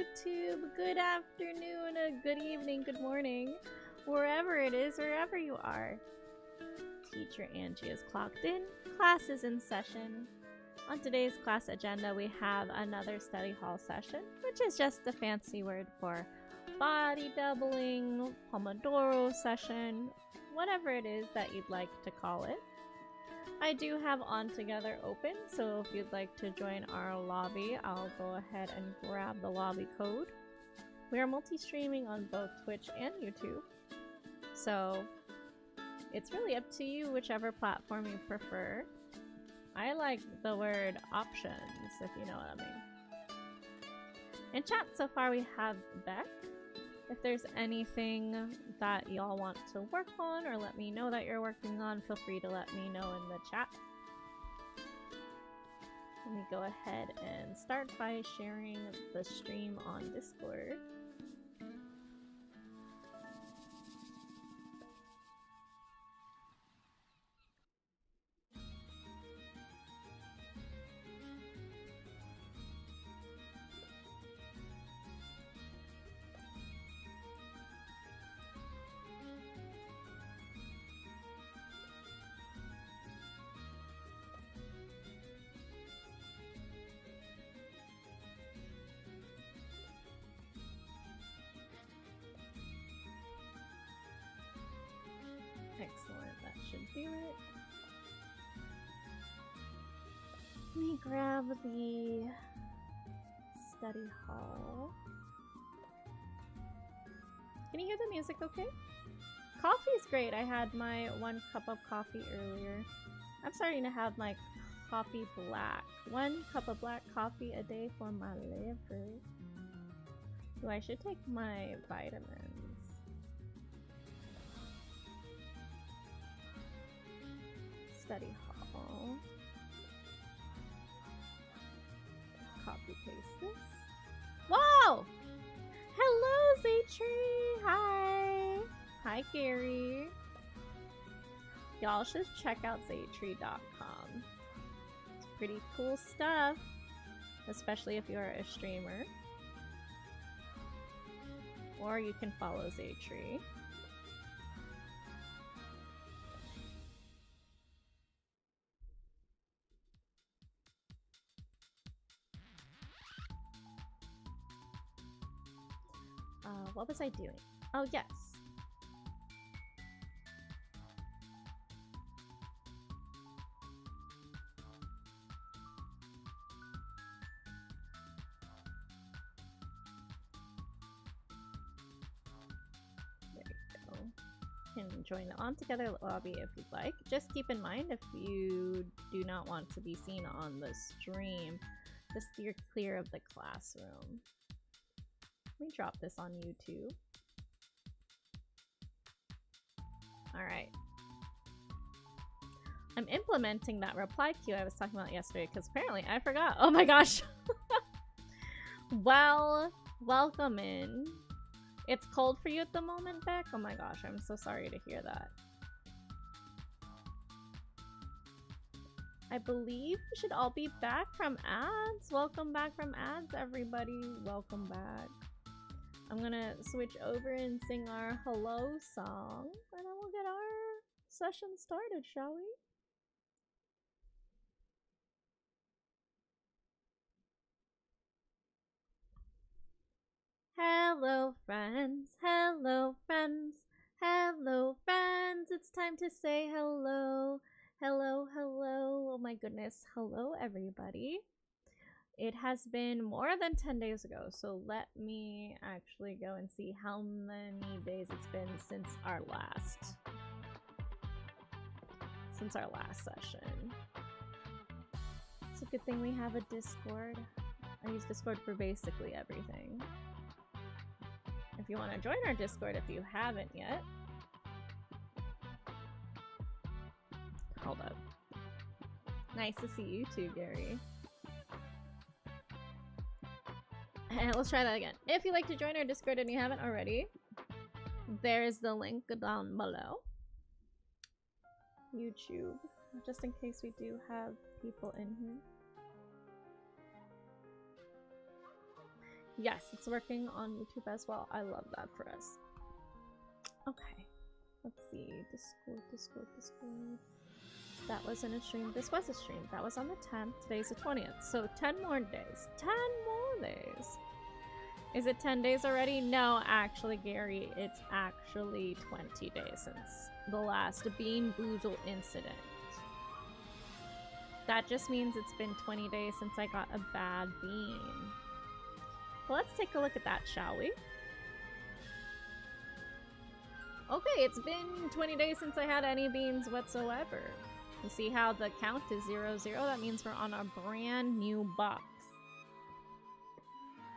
YouTube. Good afternoon, good evening, good morning, wherever it is, wherever you are. Teacher Angie is clocked in. Class is in session. On today's class agenda, we have another study hall session, which is just a fancy word for body doubling, Pomodoro session, whatever it is that you'd like to call it. I do have On Together open, so if you'd like to join our lobby, I'll go ahead and grab the lobby code. We are multi-streaming on both Twitch and YouTube, so it's really up to you whichever platform you prefer. I like the word options, if you know what I mean. In chat so far we have Beck. If there's anything that y'all want to work on or let me know that you're working on, feel free to let me know in the chat. Let me go ahead and start by sharing the stream on Discord. Excellent, that should do it. Let me grab the study hall. Can you hear the music okay? Coffee's great. I had my 1 cup of coffee earlier. I'm starting to have my coffee black. 1 cup of black coffee a day for my liver. So I should take my vitamins. Study hall. Let's copy paste this. Whoa! Hello, Zaytree! Hi! Hi, Gary. Y'all should check out Zaytree.com. It's pretty cool stuff, especially if you're a streamer. Or you can follow Zaytree. What was I doing? Oh, yes. There we go. You can join the On Together lobby if you'd like. Just keep in mind, if you do not want to be seen on the stream, just steer clear of the classroom. Let me drop this on YouTube. Alright. I'm implementing that reply queue I was talking about yesterday because apparently I forgot. Oh my gosh! Well, welcome in. It's cold for you at the moment, Beck? Oh my gosh, I'm so sorry to hear that. I believe we should all be back from ads. Welcome back from ads, everybody. Welcome back. I'm gonna switch over and sing our hello song, and then we'll get our session started, shall we? Hello, friends. Hello, friends. Hello, friends. It's time to say hello. Hello, hello. Oh my goodness. Hello, everybody. It has been more than 10 days ago, so let me actually go and see how many days it's been since our last session. It's a good thing we have a Discord. I use Discord for basically everything. If you want to join our Discord if you haven't yet. Hold up. Nice to see you too, Gary. Let's try that again. If you'd like to join our Discord and you haven't already, there's the link down below. YouTube, just in case we do have people in here. Yes, it's working on YouTube as well. I love that for us. Okay. Let's see. Discord. That wasn't a stream. This was a stream. That was on the 10th. Today's the 20th. So 10 more days. 10 more days. Is it 10 days already? No, actually, Gary, it's actually 20 days since the last Bean Boozle incident. That just means it's been 20 days since I got a bad bean. Well, let's take a look at that, shall we? Okay, it's been 20 days since I had any beans whatsoever. You see how the count is 0, 0? That means we're on a brand new box.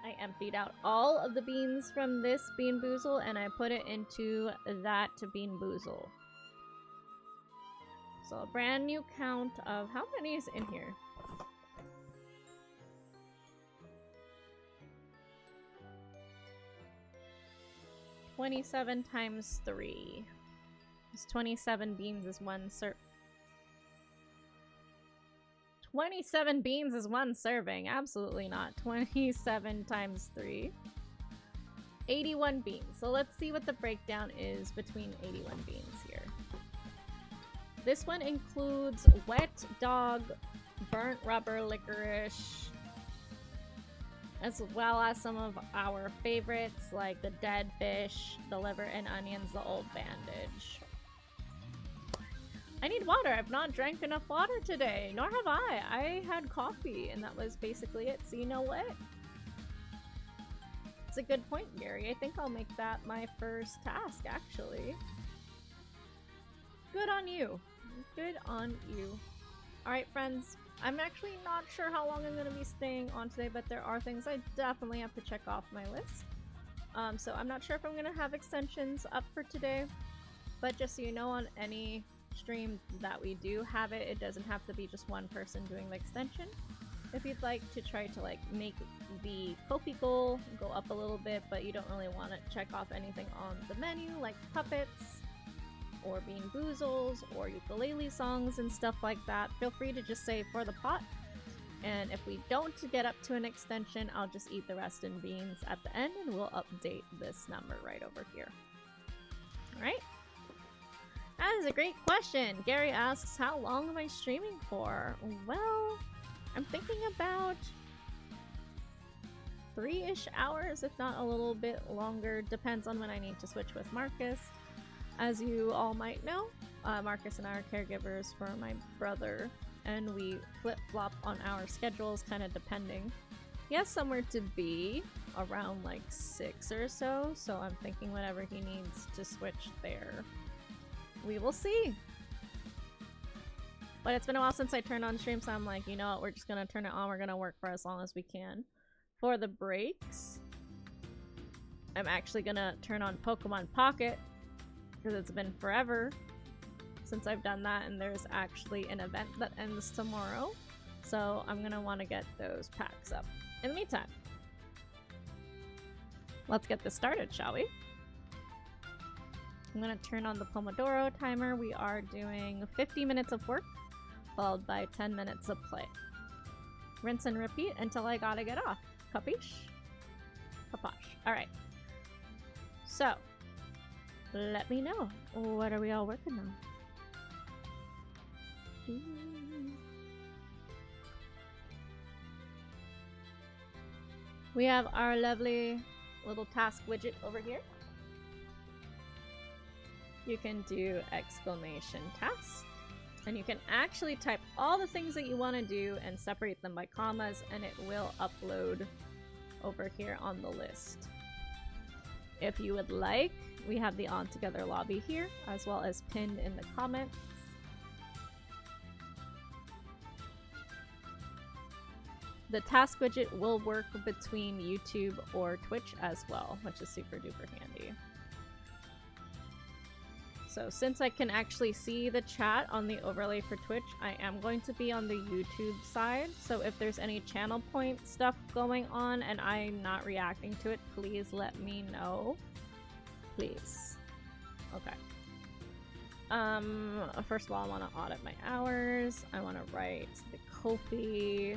I emptied out all of the beans from this Bean Boozle and I put it into that Bean Boozle. So a brand new count of how many is in here? $27 times 3. It's 27 beans is one 27 beans is one serving. Absolutely not. 27 times 3. 81 beans. So let's see what the breakdown is between 81 beans here. This one includes wet dog, burnt rubber licorice, as well as some of our favorites like the dead fish, the liver and onions, the old bandage. I need water. I've not drank enough water today, nor have I. I had coffee and that was basically it. So you know what? It's a good point, Gary. I think I'll make that my first task, actually. Good on you. Good on you. Alright, friends. I'm actually not sure how long I'm going to be staying on today, but there are things I definitely have to check off my list. So I'm not sure if I'm going to have extensions up for today, but just so you know, on any stream that we do have it, it doesn't have to be just one person doing the extension. If you'd like to try to like make the Kofi goal go up a little bit, but you don't really want to check off anything on the menu like puppets or Bean Boozles or ukulele songs and stuff like that, feel free to just say for the pot. And if we don't get up to an extension, I'll just eat the rest in beans at the end and we'll update this number right over here. Alright? That is a great question. Gary asks, how long am I streaming for? Well, I'm thinking about 3-ish hours, if not a little bit longer. Depends on when I need to switch with Marcus. As you all might know, Marcus and I are caregivers for my brother, and we flip-flop on our schedules, kind of depending. He has somewhere to be around like 6 or so, so I'm thinking whenever he needs to switch there. We will see. But it's been a while since I turned on stream, so I'm like, you know what, we're just gonna turn it on. We're gonna work for as long as we can. For the breaks, I'm actually gonna turn on Pokemon Pocket, because it's been forever since I've done that, and there's actually an event that ends tomorrow. So I'm gonna want to get those packs up. In the meantime, let's get this started, shall we? I'm gonna turn on the Pomodoro timer. We are doing 50 minutes of work, followed by 10 minutes of play. Rinse and repeat until I gotta get off. Capiche? Caposh. Alright. So, let me know. What are we all working on? We have our lovely little task widget over here. You can do exclamation task, and you can actually type all the things that you want to do and separate them by commas, and it will upload over here on the list. If you would like, we have the On Together lobby here, as well as pinned in the comments. The task widget will work between YouTube or Twitch as well, which is super duper handy. So since I can actually see the chat on the overlay for Twitch, I am going to be on the YouTube side. So if there's any channel point stuff going on and I'm not reacting to it, please let me know. Please. Okay. First of all, I want to audit my hours. I want to write the Ko-fi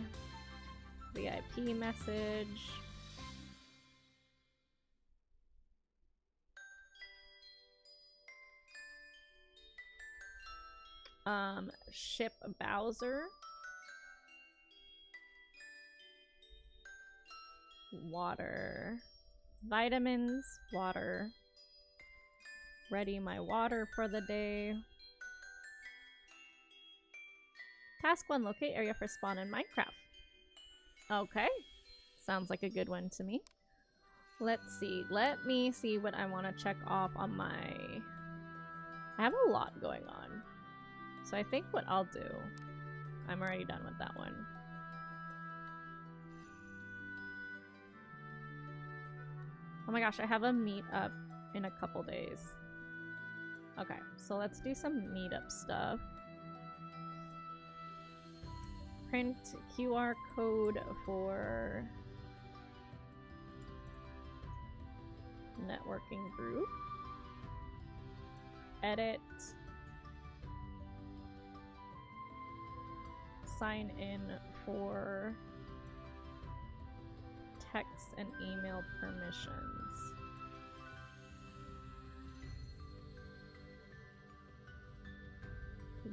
VIP message. Ship Bowser. Water. Vitamins, water. Ready my water for the day. Task 1, locate area for spawn in Minecraft. Okay. Sounds like a good one to me. Let's see. Let me see what I want to check off on my... I have a lot going on. So I think what I'll do... I'm already done with that one. Oh my gosh, I have a meetup in a couple days. Okay, so let's do some meetup stuff. Print QR code for networking group. Edit. Sign in for text and email permissions.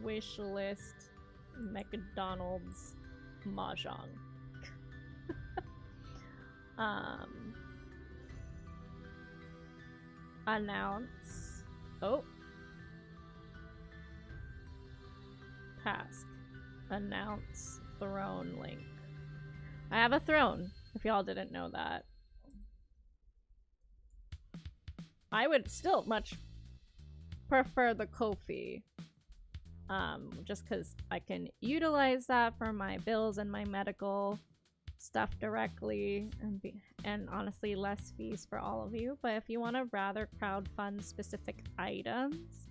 Wish list McDonald's Mahjong. Announce. Oh. Task. Announce throne link. I have a throne, if y'all didn't know that. I would still much prefer the Ko-fi. Just because I can utilize that for my bills and my medical stuff directly, and honestly less fees for all of you. But if you want to rather crowdfund specific items,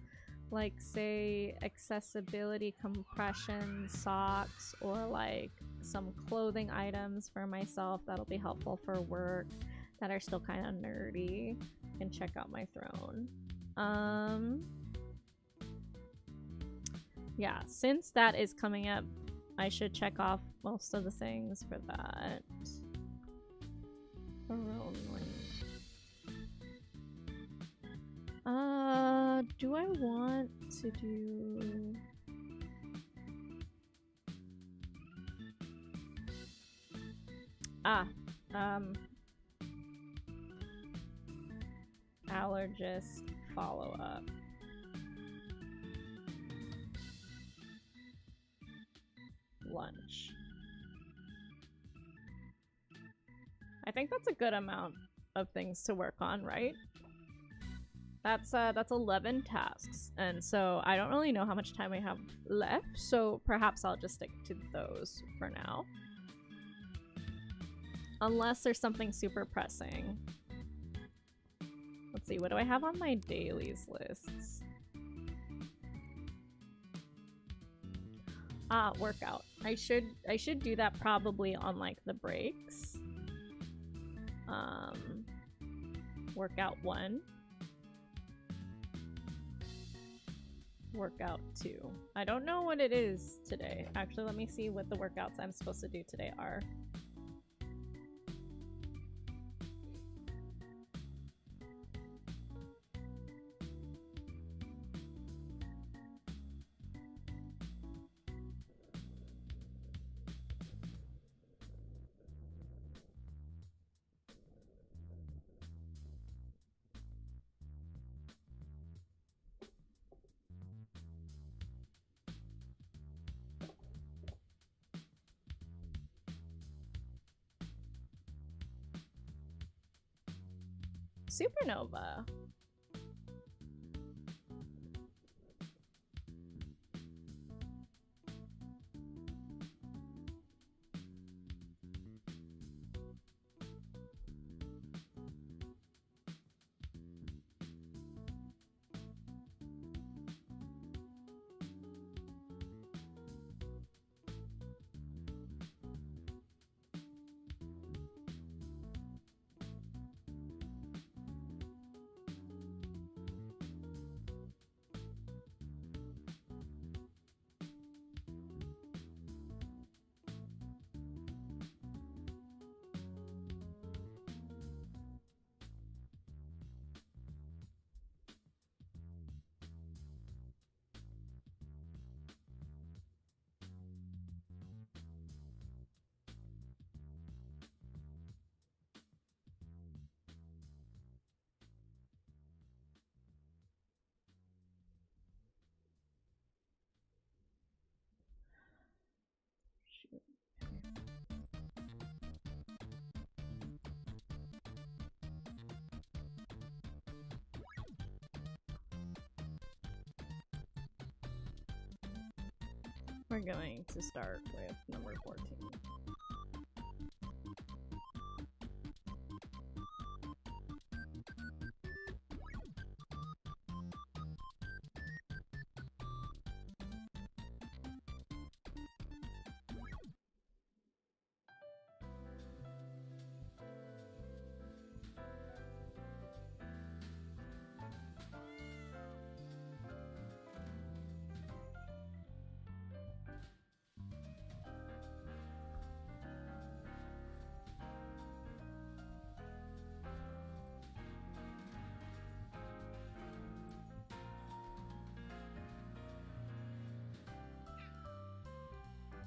like say accessibility compression socks, or like some clothing items for myself that'll be helpful for work that are still kind of nerdy, you can check out my throne. Yeah, since that is coming up, I should check off most of the things for that. Do I want to do... allergist follow-up. Lunch. I think that's a good amount of things to work on, right? That's 11 tasks, and so I don't really know how much time I have left, so perhaps I'll just stick to those for now. Unless there's something super pressing. Let's see, what do I have on my dailies lists? Workout. I should do that probably on like the breaks. Workout 1. Workout 2. I don't know what it is today. Actually, let me see what the workouts I'm supposed to do today are. Supernova. We're going to start with number 14.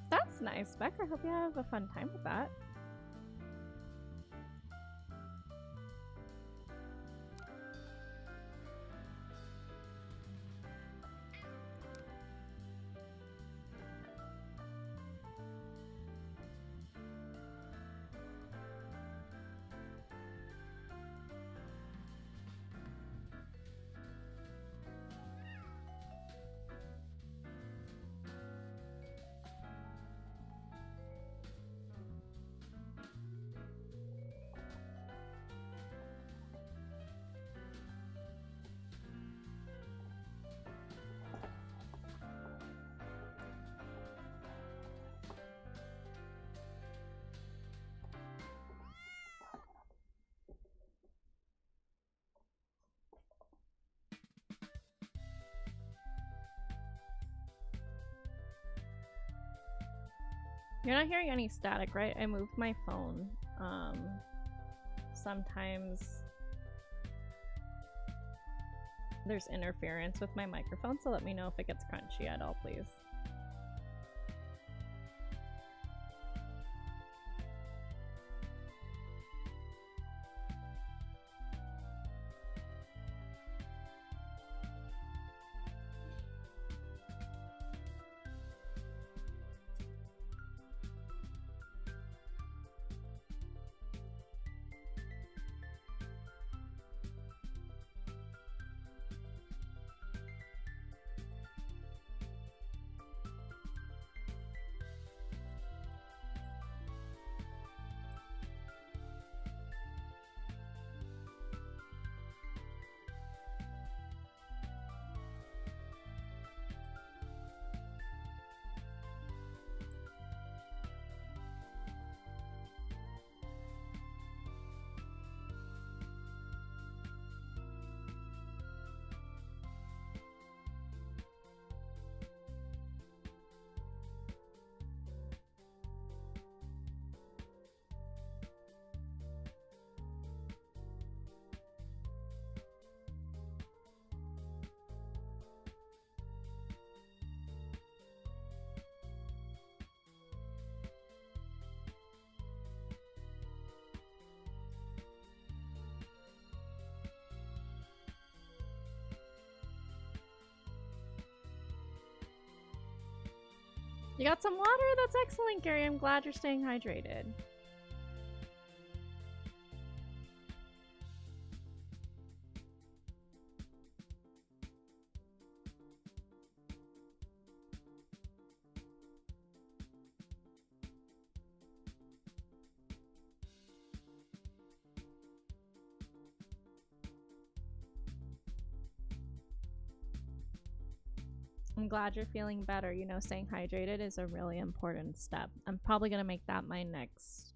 That's nice, Beck. I hope you have a fun time with that. You're not hearing any static, right? I moved my phone. Sometimes there's interference with my microphone, so let me know if it gets crunchy at all, please. You got some water? That's excellent, Gary. I'm glad you're staying hydrated. I'm glad you're feeling better. You know, staying hydrated is a really important step. I'm probably going to make that my next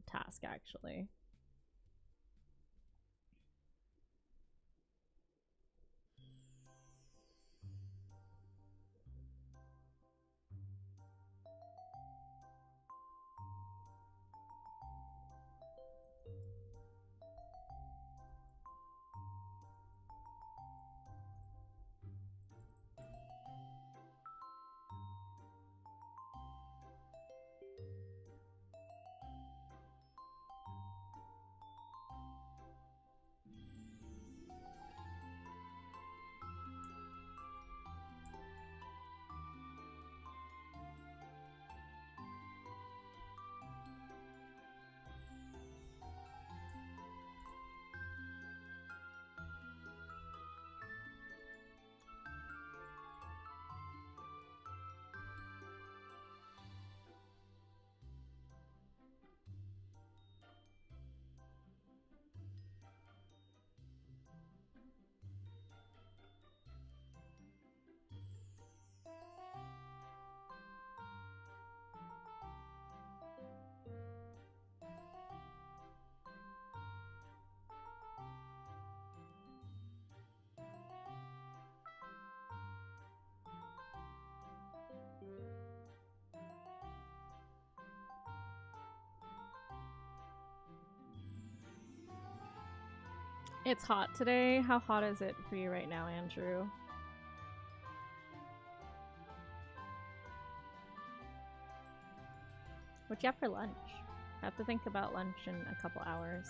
task, actually. It's hot today. How hot is it for you right now, Andrew? What you have for lunch? I have to think about lunch in a couple hours.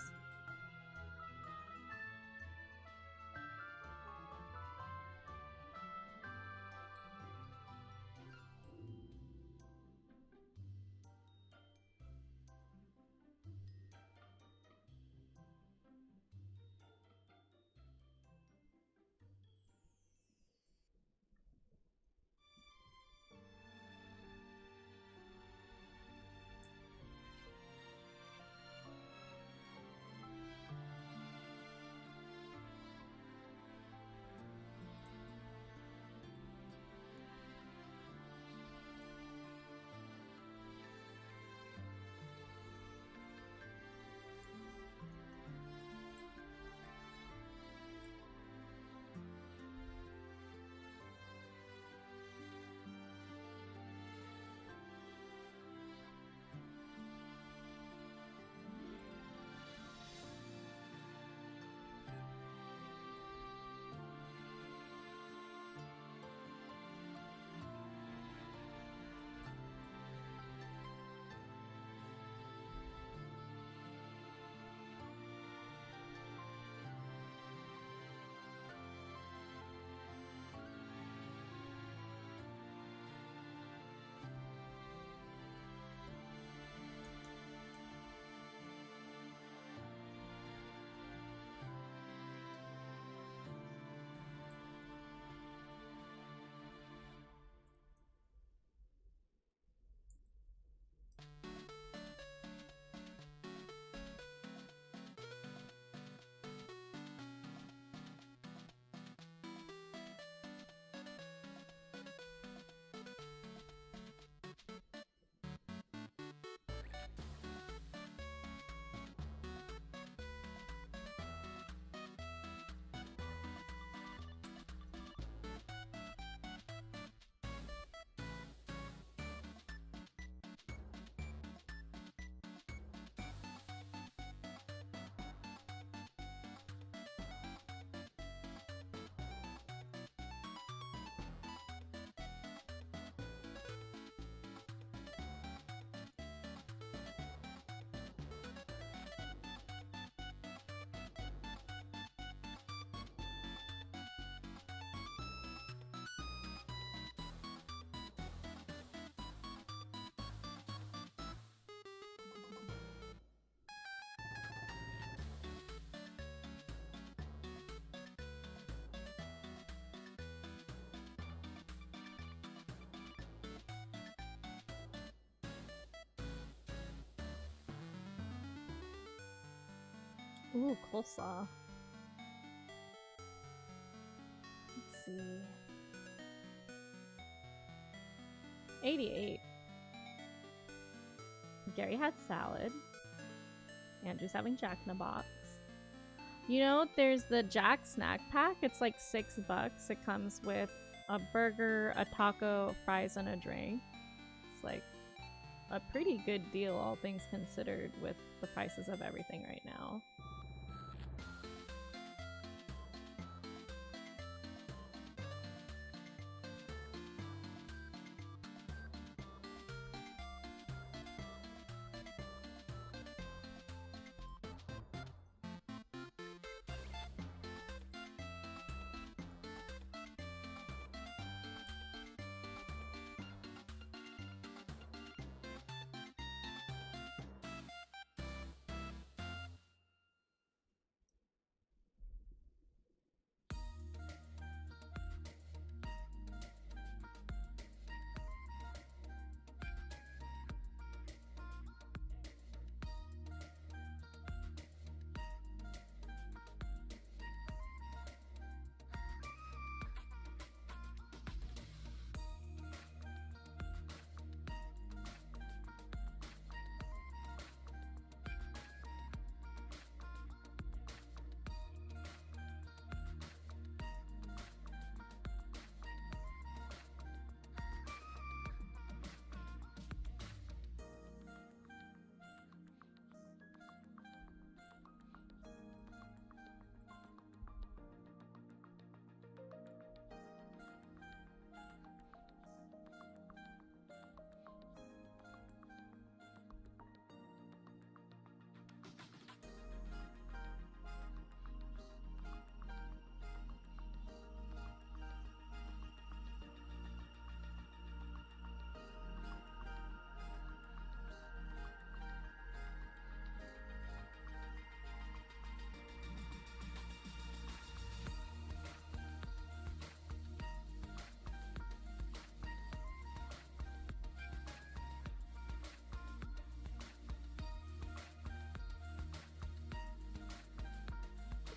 Ooh, coleslaw. Let's see. 88. Gary had salad. Andrew's having Jack in the Box. You know, there's the Jack snack pack. It's like $6. It comes with a burger, a taco, fries, and a drink. It's like a pretty good deal, all things considered, with the prices of everything right now.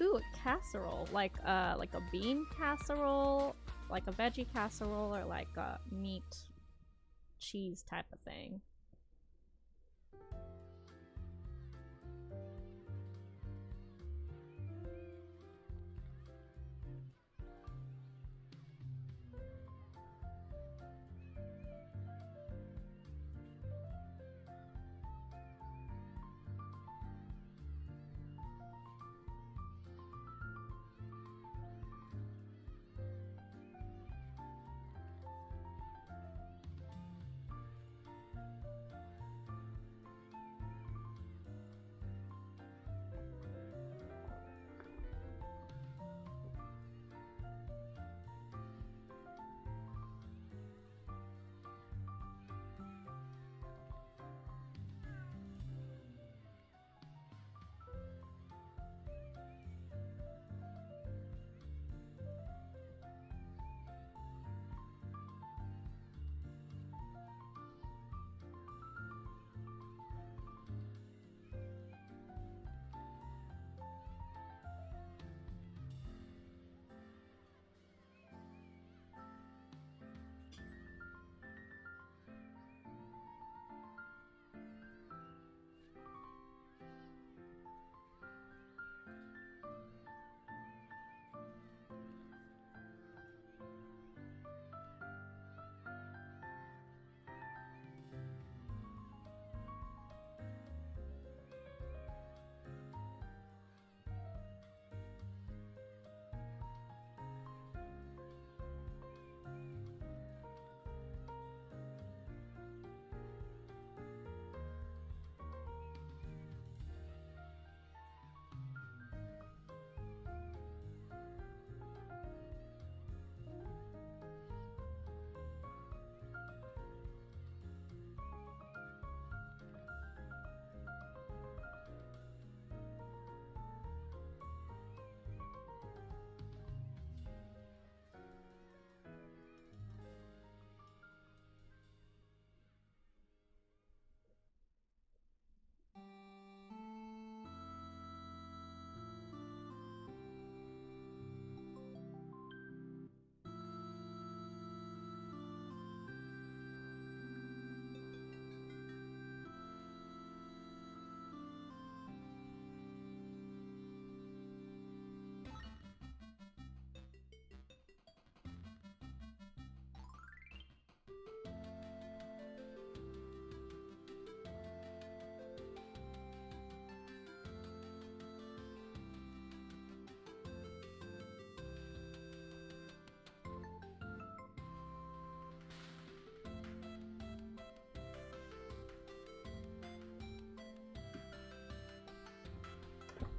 Ooh, a casserole, like a bean casserole, like a veggie casserole, or like a meat cheese type of thing.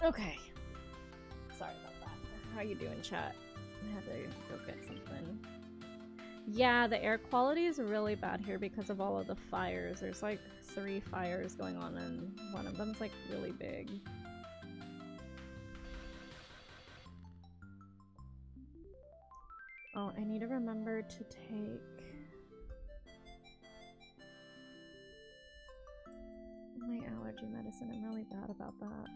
Okay. Sorry about that. How you doing, chat? I had to go get something. Yeah, the air quality is really bad here because of all of the fires. There's like 3 fires going on and one of them's like really big. Oh, I need to remember to take my allergy medicine. I'm really bad about that.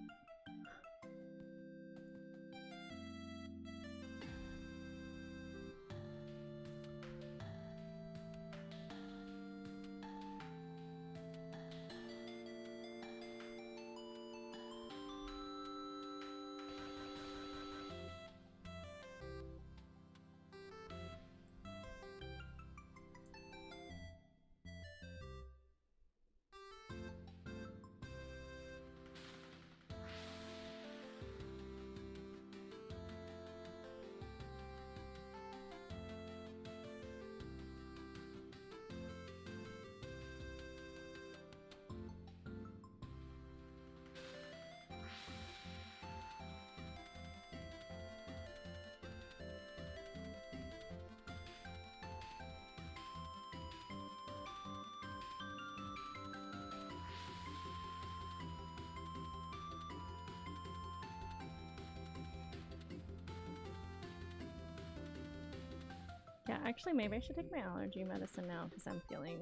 Yeah, actually, maybe I should take my allergy medicine now because I'm feeling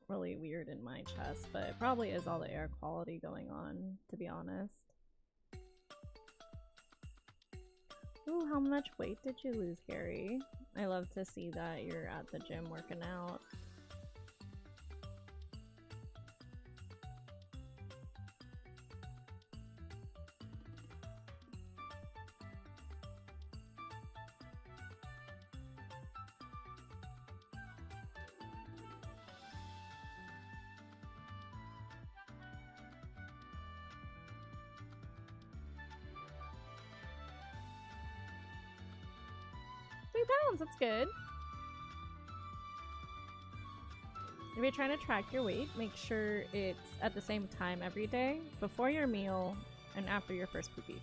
really weird in my chest, but it probably is all the air quality going on, to be honest. Ooh, how much weight did you lose, Gary? I love to see that you're at the gym working out. £3, that's good. If you're trying to track your weight, make sure it's at the same time every day, before your meal and after your first poopy.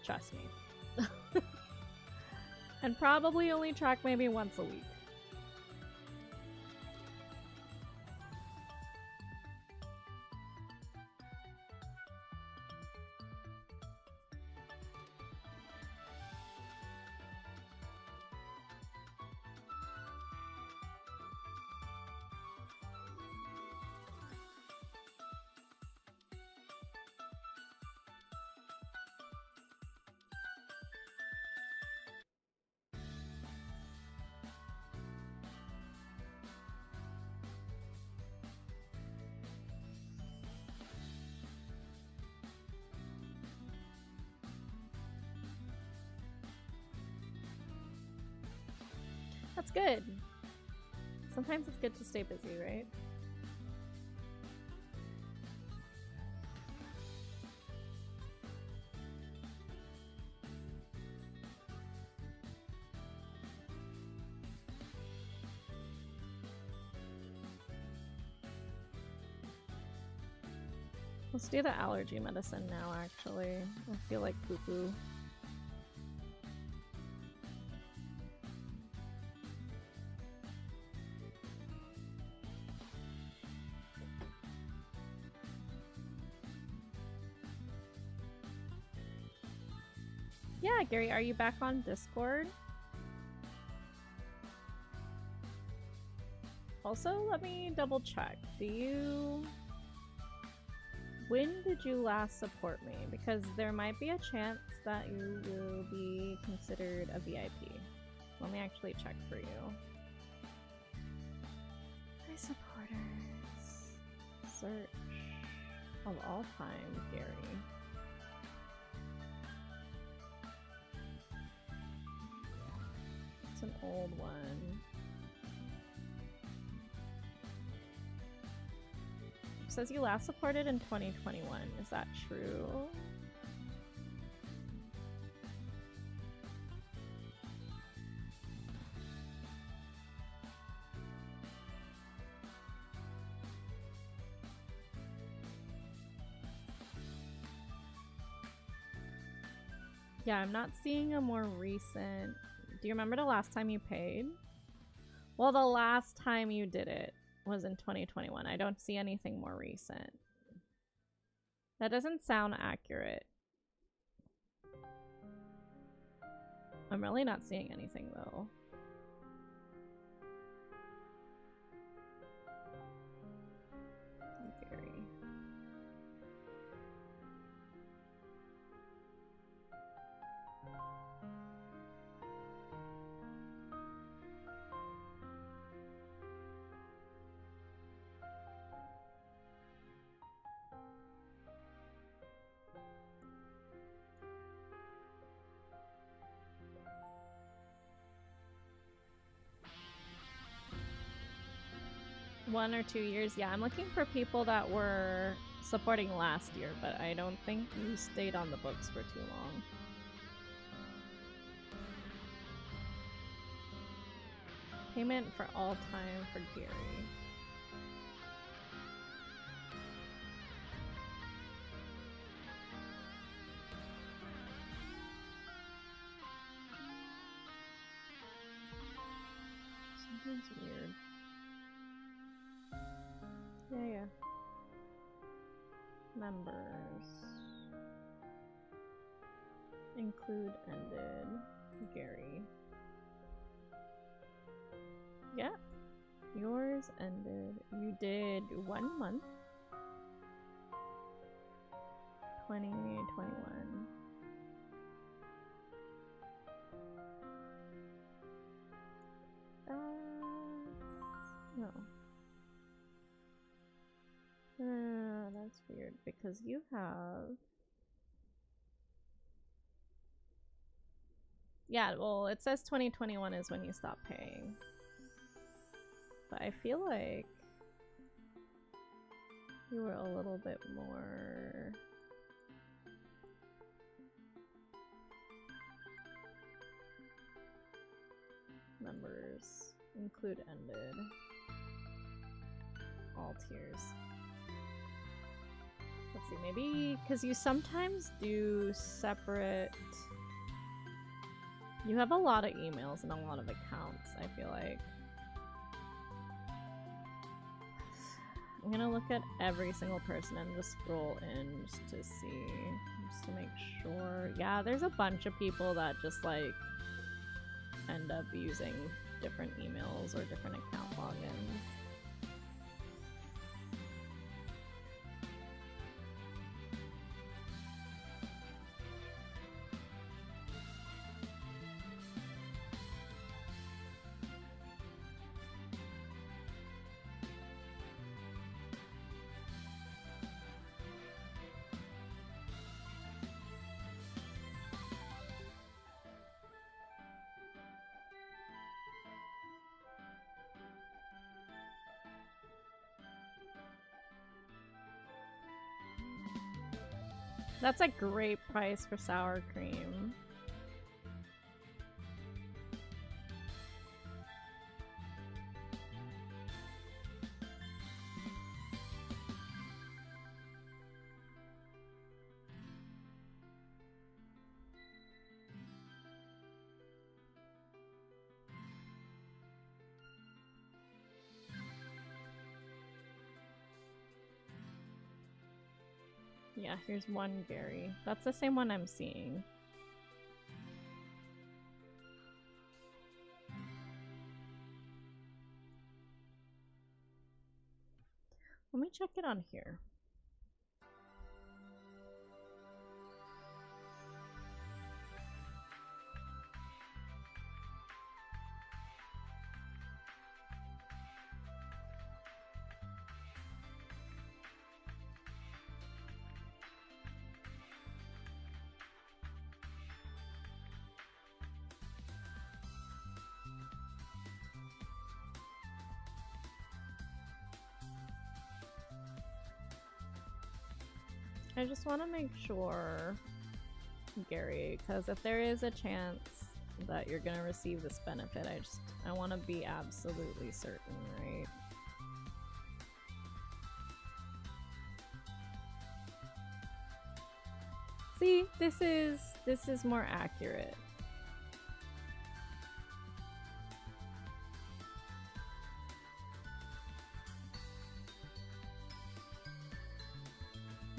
Trust me. And probably only track maybe once a week. That's good. Sometimes it's good to stay busy, right? Let's do the allergy medicine now, actually. I feel like poo-poo. Yeah, Gary, are you back on Discord? Also, let me double check. When did you last support me? Because there might be a chance that you will be considered a VIP. Let me actually check for you. My supporters. Search of all time, Gary. It's an old one. It says you last supported in 2021. Is that true? Yeah, I'm not seeing a more recent. Do you remember the last time you paid? Well, the last time you did it was in 2021. I don't see anything more recent. That doesn't sound accurate. I'm really not seeing anything though. Gary. One or 2 years. Yeah, I'm looking for people that were supporting last year, but I don't think you stayed on the books for too long. Payment for all time for Gary. Something's weird. Yeah. Members. Include ended. Gary. Yeah. Yours ended. You did 1 month. 2021. That's weird because you have... Yeah, well, it says 2021 is when you stop paying. But I feel like you were a little bit more... Members. Include ended. All tiers. Let's see, maybe... Because you sometimes do separate... You have a lot of emails and a lot of accounts, I feel like. I'm gonna look at every single person and just scroll in just to see, just to make sure. Yeah, there's a bunch of people that just like end up using different emails or different account logins. That's a great price for sour cream. Yeah, here's one Gary. That's the same one I'm seeing. Let me check it on here. I just want to make sure, Gary, because if there is a chance that you're gonna receive this benefit, I want to be absolutely certain, right? See, this is more accurate.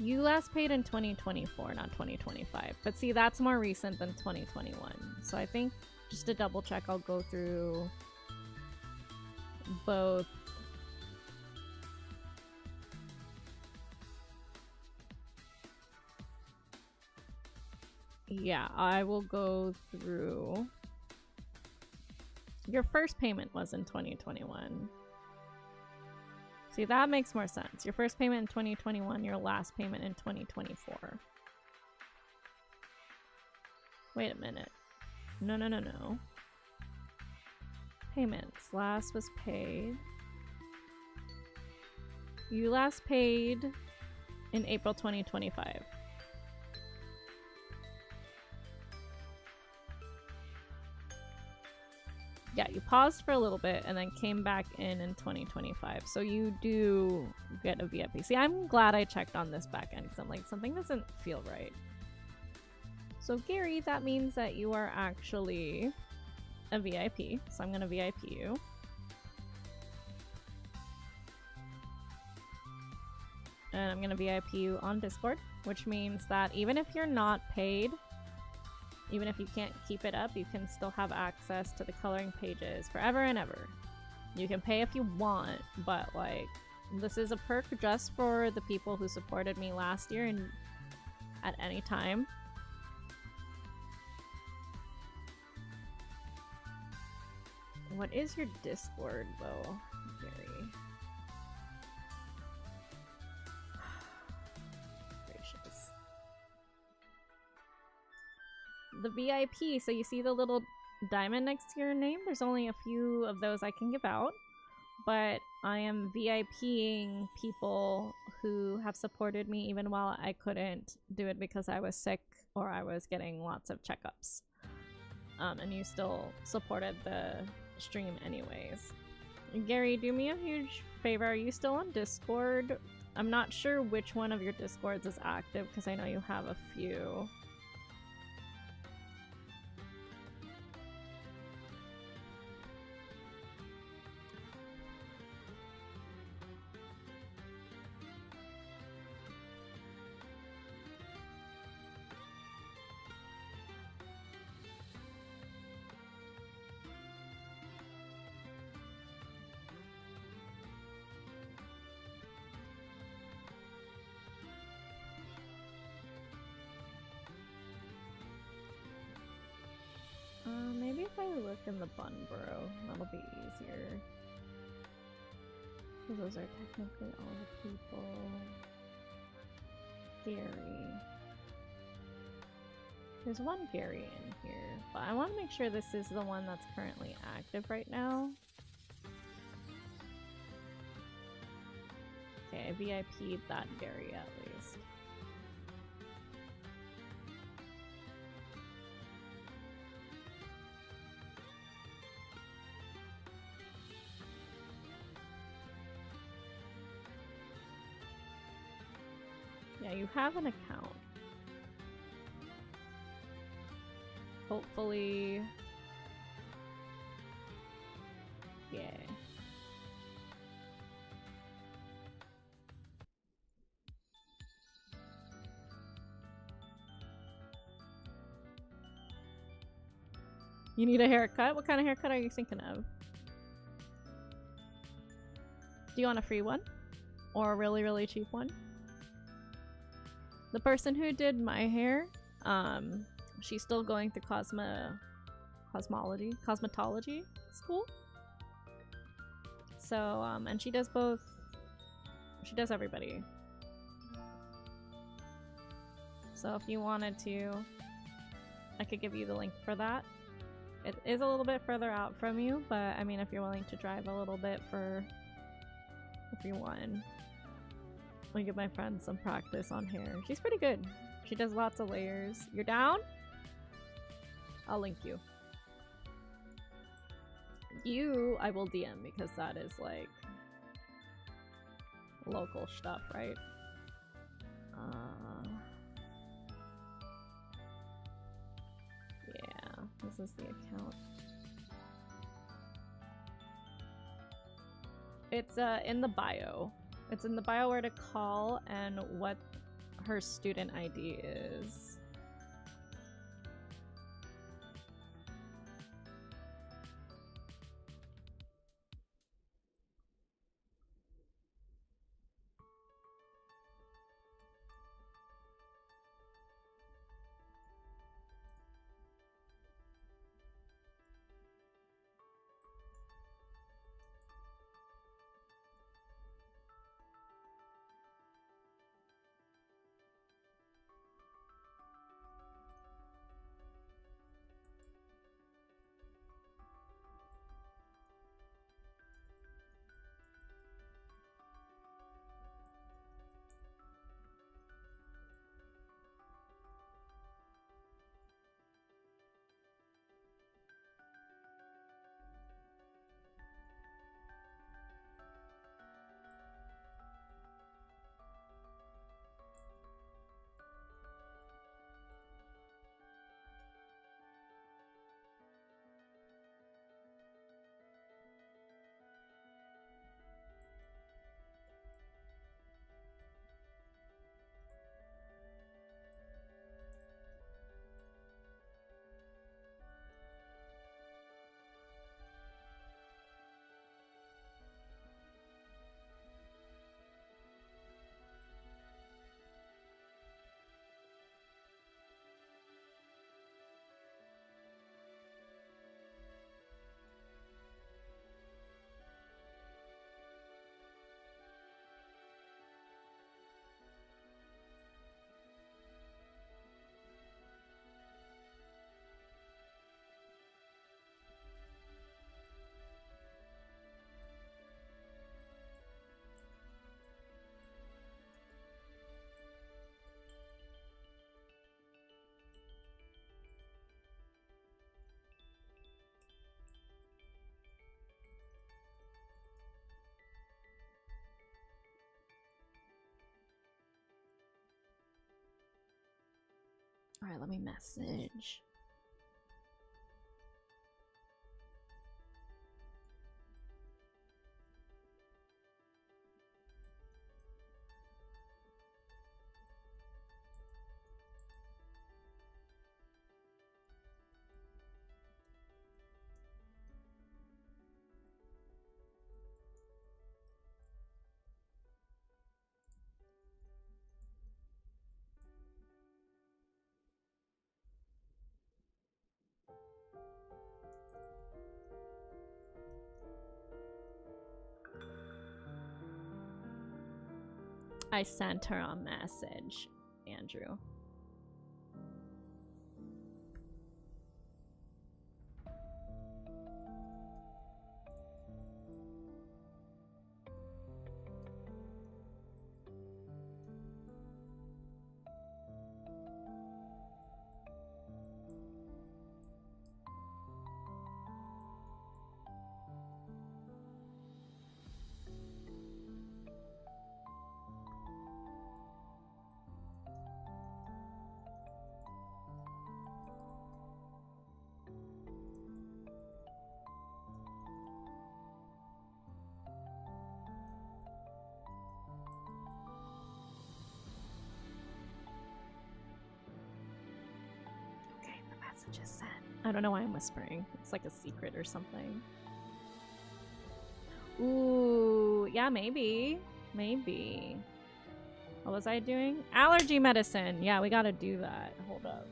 You last paid in 2024, not 2025. But see, that's more recent than 2021. So I think, just to double check, I'll go through both. Yeah, I will go through. Your first payment was in 2021. See, that makes more sense. Your first payment in 2021, your last payment in 2024. Wait a minute. No. Payments. Last was paid. You last paid in April 2025. Yeah, you paused for a little bit and then came back in 2025. So you do get a VIP. See, I'm glad I checked on this back end because I'm like, something doesn't feel right. So Gary, that means that you are actually a VIP. So I'm going to VIP you. And I'm going to VIP you on Discord, which means that even if you're not paid, even if you can't keep it up, you can still have access to the coloring pages forever and ever. You can pay if you want, but like, this is a perk just for the people who supported me last year and at any time. What is your Discord, though, Gary? Gracious. The VIP, so you see the little diamond next to your name? There's only a few of those I can give out, but I am VIPing people who have supported me even while I couldn't do it because I was sick or I was getting lots of checkups. And you still supported the stream anyways. Gary, do me a huge favor. Are you still on Discord? I'm not sure which one of your Discords is active because I know you have a few. Maybe if I look in the Bunboro, that'll be easier. Those are technically all the people. Gary. There's one Gary in here, but I want to make sure this is the one that's currently active right now. Okay, I VIP'd that Gary at least. Yeah, you have an account. Hopefully... Yeah. You need a haircut? What kind of haircut are you thinking of? Do you want a free one? Or a really, really cheap one? The person who did my hair, she's still going through cosmetology school. So, and she does both, she does everybody. So if you wanted to, I could give you the link for that. It is a little bit further out from you, but I mean, if you're willing to drive a little bit for one. I'll give my friend some practice on hair. She's pretty good. She does lots of layers. You're down? I'll link you. You, I will DM because that is like local stuff, right? Yeah, this is the account. It's in the bio. It's in the bio where to call and what her student ID is. Alright, let me message. I sent her a message, Andrew. Just sent. I don't know why I'm whispering. It's like a secret or something. Ooh, yeah, maybe. Maybe. What was I doing? Allergy medicine. Yeah, we gotta do that. Hold up.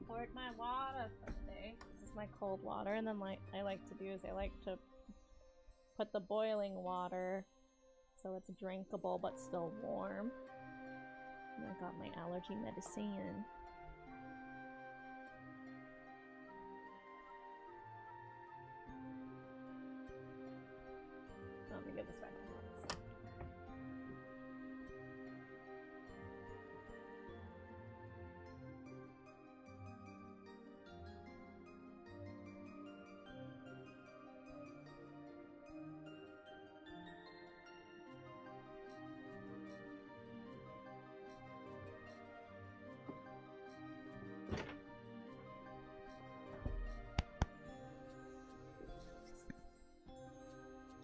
Poured my water for the day. This is my cold water, and then like I like to do is I like to put the boiling water so it's drinkable but still warm. And I got my allergy medicine. Let me give this back.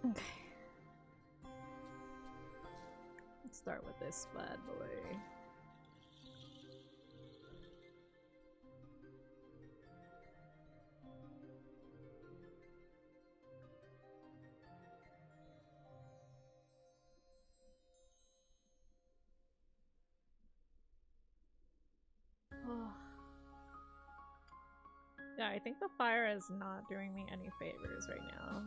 Okay. Let's start with this bad boy. Yeah, I think the fire is not doing me any favors right now.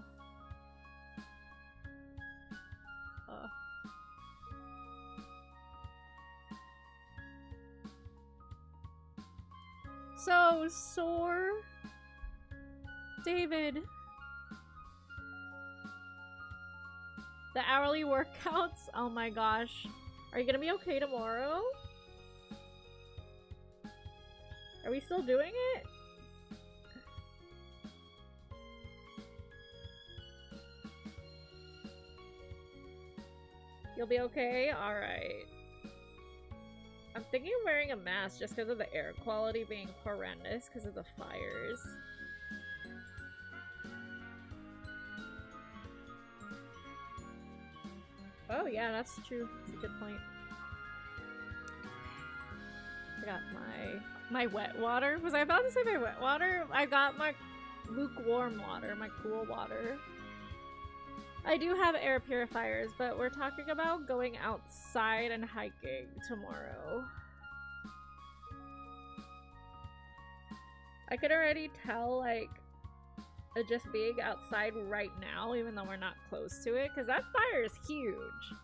So sore. David. The hourly workouts? Oh my gosh. Are you gonna be okay tomorrow? Are we still doing it? You'll be okay? Alright. I'm thinking of wearing a mask just because of the air quality being horrendous because of the fires. Oh yeah, that's true. That's a good point. I got my wet water. Was I about to say my wet water? I got my lukewarm water, my cool water. I do have air purifiers, but we're talking about going outside and hiking tomorrow. I could already tell, like, just being outside right now, even though we're not close to it, because that fire is huge.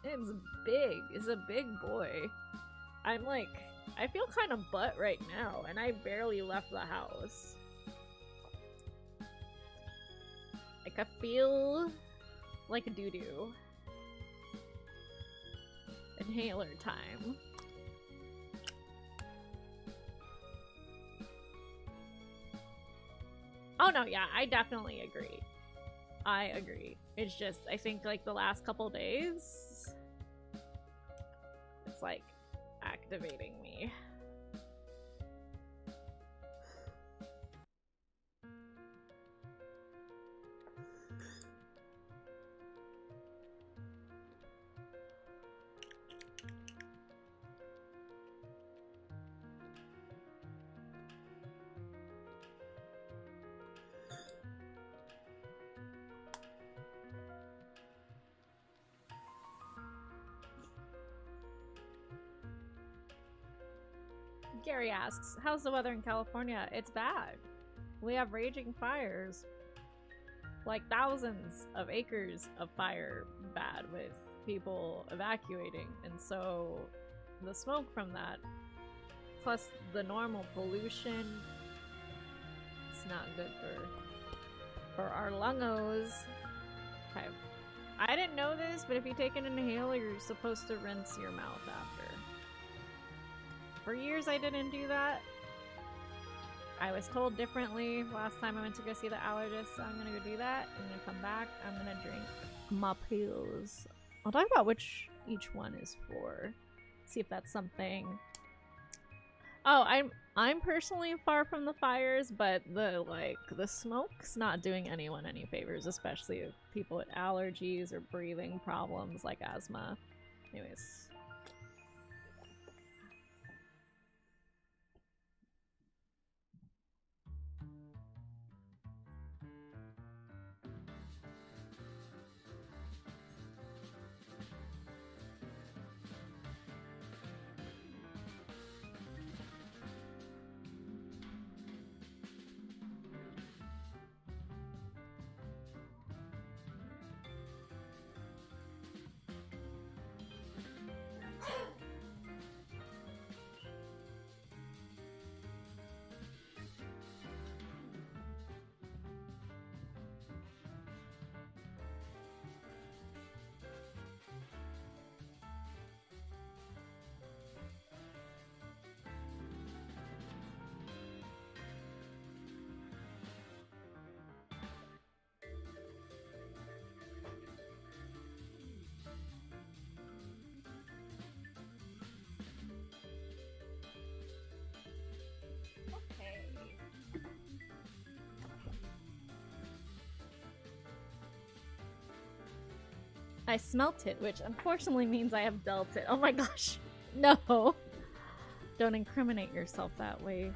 It's big. It's a big boy. I'm like, I feel kind of butt right now, and I barely left the house. Like, I feel like doo-doo. Inhaler time. Oh no, yeah, I definitely agree. I agree. It's just, I think like the last couple days, it's like activating me. Gary asks, how's the weather in California? It's bad. We have raging fires. Like thousands of acres of fire bad with people evacuating. And so the smoke from that, plus the normal pollution, it's not good for our lungos. Okay. I didn't know this, but if you take an inhaler, you're supposed to rinse your mouth after. For years I didn't do that. I was told differently last time I went to go see the allergist, so I'm gonna go do that. I'm gonna come back, I'm gonna drink my pills. I'll talk about which each one is for. See if that's something. Oh, I'm personally far from the fires, but the smoke's not doing anyone any favors, especially if people with allergies or breathing problems like asthma. Anyways. I smelt it, which unfortunately means I have dealt it. Oh my gosh. No. Don't incriminate yourself that way,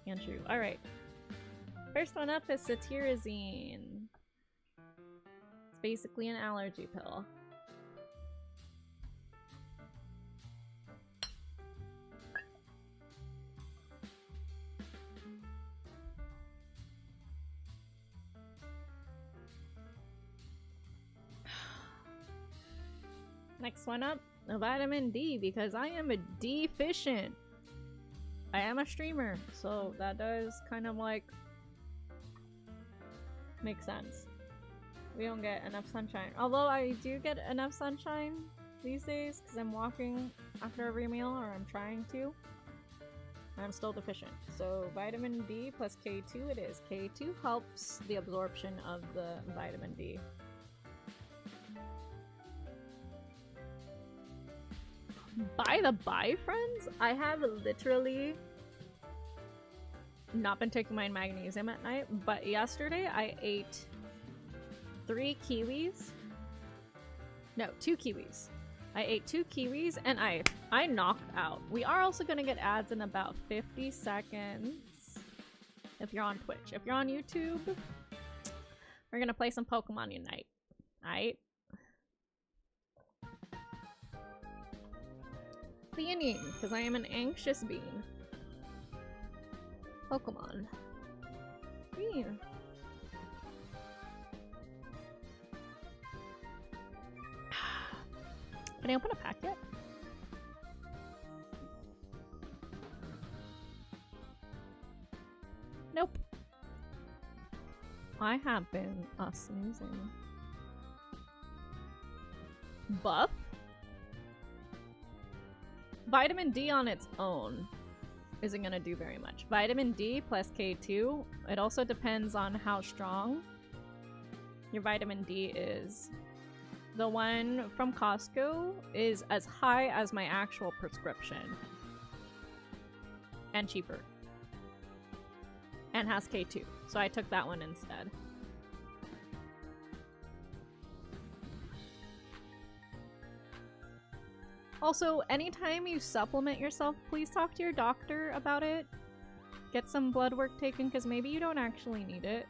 Andrew. Alright. First one up is cetirizine. It's basically an allergy pill. Next one up, a vitamin D, because I am a deficient. I am a streamer, so that does kind of like make sense. We don't get enough sunshine. Although I do get enough sunshine these days because I'm walking after every meal, or I'm trying to. I'm still deficient. So vitamin D plus K2 it is. K2 helps the absorption of the vitamin D. By the by, friends, I have literally not been taking my magnesium at night, but yesterday I ate 2 kiwis. I ate 2 kiwis and I knocked out. We are also gonna get ads in about 50 seconds if you're on Twitch. If you're on YouTube, we're gonna play some Pokemon Unite. Alright? Theanine, because I am an anxious being. Pokemon. Bean. Can I open a pack yet? Nope. I have been snoozing. Buff? Vitamin D on its own isn't gonna do very much. Vitamin D plus K2, it also depends on how strong your vitamin D is. The one from Costco is as high as my actual prescription. And cheaper. And has K2. So I took that one instead. Also, anytime you supplement yourself, please talk to your doctor about it. Get some blood work taken, because maybe you don't actually need it.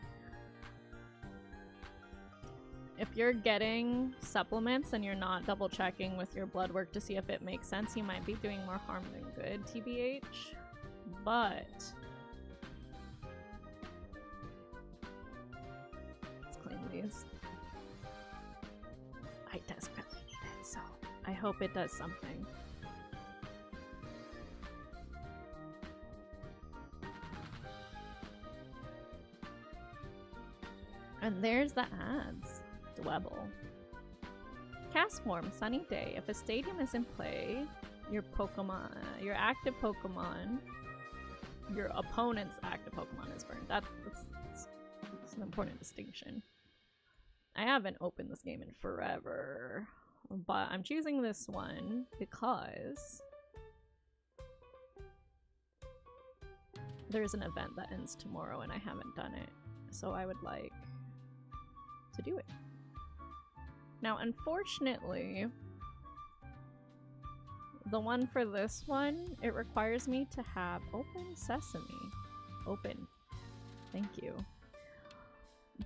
If you're getting supplements and you're not double checking with your blood work to see if it makes sense, you might be doing more harm than good, TBH. But let's clean these. I desperately need it, so I hope it does something. And there's the ads. Dwebble. Cast form, sunny day. If a stadium is in play, your Pokemon, your active Pokemon, your opponent's active Pokemon is burned. That's an important distinction. I haven't opened this game in forever, but I'm choosing this one because there's an event that ends tomorrow and I haven't done it, so I would like to do it. Now, unfortunately, the one for this one, it requires me to have open sesame. Open. Thank you.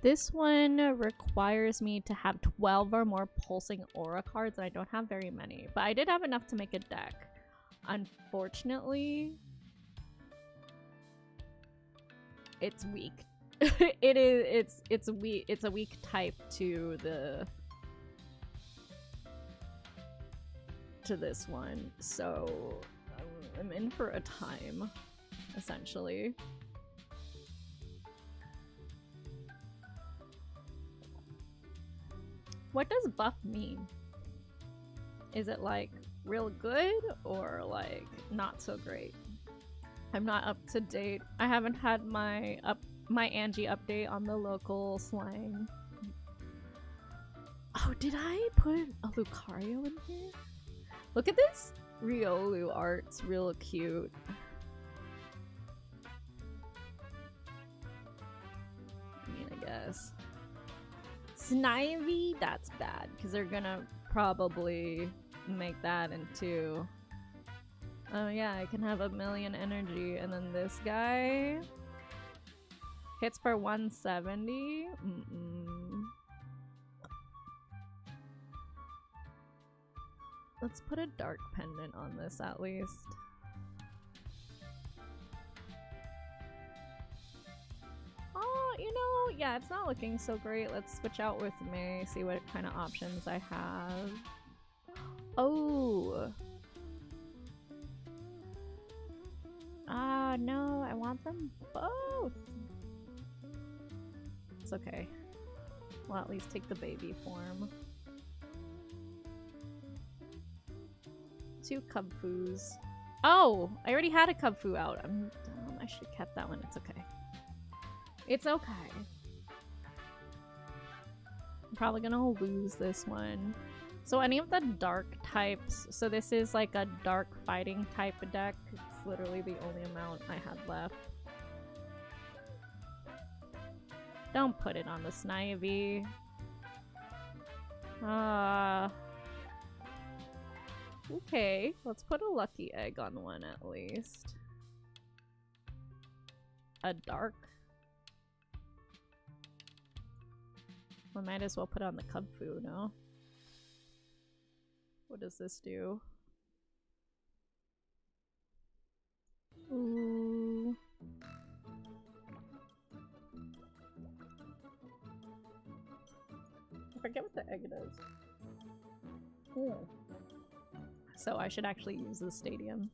This one requires me to have 12 or more pulsing aura cards, and I don't have very many. But I did have enough to make a deck. Unfortunately, it's weak. It's weak. It's a weak type to this one, so I'm in for a time, essentially. What does buff mean? Is it like real good or like not so great? I'm not up to date. I haven't had my Angie update on the local slang. Oh, did I put a Lucario in here? Look at this Riolu art, it's real cute. I mean, I guess. Snivy? That's bad, because they're gonna probably make that into... Oh yeah, I can have 1,000,000 energy, and then this guy... hits for 170? Let's put a dark pendant on this at least. Oh, you know, yeah, it's not looking so great. Let's switch out with May, see what kind of options I have. Oh! Ah, no, I want them both! It's okay. Well, at least take the baby form. 2 cub foos. Oh! I already had a cub foo out. I should have kept that one. It's okay. It's okay. I'm probably gonna lose this one. So any of the dark types, so this is like a dark fighting type of deck. It's literally the only amount I had left. Don't put it on the Snivy. Okay, let's put a lucky egg on one at least. A dark. We might as well put on the cub foo, no? What does this do? Ooh. I forget what the egg does. Ooh. So I should actually use the stadium.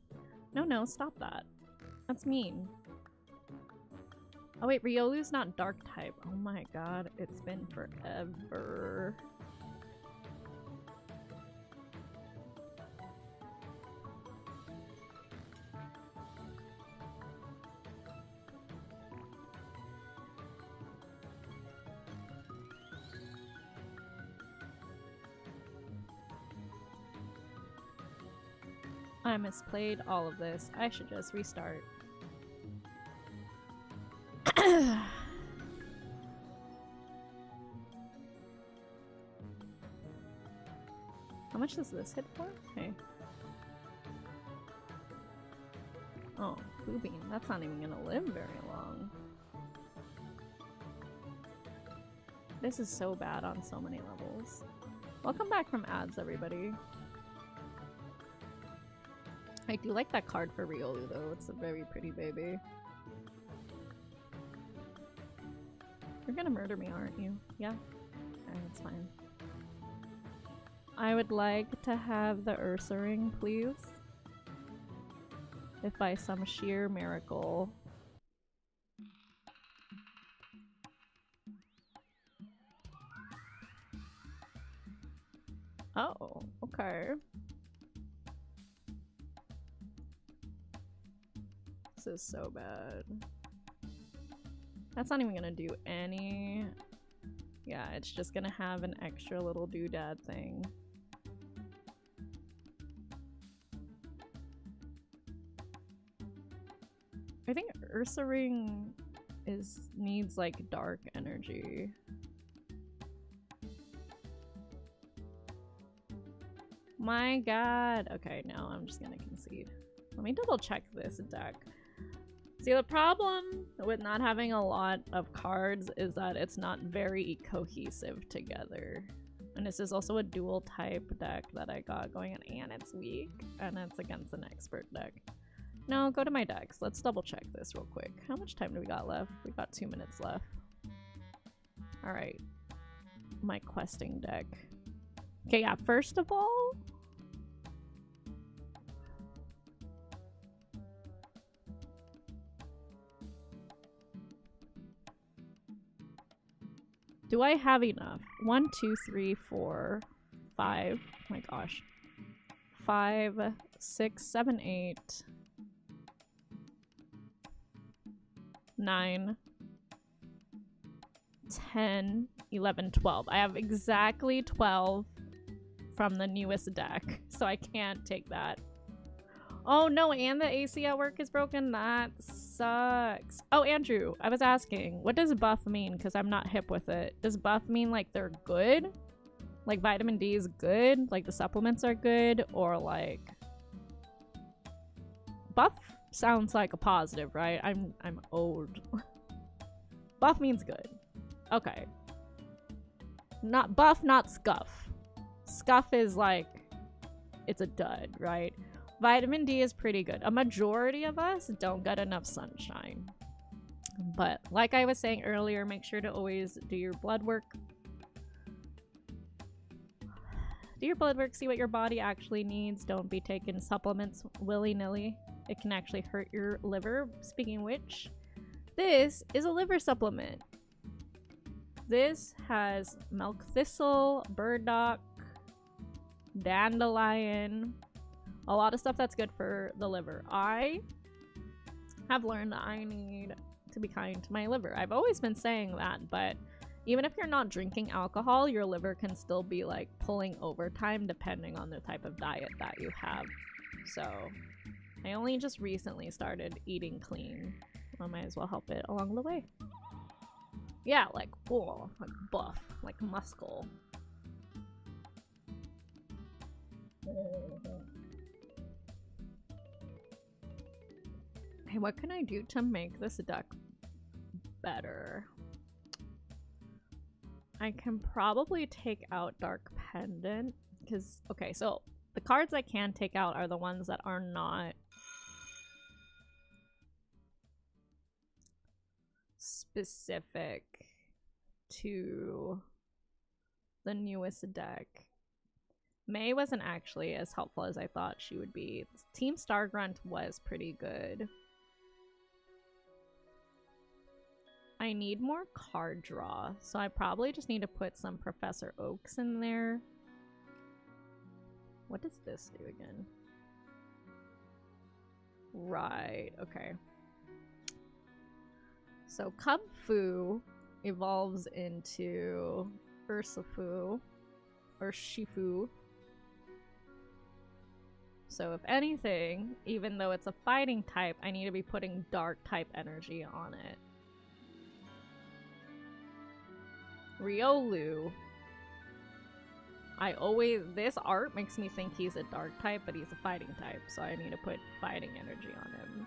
No, stop that. That's mean. Oh wait, Riolu's not dark type. Oh my god, it's been forever. I misplayed all of this. I should just restart. How much does this hit for? Okay. Oh, Boobean. That's not even gonna live very long. This is so bad on so many levels. Welcome back from ads, everybody. I do like that card for Riolu, though. It's a very pretty baby. You're gonna murder me, aren't you? Yeah? Okay, that's fine. I would like to have the Ursa ring, please. If by some sheer miracle. Oh, okay. This is so bad. That's not even gonna do any... Yeah, it's just gonna have an extra little doodad thing. I think Ursa Ring needs like dark energy. My god. Okay, no, I'm just gonna concede. Let me double check this deck. See, the problem with not having a lot of cards is that it's not very cohesive together. And this is also a dual type deck that I got going on, and it's weak, and it's against an expert deck. No, go to my decks. Let's double check this real quick. How much time do we got left? We got 2 minutes left. Alright. My questing deck. Okay, yeah, first of all... Do I have enough? 1, 2, 3, 4, 5. Oh my gosh. 5, 6, 7, 8. 9, 10, 11, 12. I have exactly 12 from the newest deck, so I can't take that. Oh no, and the AC at work is broken? That sucks. Oh, Andrew, I was asking, what does buff mean? Because I'm not hip with it. Does buff mean like they're good? Like vitamin D is good? Like the supplements are good? Or like... Buff sounds like a positive, right? I'm old. Buff means good. Okay. Not buff, not scuff. Scuff is like, it's a dud, right? Vitamin D is pretty good. A majority of us don't get enough sunshine. But like I was saying earlier, make sure to always do your blood work. Do your blood work, see what your body actually needs. Don't be taking supplements willy-nilly. It can actually hurt your liver. Speaking of which, this is a liver supplement. This has milk thistle, burdock, dandelion, a lot of stuff that's good for the liver. I have learned that I need to be kind to my liver. I've always been saying that, but even if you're not drinking alcohol, your liver can still be like pulling overtime depending on the type of diet that you have. So I only just recently started eating clean. I might as well help it along the way. Yeah, like, oh, like buff, like muscle. Hey, what can I do to make this deck better? I can probably take out Dark Pendant, because, okay, so the cards I can take out are the ones that are not specific to the newest deck. May wasn't actually as helpful as I thought she would be. Team Stargrunt was pretty good. I need more card draw, so I probably just need to put some Professor Oaks in there. What does this do again? Right, okay. So Cub Fu evolves into Ursafu, or Shifu. So if anything, even though it's a fighting type, I need to be putting dark type energy on it. Riolu. This art makes me think he's a dark type, but he's a fighting type, so I need to put fighting energy on him.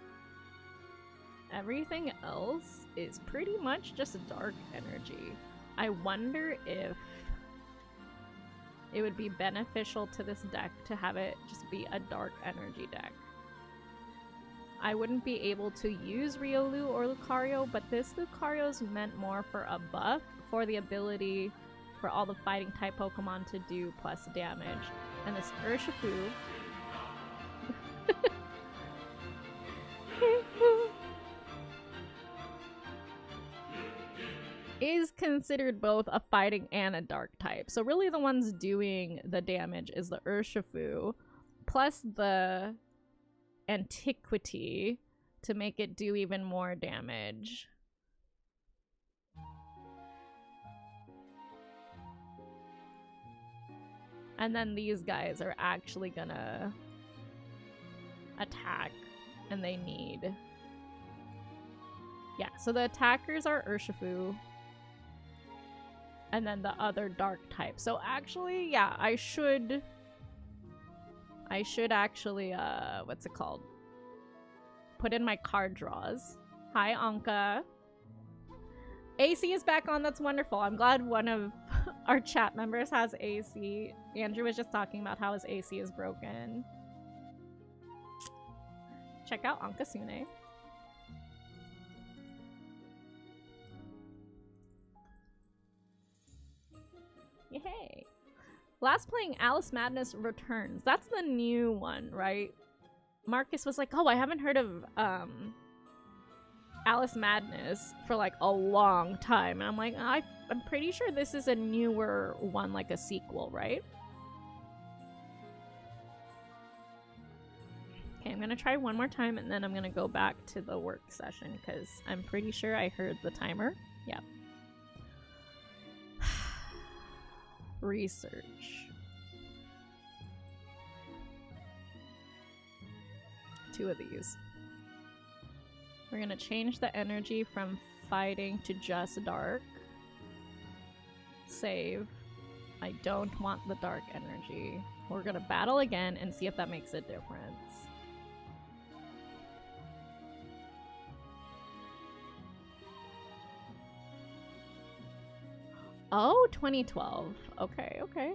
Everything else is pretty much just dark energy. I wonder if it would be beneficial to this deck to have it just be a dark energy deck. I wouldn't be able to use Riolu or Lucario, but this Lucario's meant more for a buff, for the ability for all the fighting type Pokemon to do plus damage. And this Urshifu is considered both a fighting and a dark type. So really the ones doing the damage is the Urshifu, plus the Antiquity to make it do even more damage. And then these guys are actually gonna attack, and they need... Yeah, so the attackers are Urshifu, and then the other dark type. So actually, yeah, I should actually, what's it called? Put in my card draws. Hi, Anka. AC is back on, that's wonderful. I'm glad one of our chat members has AC. Andrew was just talking about how his AC is broken. Check out Anka Sune. Yay. Last playing Alice Madness Returns. That's the new one, right? Marcus was like, oh, I haven't heard of Alice Madness for like a long time. And I'm like, I'm pretty sure this is a newer one, like a sequel, right? Okay, I'm gonna try one more time and then I'm gonna go back to the work session because I'm pretty sure I heard the timer. Yep. Research. 2 of these. We're gonna change the energy from fighting to just dark. Save. I don't want the dark energy. We're gonna battle again and see if that makes a difference. Oh, 2012. Okay, okay.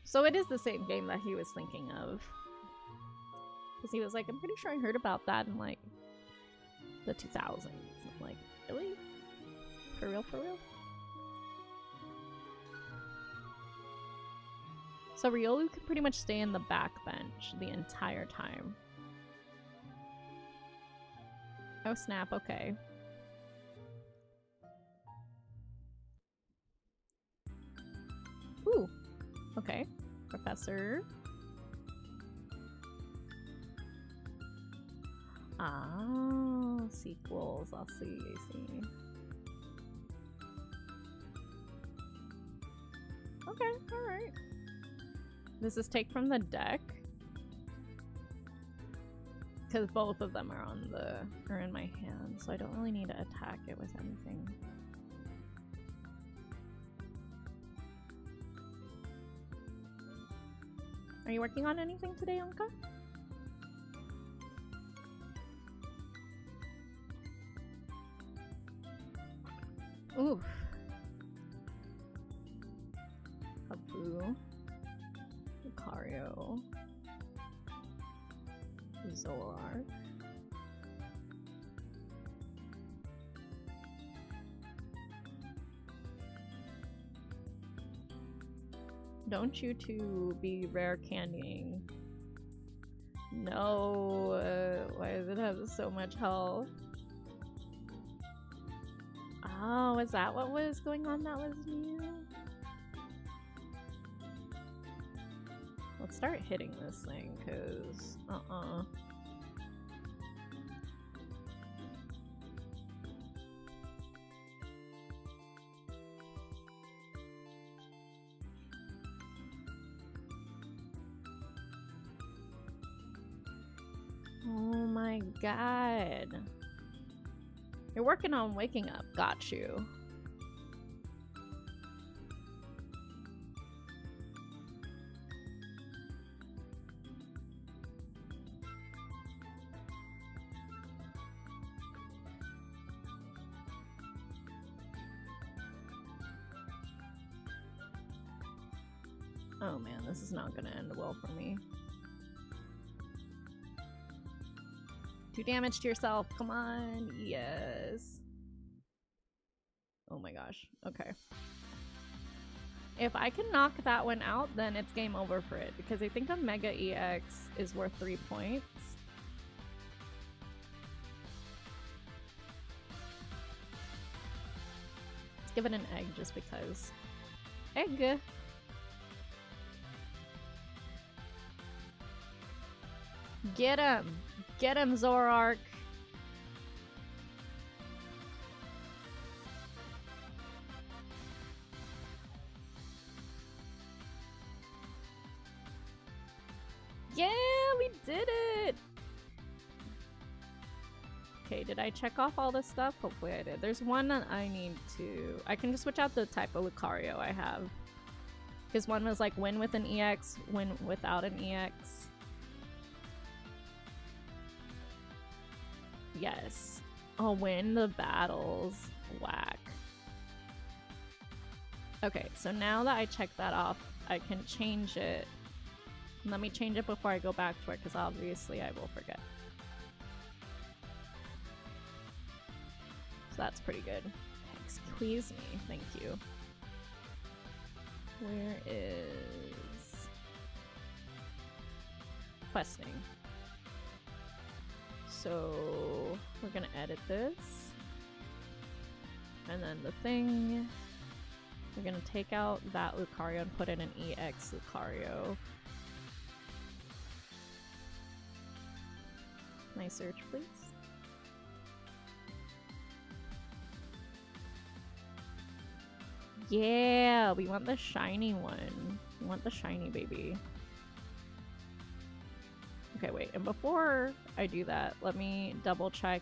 So it is the same game that he was thinking of. Because he was like, I'm pretty sure I heard about that in like the 2000s. I'm like, really? For real, for real? So Riolu could pretty much stay in the backbench the entire time. Oh snap, okay. Professor. Ah, sequels. I see. Okay, alright. This is take from the deck. Because both of them are in my hand, so I don't really need to attack it with anything. Are you working on anything today, Anka? Oof. Habu. Lucario. Zoroark. Don't you two be rare candying. No, why does it have so much health? Oh, is that what was going on that was new? Let's start hitting this thing, cause Oh my god. You're working on waking up. Got you. Oh man, this is not gonna end well for me. 2 damage to yourself. Come on. Yes. Oh my gosh. Okay. If I can knock that one out, then it's game over for it. Because I think a Mega EX is worth 3 points. Let's give it an egg just because. Egg! Get him! Get him, Zoroark! Yeah, we did it! Okay, did I check off all this stuff? Hopefully I did. There's one that I need to... I can just switch out the type of Lucario I have. Because one was like win with an EX, win without an EX. Yes. I'll win the battles. Whack. Okay, so now that I checked that off, I can change it. Let me change it before I go back to it, because obviously I will forget. So that's pretty good. Excuse me. Thank you. Where is... questing? So we're gonna edit this. And then the thing, we're gonna take out that Lucario and put in an EX Lucario. Can I search, please? Yeah, we want the shiny one. We want the shiny baby. Okay, wait, and before I do that, let me double check.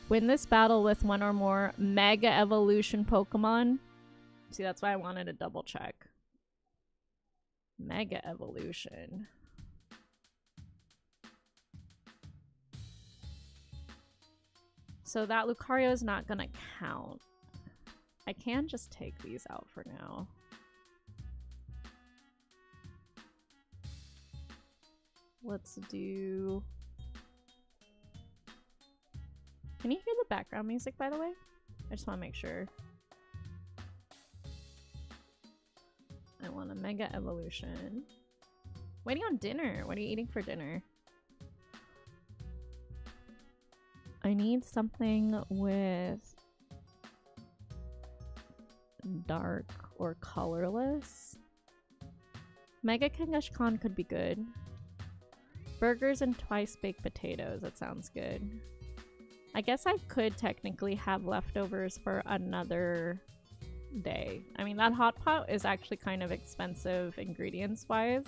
Win this battle with one or more Mega Evolution Pokemon. See, that's why I wanted to double check. Mega Evolution. So that Lucario is not gonna count. I can just take these out for now. Let's do... Can you hear the background music, by the way? I just want to make sure. I want a Mega Evolution. Waiting on dinner. What are you eating for dinner? I need something with dark or colorless. Mega Kangaskhan could be good. Burgers and twice baked potatoes. That sounds good. I guess I could technically have leftovers for another day. I mean, that hot pot is actually kind of expensive ingredients wise.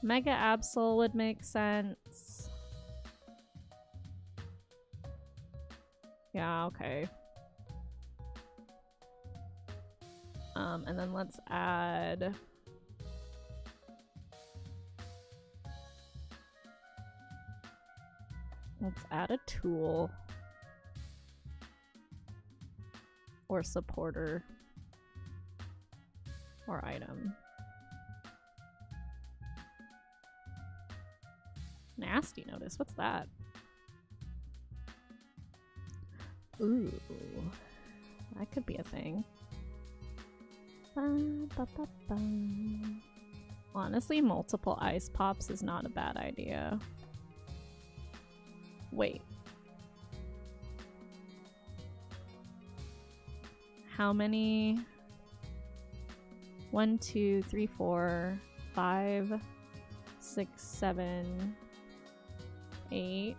Mega Absol would make sense. Yeah, okay. And then let's add... Let's add a tool. Or supporter. Or item. Nasty notice. What's that? Ooh. That could be a thing. Honestly, multiple ice pops is not a bad idea. Wait. How many? 1, 2, 3, 4, 5, 6, 7, 8,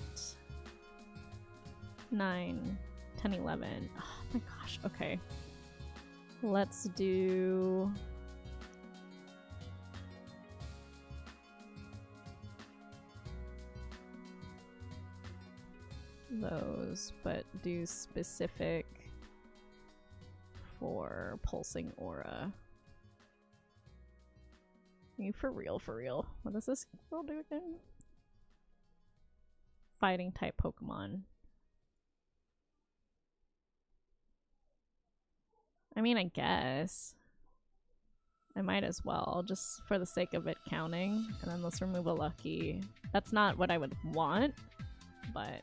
9, 10, 11. Oh my gosh, okay. Let's do... those, but do specific for pulsing aura. Are you for real, for real? What does this girl do again? Fighting type Pokemon. I mean, I guess. I might as well, just for the sake of it counting. And then let's remove a lucky. That's not what I would want, but...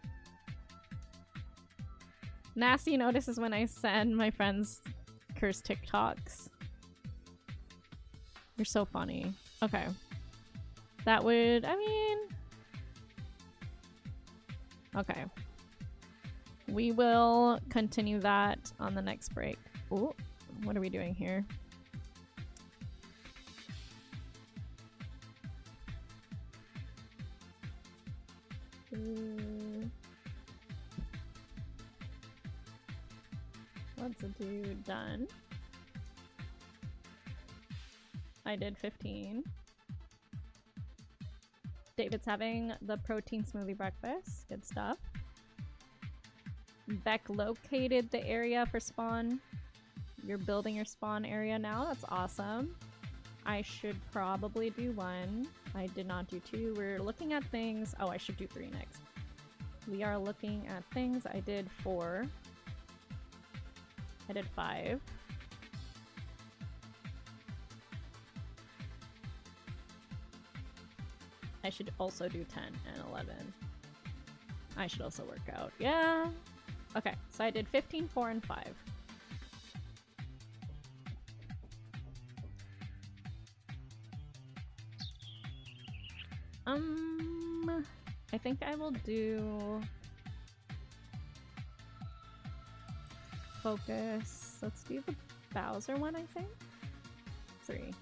Nasty notices when I send my friends curse TikToks. You're so funny. Okay. That would, I mean... Okay. We will continue that on the next break. Ooh, what are we doing here? Let's do done. I did 15. David's having the protein smoothie breakfast. Good stuff. Beck located the area for spawn. You're building your spawn area now. That's awesome. I should probably do 1. I did not do 2. We're looking at things. Oh, I should do 3 next. We are looking at things. I did 4. I did 5. I should also do 10 and 11. I should also work out. Yeah. Okay, so I did 15, 4, and 5. I think I will do focus. Let's do the Bowser one, I think. 3.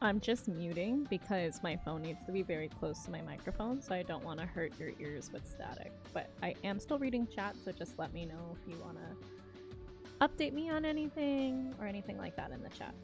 I'm just muting because my phone needs to be very close to my microphone, so I don't want to hurt your ears with static. But I am still reading chat, so just let me know if you want to update me on anything or anything like that in the chat.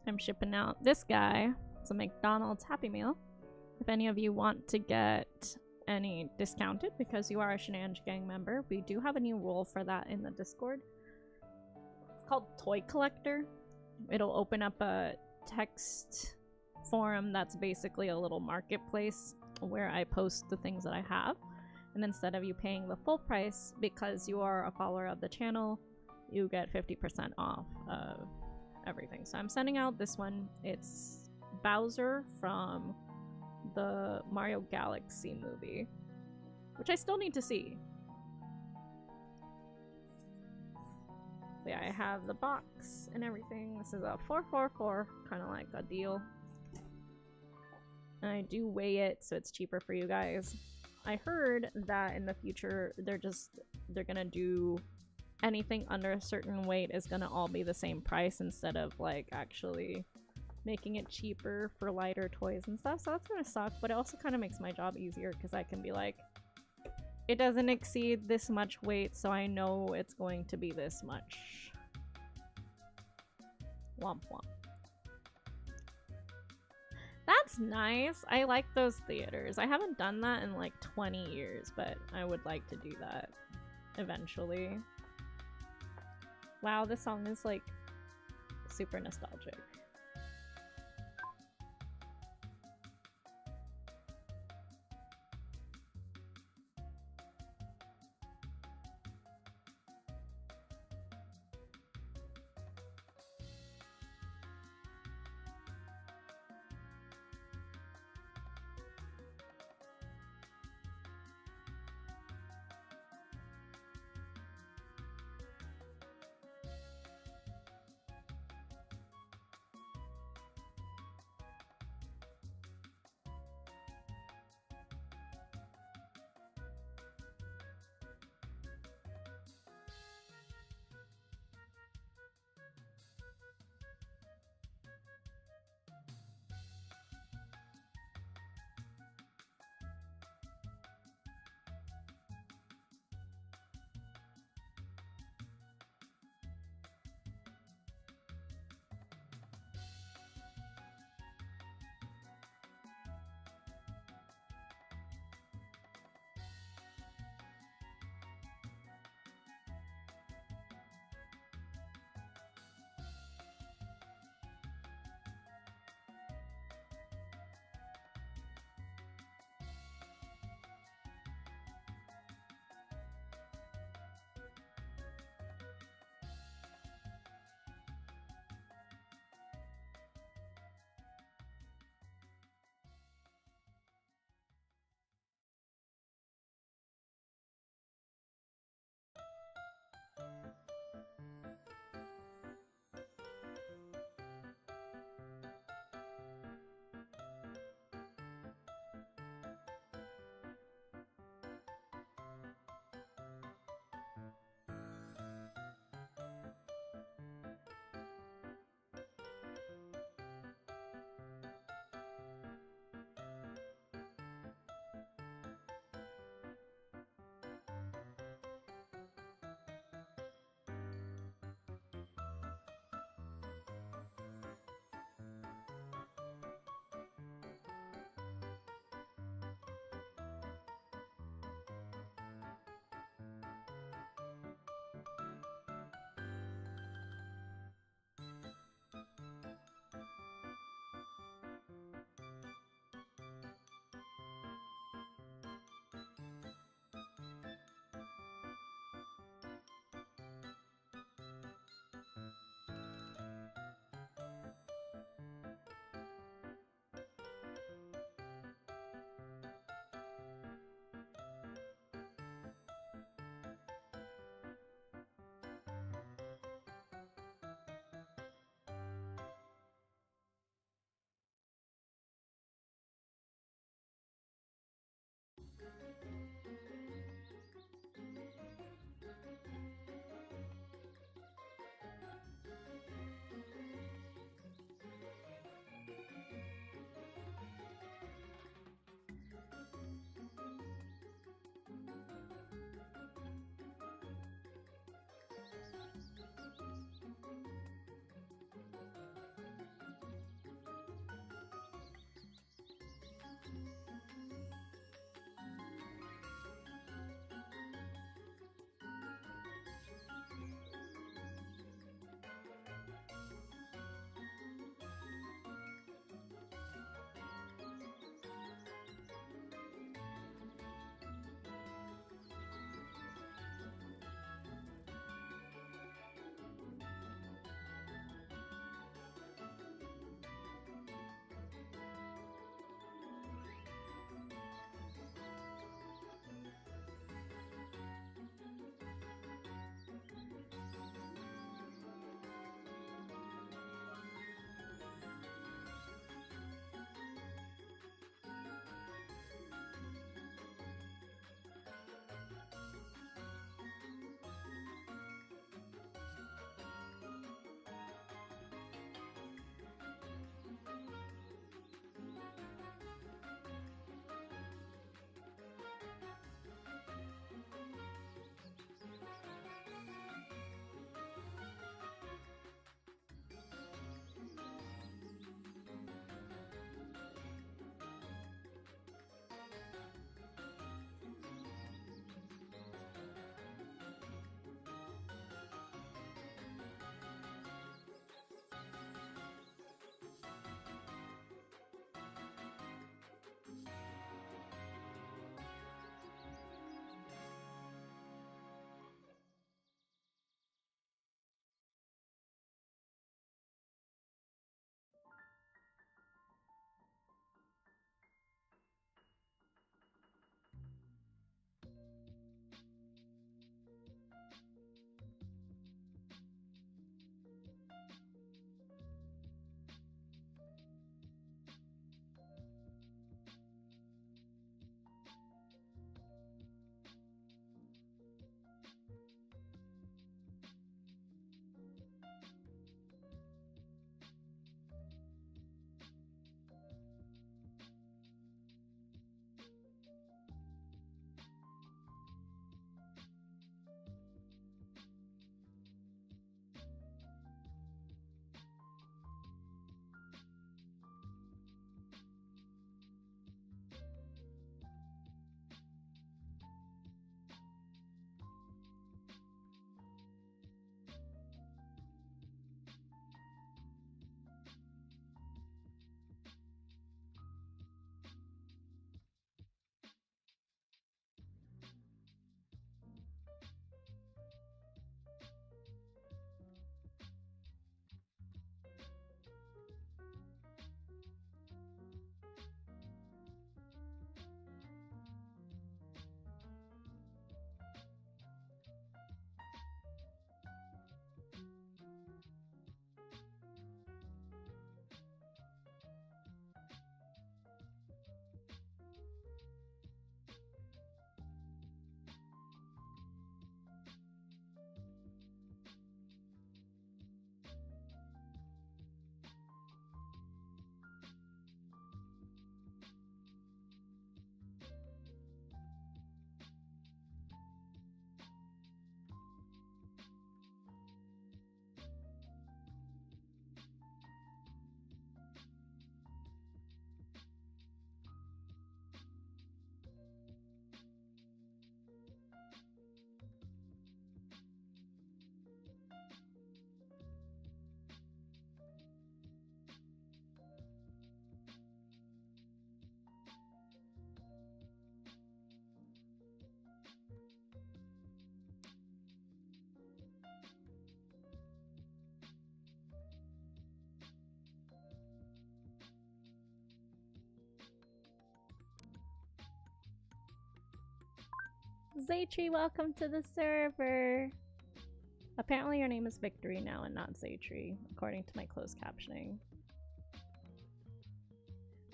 I'm shipping out this guy. It's a McDonald's Happy Meal. If any of you want to get any discounted because you are a Shenanj Gang member, we do have a new rule for that in the Discord. It's called Toy Collector. It'll open up a text forum that's basically a little marketplace where I post the things that I have. And instead of you paying the full price because you are a follower of the channel, you get 50% off of everything. So I'm sending out this one. It's Bowser from the Mario Galaxy movie, which I still need to see. But yeah, I have the box and everything. This is a 444, kind of like a deal. And I do weigh it, so it's cheaper for you guys. I heard that in the future, they're gonna do anything under a certain weight is gonna all be the same price instead of like actually making it cheaper for lighter toys and stuff. So that's gonna suck, but it also kind of makes my job easier because I can be like, it doesn't exceed this much weight, so I know it's going to be this much. Womp womp. That's nice. I like those theaters. I haven't done that in like 20 years, but I would like to do that eventually. Wow, this song is like super nostalgic. Zaytree, welcome to the server. Apparently your name is Victory now and not Zaytree, according to my closed captioning.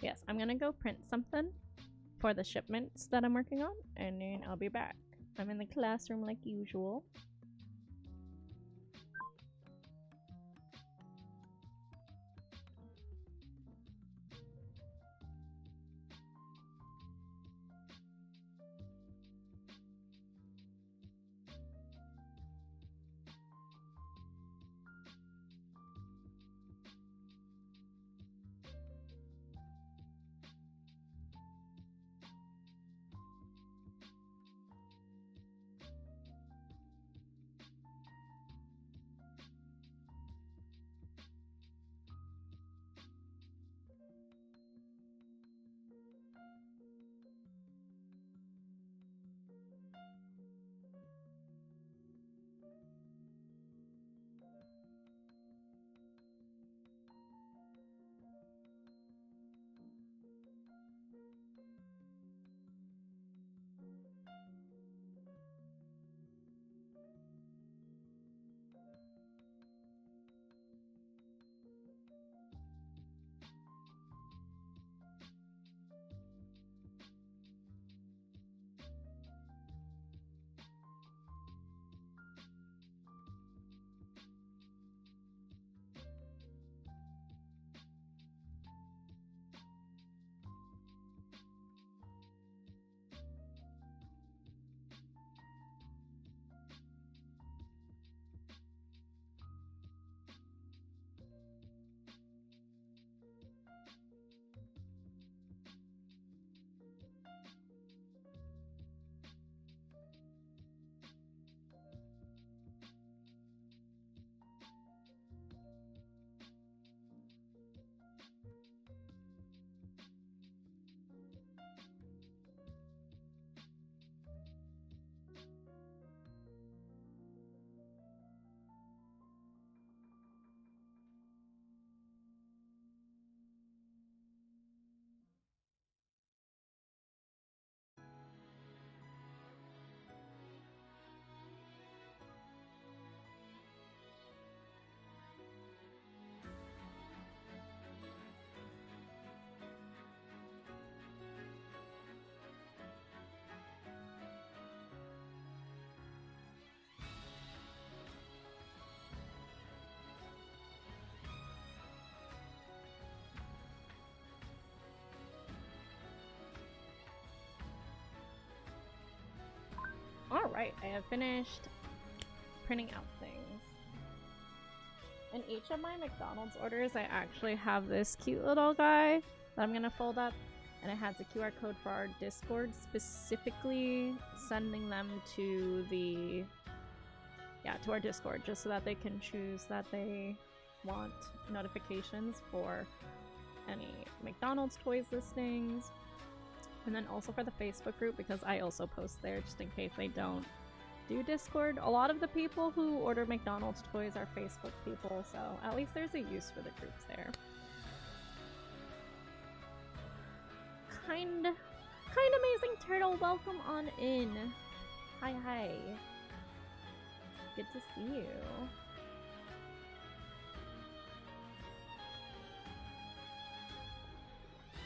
Yes, I'm gonna go print something for the shipments that I'm working on, and then I'll be back. I'm in the classroom like usual. Alright, I have finished printing out things. In each of my McDonald's orders, I actually have this cute little guy that I'm gonna fold up, and it has a QR code for our Discord, specifically sending them to the, to our Discord, just so that they can choose that they want notifications for any McDonald's toys listings. And then also for the Facebook group, because I also post there just in case they don't do Discord. A lot of the people who order McDonald's toys are Facebook people, so at least there's a use for the groups there. Kind amazing turtle, welcome on in. Hi. Good to see you.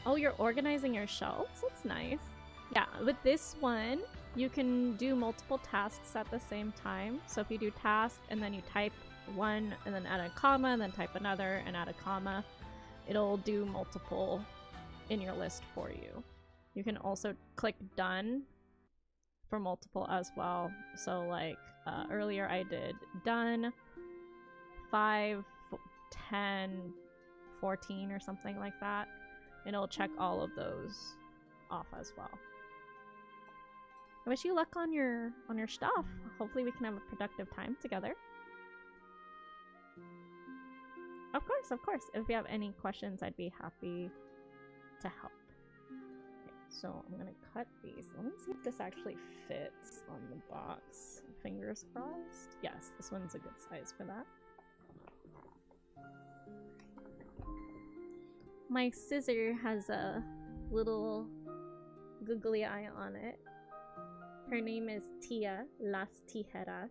Oh, you're organizing your shelves? That's nice. Yeah, with this one, you can do multiple tasks at the same time. So if you do task and then you type one and then add a comma and then type another and add a comma, it'll do multiple in your list for you. You can also click done for multiple as well. So like earlier I did done 5, 10, 14 or something like that. And it'll check all of those off as well. I wish you luck on your stuff. Hopefully we can have a productive time together. Of course. If you have any questions, I'd be happy to help. Okay, so I'm gonna cut these. Let me see if this actually fits on the box. Fingers crossed. Yes, this one's a good size for that. My scissor has a little googly eye on it. Her name is Tia Las Tijeras.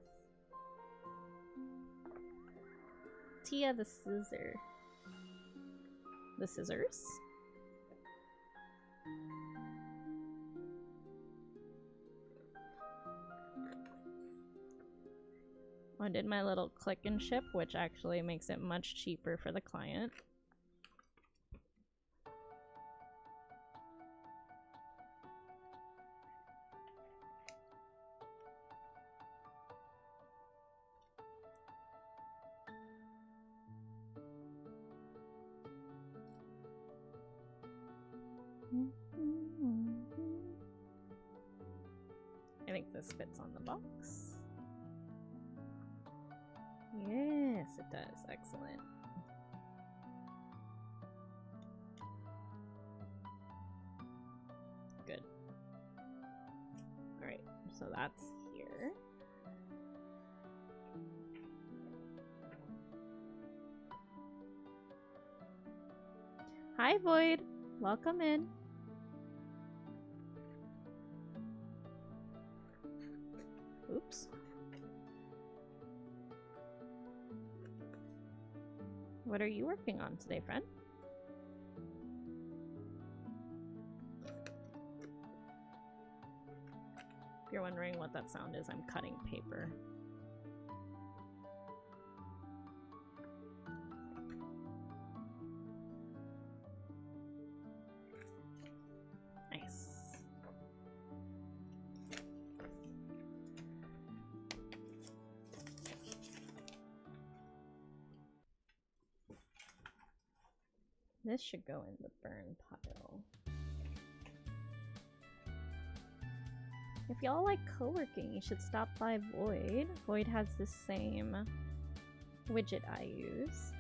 Tia the Scissor. The Scissors? I did my little click and ship, which actually makes it much cheaper for the client. I think this fits on the box. Yes, it does. Excellent. Good. Alright, so that's here. Hi, Void. Welcome in. Oops. What are you working on today, friend? If you're wondering what that sound is, I'm cutting paper. Nice. This should go in the burn pile. If y'all like co-working, you should stop by Void. Void has the same widget I use.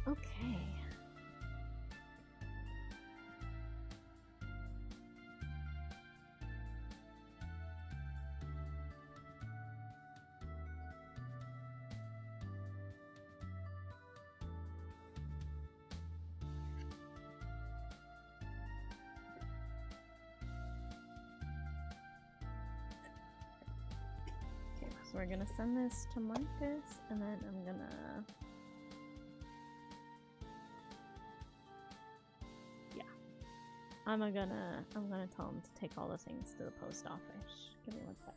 Okay. Okay, so we're gonna send this to Marcus, and then I'm gonna I'm gonna tell him to take all the things to the post office. Give me one sec.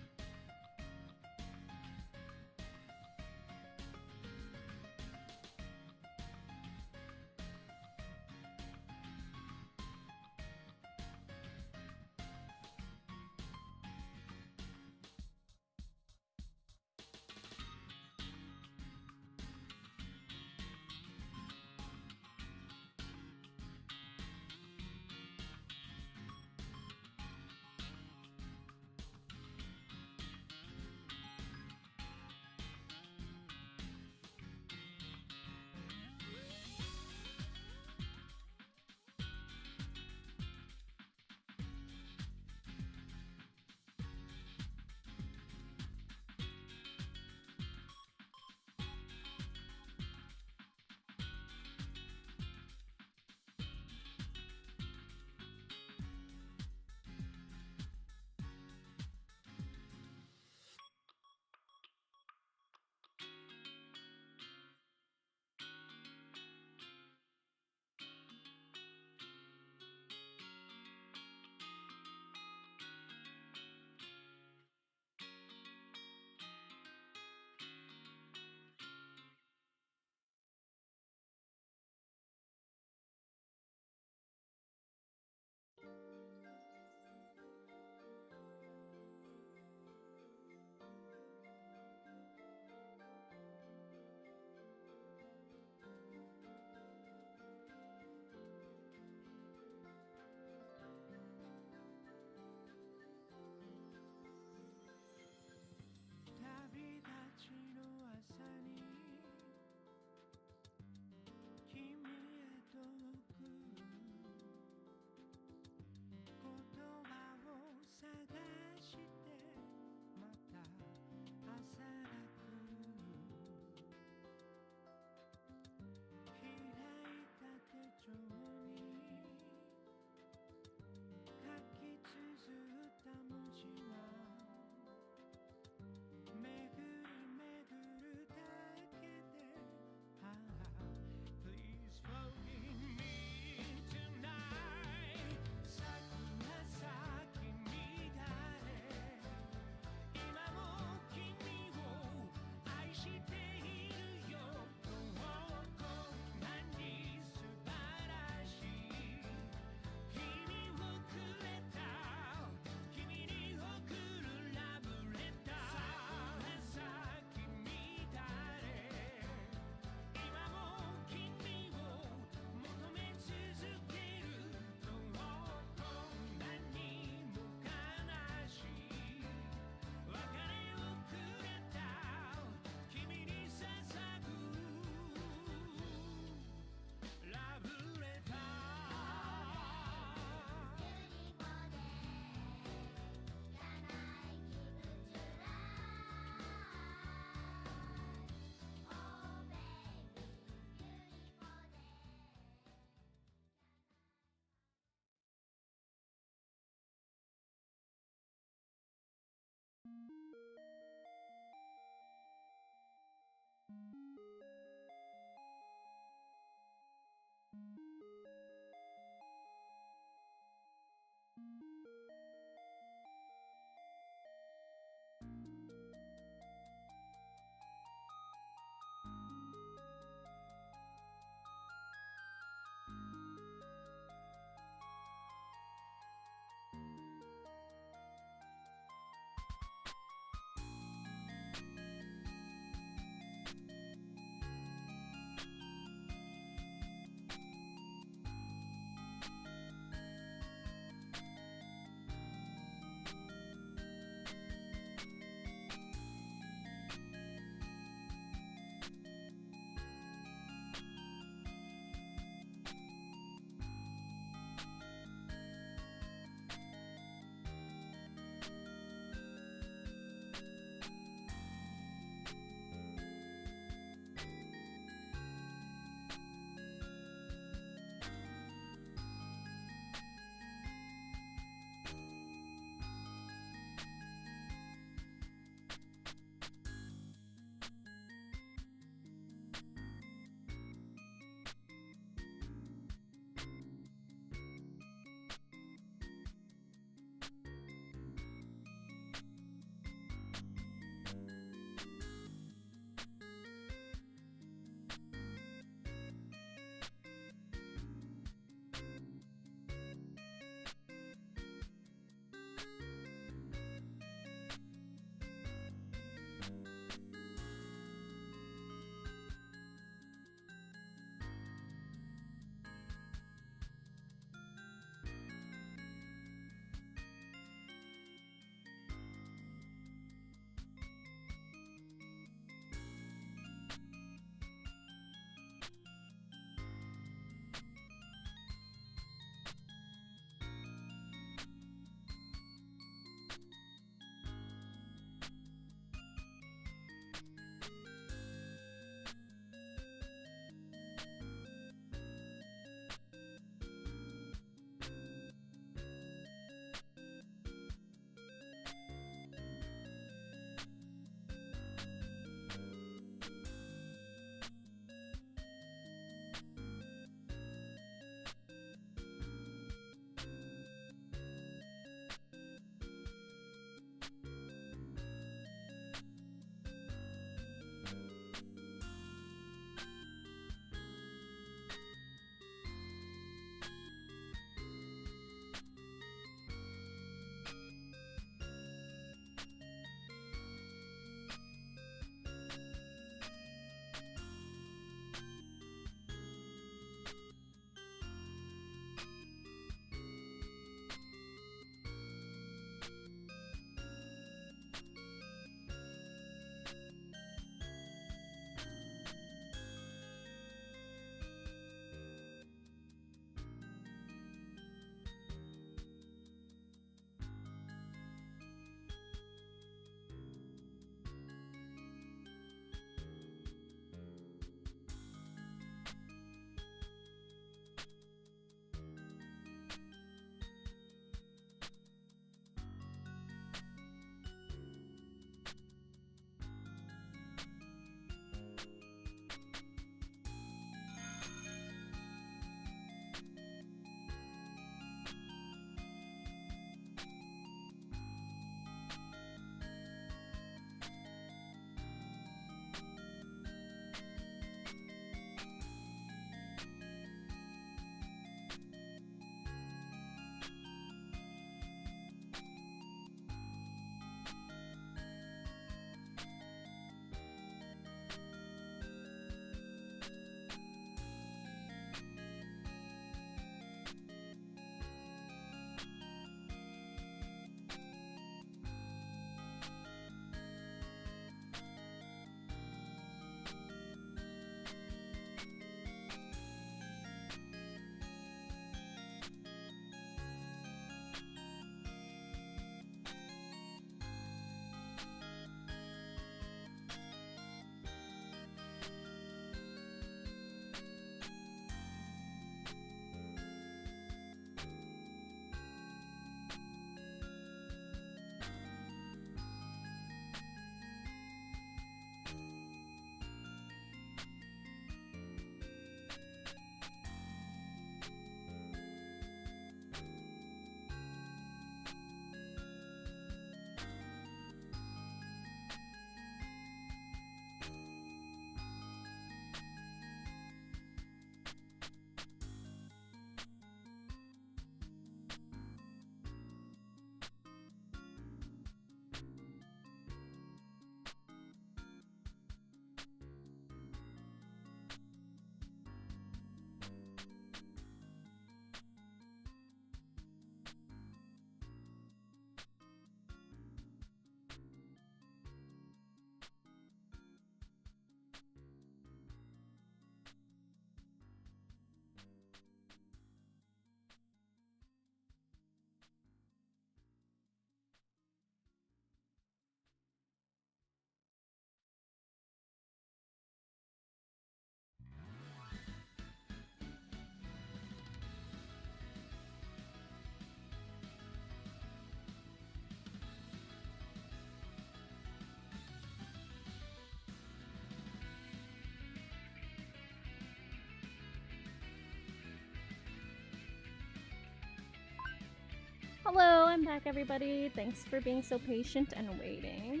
Hello, I'm back, everybody. Thanks for being so patient and waiting.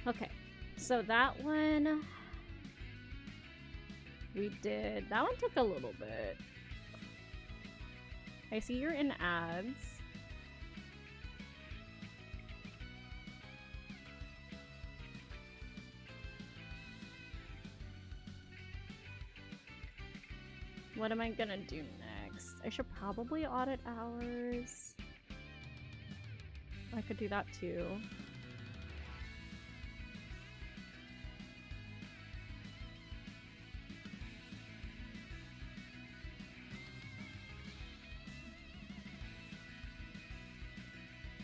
Okay, so that one we did. That one took a little bit. I see you're in ads. What am I gonna do next? I should probably audit hours. I could do that too.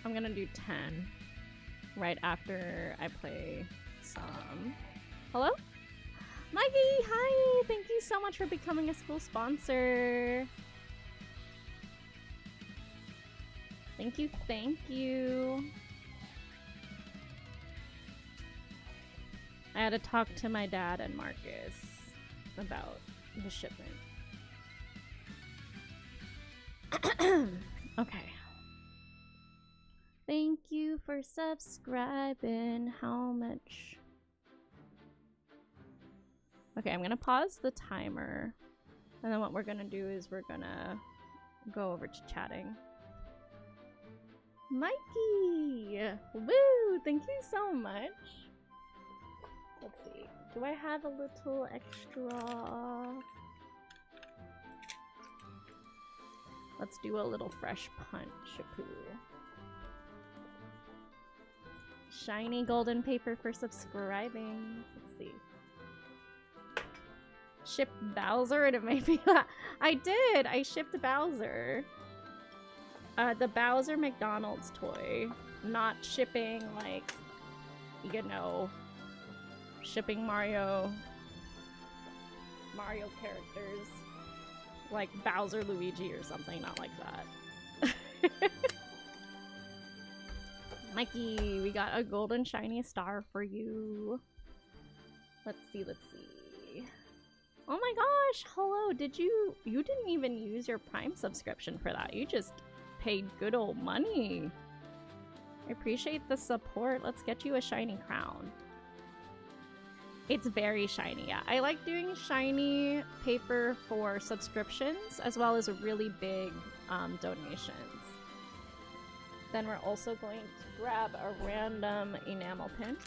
I'm gonna do 10 right after I play some. Hello? Maggie, hi! Thank you so much for becoming a school sponsor. Thank you, thank you. I had to talk to my dad and Marcus about the shipment. Okay. Thank you for subscribing. How much? Okay, I'm gonna pause the timer. And then what we're gonna do is we're gonna go over to chatting. Mikey! Woo! Thank you so much. Let's see. Do I have a little extra? Let's do a little fresh punch-a-poo. Shiny golden paper for subscribing. Let's see. Ship Bowser and it made me laugh. I did! I shipped Bowser. The Bowser McDonald's toy. Not shipping, like, you know, shipping Mario characters. Like Bowser Luigi or something, not like that. Mikey, we got a golden shiny star for you. Let's see, let's see. Oh my gosh, hello, you didn't even use your Prime subscription for that. You just paid good old money. I appreciate the support. Let's get you a shiny crown. It's very shiny, yeah. I like doing shiny paper for subscriptions as well as really big donations. Then we're also going to grab a random enamel pin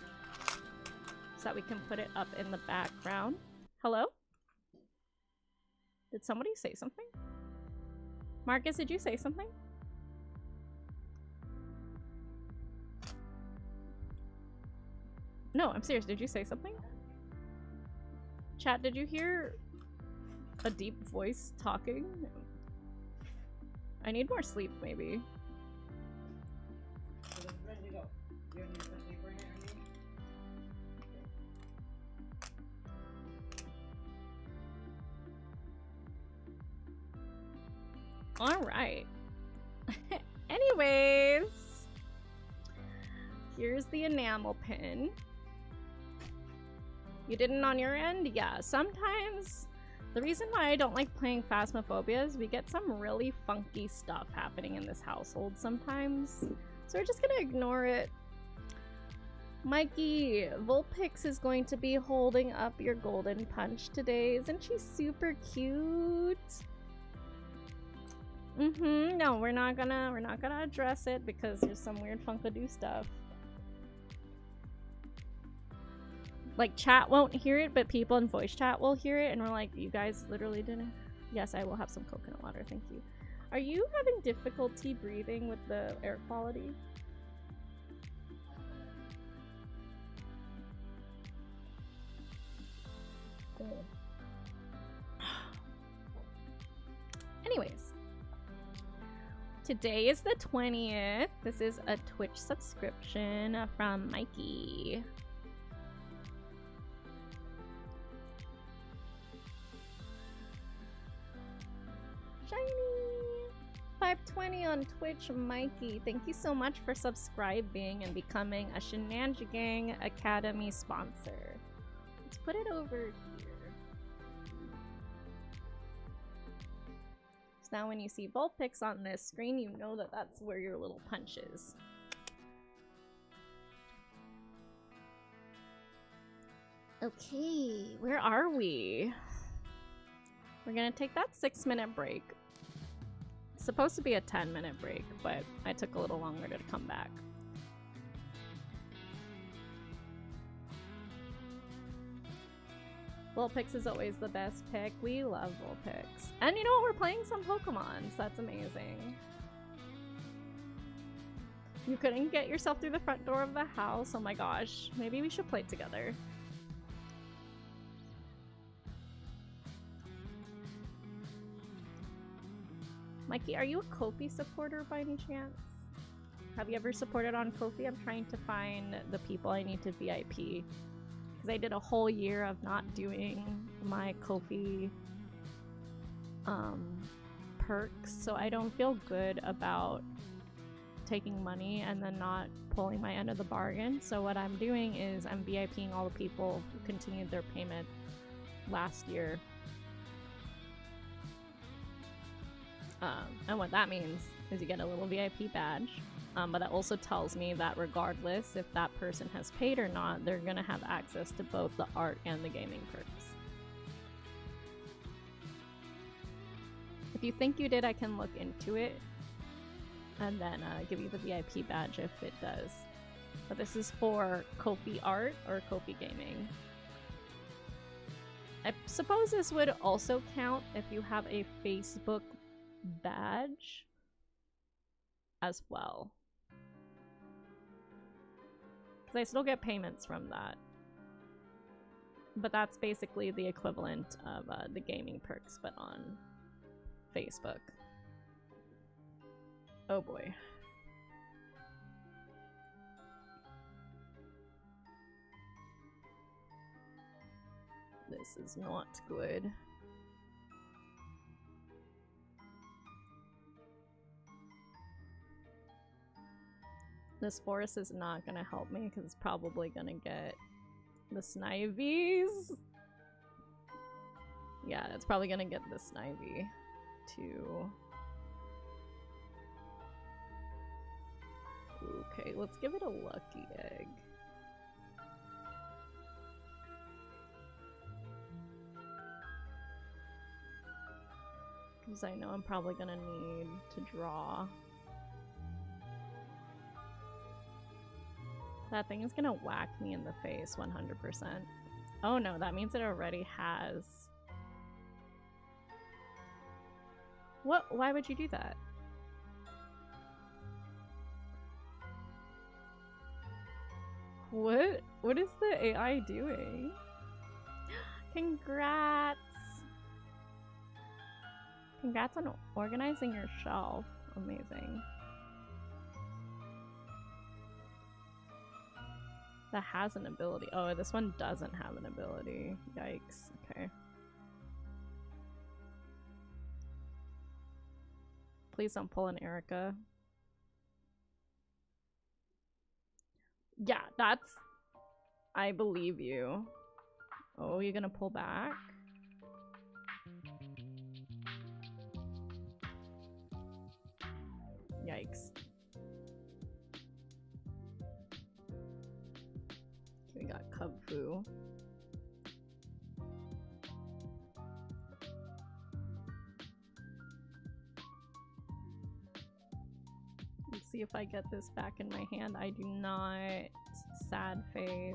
so that we can put it up in the background. Hello? Did somebody say something? Marcus, did you say something? No, I'm serious. Did you say something? Chat, did you hear a deep voice talking? I need more sleep, maybe. Alright. Anyways, here's the enamel pin. You didn't on your end? Yeah, sometimes the reason why I don't like playing Phasmophobia is we get some really funky stuff happening in this household sometimes. So we're just gonna ignore it. Mikey, Vulpix is going to be holding up your golden punch today. Isn't she super cute? No, we're not gonna address it because there's some weird funkadoo stuff. Like, chat won't hear it, but people in voice chat will hear it, and we're like, you guys literally didn't. Yes, I will have some coconut water, thank you. Are you having difficulty breathing with the air quality? Anyways, today is the 20th. This is a Twitch subscription from Mikey. Shiny! 520 on Twitch, Mikey. Thank you so much for subscribing and becoming a Shenanigans Academy sponsor. Let's put it over here. Now when you see Vulpix on this screen, you know that that's where your little punch is. Okay, where are we? We're gonna take that 6-minute break. It's supposed to be a 10-minute break, but I took a little longer to come back. Vulpix is always the best pick. We love Vulpix. And you know what? We're playing some Pokemon, so that's amazing. You couldn't get yourself through the front door of the house. Oh my gosh. Maybe we should play together. Mikey, are you a Ko-fi supporter by any chance? Have you ever supported on Ko-fi? I'm trying to find the people I need to VIP. Because I did a whole year of not doing my Ko-fi perks, so I don't feel good about taking money and then not pulling my end of the bargain. So what I'm doing is I'm VIPing all the people who continued their payment last year. And what that means is you get a little VIP badge, but that also tells me that regardless if that person has paid or not, they're gonna have access to both the art and the gaming perks. If you think you did, I can look into it and then give you the VIP badge if it does. But this is for Ko-fi art or Ko-fi gaming. I suppose this would also count if you have a Facebook badge as well. Because I still get payments from that. But that's basically the equivalent of the gaming perks, but on Facebook. Oh boy. This is not good. This forest is not gonna help me because it's probably gonna get the Snivies. Yeah, it's probably gonna get the Snivy too. Okay, let's give it a lucky egg. Because I know I'm probably gonna need to draw. That thing is gonna whack me in the face 100%. Oh no, that means it already has. What? Why would you do that? What? What is the AI doing? Congrats! Congrats on organizing your shelf. Amazing. That has an ability. Oh, this one doesn't have an ability. Yikes. Okay. Please don't pull an Erica. Yeah, that's... I believe you. Oh, you're gonna pull back? Yikes. We got Cub Fu. Let's see if I get this back in my hand. I do not. Sad face.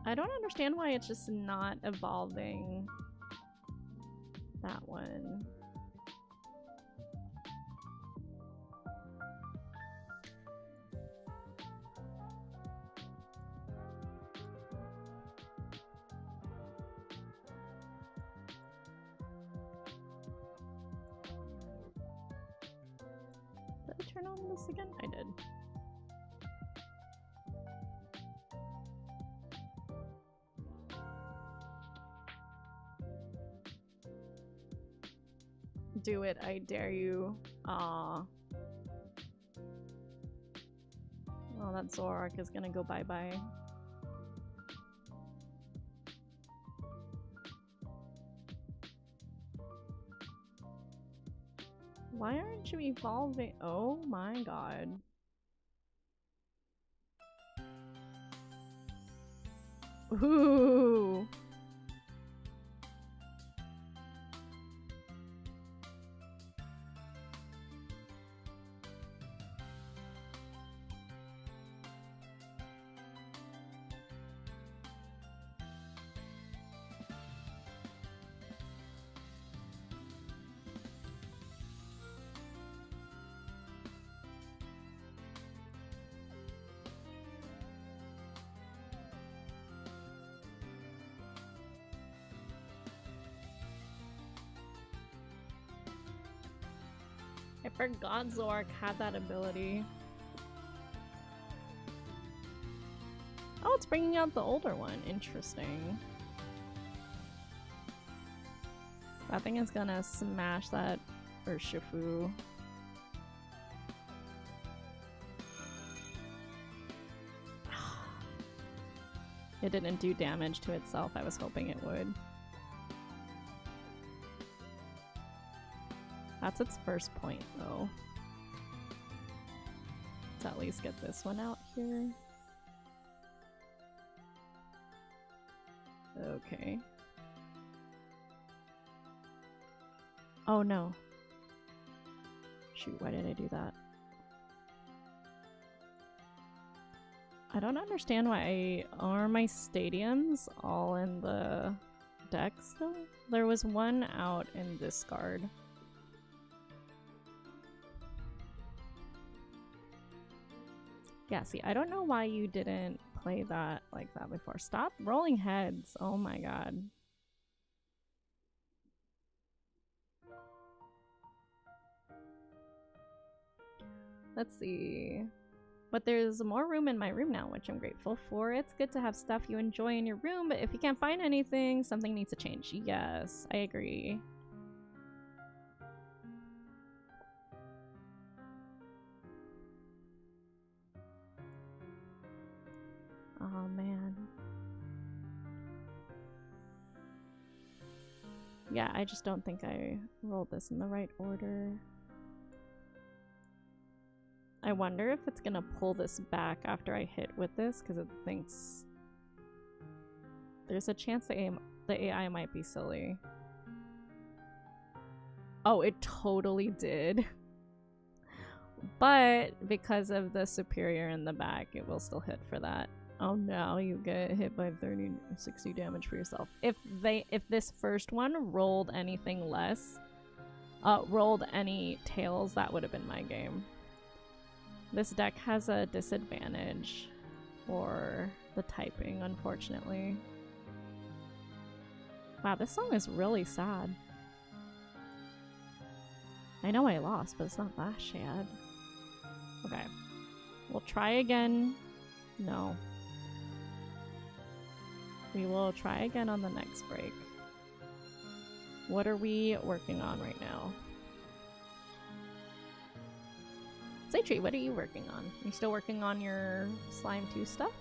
I don't understand why it's just not evolving that one. Did I turn on this again? I did. Do it, I dare you. Aw. Oh, that Zoroark is gonna go bye-bye. Why aren't you evolving? Oh my god. Ooh. I forgot Zoroark had that ability. Oh, it's bringing out the older one. Interesting. That thing is gonna smash that Urshifu. It didn't do damage to itself. I was hoping it would. That's its first point, though. Let's at least get this one out here. Okay. Oh no. Shoot, why did I do that? I don't understand why are my stadiums all in the deck still? There was one out in discard. Yeah, see, I don't know why you didn't play that like that before. Stop rolling heads. Oh my god. Let's see. But there's more room in my room now, which I'm grateful for. It's good to have stuff you enjoy in your room, but if you can't find anything, something needs to change. Yes, I agree. Oh man. Yeah, I just don't think I rolled this in the right order. I wonder if it's gonna pull this back after I hit with this, because it thinks there's a chance the AI might be silly. Oh, it totally did. But because of the superior in the back, it will still hit for that. Oh no, you get hit by 60 damage for yourself. If this first one rolled anything less, rolled any tails, that would have been my game. This deck has a disadvantage for the typing, unfortunately. Wow, this song is really sad. I know I lost, but it's not that sad. Okay. We'll try again. No. We will try again on the next break. What are we working on right now? Saytree, what are you working on? You still working on your Slime 2 stuff?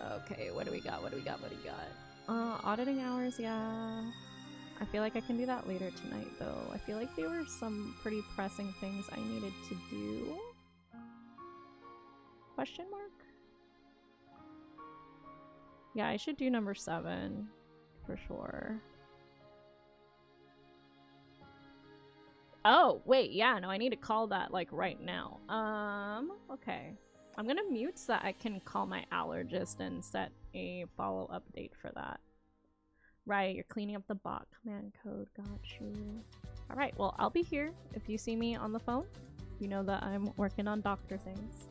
Okay, what do we got? What do we got? What do we got? Auditing hours, yeah. I feel like I can do that later tonight, though. I feel like there were some pretty pressing things I needed to do. Question mark? Yeah, I should do number 7 for sure. Oh, wait, yeah, no, I need to call that, like, right now. Okay. I'm gonna mute so that I can call my allergist and set a follow-up date for that. Right, you're cleaning up the bot command code, got you. Alright, well, I'll be here. If you see me on the phone, you know that I'm working on doctor things.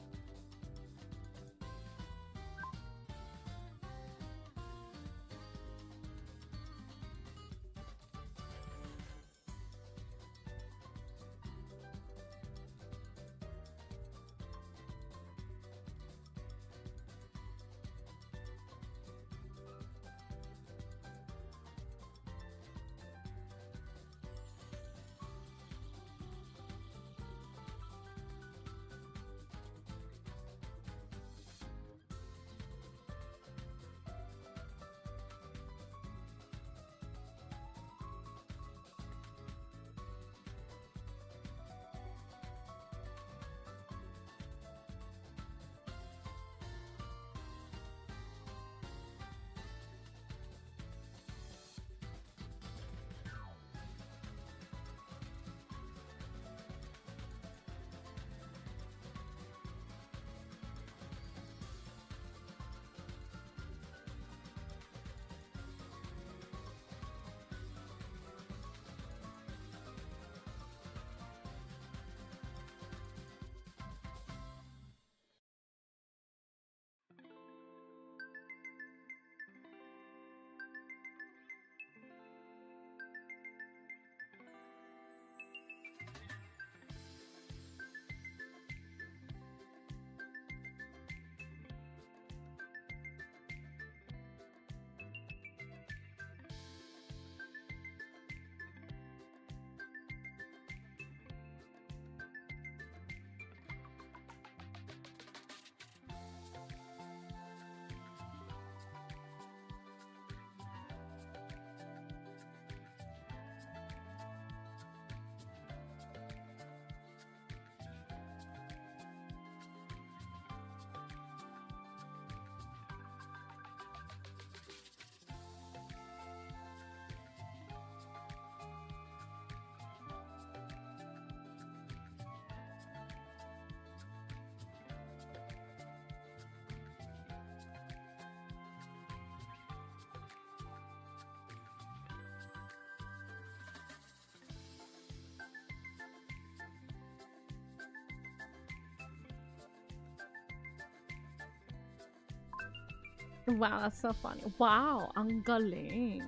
Wow, that's so funny. Wow, ang galing.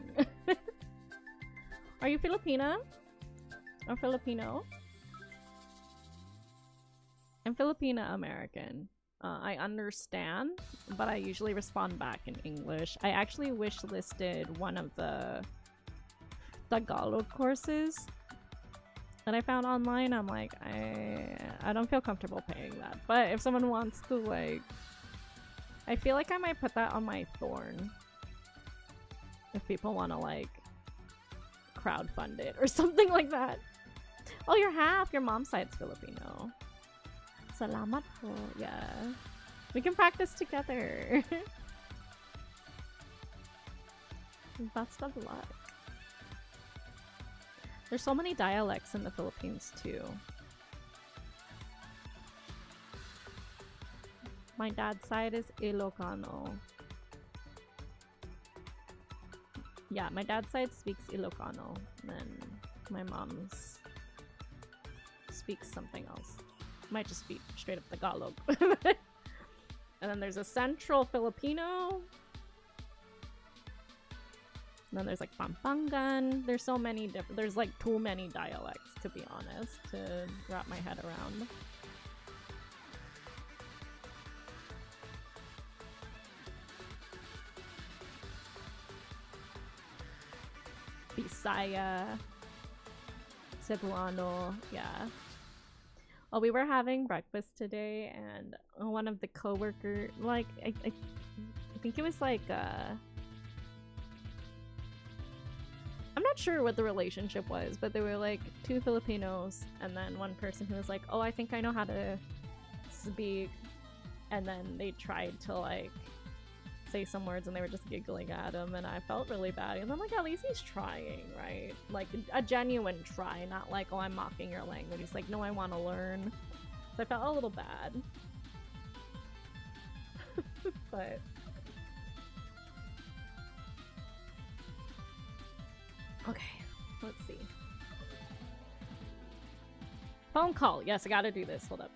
Are you Filipina? Or Filipino? I'm Filipina American. I understand, but I usually respond back in English. I actually wish listed one of the Tagalog courses that I found online. I'm like, I don't feel comfortable paying that. But if someone wants to, like, I feel like I might put that on my thorn. If people want to, like, crowdfund it or something like that. Oh, you're half. Your mom's side's Filipino. Salamat po. Yeah. We can practice together. Best of luck. There's so many dialects in the Philippines too. My dad's side is Ilocano. Yeah, my dad's side speaks Ilocano. And then my mom's speaks something else. Might just be straight up Tagalog. And then there's a Central Filipino. And then there's like Pampangan. There's so many different. There's like too many dialects, to be honest, to wrap my head around. Bisaya, Cebuano, yeah. Oh, we were having breakfast today, and one of the coworker, like, I think it was like, I'm not sure what the relationship was, but there were like two Filipinos, and then one person who was like, oh, I think I know how to speak, and then they tried to, like, say some words, and they were just giggling at him, and I felt really bad. And I'm like, at least he's trying, right? Like, a genuine try, not like, oh, I'm mocking your language. He's like, no, I want to learn. So I felt a little bad. But okay, let's see. Phone call. Yes, I gotta do this. Hold up.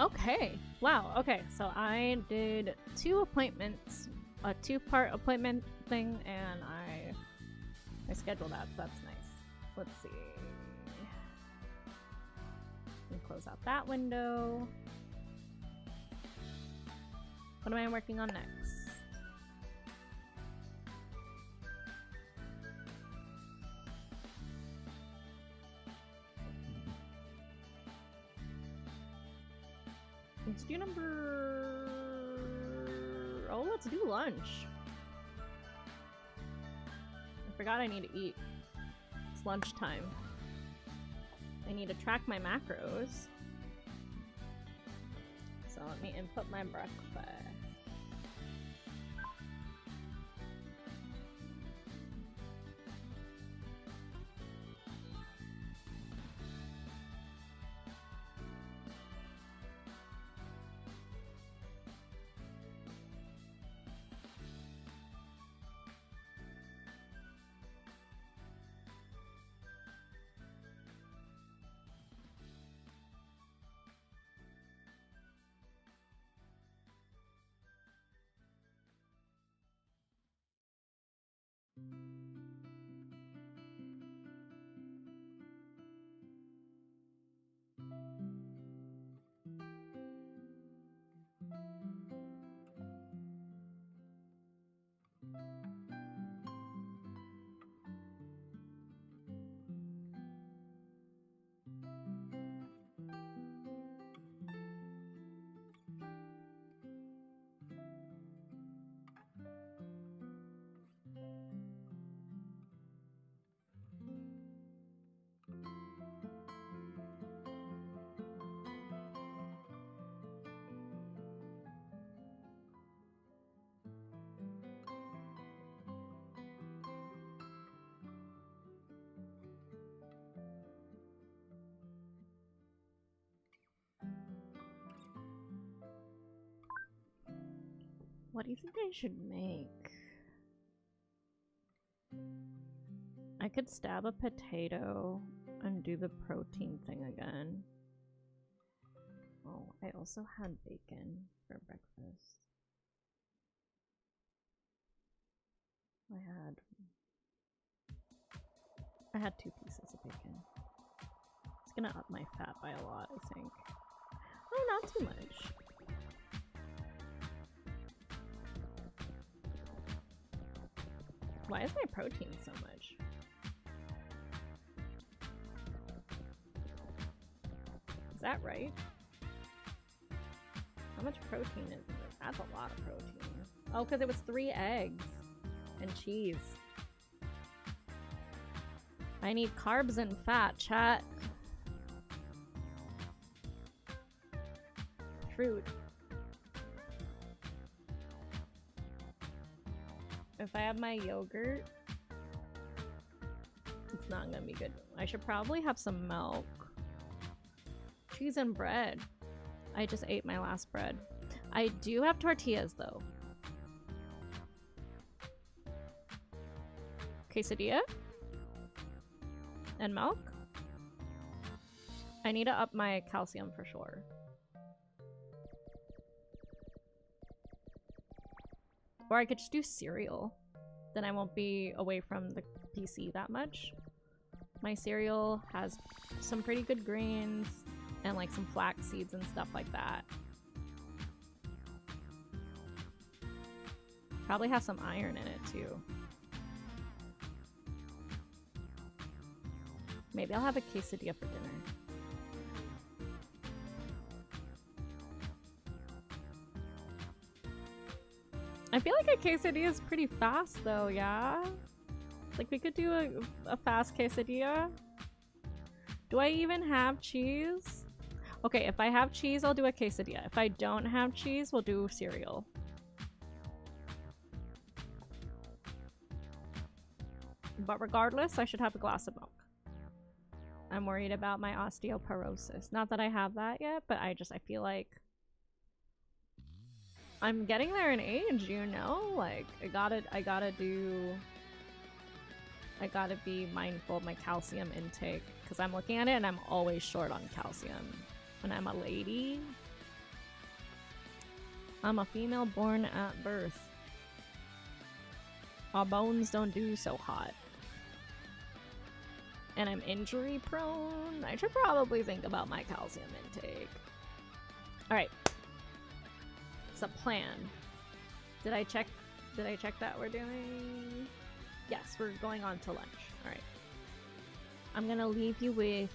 Okay. Wow. Okay. So I did 2 appointments, a 2-part appointment thing, and I scheduled that, so that's nice. Let's see. Let me close out that window. What am I working on next? Let's do number... Oh, let's do lunch. I forgot I need to eat. It's lunchtime. I need to track my macros. So let me input my breakfast. What do you think I should make? I could stab a potato and do the protein thing again. Oh, I also had bacon for breakfast. I had 2 pieces of bacon. It's gonna up my fat by a lot, I think. Oh, not too much. Why is my protein so much? Is that right? How much protein is it? That's a lot of protein. Oh, because it was 3 eggs and cheese. I need carbs and fat, chat. Fruit. If I have my yogurt, it's not gonna be good. I should probably have some milk. Cheese and bread. I just ate my last bread. I do have tortillas though. Quesadilla? And milk? I need to up my calcium for sure. Or I could just do cereal. Then I won't be away from the PC that much. My cereal has some pretty good grains and like some flax seeds and stuff like that. Probably has some iron in it too. Maybe I'll have a quesadilla for dinner. I feel like a quesadilla is pretty fast though, yeah? Like we could do a fast quesadilla. Do I even have cheese? Okay, if I have cheese, I'll do a quesadilla. If I don't have cheese, we'll do cereal. But regardless, I should have a glass of milk. I'm worried about my osteoporosis. Not that I have that yet, but I feel like I'm getting there in age, you know? Like, I gotta be mindful of my calcium intake because I'm looking at it and I'm always short on calcium. When I'm a lady, I'm a female born at birth. Our bones don't do so hot. And I'm injury prone. I should probably think about my calcium intake. Alright. It's a plan. Did I check that we're doing? Yes, we're going on to lunch. Alright. I'm gonna leave you with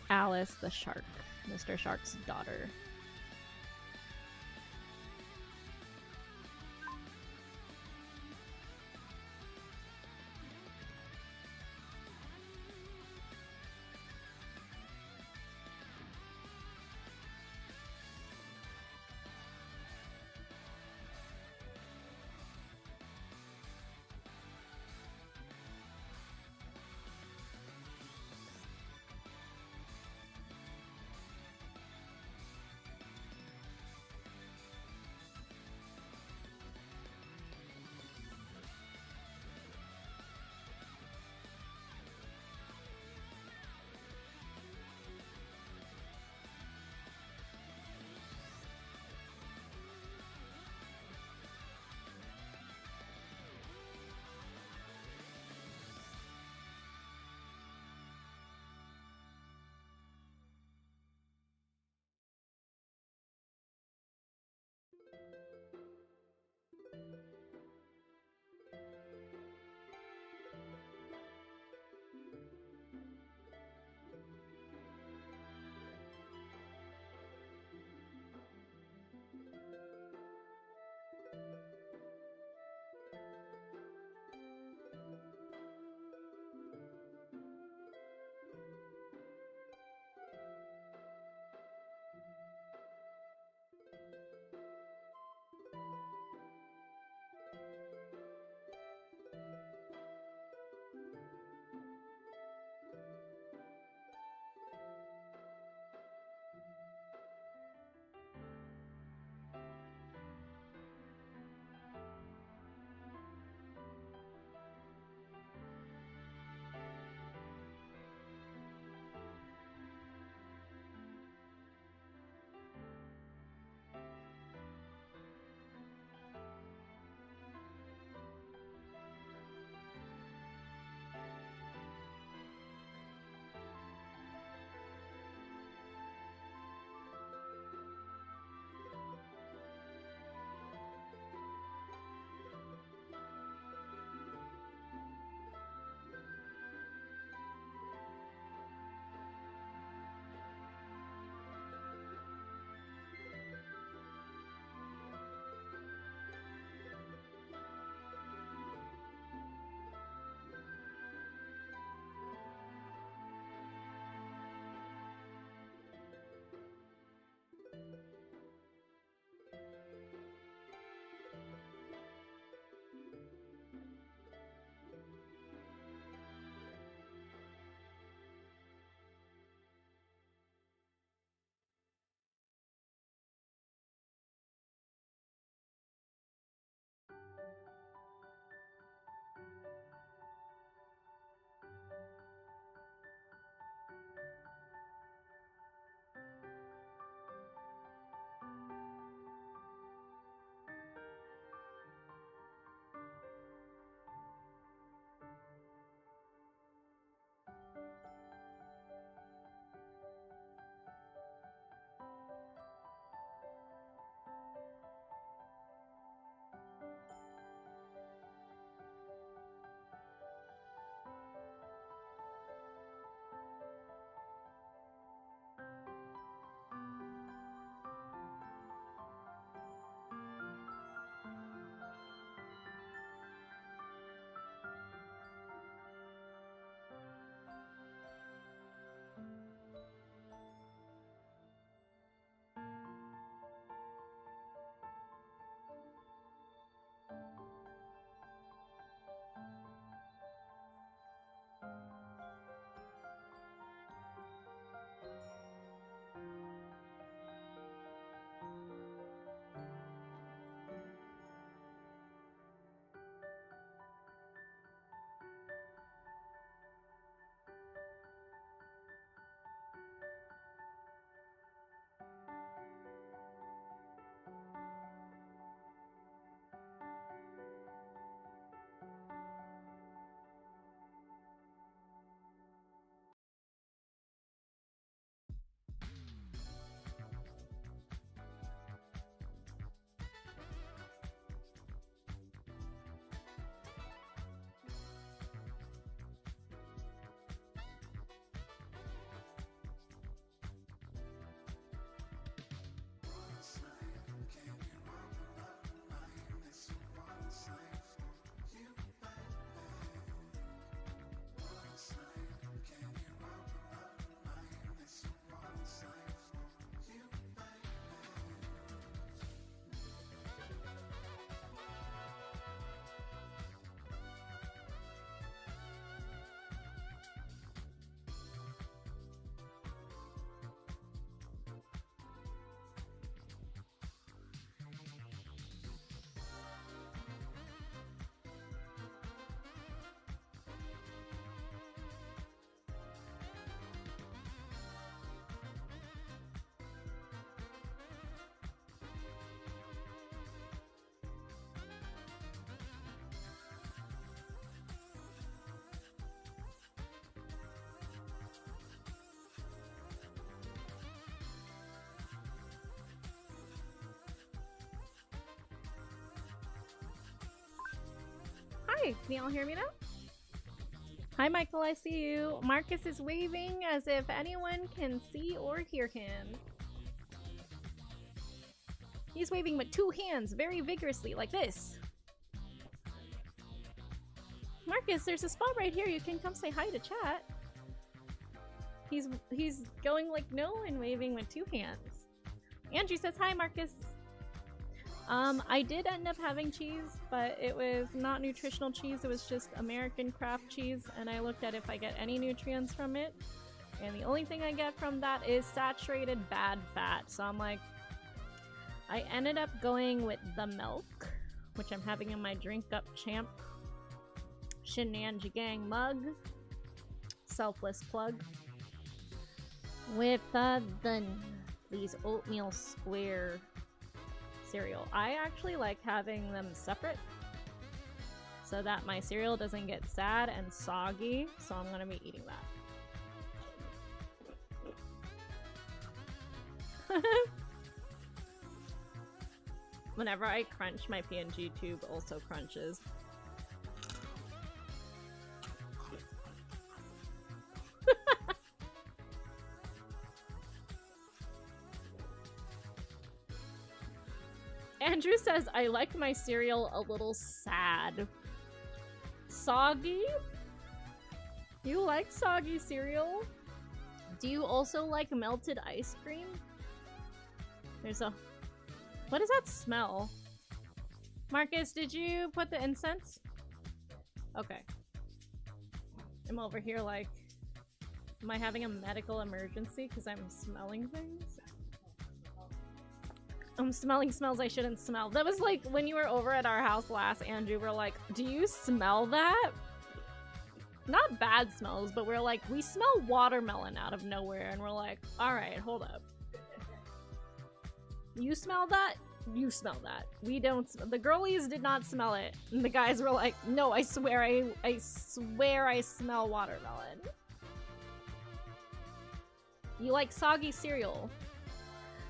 Alice the shark, Mr. Shark's daughter. Hi, can you all hear me now? Hi, Michael, I see you. Marcus is waving as if anyone can see or hear him. He's waving with 2 hands very vigorously, like this. Marcus, there's a spot right here. You can come say hi to chat. He's going like no and waving with 2 hands. Andrew says hi, Marcus. I did end up having cheese, but it was not nutritional cheese. It was just American craft cheese, and I looked at if I get any nutrients from it, and the only thing I get from that is saturated bad fat. So I'm like, I ended up going with the milk, which I'm having in my Drink Up Champ Shenanigans mug. Selfless plug. With these oatmeal square cereal. I actually like having them separate so that my cereal doesn't get sad and soggy, so I'm gonna be eating that. Whenever I crunch, my PNG tube also crunches. Andrew says, I like my cereal a little sad. Soggy? You like soggy cereal? Do you also like melted ice cream? There's a... What does that smell? Marcus, did you put the incense? Okay. I'm over here like... Am I having a medical emergency because I'm smelling things? I'm smelling smells I shouldn't smell. That was like when you were over at our house last, Andrew, we're like, do you smell that? Not bad smells, but we're like, we smell watermelon out of nowhere, and we're like, alright, hold up. You smell that? You smell that. We don't. The girlies did not smell it. And the guys were like, no, I swear I swear I smell watermelon. You like soggy cereal?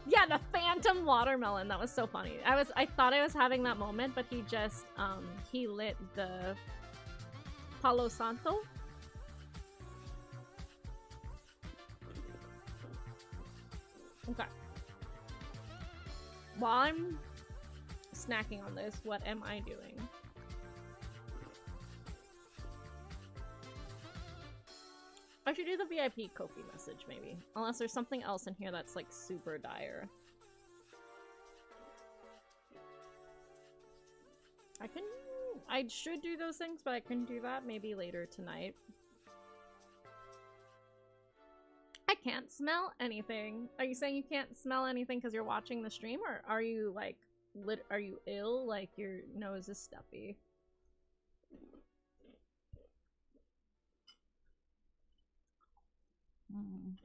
Yeah, the phantom watermelon. That was so funny. I thought I was having that moment, but he just he lit the Palo Santo. Okay. While I'm snacking on this, what am I doing? I should do the VIP Kofi message, maybe. Unless there's something else in here that's, like, super dire. I should do those things, but I couldn't do that. Maybe later tonight. I can't smell anything. Are you saying you can't smell anything because you're watching the stream? Or are you, like, are you ill? Like, your nose is stuffy? Mm.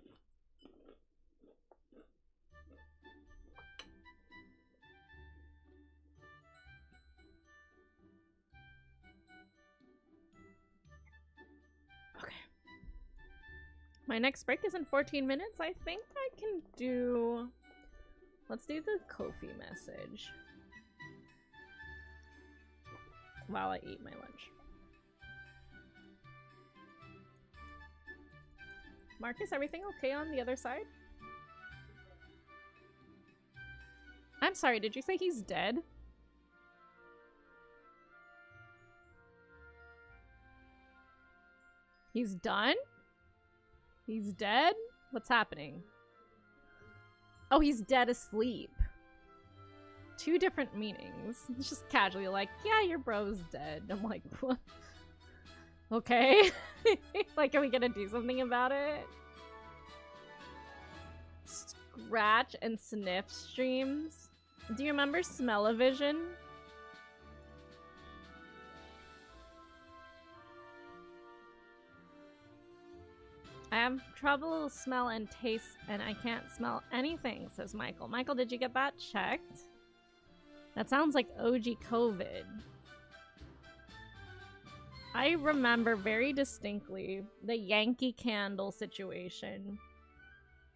Okay. My next break is in 14 minutes. I think I can do... Let's do the Kofi message while I eat my lunch. Marcus, everything okay on the other side? I'm sorry, did you say he's dead? He's done? He's dead? What's happening? Oh, he's dead asleep. 2 different meanings. It's just casually like, yeah, your bro's dead. I'm like, what? Okay. Like, are we gonna do something about it? Scratch and sniff streams. Do you remember Smell-O-Vision? I have trouble smell and taste, and I can't smell anything, says Michael. Michael, did you get that checked? That sounds like OG COVID. I remember very distinctly the Yankee Candle situation,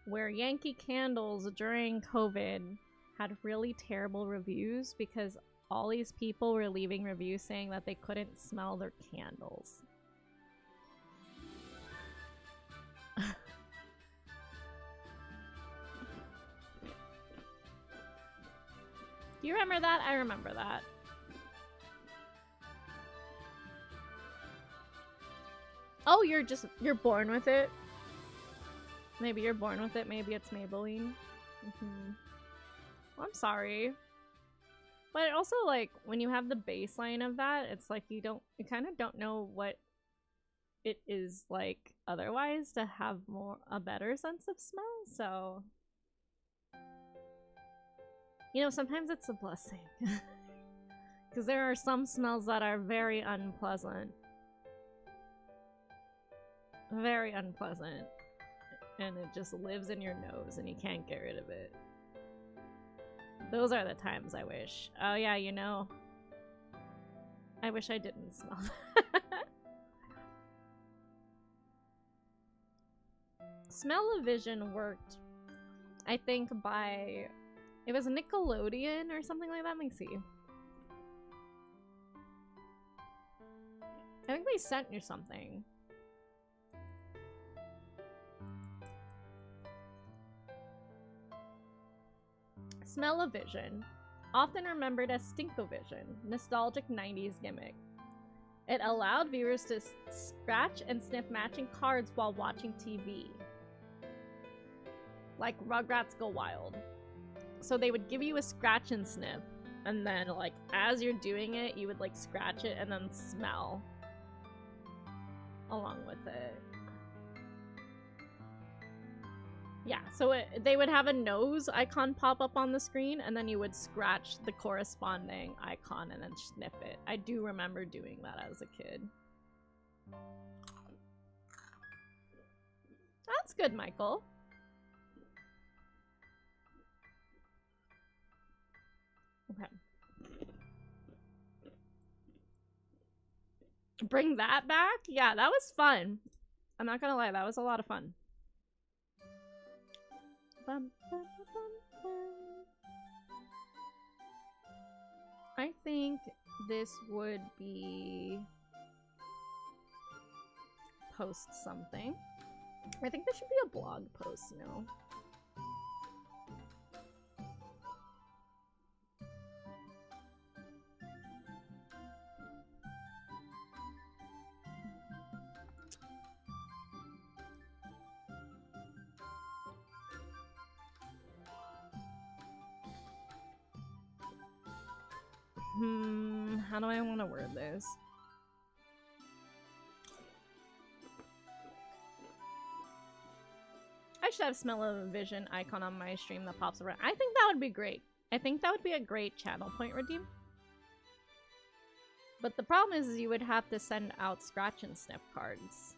where Yankee Candles during COVID had really terrible reviews because all these people were leaving reviews saying that they couldn't smell their candles. Do you remember that? I remember that. Oh, you're born with it? Maybe you're born with it, maybe it's Maybelline. Well, I'm sorry. But also, like, when you have the baseline of that, it's like you kind of don't know what it is like otherwise to have a better sense of smell, so... You know, sometimes it's a blessing. Because there are some smells that are very unpleasant. Very unpleasant. And it just lives in your nose and you can't get rid of it. Those are the times I wish. Oh yeah, you know. I wish I didn't smell that. Smell-o-vision worked, I think, by... It was Nickelodeon or something like that. Let me see. I think they sent you something. Smell-o-vision, often remembered as Stinko-vision, nostalgic 90s gimmick. It allowed viewers to scratch and sniff matching cards while watching TV. Like Rugrats Go Wild. So they would give you a scratch and sniff, and then, like, as you're doing it, you would, like, scratch it and then smell along with it. Yeah, so they would have a nose icon pop up on the screen, and then you would scratch the corresponding icon and then sniff it. I do remember doing that as a kid. That's good, Michael. Okay. Bring that back? Yeah, that was fun. I'm not gonna lie, that was a lot of fun. I think this would be post something. I think this should be a blog post, no? How do I want to word this? I should have smell-o-vision icon on my stream that pops around. I think that would be great. I think that would be a great channel point redeem. But the problem is you would have to send out scratch and sniff cards.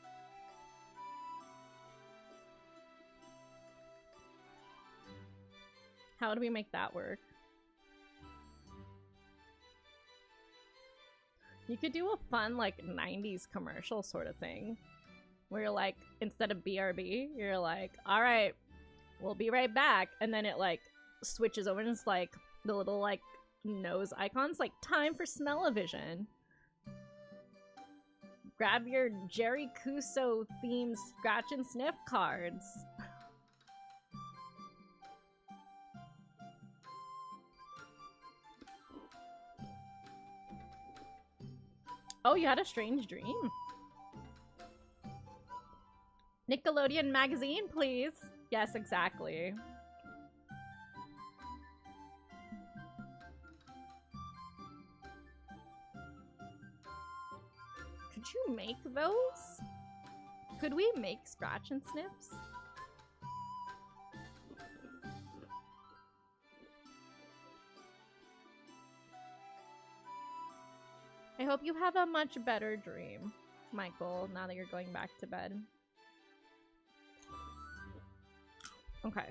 How do we make that work? You could do a fun, like, 90s commercial sort of thing. Where you're like, instead of BRB, you're like, alright, we'll be right back. And then it, like, switches over and it's like, the little, like, nose icons. Like, time for smell-o-vision. Grab your Jerry Cuso themed scratch and sniff cards. Oh, you had a strange dream. Nickelodeon magazine, please. Yes, exactly. Could you make those? Could we make scratch and sniffs? I hope you have a much better dream, Michael, now that you're going back to bed. Okay.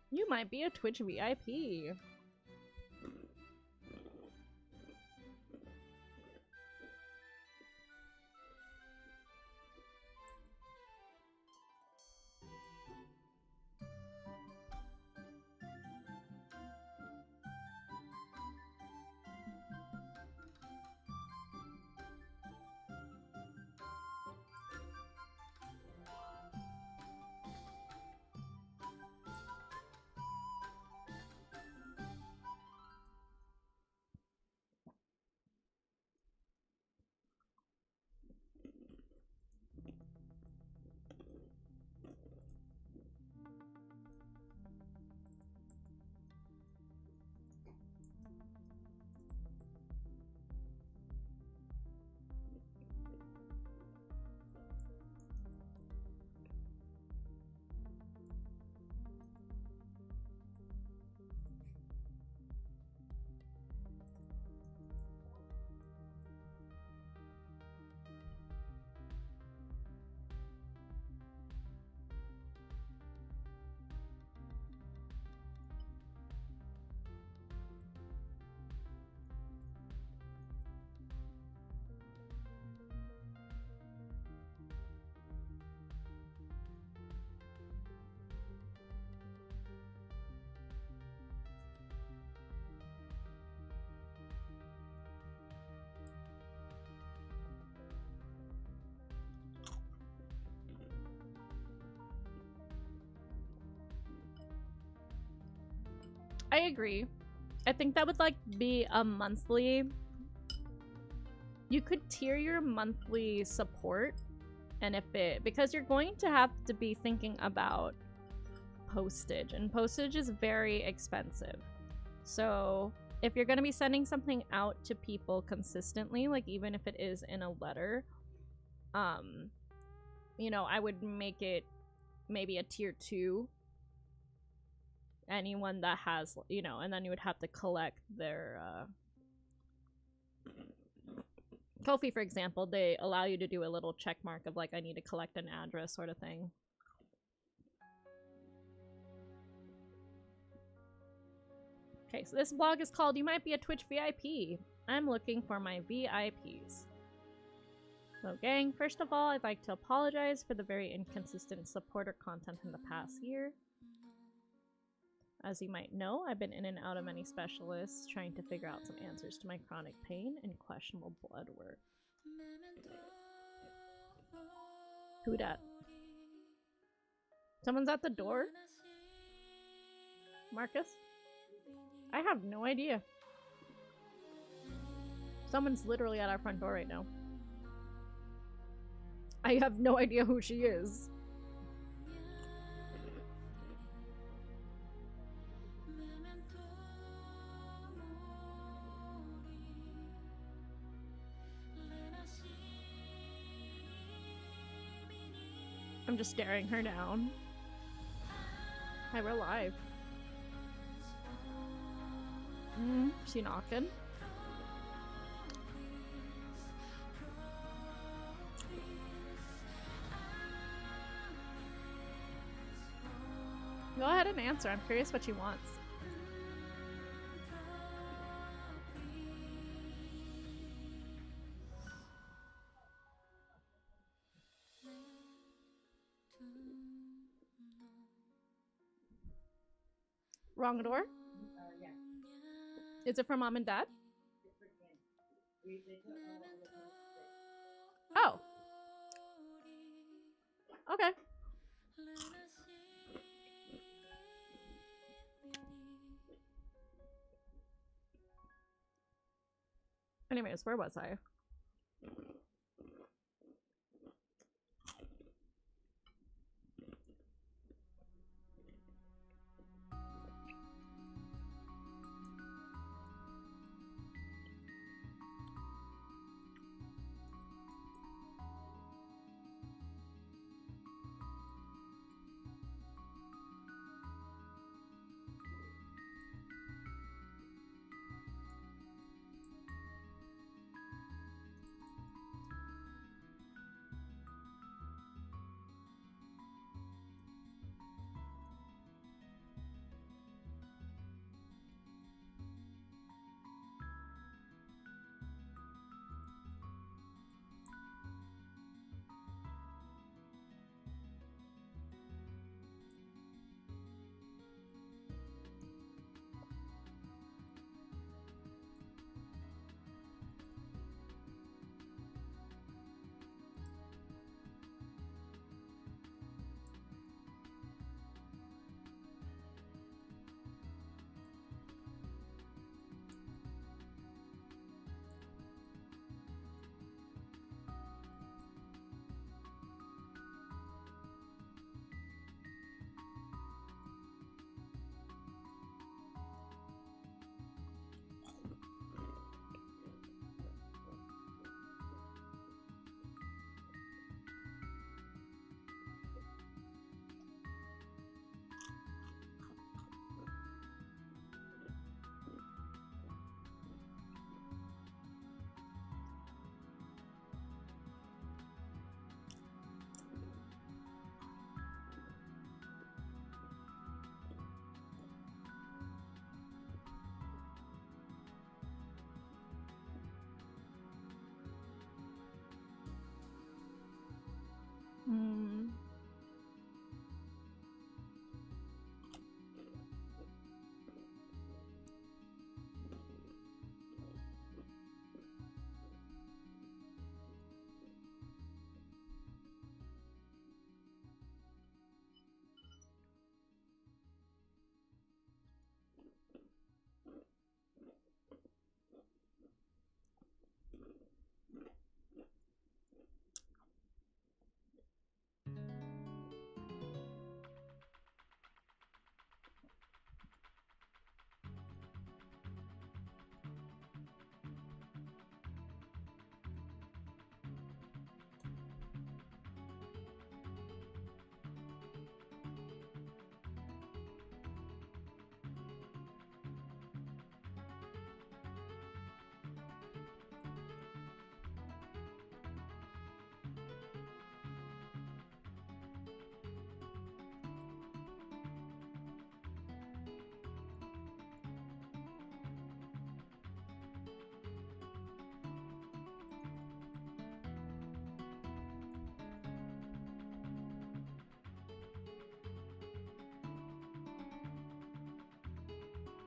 You might be a Twitch VIP. I agree. I think that would like be a monthly. You could tier your monthly support, and if it, because you're going to have to be thinking about postage, and postage is very expensive. So if you're going to be sending something out to people consistently, like even if it is in a letter, you know, I would make it maybe a tier 2. Anyone that has, you know, and then you would have to collect their Ko-fi, for example, they allow you to do a little check mark of like, I need to collect an address sort of thing. Okay, so this blog is called You Might Be a Twitch VIP. I'm looking for my VIPs. So gang, first of all, I'd like to apologize for the very inconsistent supporter content in the past year. As you might know, I've been in and out of many specialists trying to figure out some answers to my chronic pain and questionable blood work. Who dat? Someone's at the door? Marcus? I have no idea. Someone's literally at our front door right now. I have no idea who she is. I'm just staring her down. Hi, we're live. She knocking? Go ahead and answer. I'm curious what she wants. Wrong door? Yeah. Is it for mom and dad? Oh. Okay. Anyways, where was I?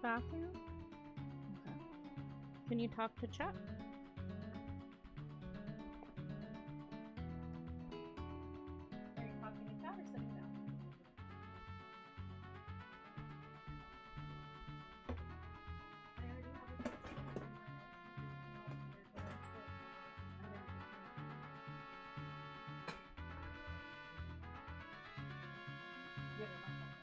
bathroom? Okay. Can you talk to Chuck? Are you talking to Chuck or sitting down? I already have a good seat. Give her my phone.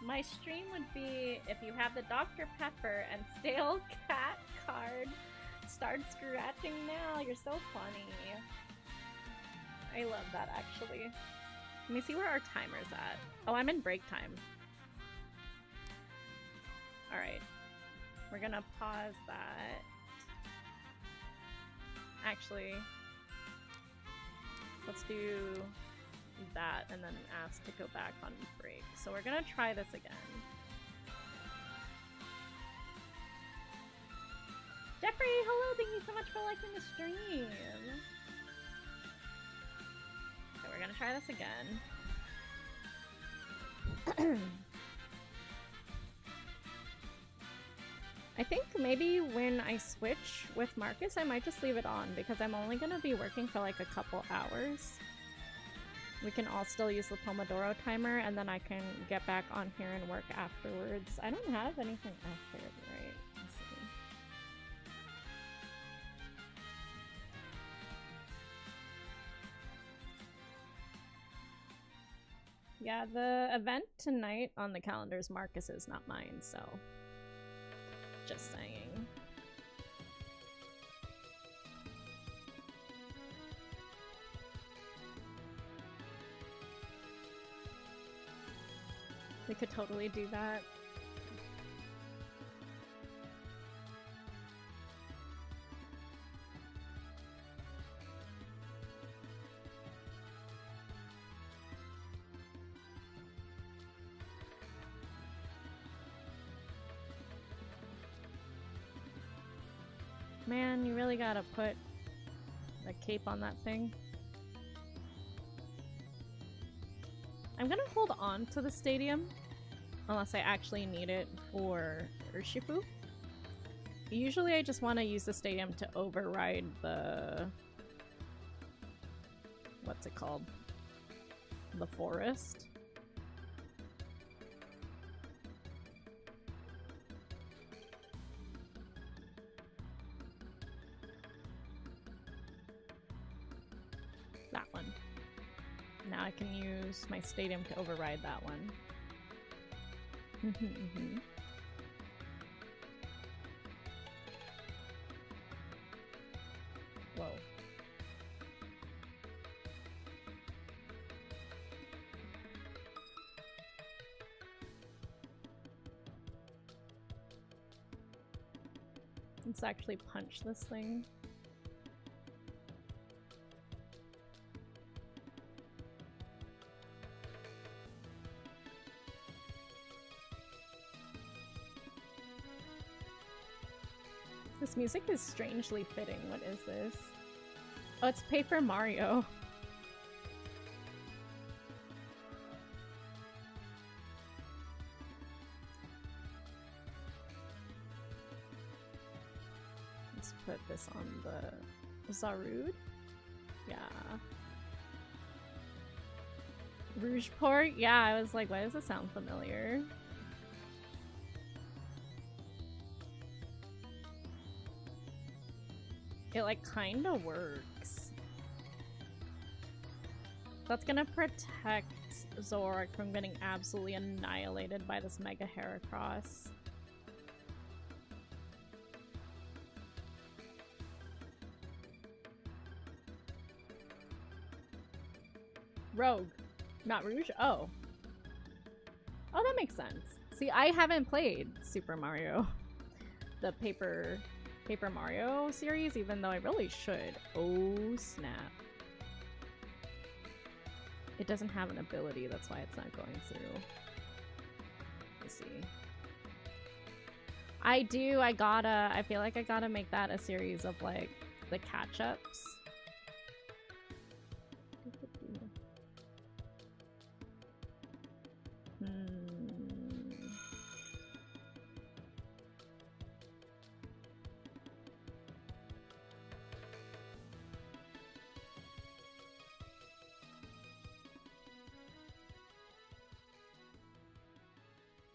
My stream would be if you have the Dr. Pepper and stale cat card. Start scratching now. You're so funny. I love that, actually. Let me see where our timer's at. Oh, I'm in break time. Alright. We're gonna pause that. Actually, let's do that and then ask to go back on break. So we're gonna try this again. Jeffrey, hello! Thank you so much for liking the stream! Okay, we're gonna try this again. I think maybe when I switch with Marcus, I might just leave it on because I'm only gonna be working for like a couple hours. We can all still use the Pomodoro timer and then I can get back on here and work afterwards. I don't have anything after, right? Let's see. Yeah, the event tonight on the calendar is Marcus's, not mine, so just saying. We could totally do that. Man, you really gotta put a cape on that thing. I'm gonna hold on to the stadium unless I actually need it for Urshifu. Usually I just want to use the stadium to override the... what's it called? The forest. That one. Now I can use my stadium to override that one. Whoa. Let's actually punch this thing. This music is strangely fitting. What is this? Oh, it's Paper Mario. Let's put this on the Zarude. Yeah. Rougeport? Yeah, I was like, why does it sound familiar? It like kinda works. That's gonna protect Zoroark from getting absolutely annihilated by this Mega Heracross. Rogue, not Rouge? Oh. Oh, that makes sense. See, I haven't played Super Mario. The Paper Mario series, even though I really should. Oh, snap. It doesn't have an ability, that's why it's not going through. Let's see. I feel like I gotta make that a series of, like, the catch-ups.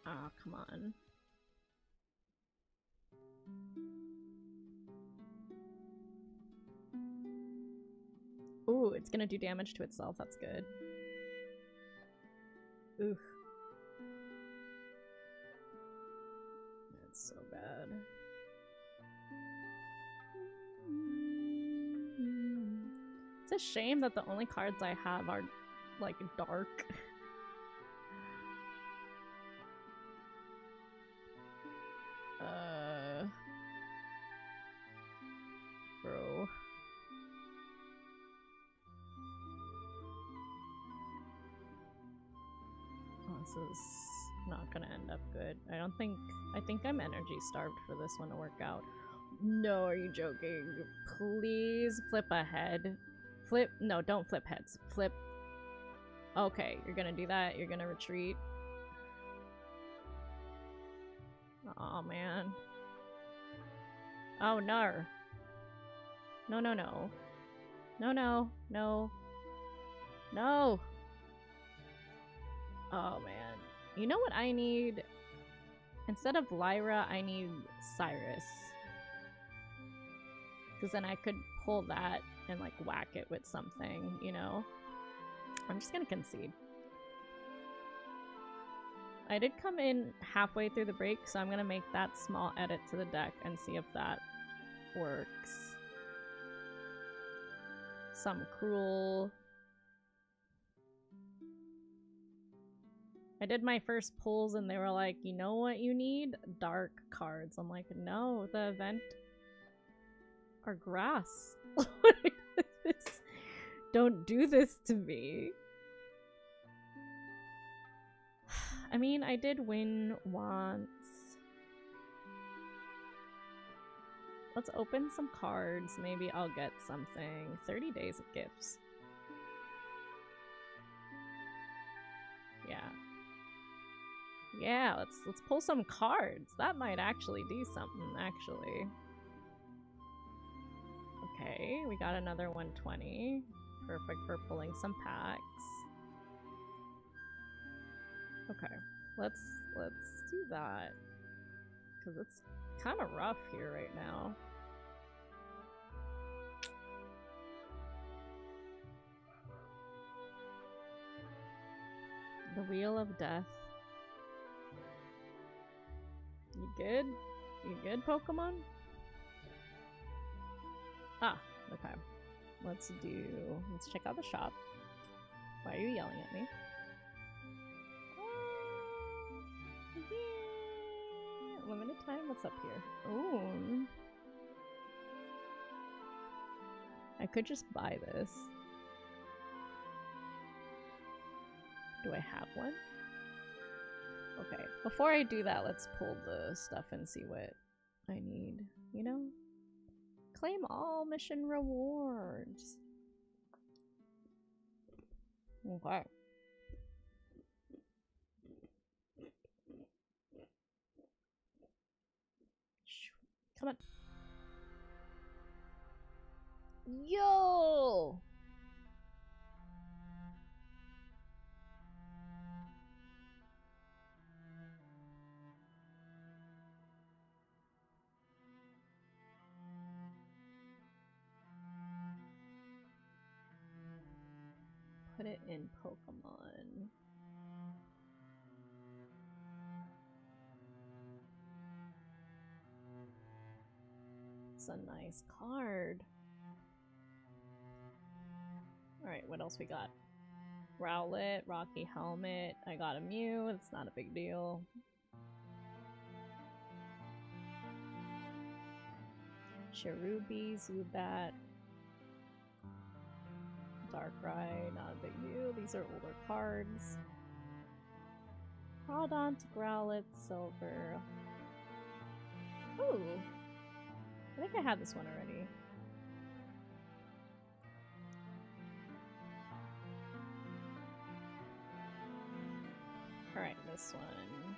Oh, come on. Ooh, it's gonna do damage to itself. That's good. Oof. It's a shame that the only cards I have are, like, dark. Bro. Oh, this is not gonna end up good. I think I'm energy starved for this one to work out. No, are you joking? Please flip a head. Flip, no, don't flip heads. Flip. Okay, you're gonna do that. You're gonna retreat. Oh man. Oh no. No, no, no. No, no, no. No! Oh man. You know what I need? Instead of Lyra, I need Cyrus. Because then I could pull that and like whack it with something, you know? I'm just gonna concede. I did come in halfway through the break, so I'm gonna make that small edit to the deck and see if that works. Some cruel. I did my first pulls and they were like, you know what you need? Dark cards. I'm like, no, the event are grass. Don't do this to me. I mean, I did win once. Let's open some cards. Maybe I'll get something. 30 days of gifts. Yeah. Yeah, let's pull some cards. That might actually do something, actually. Okay, we got another 120. Perfect for pulling some packs. Okay, let's do that. Because it's kind of rough here right now. The Wheel of Death. You good? You good, Pokemon? Ah, okay. Let's check out the shop. Why are you yelling at me? Yeah. Limited time? What's up here? Ooh. I could just buy this. Do I have one? Okay, before I do that, let's pull the stuff and see what I need, you know? Claim all mission rewards. Okay. Come on. Yo! Put it in Pokemon. It's a nice card. Alright, what else we got? Rowlet, Rocky Helmet. I got a Mew. It's not a big deal. Cherubi, Zubat. Darkrai, not a big deal. These are older cards. Groudon, Growlithe, Silver. Ooh. I think I had this one already. Alright, this one.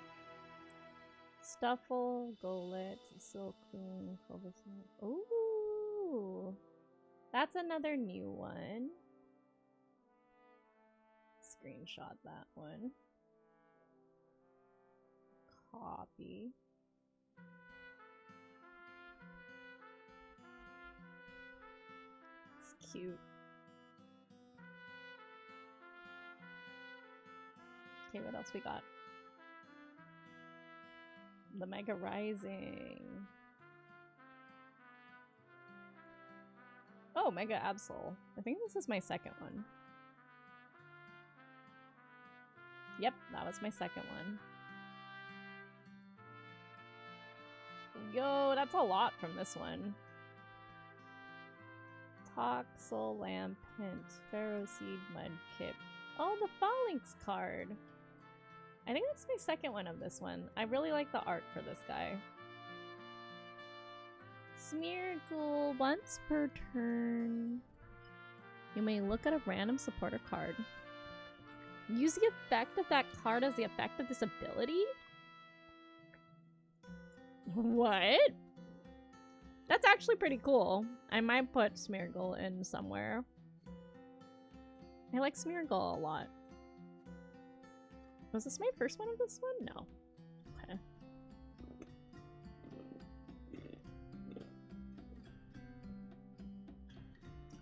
Stuffle, Golett, Silcoon, Bulbasaur. Ooh! That's another new one. Screenshot that one. Copy. It's cute. Okay, what else we got? The Mega Rising. Oh, Oh, Mega Absol. I think this is my second one. Yep, that was my second one. Yo, that's a lot from this one. Toxel, Lampent, Pharaoh Seed, Mudkip. Oh, the Phalanx card. I think that's my second one of this one. I really like the art for this guy. Smeargle, once per turn, you may look at a random supporter card. Use the effect of that card as the effect of this ability? What? That's actually pretty cool. I might put Smeargle in somewhere. I like Smeargle a lot. Was this my first one of this one? No. Okay.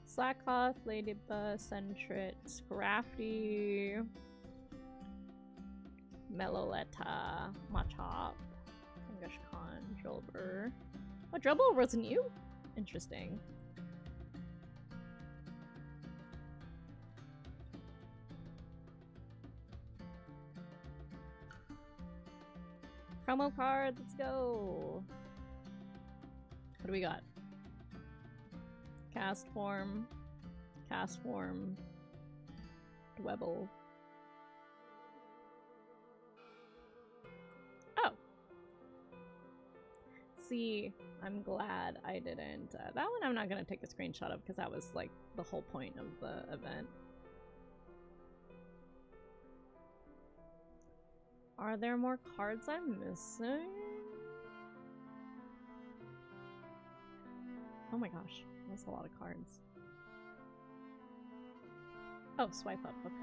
Slakoth, Ladybug, Sentret, Scrafty, Meloletta, Machop, Kangaskhan, Drillbur. Oh, Drillbur wasn't you? Interesting. Promo card, let's go. What do we got? Cast form, Dwebble. Oh. See, I'm glad I didn't. That one I'm not gonna take a screenshot of because that was like the whole point of the event. Are there more cards I'm missing? Oh my gosh, that's a lot of cards. Oh, swipe up, okay.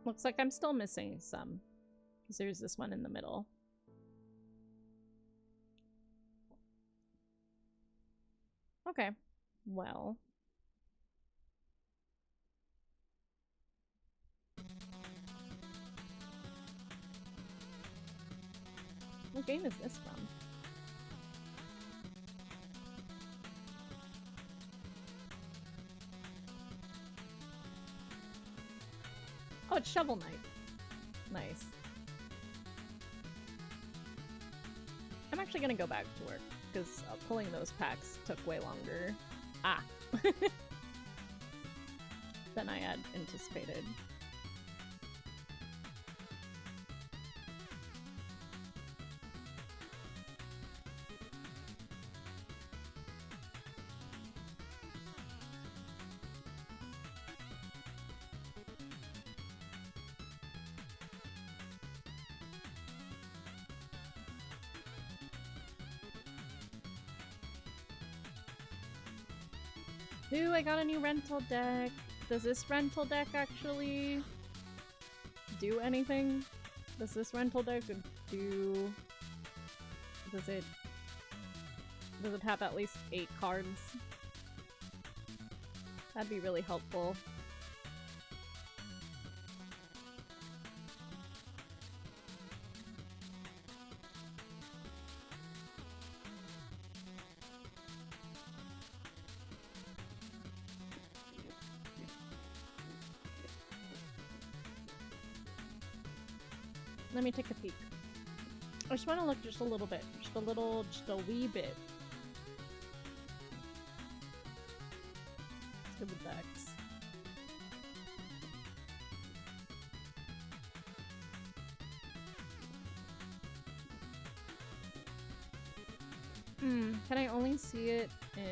Looks like I'm still missing some. Because there's this one in the middle. Okay. Well. What game is this from? Oh, it's Shovel Knight. Nice. I'm actually gonna go back to work, because pulling those packs took way longer. Ah! than I had anticipated. Ooh, I got a new rental deck. Does this rental deck actually do anything? Does this rental deck do... Does it have at least 8 cards? That'd be really helpful. Let me take a peek. I just want to look just a little bit. Just a wee bit. Let's go with decks. Can I only see it in...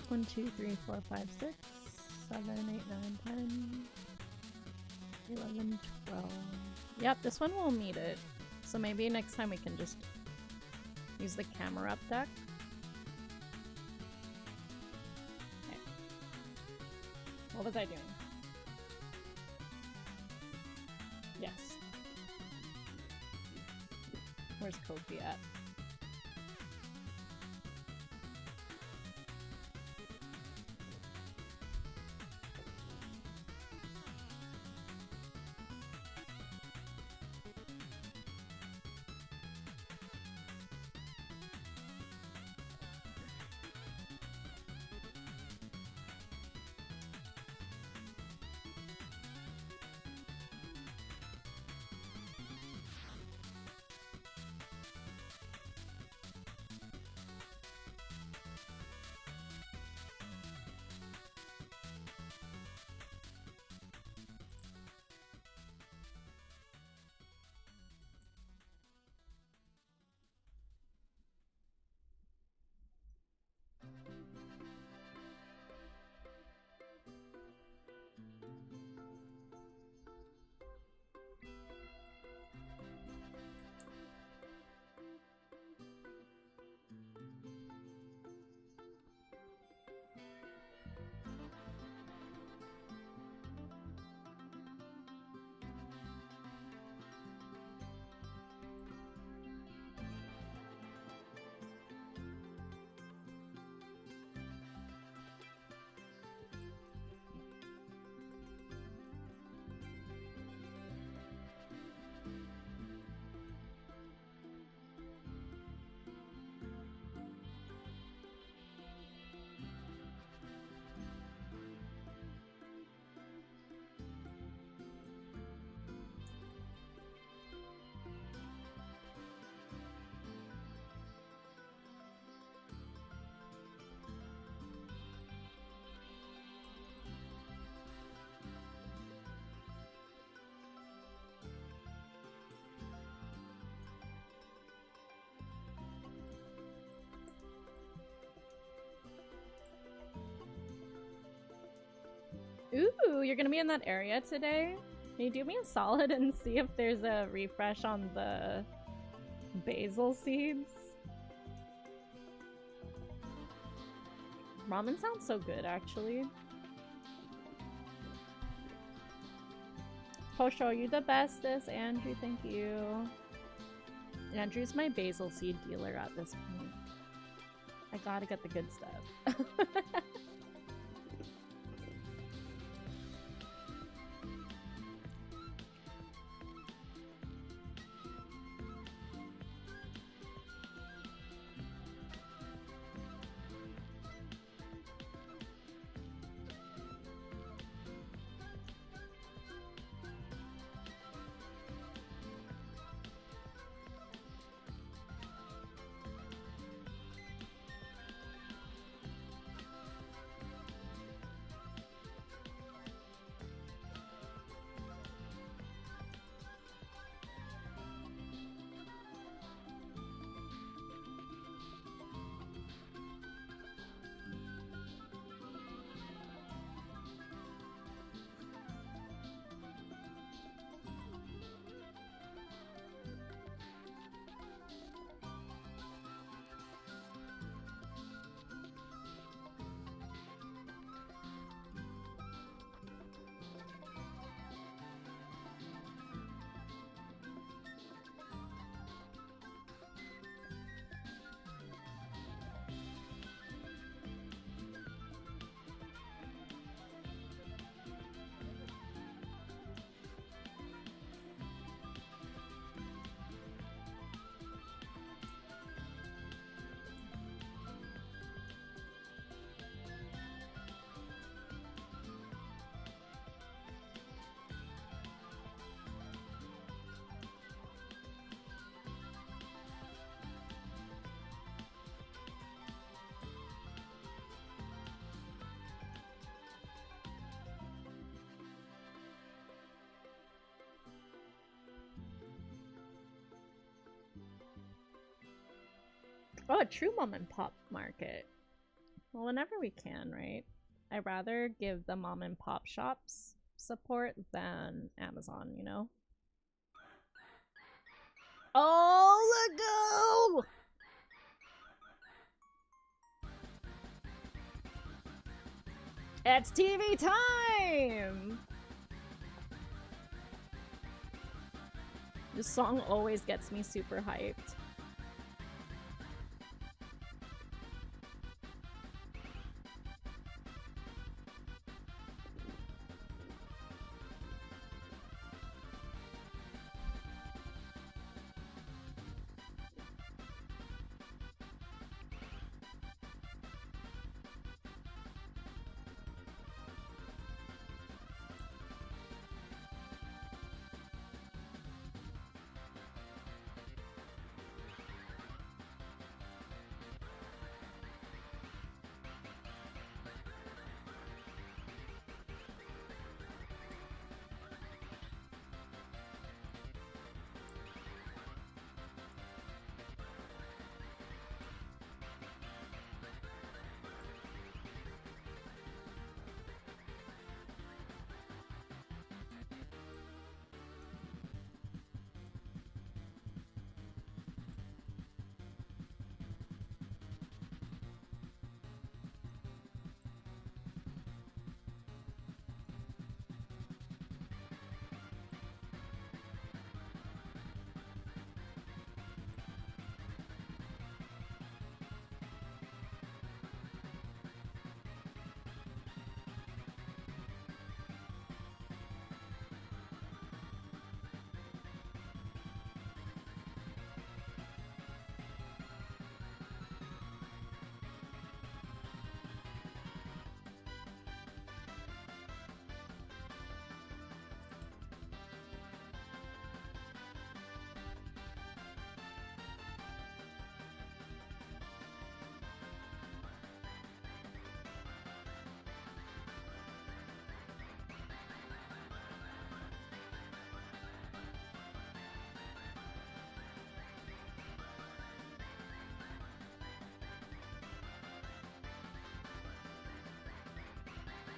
1, 2, 3, 4, 5, 6, 7, 8, 9, 10, 11, 12. Yep, this one will meet it. So maybe next time we can just use the camera up deck. Okay. What was I doing? Yes. Where's Kofi at? Ooh, you're gonna be in that area today? Can you do me a solid and see if there's a refresh on the basil seeds? Ramen sounds so good, actually. Posho, you're the bestest, Andrew, thank you. Andrew's my basil seed dealer at this point. I gotta get the good stuff. Oh, a true mom and pop market. Well, whenever we can, right? I'd rather give the mom and pop shops support than Amazon, you know? Oh, let go! It's TV time! This song always gets me super hyped.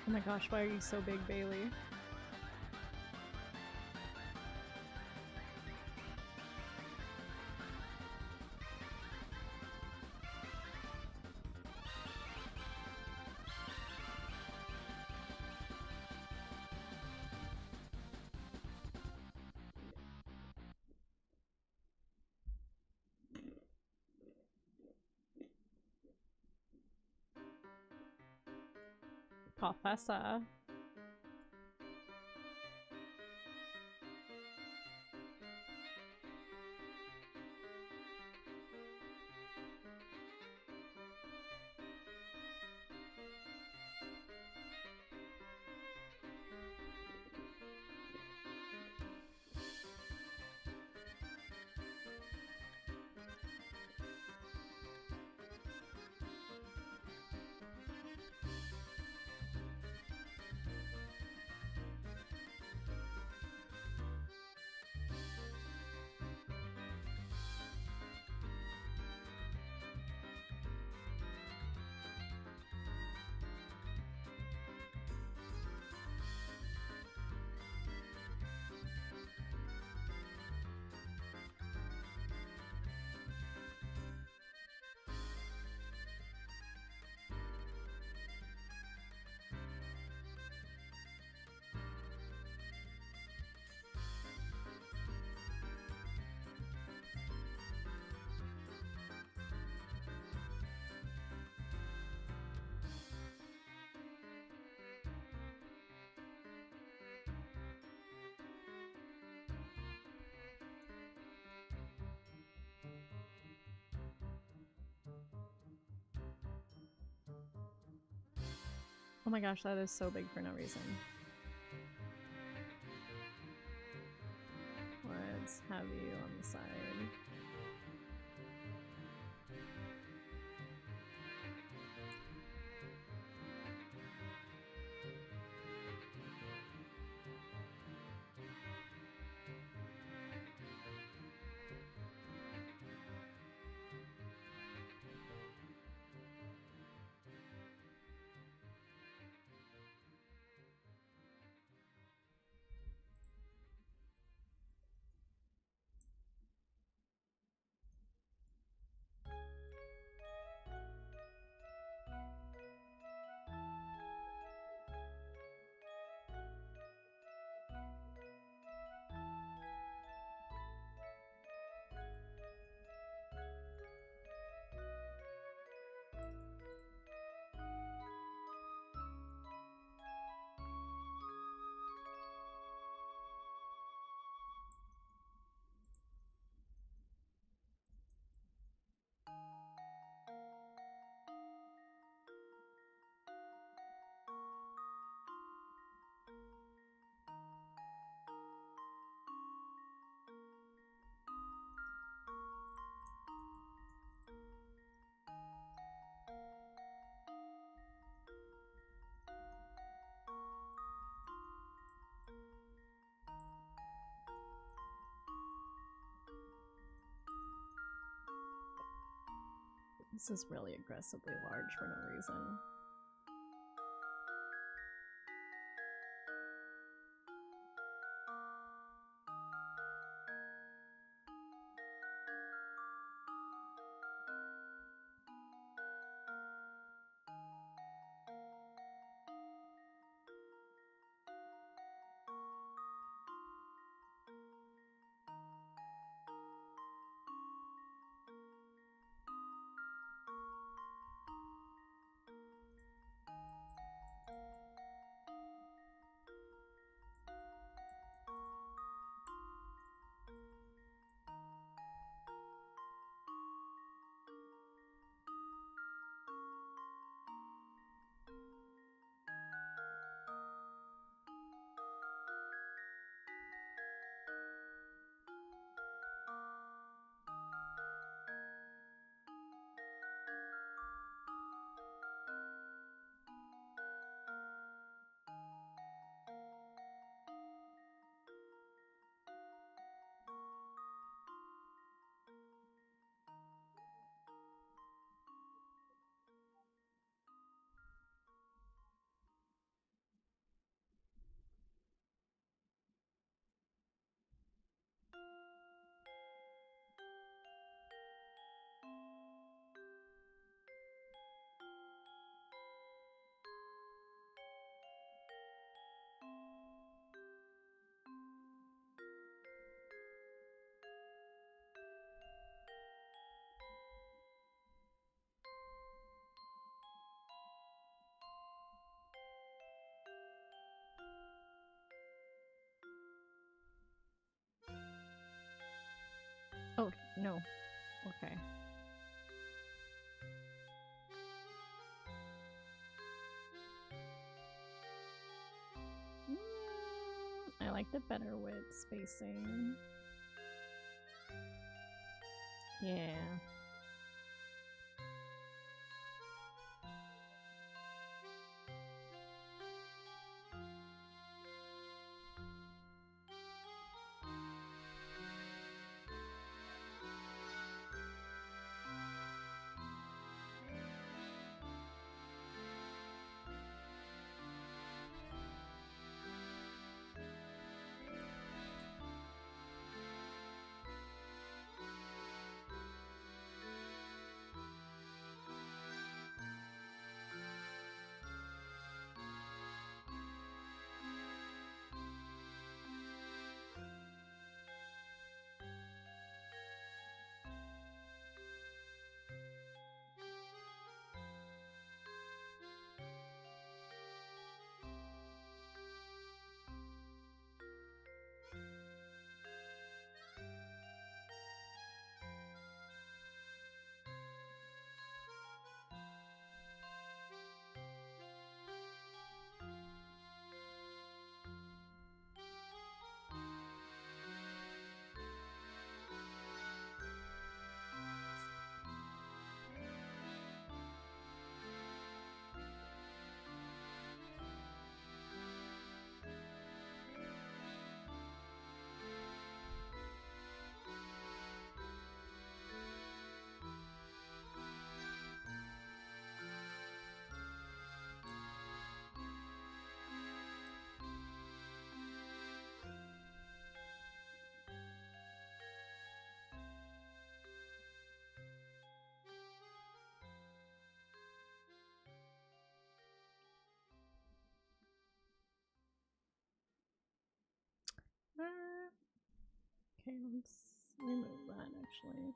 Oh my gosh, why are you so big, Bailey? Professor. Oh my gosh, that is so big for no reason. Let's have you on the side. This is really aggressively large for no reason. Oh, no. Okay. I liked it better with spacing. Yeah. Okay, let's remove that actually.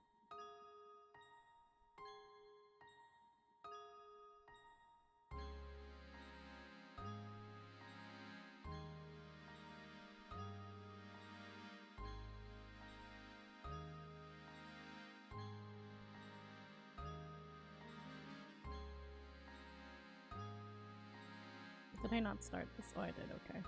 Did I not start this? Oh, I did, okay.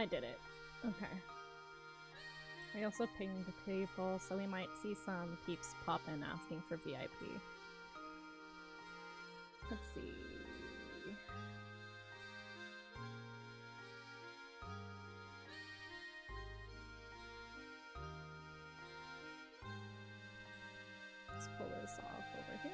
I did it. Okay. I also pinged people, so we might see some peeps pop in asking for VIP. Let's see. Let's pull this off over here.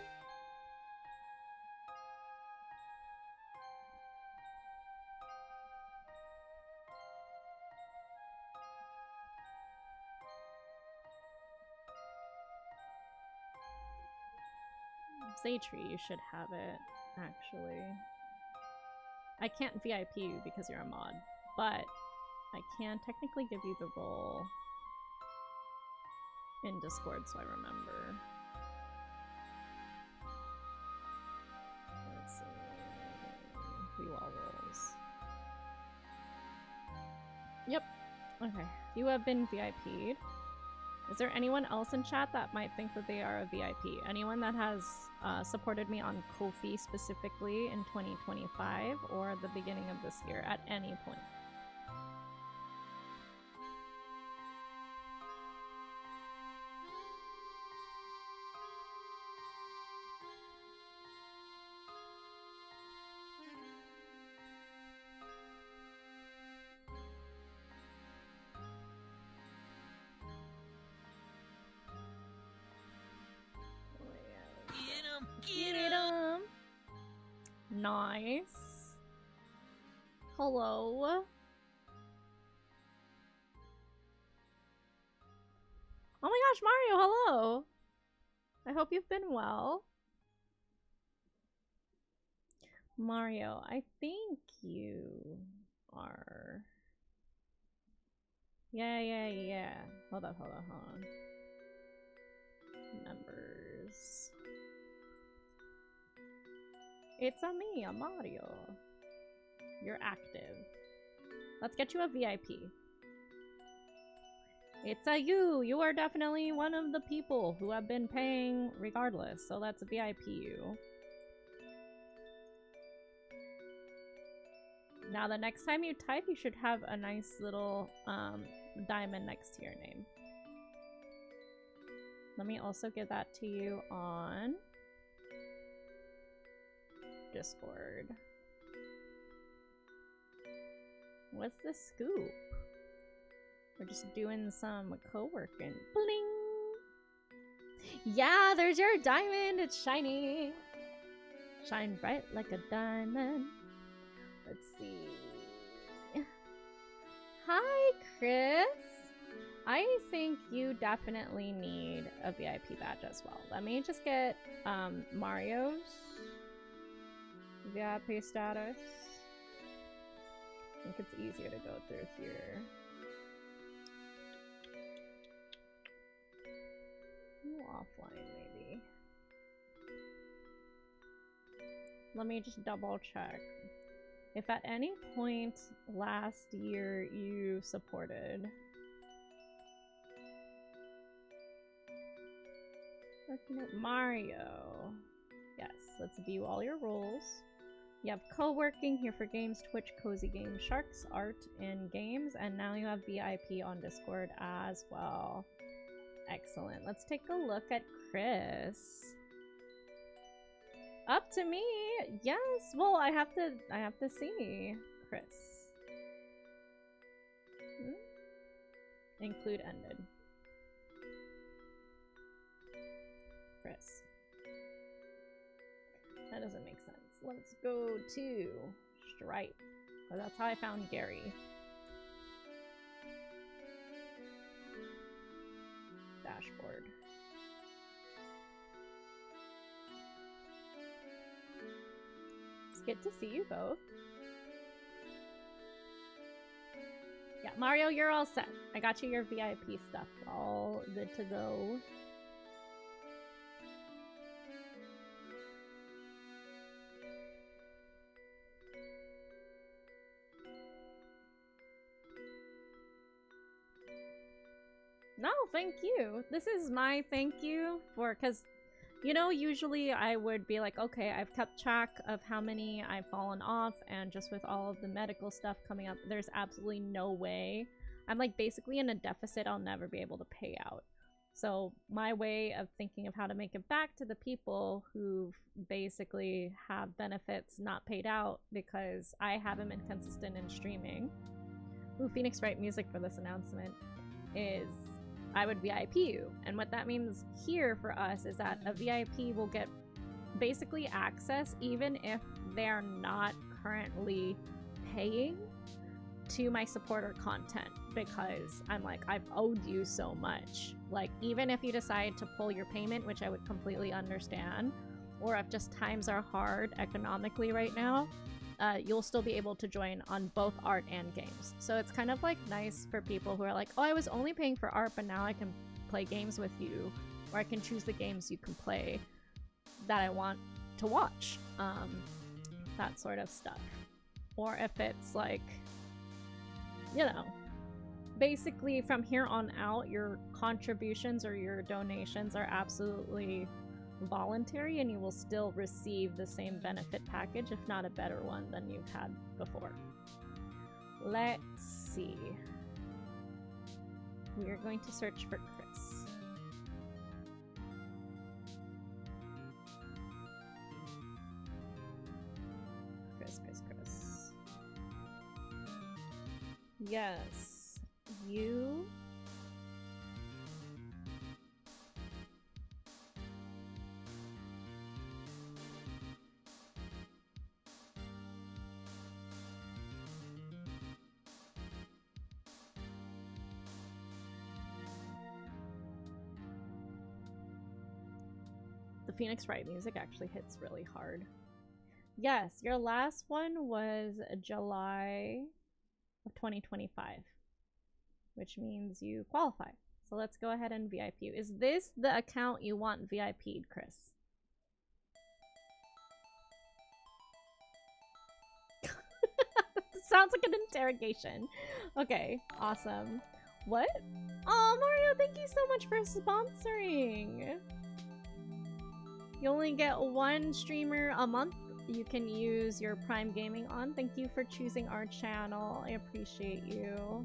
Zaytree, you should have it, actually. I can't VIP you because you're a mod, but I can technically give you the role in Discord so I remember. Let's see. View all roles. Yep. Okay. You have been VIP'd. Is there anyone else in chat that might think that they are a VIP? Anyone that has supported me on Ko-fi specifically in 2025 or the beginning of this year at any point? Get him! Nice. Hello. Oh my gosh, Mario, hello. I hope you've been well. Mario, I think you are... Yeah. Hold on. Members. It's a me, a Mario. You're active. Let's get you a VIP. It's a you! You are definitely one of the people who have been paying regardless, so let's VIP you. Now the next time you type, you should have a nice little diamond next to your name. Let me also give that to you on Discord. What's the scoop? We're just doing some co-working. Bling! Yeah, there's your diamond! It's shiny! Shine bright like a diamond. Let's see. Hi, Chris! I think you definitely need a VIP badge as well. Let me just get Mario's VIP status. I think it's easier to go through here. Offline, maybe. Let me just double check. If at any point last year you supported Mario. Yes, let's view all your roles. You have co-working, here for games, Twitch, cozy games, sharks, art, and games, and now you have VIP on Discord as well. Excellent. Let's take a look at Chris. Up to me. Yes. Well, I have to see Chris. Include ended. Chris. That doesn't make sense. Let's go to Stripe. Well, that's how I found Gary. Dashboard. It's good to see you both. Yeah, Mario, you're all set. I got you your VIP stuff. All good to go. No, thank you. This is my thank you for, because You know, usually I would be like, okay, I've kept track of how many I've fallen off, and just with all of the medical stuff coming up, there's absolutely no way. I'm like basically in a deficit I'll never be able to pay out. So my way of thinking of how to make it back to the people who basically have benefits not paid out because I haven't been consistent in streaming. Ooh, Phoenix Wright music for this announcement is I would VIP you. And what that means here for us is that a VIP will get basically access even if they're not currently paying to my supporter content, because I'm like, I've owed you so much. Like, even if you decide to pull your payment, which I would completely understand, or if just times are hard economically right now, you'll still be able to join on both art and games. So it's kind of like nice for people who are like, oh, I was only paying for art, but now I can play games with you, or I can choose the games you can play that I want to watch. That sort of stuff. Or if it's like, you know, basically from here on out, your contributions or your donations are absolutely voluntary, and you will still receive the same benefit package, if not a better one than you've had before. Let's see. We are going to search for Chris. Chris. Yes, you. The Phoenix Wright music actually hits really hard. Yes, your last one was July of 2025, which means you qualify. So let's go ahead and VIP you. Is this the account you want VIP'd, Chris? Sounds like an interrogation. Okay, awesome. What? Oh, Mario, thank you so much for sponsoring. You only get one streamer a month you can use your Prime Gaming on. Thank you for choosing our channel. I appreciate you.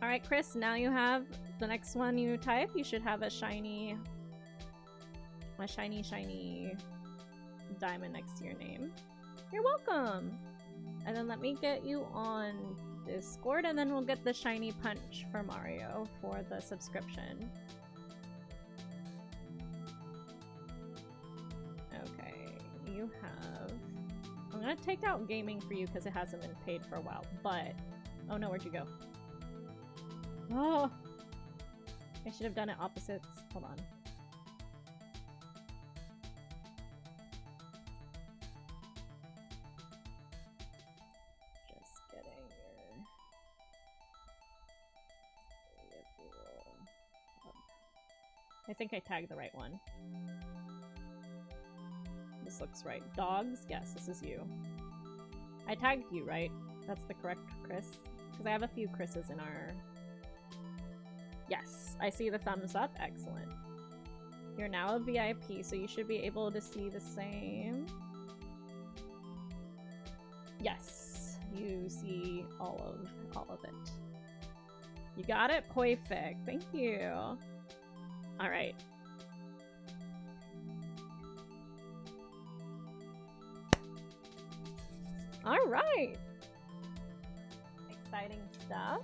Alright, Chris, now you have the next one you type. You should have a shiny diamond next to your name. You're welcome! And then let me get you on Discord, and then we'll get the shiny punch for Mario for the subscription. Okay, you have... I'm gonna take out gaming for you because it hasn't been paid for a while, but... Oh no, where'd you go? Oh! I should have done it opposites. Hold on. Just getting your... I think I tagged the right one. This looks right. Dogs? Yes, this is you. I tagged you, right? That's the correct Chris? Because I have a few Chris's in our... Yes, I see the thumbs up. Excellent. You're now a VIP, so you should be able to see the same. Yes, you see all of it. You got it? Perfect. Thank you. All right. All right. Exciting stuff.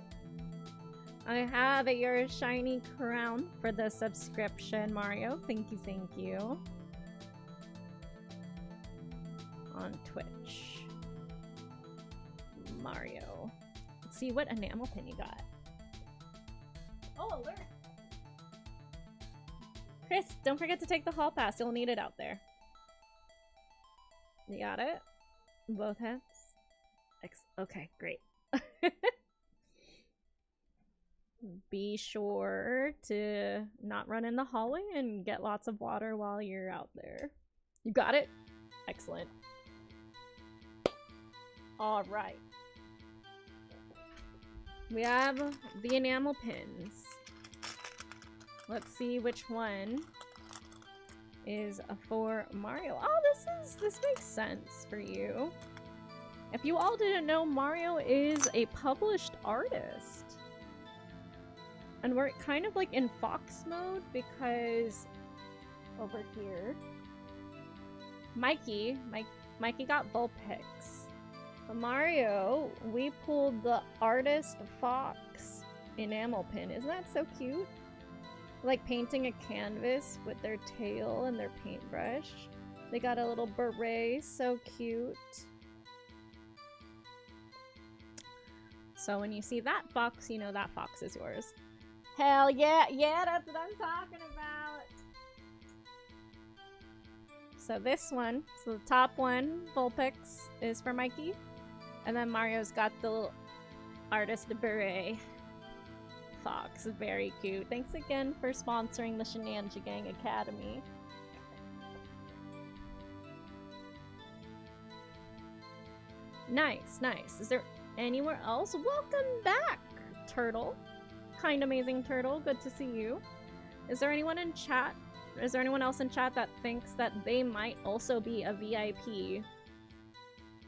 I have your shiny crown for the subscription, Mario. Thank you, thank you. On Twitch. Mario. Let's see what enamel pin you got. Oh, alert! Chris, don't forget to take the hall pass. You'll need it out there. You got it? Both hands? Okay, great. Be sure to not run in the hallway and get lots of water while you're out there. You got it? Excellent. All right. We have the enamel pins. Let's see which one is for Mario. Oh, this makes sense for you. If you all didn't know, Mario is a published artist. And we're kind of like in Fox mode because over here, Mikey got Vulpix. But Mario, we pulled the Artist Fox enamel pin. Isn't that so cute? Like painting a canvas with their tail and their paintbrush. They got a little beret, so cute. So when you see that fox, you know that fox is yours. Hell yeah, that's what I'm talking about. So this one, so the top one, Vulpix, is for Mikey. And then Mario's got the little artist beret. Fox, very cute. Thanks again for sponsoring the Shenanigans Academy. Nice, nice. Is there anywhere else? Welcome back, Turtle. Kind amazing Turtle, good to see you. Is there anyone in chat? Is there anyone else in chat that thinks that they might also be a VIP?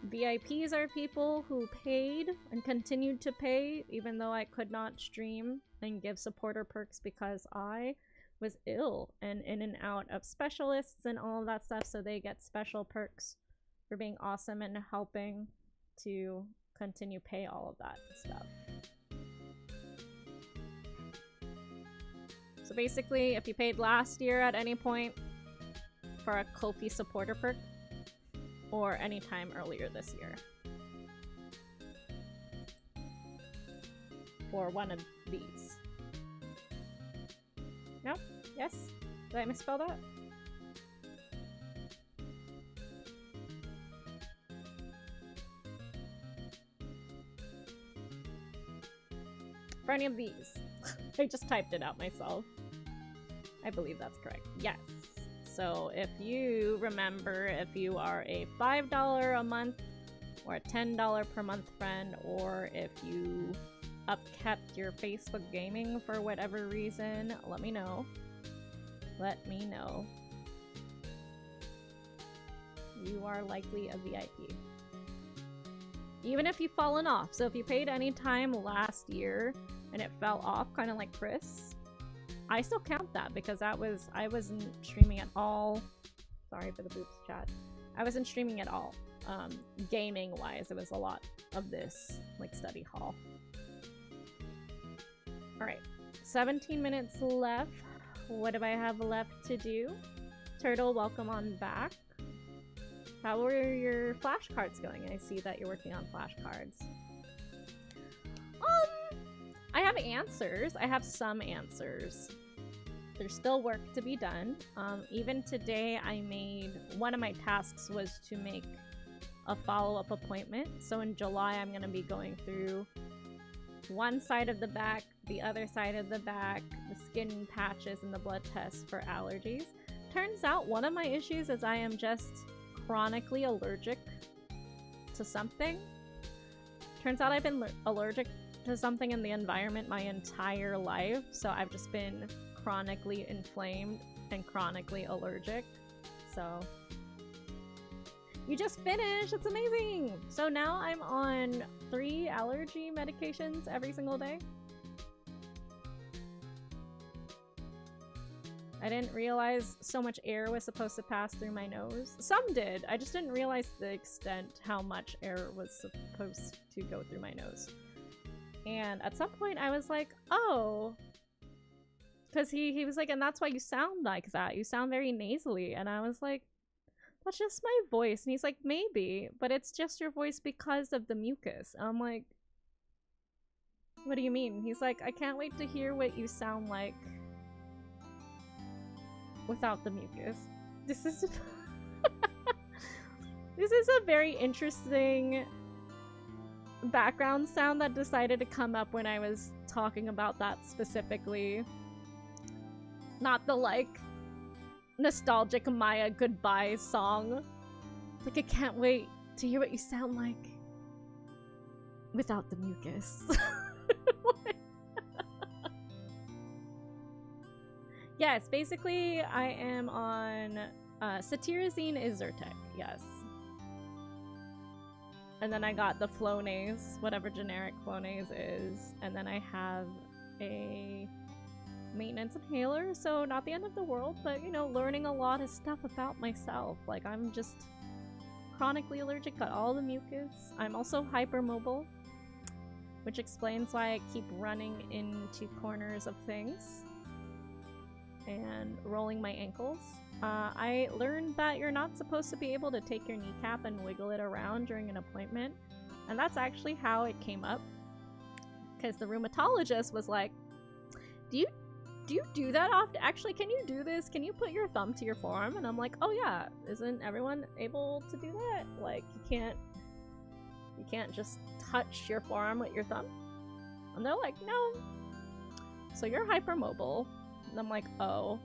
VIPs are people who paid and continued to pay even though I could not stream and give supporter perks because I was ill and in and out of specialists and all of that stuff, so they get special perks for being awesome and helping to continue pay all of that stuff. So basically, if you paid last year at any point for a Ko-fi supporter perk, or any time earlier this year, for one of these. No? Yes? Did I misspell that? For any of these. I just typed it out myself. I believe that's correct. Yes. So if you remember, if you are a $5 a month or a $10 per month friend, or if you upkept your Facebook gaming for whatever reason, let me know. Let me know. You are likely a VIP. Even if you've fallen off. So if you paid any time last year and it fell off, kind of like Chris, I still count that because I wasn't streaming at all. Sorry for the boops chat. I wasn't streaming at all. Gaming wise, it was a lot of this, like study hall. Alright, 17 minutes left. What do I have left to do? Turtle, welcome on back. How are your flashcards going? I see that you're working on flashcards. I have answers. I have some answers. There's still work to be done. Even today, one of my tasks was to make a follow-up appointment. So in July, I'm going to be going through one side of the back, the other side of the back, the skin patches, and the blood tests for allergies. Turns out one of my issues is I am just chronically allergic to something. Turns out I've been allergic to something in the environment my entire life, so I've just been chronically inflamed and chronically allergic. So you just finished, it's amazing. So now I'm on 3 allergy medications every single day. I didn't realize so much air was supposed to pass through my nose. Some did, I just didn't realize the extent how much air was supposed to go through my nose. And at some point I was like, oh, because he was like, and that's why you sound like that. You sound very nasally. And I was like, that's just my voice. And he's like, maybe, but it's just your voice because of the mucus. And I'm like, what do you mean? He's like, I can't wait to hear what you sound like without the mucus. This is this is a very interesting background sound that decided to come up when I was talking about that specifically. Not the like nostalgic Maya goodbye song. Like, I can't wait to hear what you sound like without the mucus. Yes, basically I am on cetirizine is Zyrtec, yes. And then I got the Flonase, whatever generic Flonase is, and then I have a maintenance inhaler, so not the end of the world, but you know, learning a lot of stuff about myself. Like, I'm just chronically allergic, got all the mucus. I'm also hypermobile, which explains why I keep running into corners of things and rolling my ankles. I learned that you're not supposed to be able to take your kneecap and wiggle it around during an appointment, and that's actually how it came up, because the rheumatologist was like, do you do that often? Actually, can you do this? Can you put your thumb to your forearm? And I'm like, oh yeah, isn't everyone able to do that? Like, you can't just touch your forearm with your thumb? And they're like, no. So you're hypermobile. And I'm like, oh.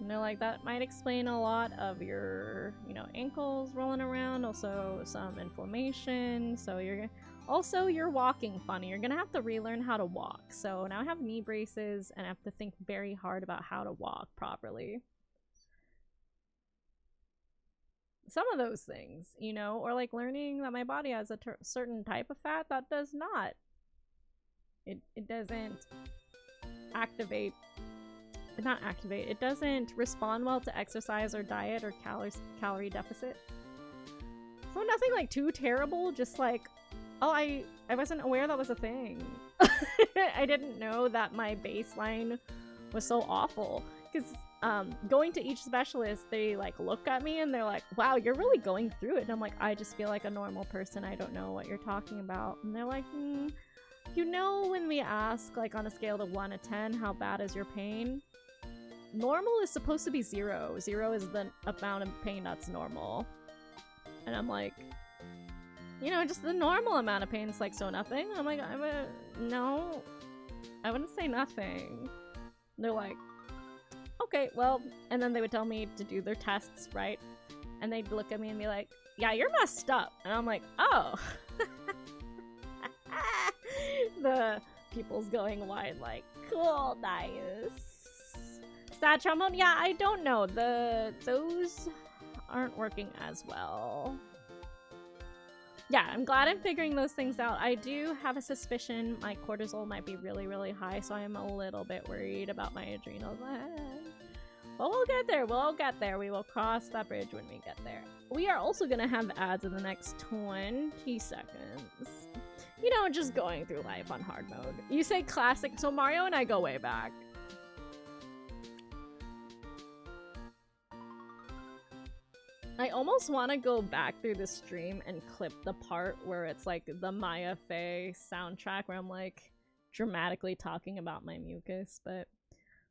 And they're like, that might explain a lot of your, you know, ankles rolling around, also some inflammation. So you're walking funny. You're gonna have to relearn how to walk. So now I have knee braces and I have to think very hard about how to walk properly. Some of those things, you know, or like learning that my body has a certain type of fat that does not. It doesn't activate. Not activate. It doesn't respond well to exercise or diet or calorie deficit. So nothing like too terrible. Just like, oh, I wasn't aware that was a thing. I didn't know that my baseline was so awful. Because going to each specialist, they like look at me and they're like, wow, you're really going through it. And I'm like, I just feel like a normal person. I don't know what you're talking about. And they're like, you know, when we ask like on a scale of 1 to 10, how bad is your pain? Normal is supposed to be 0. 0 is the amount of pain that's normal. And I'm like, you know, just the normal amount of pain is like, so nothing? I'm like, no, I wouldn't say nothing. And they're like, okay, well, and then they would tell me to do their tests, right? And they'd look at me and be like, yeah, you're messed up. And I'm like, oh. The pupils going wide, like, cool, nice. Stat trombone? Yeah, I don't know. Those aren't working as well. Yeah, I'm glad I'm figuring those things out. I do have a suspicion my cortisol might be really, really high, so I'm a little bit worried about my adrenals. But we'll get there. We'll get there. We will cross that bridge when we get there. We are also going to have ads in the next 20 seconds. You know, just going through life on hard mode. You say classic, so Mario and I go way back. I almost want to go back through the stream and clip the part where it's like the Maya Fey soundtrack where I'm like dramatically talking about my mucus, but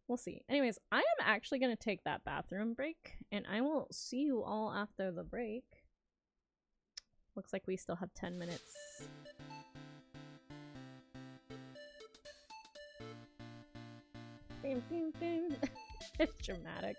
we'll see. Anyways, I am actually going to take that bathroom break and I will see you all after the break. Looks like we still have 10 minutes. It's dramatic.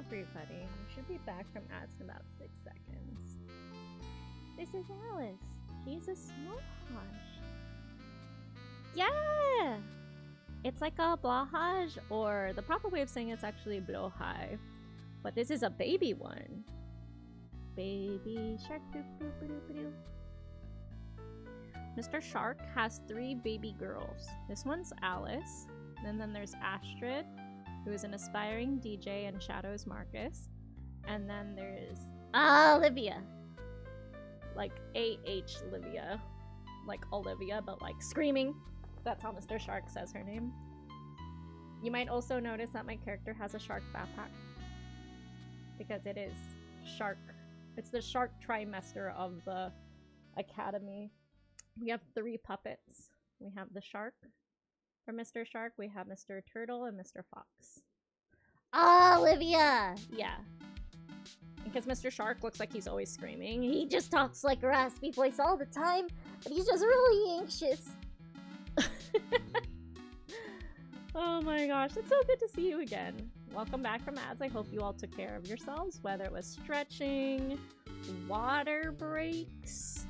everybody. We should be back from ads in about 6 seconds. This is Alice. She's a smallhage. Yeah! It's like a blowhage, or the proper way of saying it's actually blowhigh. But this is a baby one. Baby shark. Doo, doo, doo, doo, doo. Mr. Shark has 3 baby girls. This one's Alice. And then there's Astrid, who is an aspiring DJ and shadows Marcus. And then there's Olivia. Like A-H Livia. Like Olivia, but like screaming. That's how Mr. Shark says her name. You might also notice that my character has a shark backpack. Because it is shark. It's the shark trimester of the academy. We have 3 puppets. We have the shark for Mr. Shark. We have Mr. Turtle and Mr. Fox. Olivia! Yeah. Because Mr. Shark looks like he's always screaming. He just talks like a raspy voice all the time, but he's just really anxious. Oh my gosh, it's so good to see you again. Welcome back from ads. I hope you all took care of yourselves, whether it was stretching, water breaks,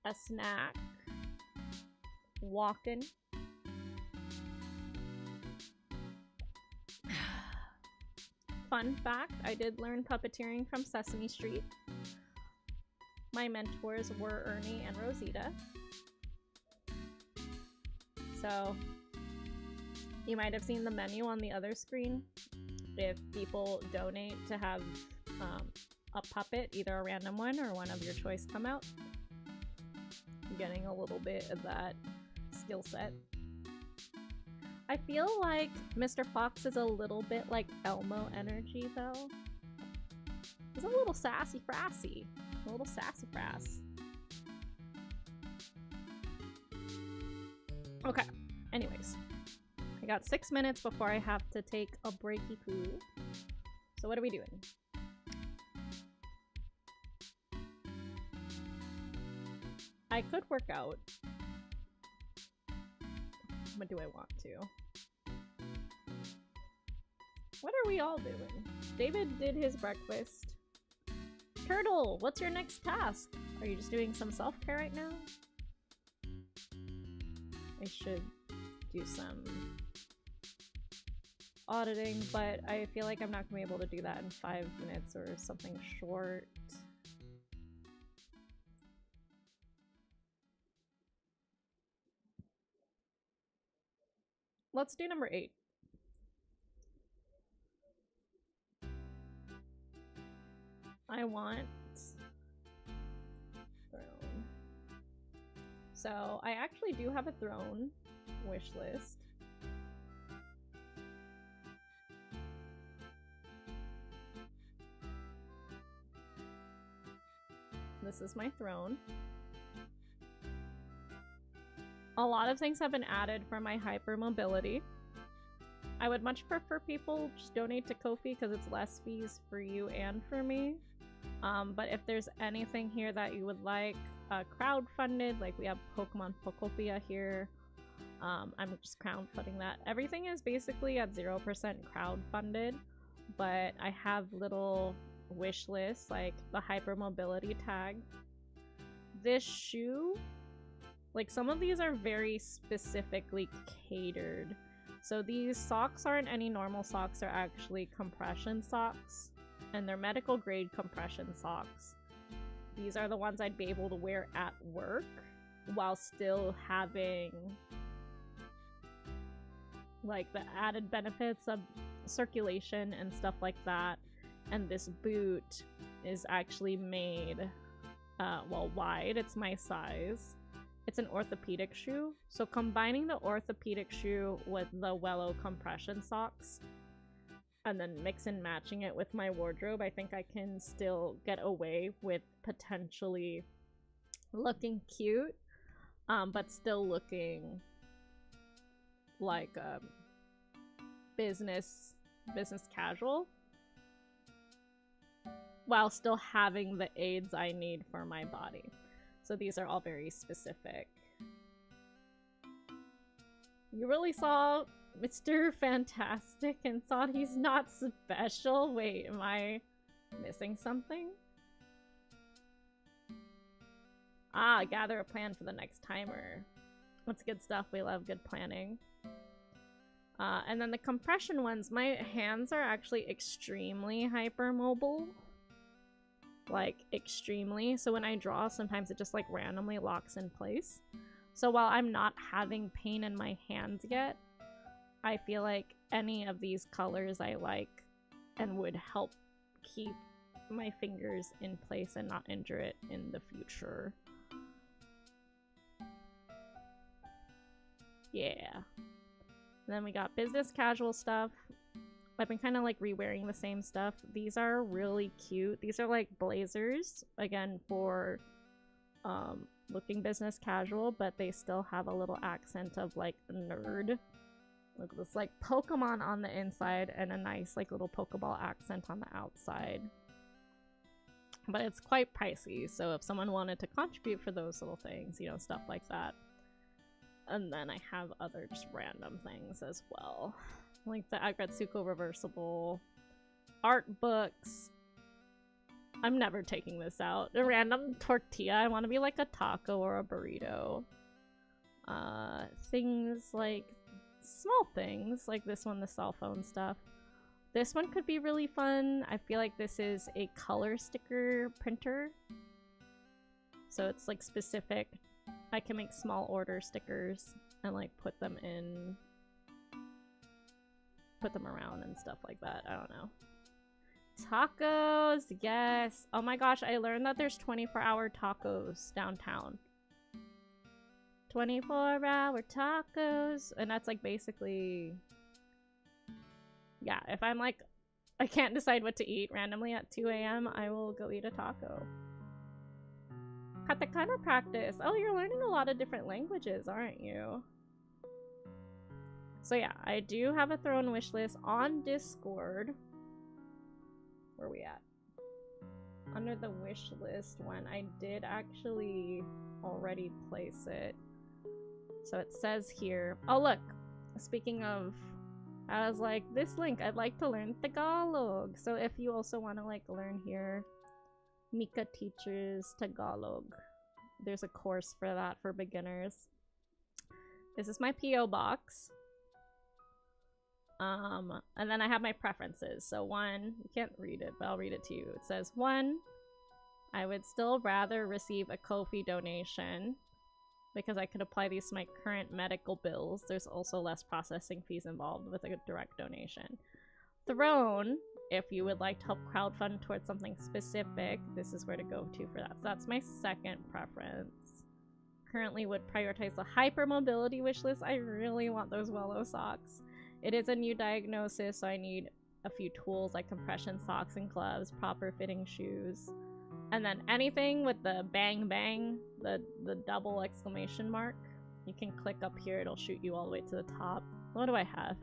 a snack, walking. Fun fact, I did learn puppeteering from Sesame Street. My mentors were Ernie and Rosita. So, you might have seen the menu on the other screen. If people donate to have a puppet, either a random one or one of your choice come out, I'm getting a little bit of that skill set. I feel like Mr. Fox is a little bit like Elmo energy, though. He's a little sassy-frassy. A little sassafras. Okay, anyways. I got 6 minutes before I have to take a breaky poo. So what are we doing? I could work out. But do I want to? What are we all doing? David did his breakfast. Turtle, what's your next task? Are you just doing some self-care right now? I should do some auditing, but I feel like I'm not going to be able to do that in 5 minutes or something short. Let's do number 8. I want throne. So I actually do have a throne wish list. This is my throne. A lot of things have been added for my hypermobility. I would much prefer people just donate to Ko-fi because it's less fees for you and for me. But if there's anything here that you would like crowdfunded, like we have Pokemon Pokopia here, I'm just crowdfunding that. Everything is basically at 0% crowdfunded, but I have little wish lists like the hypermobility tag. This shoe, like some of these are very specifically catered. So these socks aren't any normal socks, they're actually compression socks. And they're medical grade compression socks. These are the ones I'd be able to wear at work while still having like the added benefits of circulation and stuff like that. And this boot is actually made, well, wide. It's my size. It's an orthopedic shoe. So combining the orthopedic shoe with the Wello compression socks and then mix and matching it with my wardrobe, I think I can still get away with potentially looking cute, but still looking like business casual, while still having the aids I need for my body. So these are all very specific. You really saw Mr. Fantastic and thought he's not special? Wait, am I missing something? Ah, gather a plan for the next timer. That's good stuff. We love good planning. And then the compression ones, my hands are actually extremely hypermobile. Like, extremely. So when I draw, sometimes it just like randomly locks in place. So while I'm not having pain in my hands yet, I feel like any of these colors I like and would help keep my fingers in place and not injure it in the future. Yeah. And then we got business casual stuff. I've been kind of like re-wearing the same stuff. These are really cute. These are like blazers, again, for looking business casual, but they still have a little accent of like nerd. Look at this like Pokemon on the inside and a nice like little Pokeball accent on the outside. But it's quite pricey, so if someone wanted to contribute for those little things, you know, stuff like that. And then I have other just random things as well. Like the Agretsuko reversible art books. I'm never taking this out. A random tortilla. I want to be like a taco or a burrito. Things like small things like this one, the cell phone stuff. This one could be really fun. I feel like this is a color sticker printer. So it's like specific. I can make small order stickers and like put them around and stuff like that. I don't know. Tacos, yes. Oh my gosh, I learned that there's 24-hour tacos downtown. 24-hour tacos. And that's like basically... Yeah, if I'm like, I can't decide what to eat randomly at 2 a.m., I will go eat a taco. Katakana practice. Oh, you're learning a lot of different languages, aren't you? So yeah, I do have a throne wish list on Discord. Where are we at? Under the wish list one, I did actually already place it. So it says here, oh look, speaking of, I was like, this link, I'd like to learn Tagalog. So if you also want to like learn here, Mika teaches Tagalog. There's a course for that for beginners. This is my P.O. box. And then I have my preferences. So 1, you can't read it, but I'll read it to you. It says 1, I would still rather receive a Ko-fi donation because I could apply these to my current medical bills. There's also less processing fees involved with a direct donation. Throne, if you would like to help crowdfund towards something specific, this is where to go to for that. So that's my second preference. Currently would prioritize the hypermobility wish list. I really want those Wello socks. It is a new diagnosis, so I need a few tools like compression socks and gloves, proper fitting shoes. And then anything with the bang bang, the double exclamation mark, you can click up here, it'll shoot you all the way to the top. What do I have?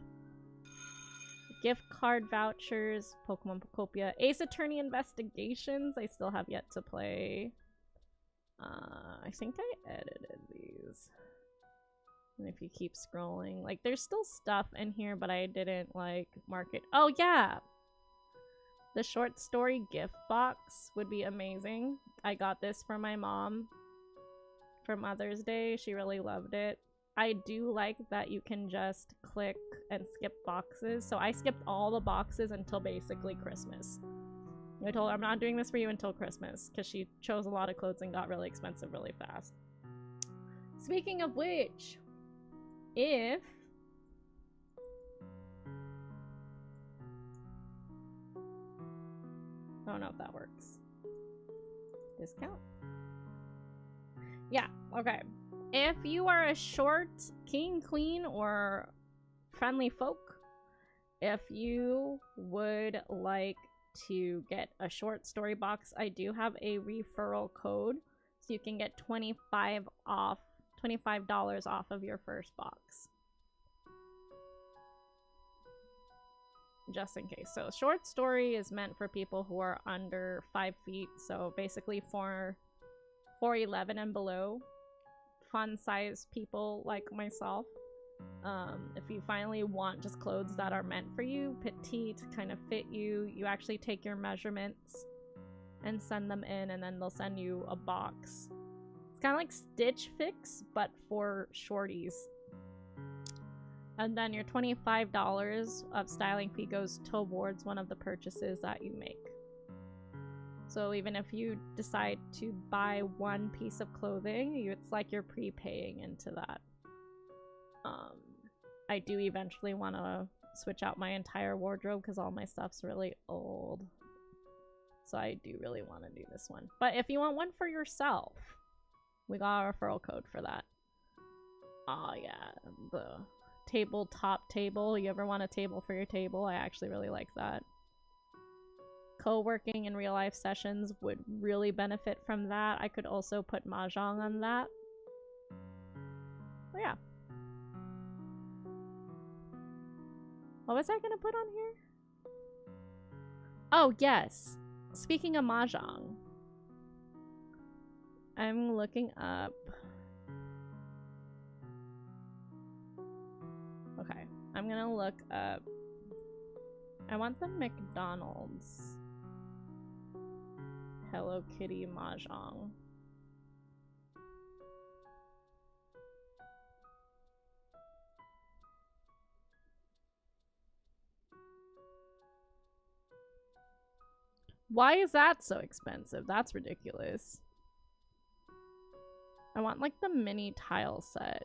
Gift card vouchers, Pokemon Pocopia, Ace Attorney Investigations, I still have yet to play. I think I edited these. And if you keep scrolling, like there's still stuff in here, but I didn't like mark it. Oh yeah! The short story gift box would be amazing. I got this for my mom for Mother's Day. She really loved it. I do like that you can just click and skip boxes. So I skipped all the boxes until basically Christmas. I told her I'm not doing this for you until Christmas because she chose a lot of clothes and got really expensive really fast. Speaking of which, if I don't know if that works. Discount? Yeah, okay. If you are a short king, queen, or friendly folk, if you would like to get a short story box, I do have a referral code, so you can get $25 off of your first box. Just in case. So short story is meant for people who are under 5 feet, so basically 4'11" and below. Fun size people like myself. If you finally want just clothes that are meant for you, petite, kind of fit you, you actually take your measurements and send them in, and then they'll send you a box. It's kind of like Stitch Fix, but for shorties. And then your $25 of styling fee goes towards one of the purchases that you make. So even if you decide to buy one piece of clothing, it's like you're prepaying into that. I do eventually want to switch out my entire wardrobe because all my stuff's really old. So I do really want to do this one. But if you want one for yourself, we got a referral code for that. Oh yeah, the tabletop table. You ever want a table for your table? I actually really like that. Co-working in real life sessions would really benefit from that. I could also put mahjong on that. Oh yeah. What was I gonna put on here? Oh yes. Speaking of mahjong, I'm looking up. Okay, I'm gonna look up. I want the McDonald's Hello Kitty mahjong. Why is that so expensive? That's ridiculous. I want like the mini tile set.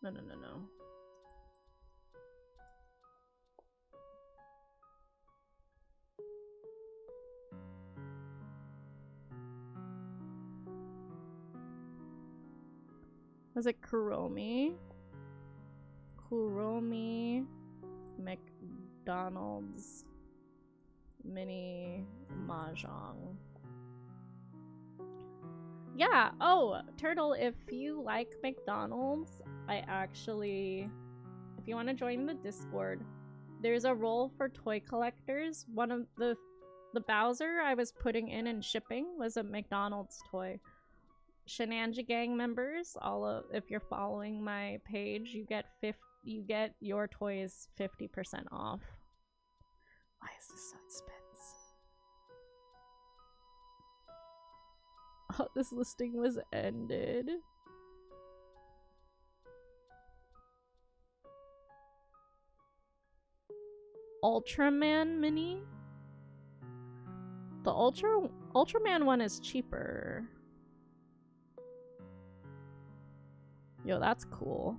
No. Was it Kuromi? Kuromi McDonald's mini mahjong. Yeah. Oh, Turtle, if you like McDonald's, if you want to join the Discord, there's a role for toy collectors. One of the Bowser I was putting in and shipping was a McDonald's toy. Anje gang members, if you're following my page, you get your toys 50% off. Why is this so expensive? Oh, this listing was ended. Ultraman mini? The Ultraman one is cheaper. Yo, that's cool.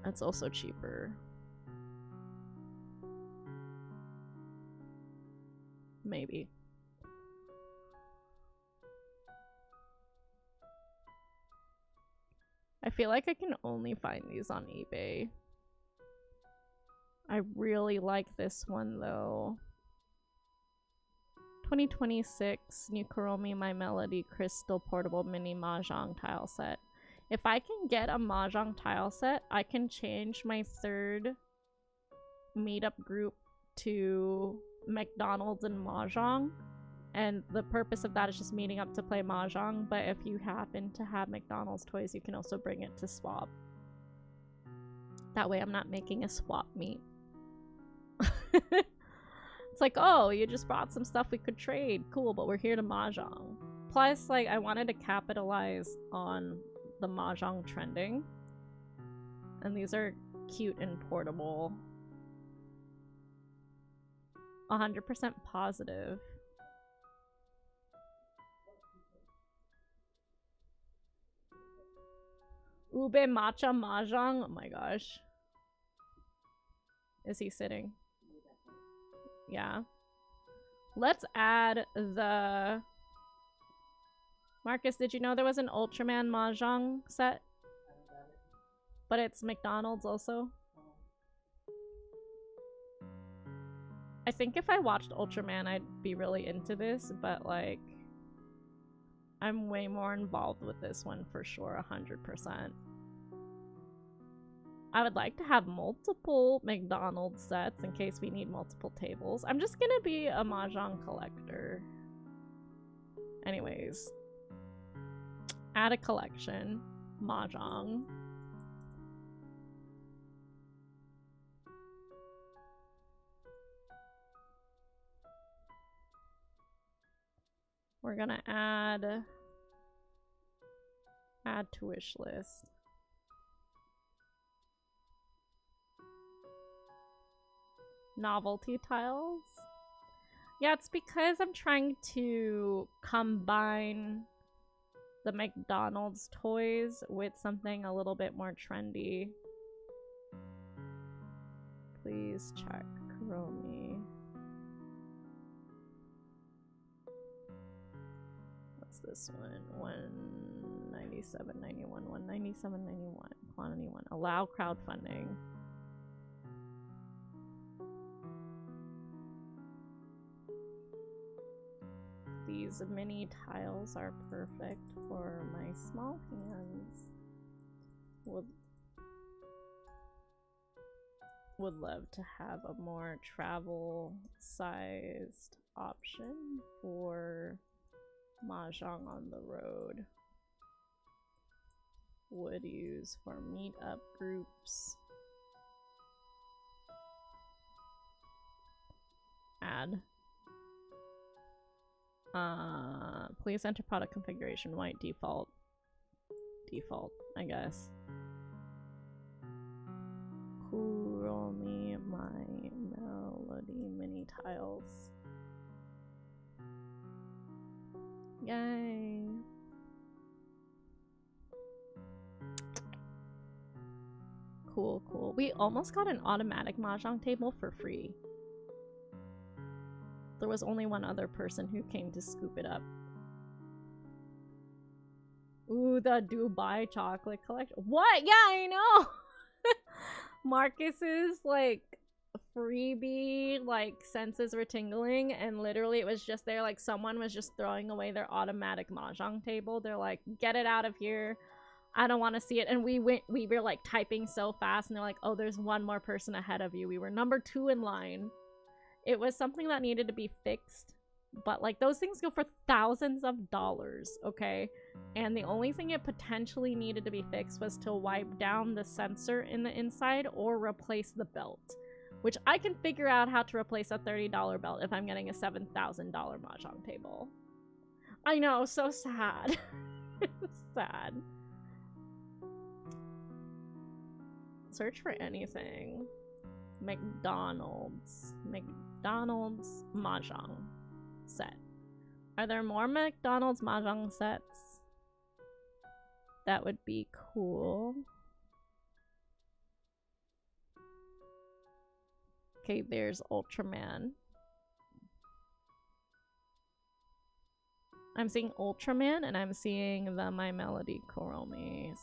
That's also cheaper. Maybe. I feel like I can only find these on eBay. I really like this one though. 2026 New Kuromi My Melody Crystal Portable Mini Mahjong Tile Set. If I can get a mahjong tile set, I can change my third meetup group to McDonald's and mahjong. And the purpose of that is just meeting up to play mahjong. But if you happen to have McDonald's toys, you can also bring it to swap. That way I'm not making a swap meet. It's like, oh, you just brought some stuff we could trade. Cool, but we're here to mahjong. Plus, like, I wanted to capitalize on the mahjong trending, and these are cute and portable. 100% positive. Ube matcha mahjong. Oh my gosh. Is he sitting? Yeah. Let's add the... Marcus, did you know there was an Ultraman mahjong set? But it's McDonald's also? I think if I watched Ultraman, I'd be really into this, but like... I'm way more involved with this one for sure, 100%. I would like to have multiple McDonald's sets in case we need multiple tables. I'm just gonna be a Mahjong collector. Anyways. Add a collection. Mahjong. We're gonna add to wish list. Novelty tiles. Yeah, it's because I'm trying to combine the McDonald's toys with something a little bit more trendy. Please check Chromie. What's this one? 197.91, 197.91, quantity 1. Allow crowdfunding. These mini tiles are perfect for my small hands. Would love to have a more travel-sized option for Mahjong on the road. Would use for meetup groups. Add. Please enter product configuration white default. Default, I guess. Kuromi my melody mini tiles. Yay. Cool, cool. We almost got an automatic Mahjong table for free. There was only one other person who came to scoop it up. Ooh, the Dubai chocolate collection. What? Yeah, I know! Marcus's, like, freebie, like, senses were tingling, and literally it was just there, like, someone was just throwing away their automatic Mahjong table. They're like, get it out of here. I don't want to see it. And we were, like, typing so fast, and they're like, oh, there's one more person ahead of you. We were number 2 in line. It was something that needed to be fixed, but like those things go for thousands of dollars, okay? And the only thing it potentially needed to be fixed was to wipe down the sensor in the inside or replace the belt, which I can figure out how to replace a $30 belt if I'm getting a $7,000 Mahjong table. I know, so sad. It's sad. Search for anything. McDonald's Mahjong set. Are there more McDonald's Mahjong sets? That would be cool. Okay, there's Ultraman. I'm seeing Ultraman and I'm seeing the My Melody Kuromis.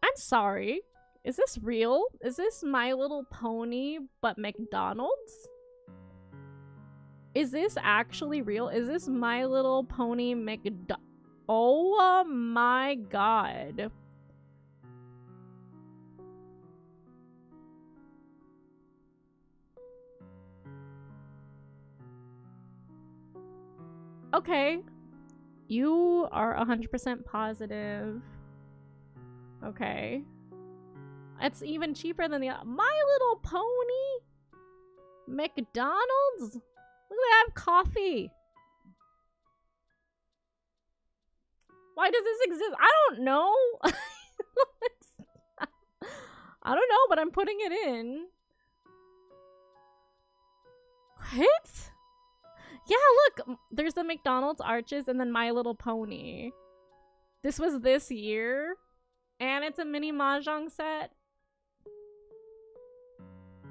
I'm sorry. Is this real? Is this My Little Pony but McDonald's? Is this actually real? Is this My Little Pony Oh my god. Okay. You are 100% positive. Okay. It's even cheaper than the My Little Pony? McDonald's? Look at that, I have coffee. Why does this exist? I don't know. I don't know, but I'm putting it in. What? Yeah, look. There's the McDonald's arches and then My Little Pony. This was this year. And it's a mini Mahjong set.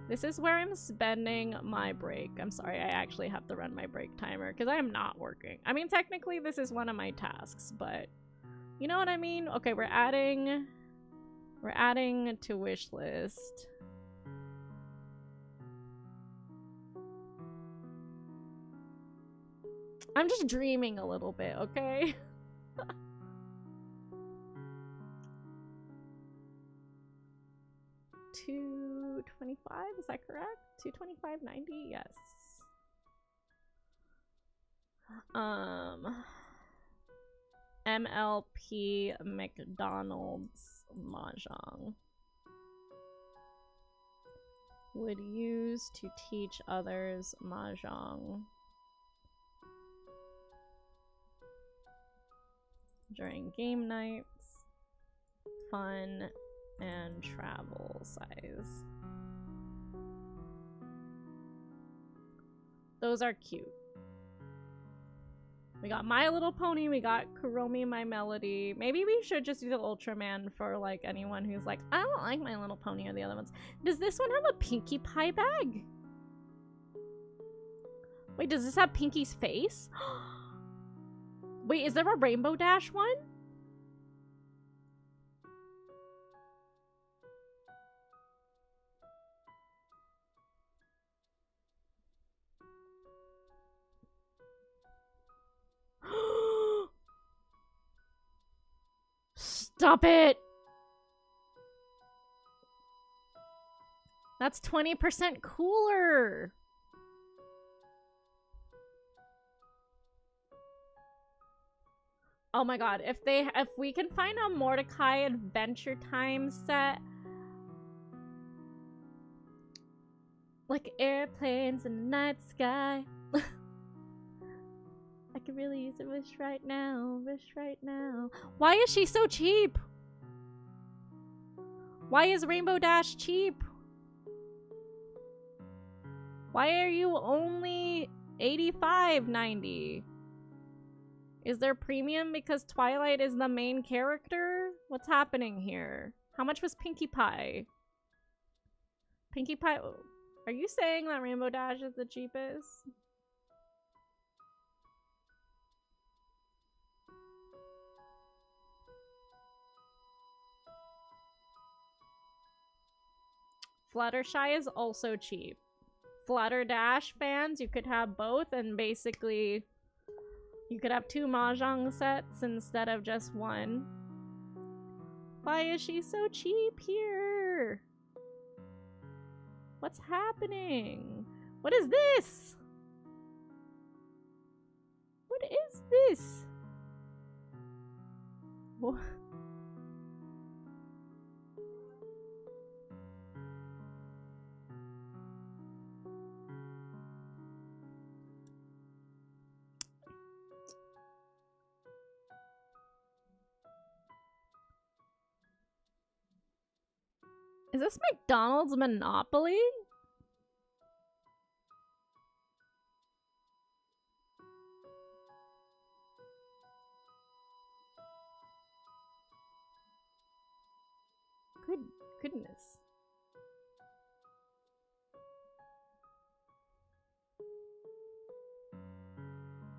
This is where I'm spending my break. I'm sorry, I actually have to run my break timer because I am not working. I mean, technically this is one of my tasks, but you know what I mean? Okay, we're adding to wish list. I'm just dreaming a little bit, okay? 225, is that correct? 225.90, yes. MLP McDonald's Mahjong. Would use to teach others Mahjong during game nights, fun, and travel size. Those are cute. We got My Little Pony, we got Kuromi My Melody. Maybe we should just do the Ultraman for like anyone who's like, I don't like My Little Pony or the other ones. Does this one have a Pinkie Pie bag? Wait, does this have Pinkie's face? Wait, is there a Rainbow Dash one? Stop it! That's 20% cooler! Oh my god, if we can find a Mordecai Adventure Time set, like airplanes in the night sky. I could really use a wish right now, wish right now. Why is she so cheap? Why is Rainbow Dash cheap? Why are you only $85.90? Is there premium because Twilight is the main character? What's happening here? How much was Pinkie Pie? Pinkie Pie... Are you saying that Rainbow Dash is the cheapest? Fluttershy is also cheap. Flutter Dash fans, you could have both, and basically you could have 2 Mahjong sets instead of just one. Why is she so cheap here? What's happening? What is this? What is this? What? Is this McDonald's Monopoly? Goodness.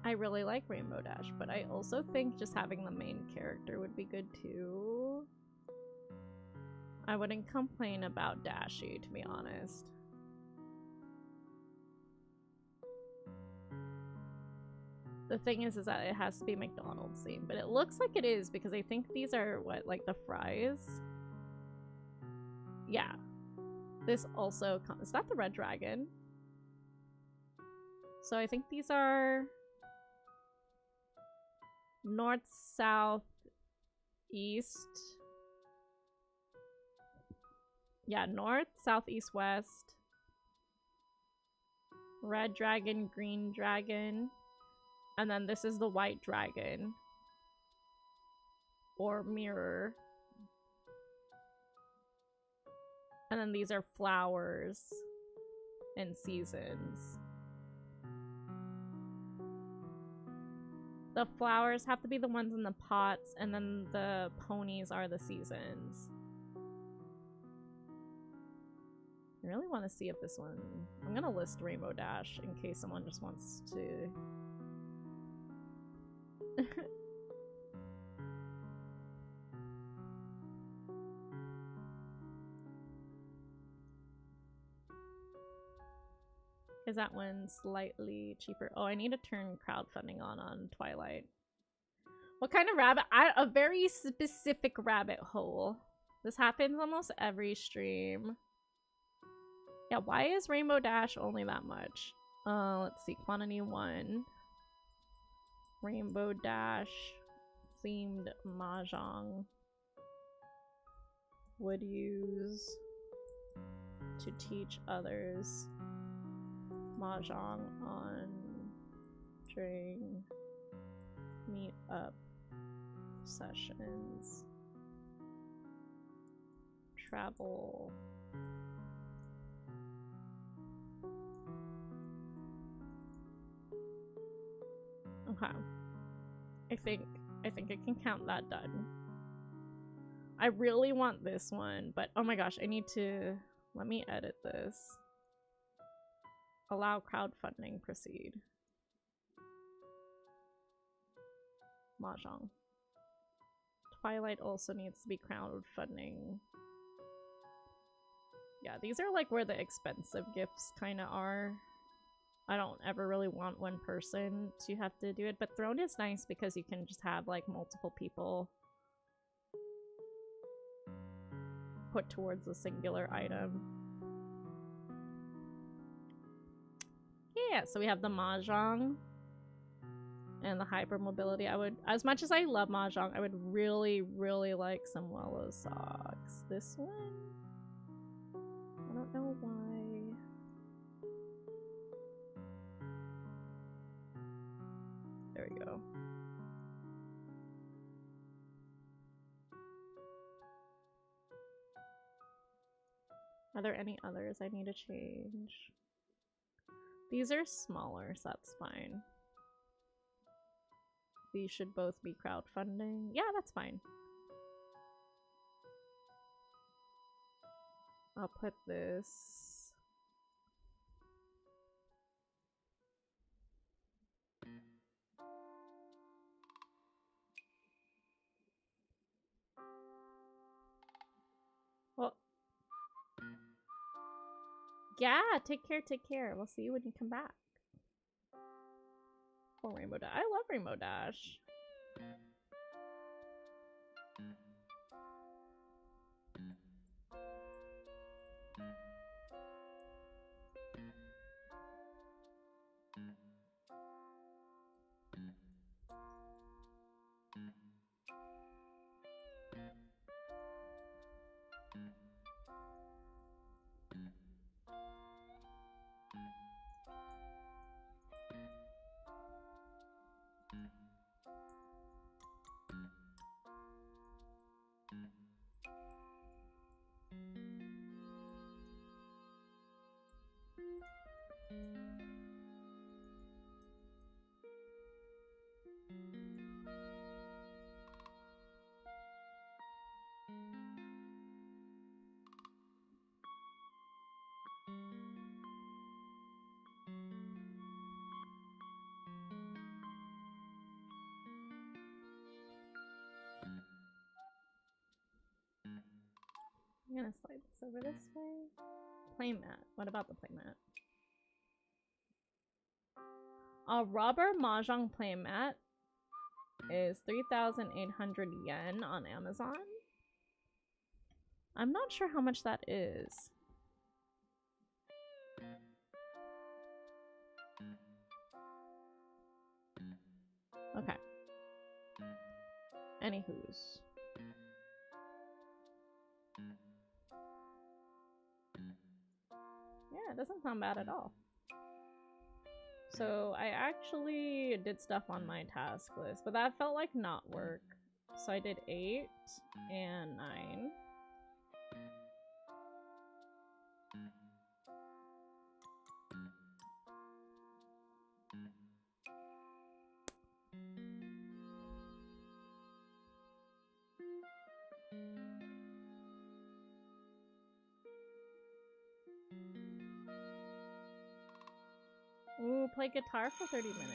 I really like Rainbow Dash, but I also think just having the main character would be good too. I wouldn't complain about Dashy, to be honest. The thing is that it has to be McDonald's themed, but it looks like it is because I think these are what, like the fries? Yeah. This also is that the Red Dragon? So I think these are north, south, east. Yeah, north, south, east, west. Red dragon, green dragon. And then this is the white dragon. Or mirror. And then these are flowers and seasons. The flowers have to be the ones in the pots, and then the ponies are the seasons. I really want to see if this one... I'm gonna list Rainbow Dash in case someone just wants to... Is that one slightly cheaper? Oh, I need to turn crowdfunding on Twilight. What kind of rabbit? A very specific rabbit hole. This happens almost every stream. Yeah, why is Rainbow Dash only that much? Let's see. Quantity 1. Rainbow Dash themed mahjong. Would use to teach others mahjong on during meet-up sessions. Travel. Okay. I think I can count that done. I really want this one, but oh my gosh, I need to let me edit this. Allow crowdfunding proceed. Mahjong. Twilight also needs to be crowdfunding. Yeah, these are like where the expensive gifts kind of are. I don't ever really want one person to have to do it, but Throne is nice because you can just have like multiple people put towards a singular item. Yeah, so we have the Mahjong and the hypermobility. I would, as much as I love Mahjong, I would really, really like some Willow socks. This one? I don't know why. There we go. Are there any others I need to change? These are smaller, so that's fine. These should both be crowdfunding. Yeah, that's fine. I'll put this. Well, yeah, take care, take care. We'll see you when you come back. Oh, Rainbow Dash. I love Rainbow Dash. I'm gonna slide this over this way. Playmat. What about the playmat? A rubber mahjong playmat is 3,800 yen on Amazon. I'm not sure how much that is. Okay. Anywho's. Yeah, it doesn't sound bad at all. So I actually did stuff on my task list, but that felt like not work. So I did 8 and 9. Ooh, play guitar for 30 minutes.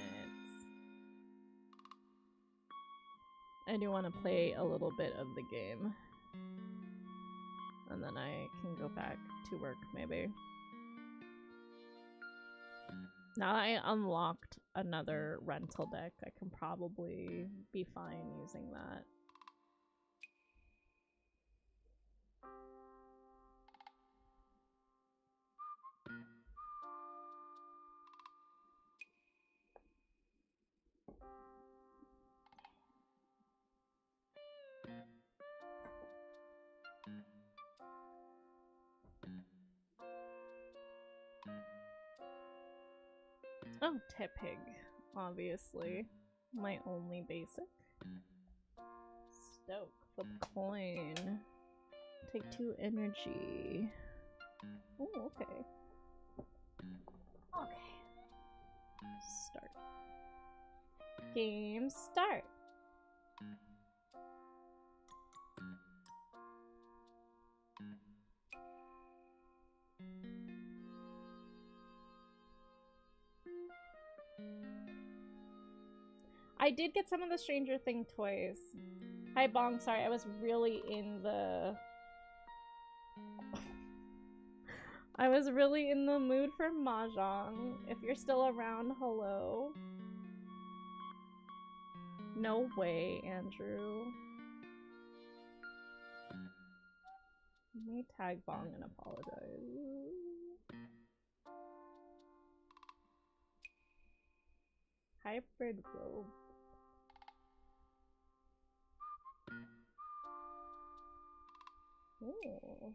I do want to play a little bit of the game. And then I can go back to work, maybe. Now that I unlocked another rental deck, I can probably be fine using that. Oh, Tepig, obviously. My only basic. Stoke, flip coin. Take 2 energy. Oh, okay. Okay. Start. Game start. I did get some of the Stranger Thing toys. Hi Bong, sorry, I was really in the... I was really in the mood for Mahjong. If you're still around, hello. No way, Andrew. Let me tag Bong and apologize. Hybrid robe. Oh.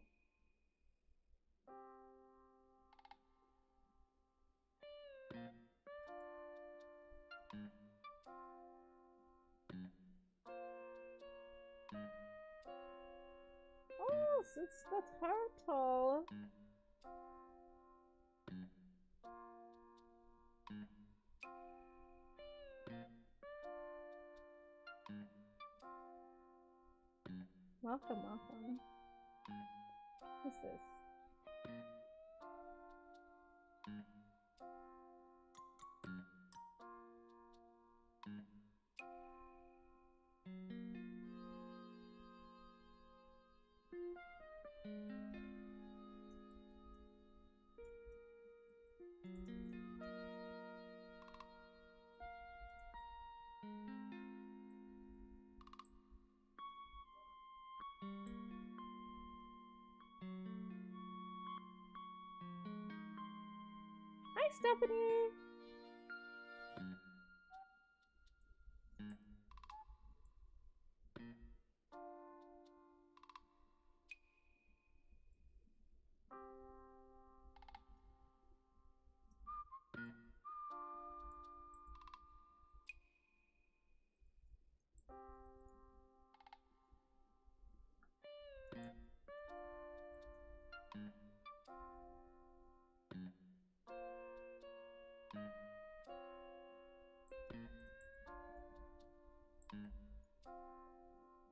Oh, it's the turtle. Welcome, welcome. What's this? Hi, Stephanie!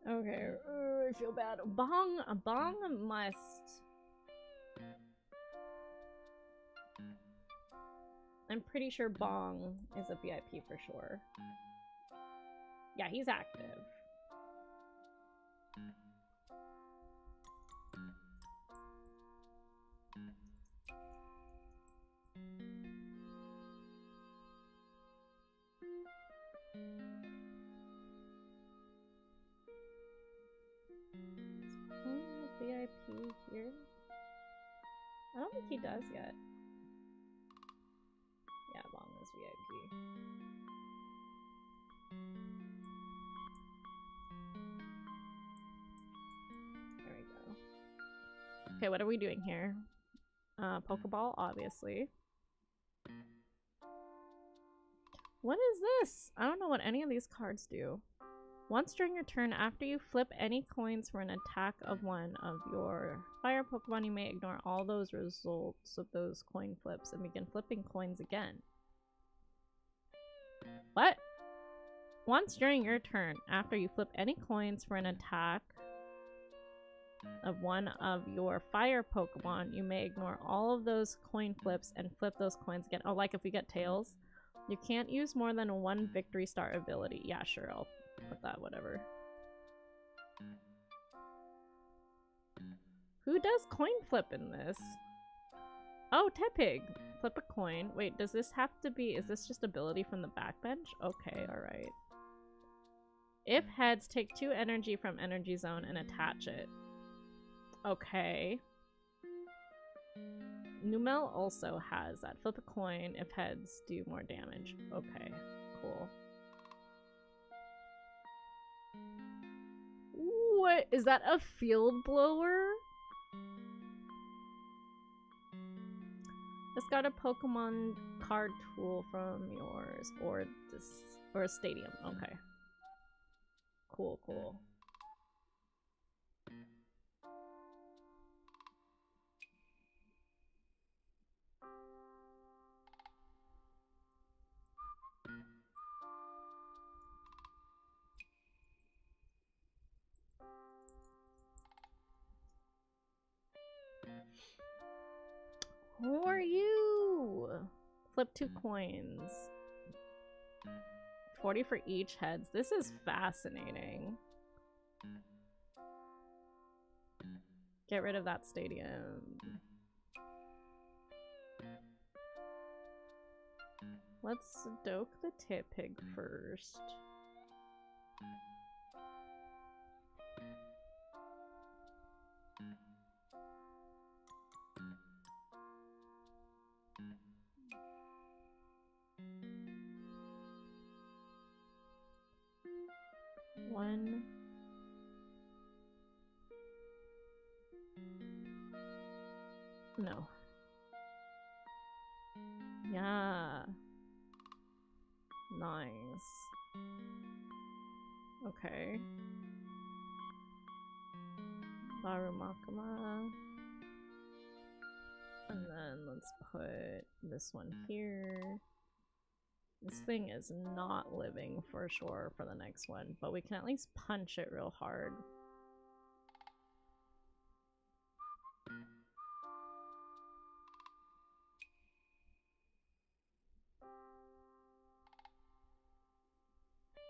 Okay, I feel bad. Bong must... I'm pretty sure Bong is a VIP for sure. Yeah, he's active. VIP here? I don't think he does yet. Yeah, Bong is VIP. There we go. Okay, what are we doing here? Pokeball, obviously. What is this? I don't know what any of these cards do. Once during your turn, after you flip any coins for an attack of one of your fire Pokemon, you may ignore all those results of those coin flips and begin flipping coins again. What? Once during your turn, after you flip any coins for an attack of one of your fire Pokemon, you may ignore all of those coin flips and flip those coins again. Oh, like if we get tails? You can't use more than 1 victory star ability. Yeah, sure, I'll put that, whatever. Who does coin flip in this? Oh, Tepig! Flip a coin. Wait, does this have to be... Is this just ability from the backbench? Okay, alright. If heads, take 2 energy from energy zone and attach it. Okay. Numel also has that. Flip a coin. If heads, do more damage. Okay, cool. What? Is that a field blower? Discard a Pokemon card tool from yours or this or a stadium. Okay. Cool, cool. Who are you? Flip 2 coins. 40 for each heads. This is fascinating. Get rid of that stadium. Let's doke the tit pig first. One. No. Yeah. Nice. Okay. Barumakama. And then let's put this one here. This thing is not living for sure for the next one, but we can at least punch it real hard.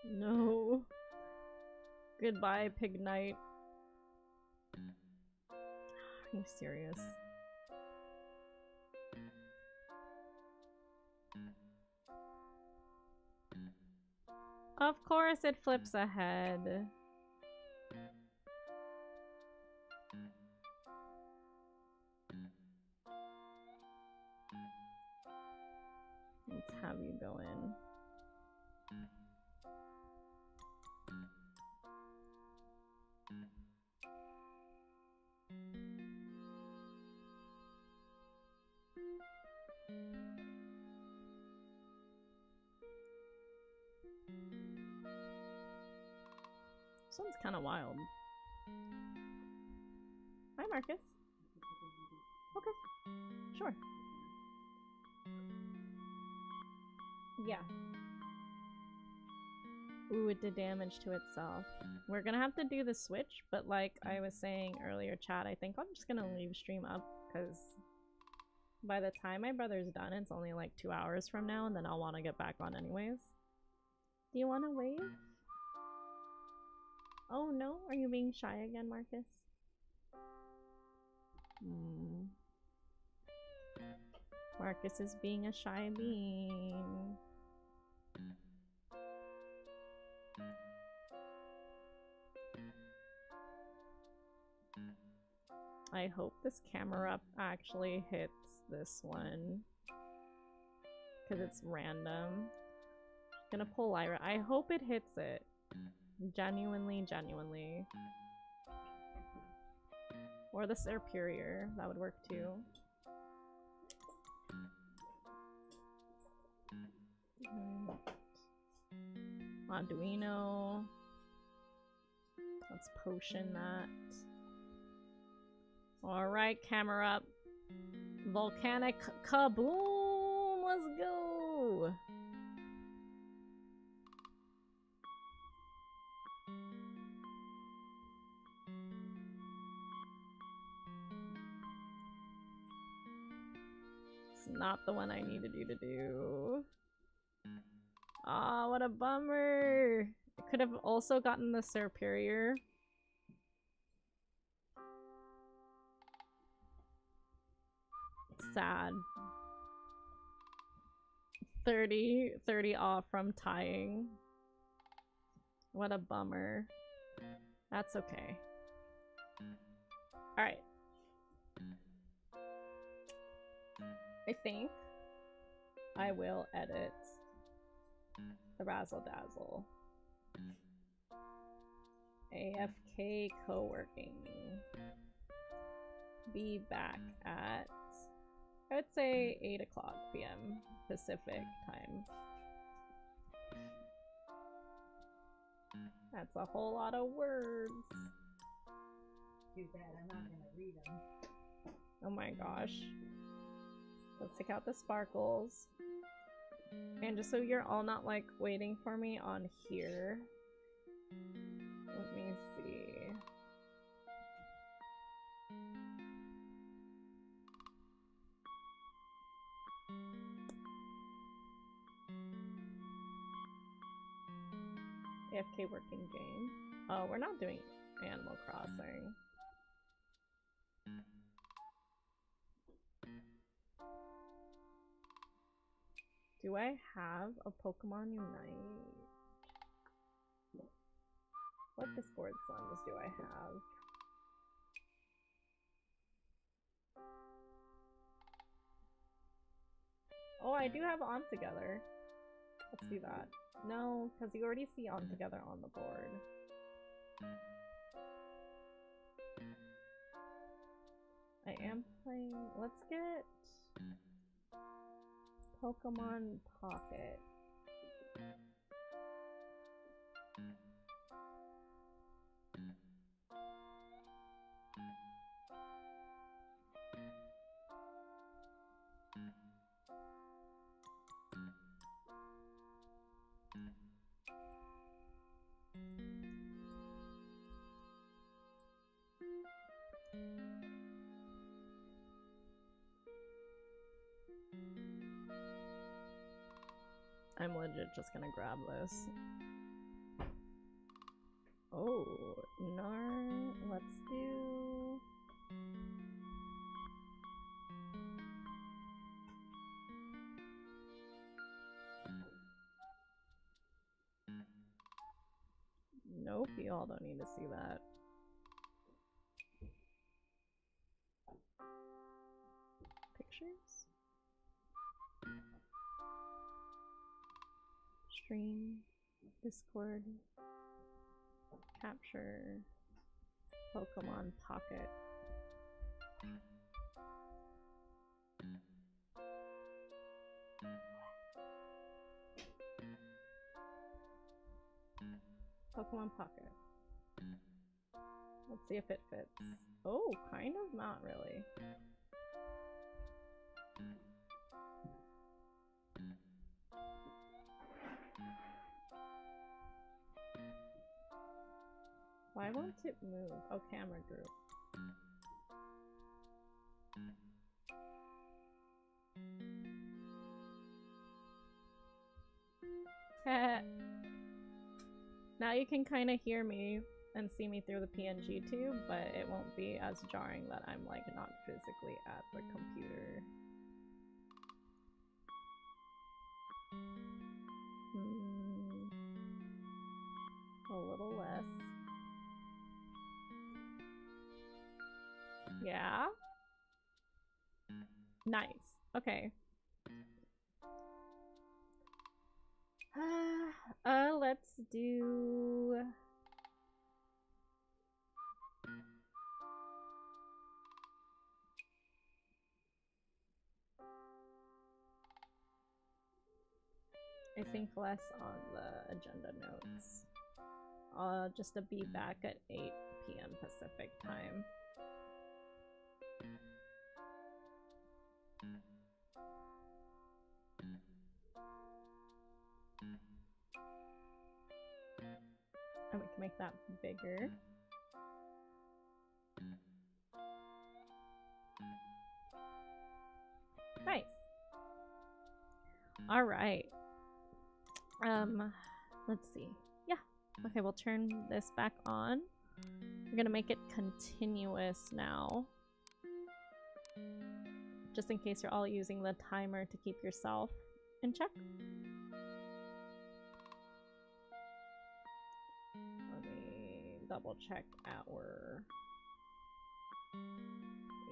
No. Goodbye, Pig Knight. Are you serious? Of course it flips ahead. Let's have you go in. This one's kind of wild. Hi, Marcus. Okay. Sure. Yeah. Ooh, it did damage to itself. We're gonna have to do the switch, but like I was saying earlier, chat, I think I'm just gonna leave stream up, because by the time my brother's done, it's only like 2 hours from now, and then I'll want to get back on anyways. Do you want to wave? Oh no, are you being shy again, Marcus? Marcus is being a shy bean. I hope this camera actually hits this one, because it's random. Gonna pull Lyra. I hope it hits it. Genuinely, genuinely. Or the Superior. That would work too. Arduino. Let's potion that. Alright, camera up. Volcanic kaboom! Let's go! It's not the one I needed you to do. Aw, what a bummer! I could have also gotten the Superior. Sad. 30 off from tying. What a bummer. That's okay. Alright. I think I will edit the Razzle Dazzle. AFK co-working. Be back at I would say 8 o'clock p.m. Pacific time. That's a whole lot of words. Too bad I'm not gonna read them. Oh my gosh. Let's take out the sparkles. And just so you're all not like waiting for me on here. Let me see. AFK working game. Oh, we're not doing Animal Crossing. Do I have a Pokemon Unite? What Discord suns do I have? Oh, I do have On Together. Let's do that. No, because you already see On Together on the board. I am playing. Let's get Pokemon Pocket. I'm legit just gonna grab this. Oh, Nar, let's do... Nope, you all don't need to see that. Pictures? Stream, Discord, capture, Pokemon Pocket. Pokemon Pocket. Let's see if it fits. Oh, kind of, not really. Why won't it move? Oh, camera group. Now you can kind of hear me and see me through the PNG tube, but it won't be as jarring that I'm like not physically at the computer. A little less. Yeah? Nice. Okay. Let's do... I think less on the agenda notes. Just to be back at 8 p.m. Pacific time. And we can make that bigger. Nice. All right. Let's see. Yeah. Okay, we'll turn this back on. We're gonna make it continuous now. Just in case you're all using the timer to keep yourself in check. Let me double check our...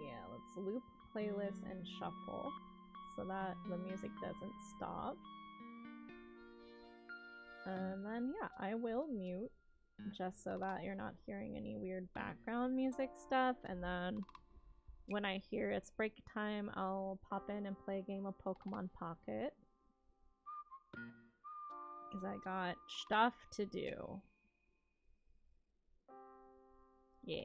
Yeah, let's loop playlist and shuffle so that the music doesn't stop. And then, yeah, I will mute just so that you're not hearing any weird background music stuff. And then when I hear it's break time, I'll pop in and play a game of Pokemon Pocket. Because I got stuff to do. Yeah.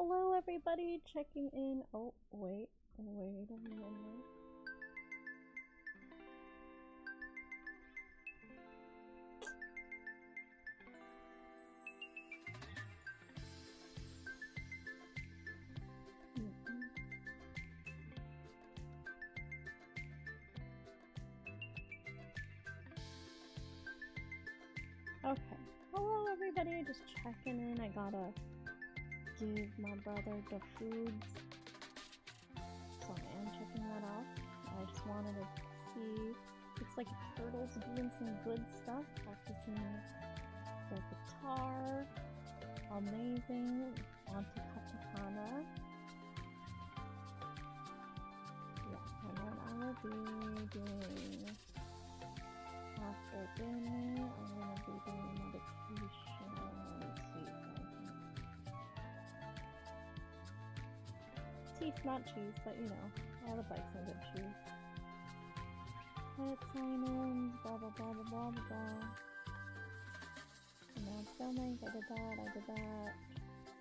Hello, everybody, checking in. Oh, wait a minute. Okay. Hello, everybody. Just checking in. I gotta give my brother the foods. So I am checking that out. I just wanted to see. Looks like Turtle's doing some good stuff. Practicing the guitar. Amazing. Onto Katakana. Yeah, and then I will be doing. After dinner, I'm gonna be doing meditation. Let's see if I can. Teeth, not cheese, but you know, all the bikes are good cheese. Pet sign-ins, blah blah blah blah blah blah blah. Announced filming, I did that, I did that.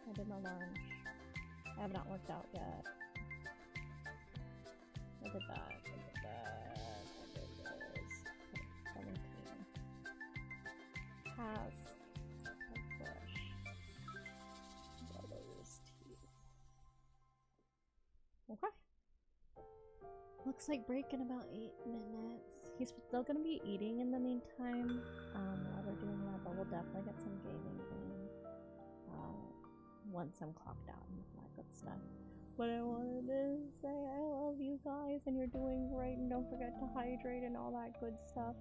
I did my lunch. I have not worked out yet. I did that, I did that, I did this. 17. Task. Brush. Brother's teeth. Okay. Looks like break in about 8 minutes. He's still gonna be eating in the meantime. While we're doing that, but we'll definitely get some gaming in. Once I'm clocked out and all that good stuff. But I wanted to say I love you guys and you're doing great, and don't forget to hydrate and all that good stuff.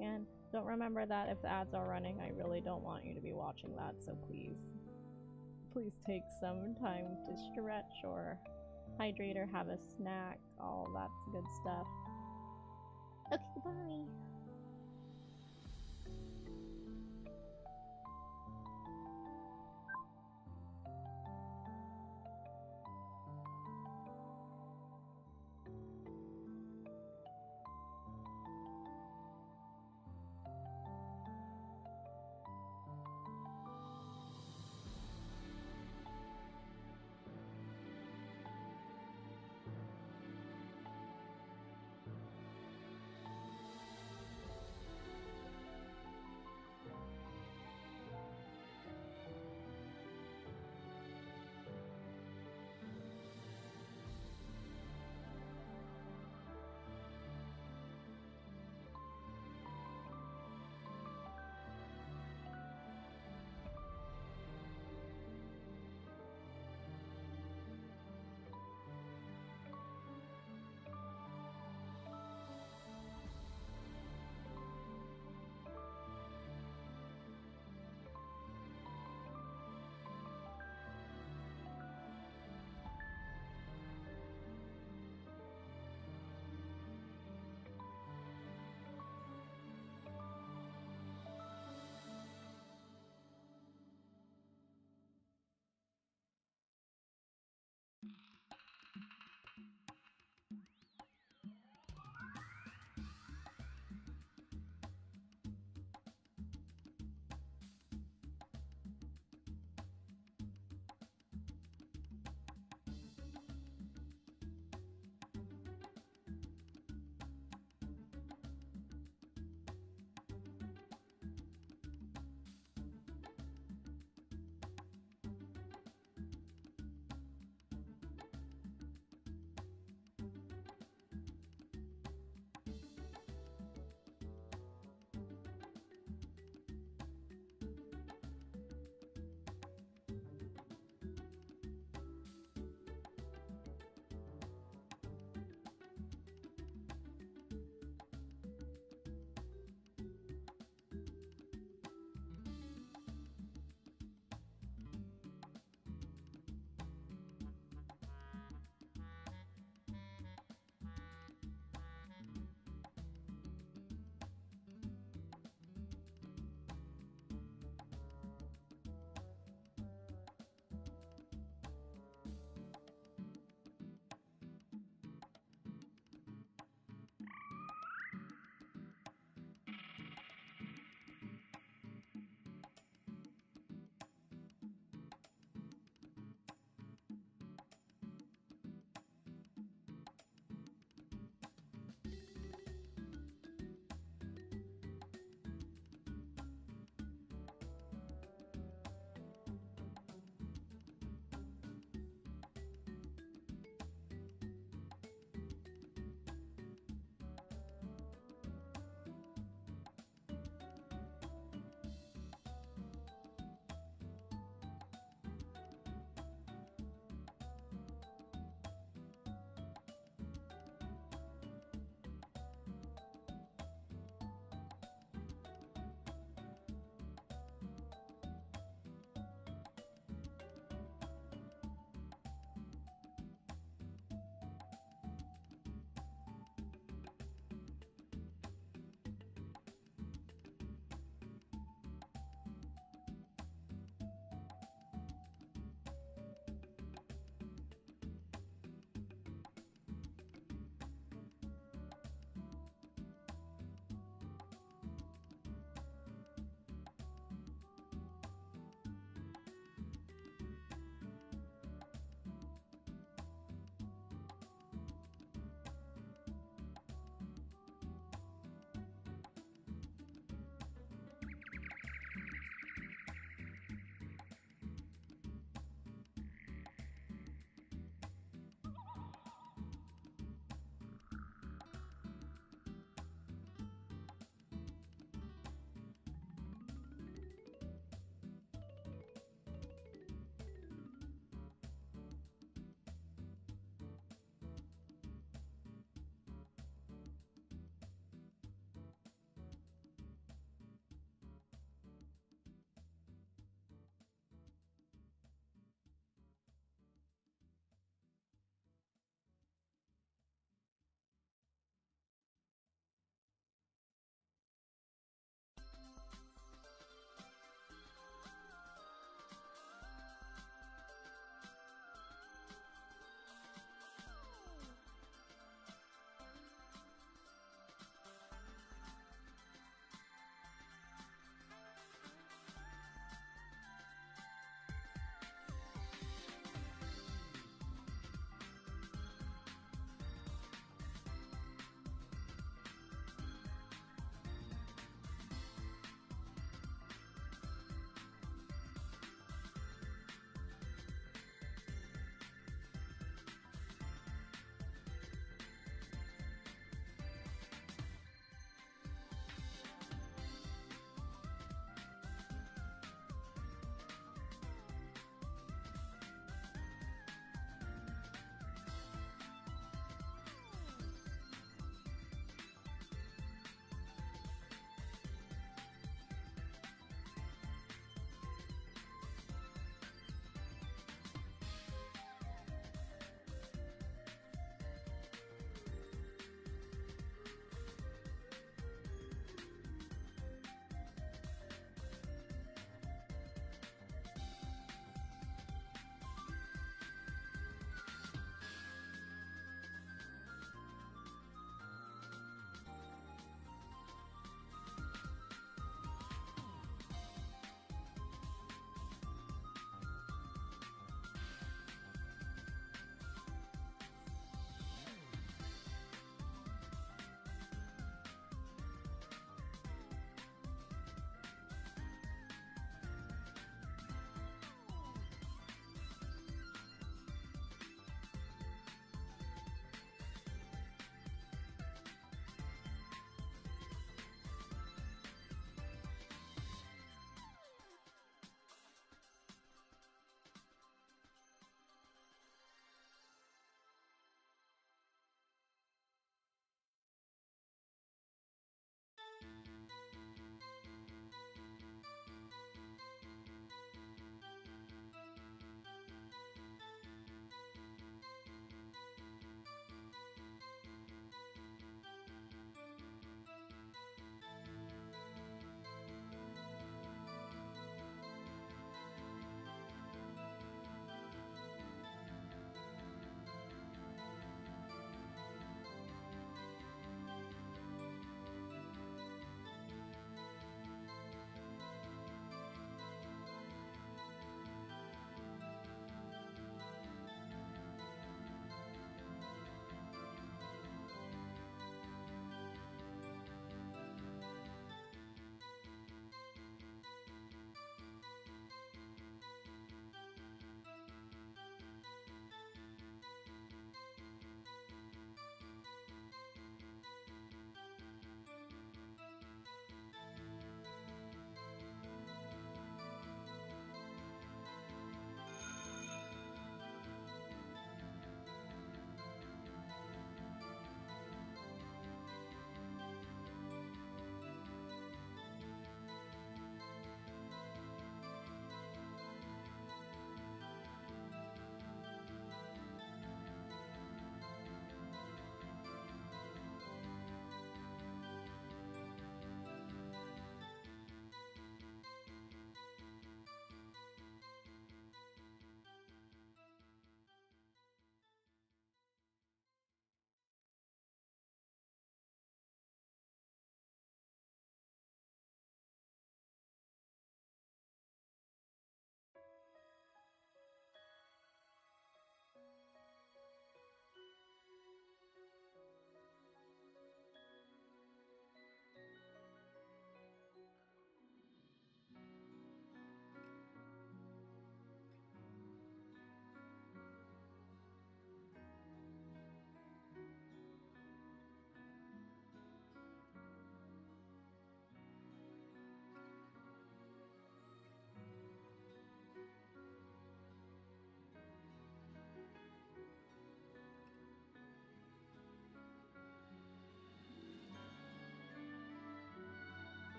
And don't remember that if the ads are running, I really don't want you to be watching that, so please take some time to stretch or hydrate or have a snack. All that's good stuff. Okay, bye.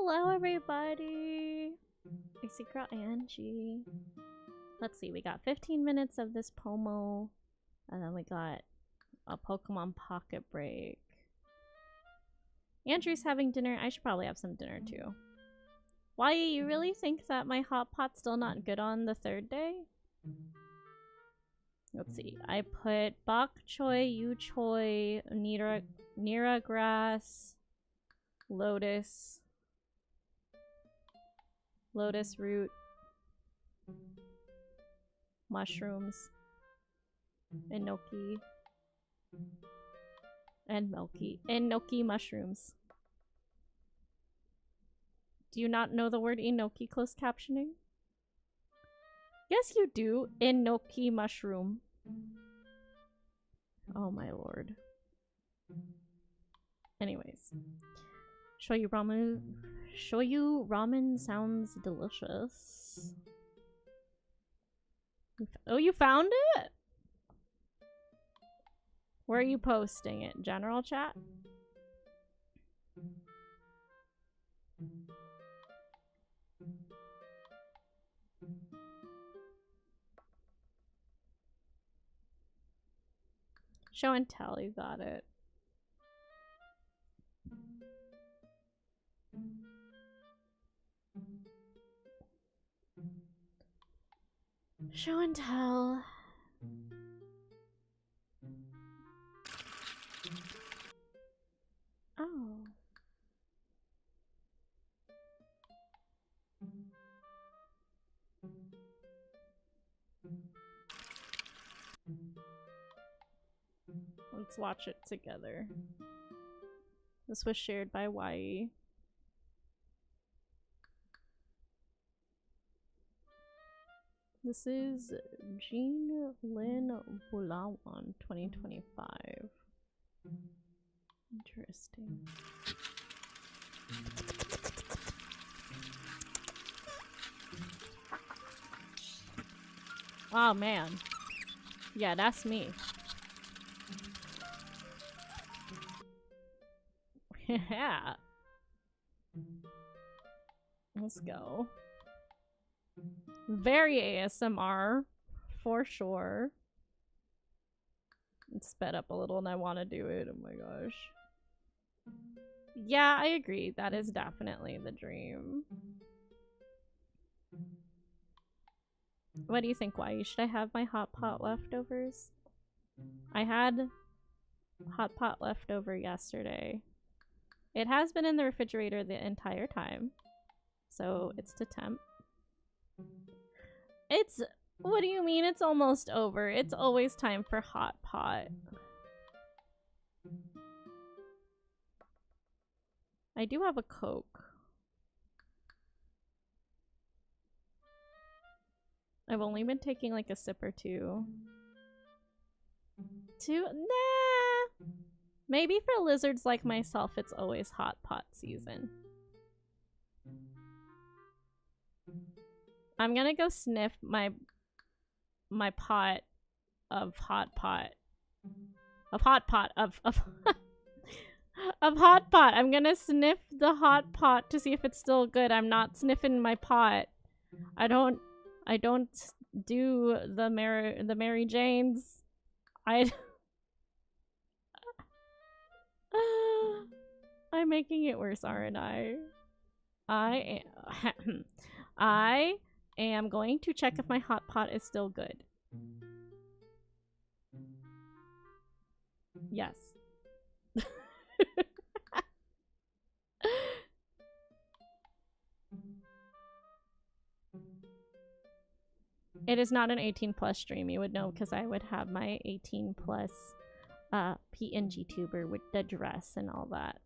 Hello, everybody. Icy Girl Angie. Let's see, we got 15 minutes of this Pomo, and then we got a Pokemon Pocket Break. Andrew's having dinner. I should probably have some dinner too. Why, you really think that my hot pot's still not good on the third day? Let's see. I put bok choy, yu choy, nira grass, lotus root, mushrooms, enoki, and enoki mushrooms. Do you not know the word enoki closed captioning? Yes, you do. Enoki mushroom. Oh my lord. Anyways. Shoyu ramen sounds delicious. Oh, you found it? Where are you posting it? General chat? Show and tell, you got it. Show and tell. Oh. Let's watch it together. This was shared by YE. This is Jean Lynn Boulawan 2025. Interesting. Oh man. Yeah, that's me. Yeah. Let's go. Very ASMR, for sure. It's sped up a little and I want to do it. Oh my gosh. Yeah, I agree. That is definitely the dream. What do you think, Why should I have my hot pot leftovers? I had hot pot leftover yesterday. It has been in the refrigerator the entire time, so it's to temp. It's, what do you mean it's almost over? It's always time for hot pot. I do have a Coke. I've only been taking like a sip or two. Nah. Maybe for lizards like myself, it's always hot pot season. I'm gonna go sniff my pot of hot pot. Of hot pot. Of hot pot. I'm gonna sniff the hot pot to see if it's still good. I'm not sniffing my pot. I don't do the Mary Janes. I'm making it worse, aren't I? I am going to check if my hot pot is still good. Yes. It is not an 18+ stream. You would know because I would have my 18+ PNG tuber with the dress and all that.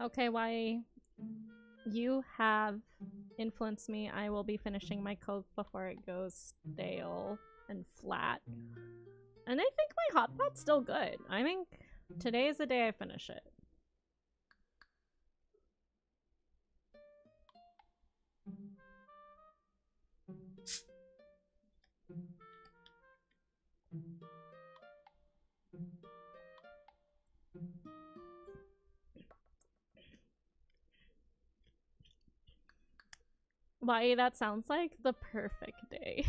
Okay, why you have influenced me. I will be finishing my Coke before it goes stale and flat. And I think my hot pot's still good. I think today is the day I finish it. Why, that sounds like the perfect day.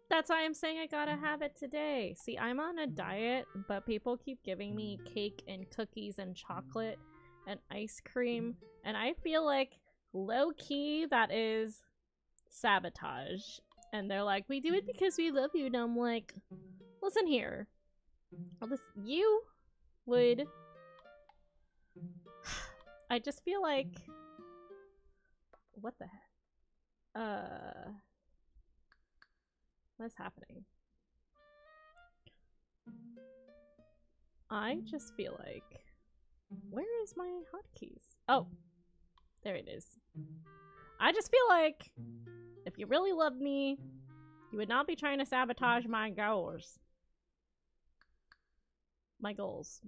That's why I'm saying I gotta have it today. See, I'm on a diet, but people keep giving me cake and cookies and chocolate and ice cream, and I feel like low-key that is sabotage. And they're like, we do it because we love you, and I'm like, listen here. You would... I just feel like... What the heck? What's happening? I just feel like... Where is my hotkeys? Oh, there it is. I just feel like if you really loved me, you would not be trying to sabotage my goals. My goals.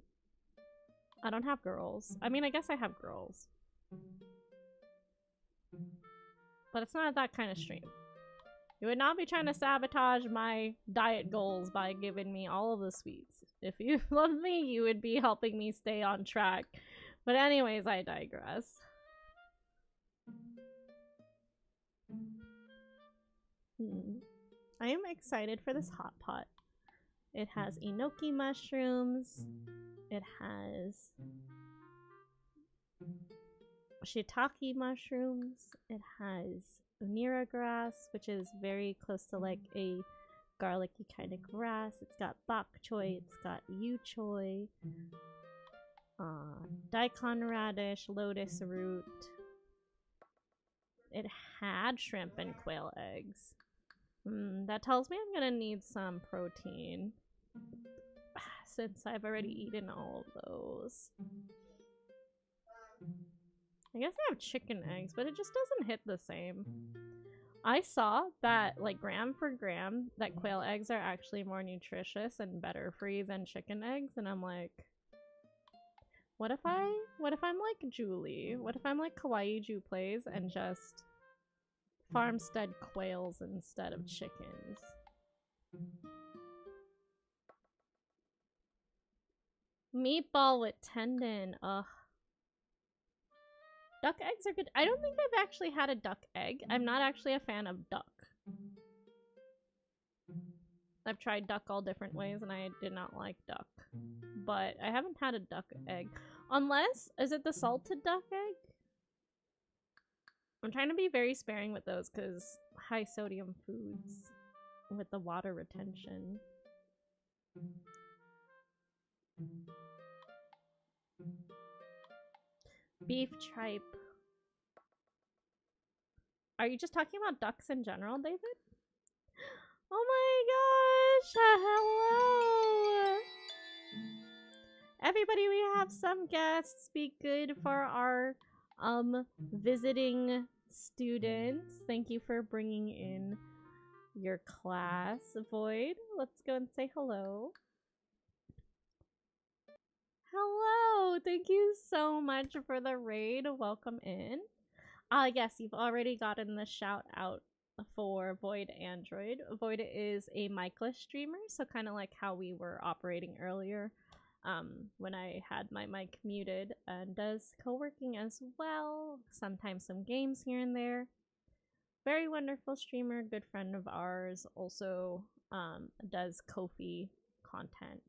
I don't have girls. I mean, I guess I have girls. But it's not that kind of stream. You would not be trying to sabotage my diet goals by giving me all of the sweets. If you loved me, you would be helping me stay on track. But anyways, I digress. I am excited for this hot pot. It has enoki mushrooms. It has shiitake mushrooms. It has unira grass, which is very close to like a garlicky kind of grass. It's got bok choy. It's got yu choy, daikon radish, lotus root. It had shrimp and quail eggs. That tells me I'm gonna need some protein since I've already eaten all of those. I guess I have chicken eggs, but it just doesn't hit the same. I saw that, like, gram for gram, that quail eggs are actually more nutritious and better for you than chicken eggs, and I'm like, what if I'm like Julie? What if I'm like Kawaii Ju Plays and just farmstead quails instead of chickens? Meatball with tendon, ugh. Duck eggs are good. I don't think I've actually had a duck egg. I'm not actually a fan of duck. I've tried duck all different ways and I did not like duck. But I haven't had a duck egg. Unless, is it the salted duck egg? I'm trying to be very sparing with those because high sodium foods with the water retention. Beef tripe. Are you just talking about ducks in general, David? Oh my gosh! Hello! Everybody, we have some guests. Be good for our visiting students. Thank you for bringing in your class. Void, let's go and say hello. Hello! Thank you so much for the raid. Welcome in. Yes, you've already gotten the shout out for Void Android. Void is a micless streamer, so kind of like how we were operating earlier when I had my mic muted, and does co-working as well, sometimes some games here and there. Very wonderful streamer, good friend of ours, also does Ko-fi content.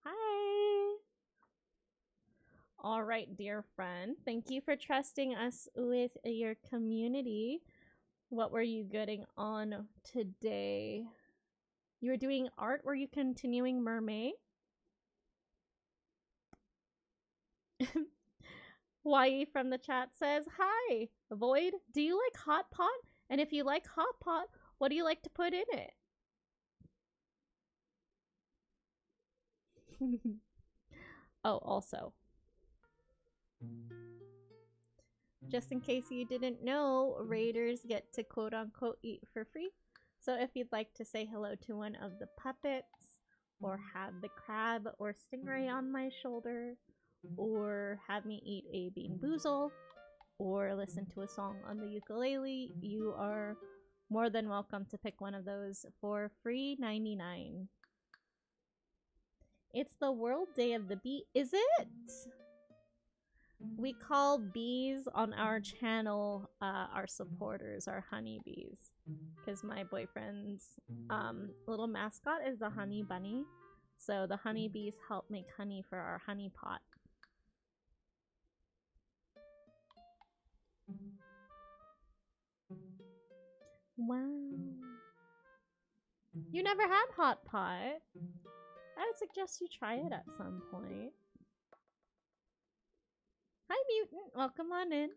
Hi! All right, dear friend, thank you for trusting us with your community. What were you getting on today? You were doing art? Were you continuing Mermaid? Hawaii from the chat says, hi, Void, do you like hot pot? And if you like hot pot, what do you like to put in it? Oh, also, just in case you didn't know, raiders get to quote unquote eat for free. So if you'd like to say hello to one of the puppets, or have the crab or stingray on my shoulder, or have me eat a bean boozle, or listen to a song on the ukulele, you are more than welcome to pick one of those for free 99. It's the World Day of the Bee, is it? We call bees on our channel our supporters, our honeybees, because my boyfriend's little mascot is a honey bunny, so the honeybees help make honey for our honey pot. Wow. You never had hot pot? I would suggest you try it at some point. Hi, Mutant. Welcome on in.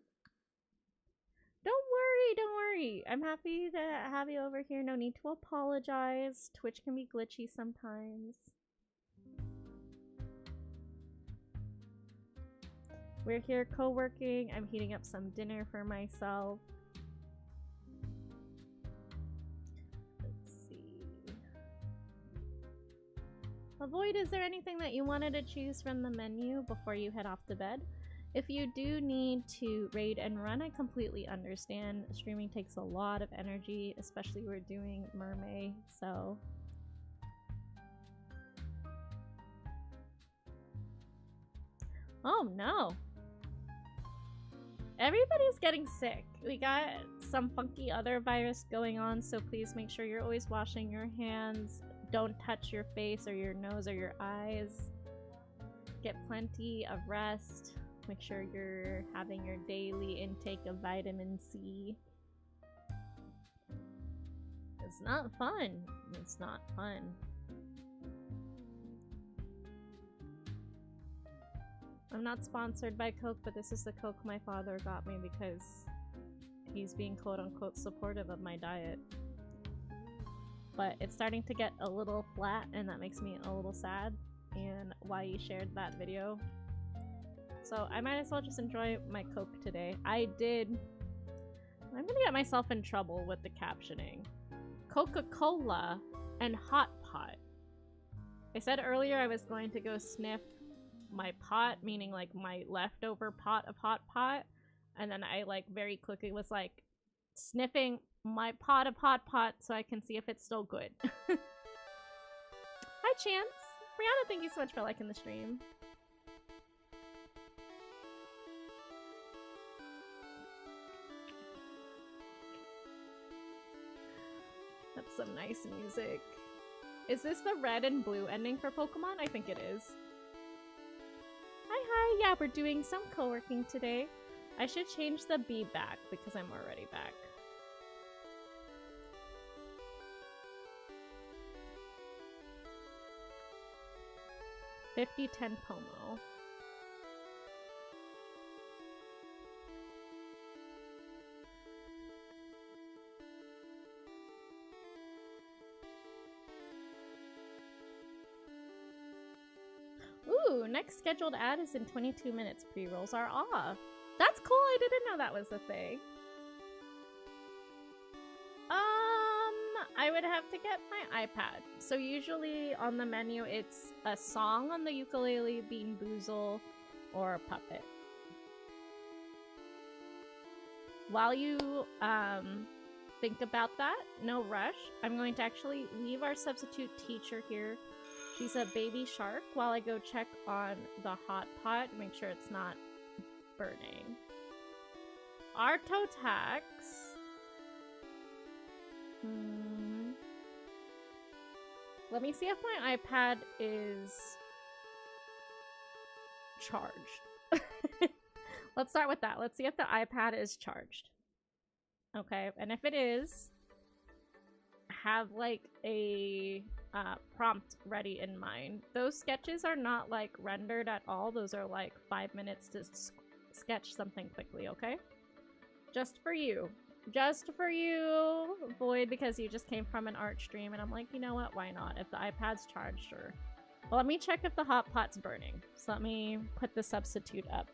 Don't worry. I'm happy to have you over here. No need to apologize. Twitch can be glitchy sometimes. We're here co-working. I'm heating up some dinner for myself. Let's see. Avoid, is there anything that you wanted to choose from the menu before you head off to bed? If you do need to raid and run, I completely understand. Streaming takes a lot of energy, especially we're doing Mermaid, so... Oh no! Everybody's getting sick. We got some funky other virus going on, so please make sure you're always washing your hands. Don't touch your face or your nose or your eyes. Get plenty of rest. Make sure you're having your daily intake of vitamin C. It's not fun. It's not fun. I'm not sponsored by Coke, but this is the Coke my father got me because he's being quote-unquote supportive of my diet. But it's starting to get a little flat, and that makes me a little sad, and why you shared that video. So I might as well just enjoy my Coke today. I'm gonna get myself in trouble with the captioning. Coca-Cola and hot pot. I said earlier I was going to go sniff my pot, meaning like my leftover pot of hot pot, and then I like very quickly was like sniffing my pot of hot pot so I can see if it's still good. Hi Chance! Brianna, thank you so much for liking the stream. That's some nice music. Is this the red and blue ending for Pokemon? I think it is. Hi, yeah, we're doing some co-working today. I should change the B back because I'm already back. $50-10 Pomo. Ooh, next scheduled ad is in 22 minutes. Pre-rolls are off. That's cool. I didn't know that was a thing. I would have to get my iPad. So usually on the menu, it's a song on the ukulele, Bean Boozle, or a puppet. while you think about that, no rush. I'm going to actually leave our substitute teacher here. She's a baby shark while I go check on the hot pot, make sure it's not burning. Artotax. Let me see if my iPad is charged. Let's start with that. Let's see if the iPad is charged. Okay, and if it is, have like a prompt ready in mind. Those sketches are not like rendered at all. Those are like 5 minutes to sketch something quickly, okay? Just for you. Just for you, Void, because you just came from an art stream, and I'm like, you know what, why not? If the iPad's charged, sure. Well, let me check if the hot pot's burning. So let me put the substitute up.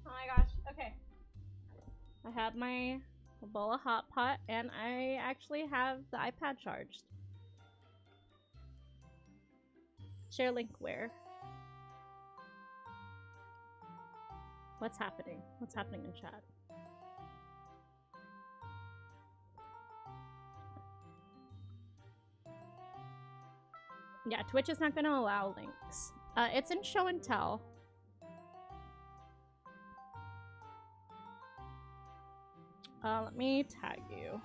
Oh my gosh, okay. I have my bowl of hot pot, and I actually have the iPad charged. Share link where? What's happening? What's happening in chat? Yeah, Twitch is not going to allow links. It's in show and tell. Let me tag you.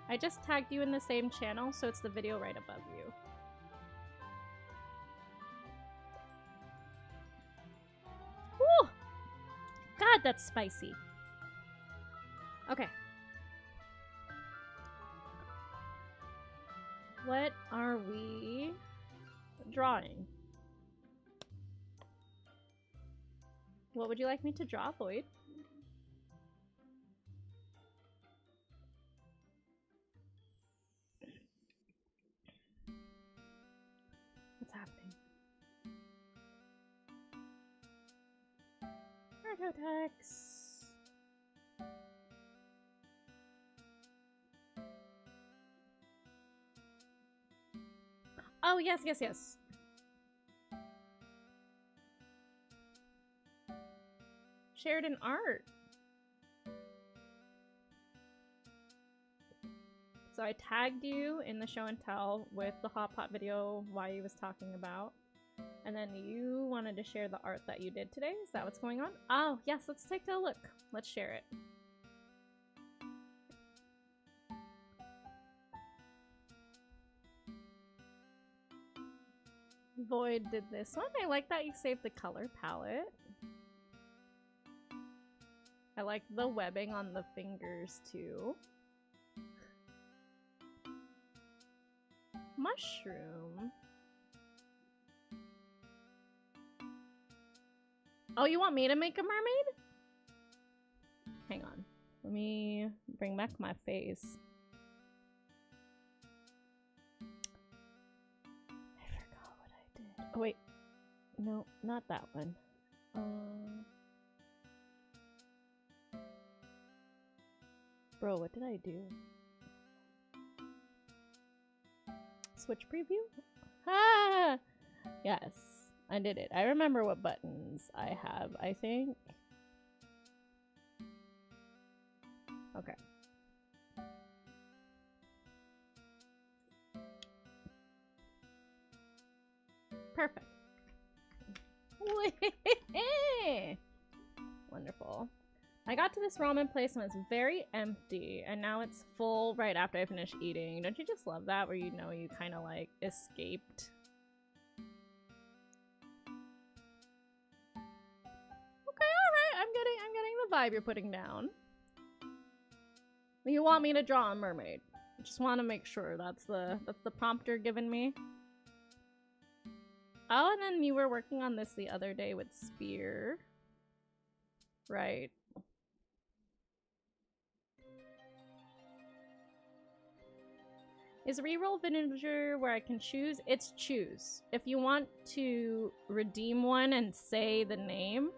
I just tagged you in the same channel, so it's the video right above you. Woo! God, that's spicy. Okay. What are we drawing? What would you like me to draw, Void? What's happening? Artotex. Oh, yes, yes, yes. shared an art. So I tagged you in the show and tell with the hot pot video Wai was talking about. And then you wanted to share the art that you did today. Is that what's going on? Oh, yes, let's take a look. Let's share it. Void did this one. I like that you saved the color palette. I like the webbing on the fingers too. Mushroom. Oh, you want me to make a mermaid? Hang on. Let me bring back my face. I forgot what I did. Oh, wait. No, not that one. Bro, what did I do? Switch preview? Ah! Yes, I did it. I remember what buttons I have, I think. Okay. Perfect. Wonderful. I got to this ramen place and it's very empty, and now it's full right after I finish eating. Don't you just love that, where you know you kind of like escaped? Okay, alright, I'm getting the vibe you're putting down. You want me to draw a mermaid. I just want to make sure that's the prompter given me. Oh, and then you were working on this the other day with Spear. Right. Is reroll vinegar where I can choose? It's choose. If you want to redeem one and say the name,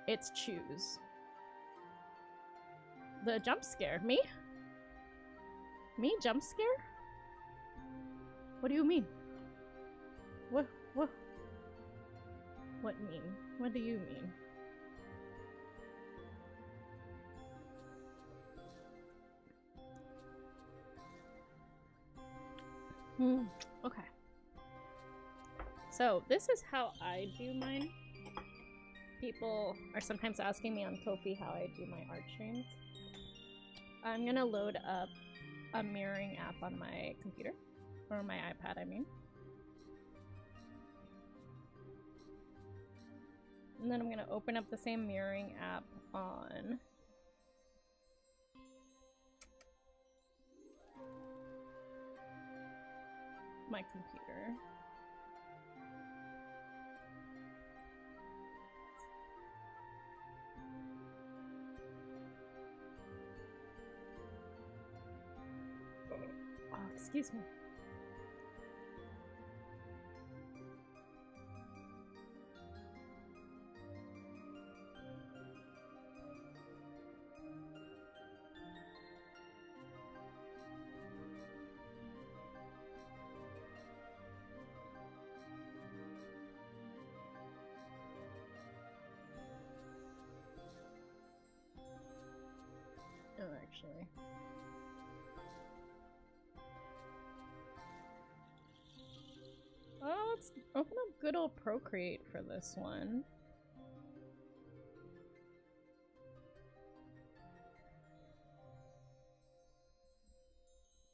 it's choose. The jump scare. Me? Me jump scare? What do you mean? What mean? What do you mean? Okay. So this is how I do mine. People are sometimes asking me on Ko-fi how I do my art streams. I'm gonna load up a mirroring app on my computer, or my iPad, I mean. And then I'm gonna open up the same mirroring app on my computer. Oh, excuse me. Oh, actually. Oh, let's open up good old Procreate for this one.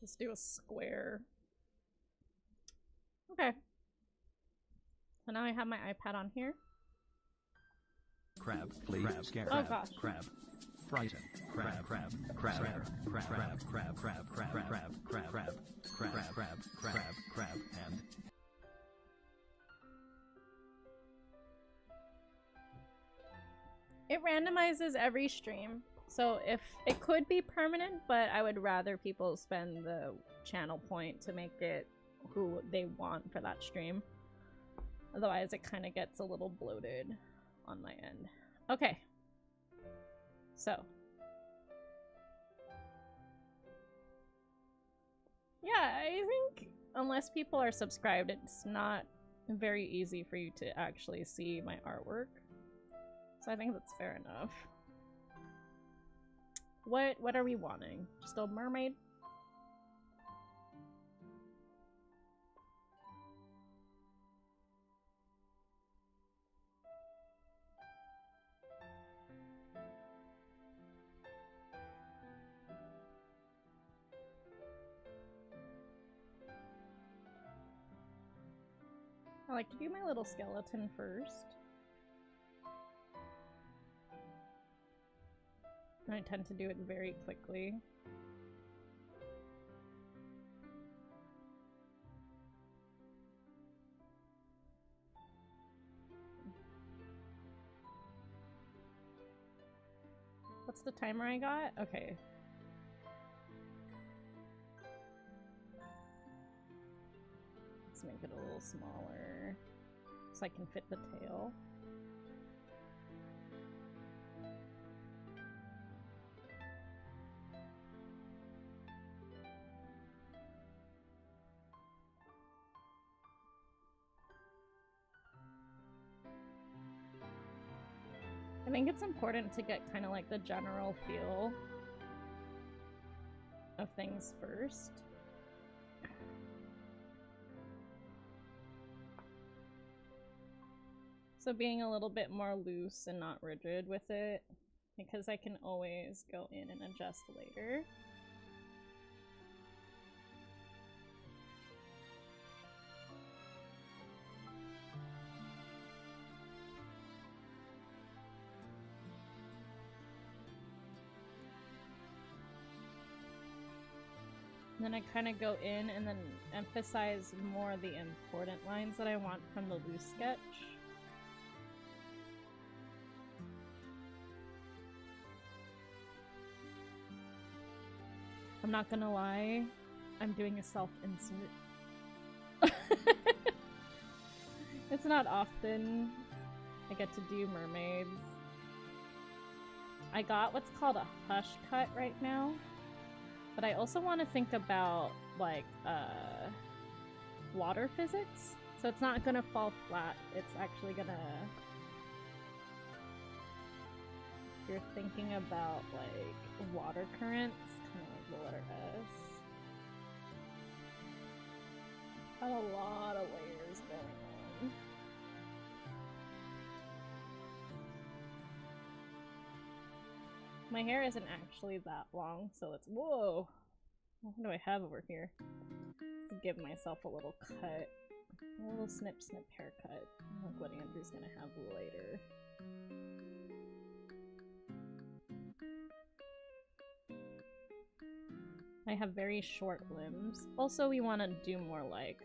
Let's do a square. Okay. So now I have my iPad on here. Crab, please. Crab, scare. Oh gosh. Crab. Frighten. Crab, crab, crab, crab, crab, crab, crab, crab, crab, crab, crab, crab, crab, crab, crab, and It randomizes every stream, so if it could be permanent, but I would rather people spend the channel point to make it who they want for that stream. Otherwise, it kind of gets a little bloated on my end. Okay. So. Yeah, I think unless people are subscribed, it's not very easy for you to actually see my artwork. So I think that's fair enough. What are we wanting? Just a mermaid? I like to do my little skeleton first. I tend to do it very quickly. What's the timer I got? Okay. Let's make it a little smaller so I can fit the tail. I think it's important to get kind of like the general feel of things first. So being a little bit more loose and not rigid with it, because I can always go in and adjust later. And then I kind of go in and then emphasize more of the important lines that I want from the loose sketch. I'm not gonna lie, I'm doing a self-insert. It's not often I get to do mermaids. I got what's called a hush cut right now. But I also want to think about, like, water physics. So it's not gonna fall flat, it's actually gonna... If you're thinking about, like, water currents, kind of like the letter S. Got a lot of layers going on. My hair isn't actually that long, so let's— whoa! What do I have over here? Let's give myself a little cut. A little snip snip haircut. Like what Andrew's gonna have later. I have very short limbs. Also, we want to do more like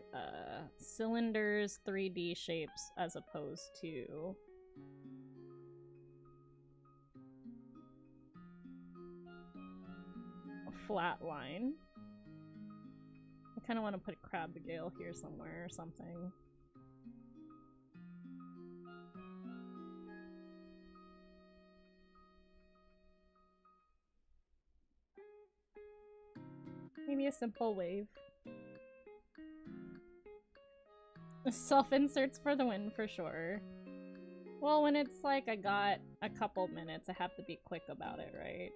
cylinders, 3D shapes, as opposed to a flat line. I kind of want to put Crabigale here somewhere or something. Maybe a simple wave. Self-inserts for the win, for sure. Well, when it's like I got a couple minutes, I have to be quick about it, right?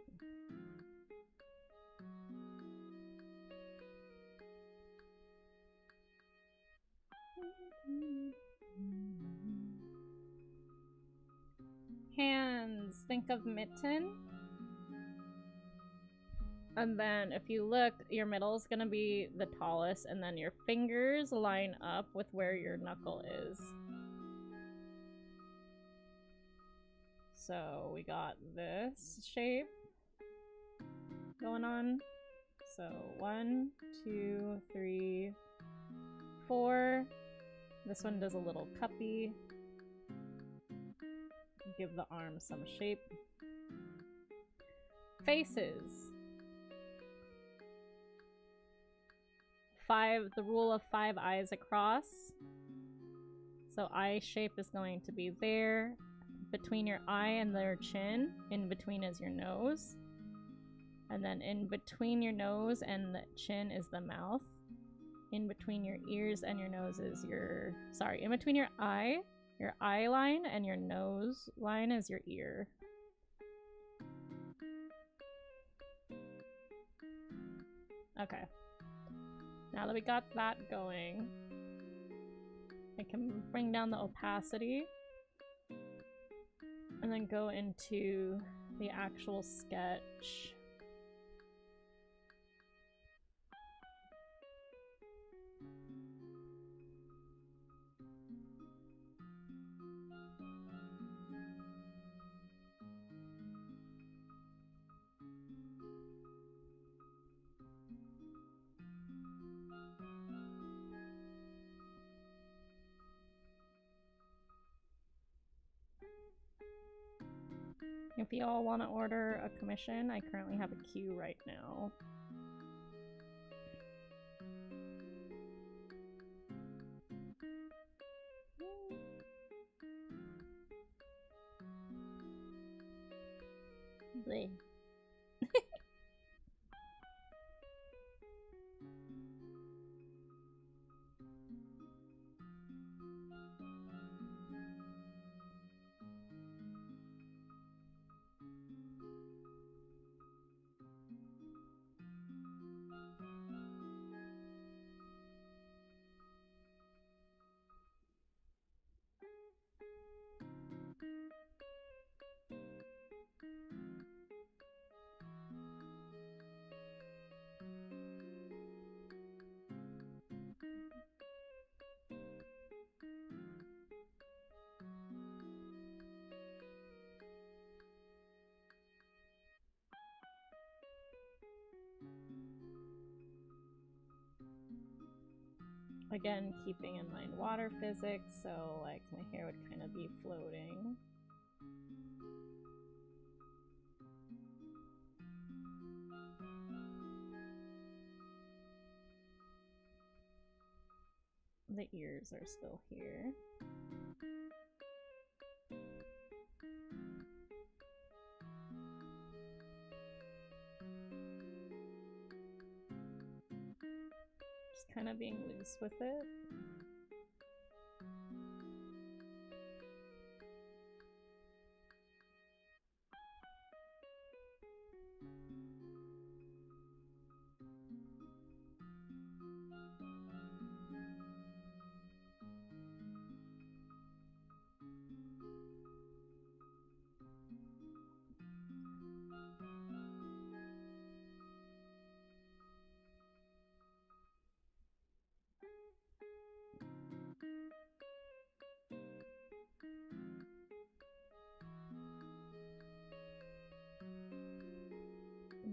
Hands. Think of mitten. And then if you look, your middle is going to be the tallest, and then your fingers line up with where your knuckle is. So we got this shape going on. So 1, 2, 3, 4. This one does a little cuppy. Give the arm some shape. Faces. 5, the rule of 5 eyes across. So eye shape is going to be there. Between your eye and their chin, in between is your nose. And then in between your nose and the chin is the mouth. In between your ears and your nose is your... Sorry, in between your eye Your eye line and your nose line is your ear. Okay. Now that we got that going, I can bring down the opacity and then go into the actual sketch. If you all want to order a commission, I currently have a queue right now. Bleh. Again, keeping in mind water physics, so like my hair would kind of be floating. The ears are still here. Just kind of being loose with it.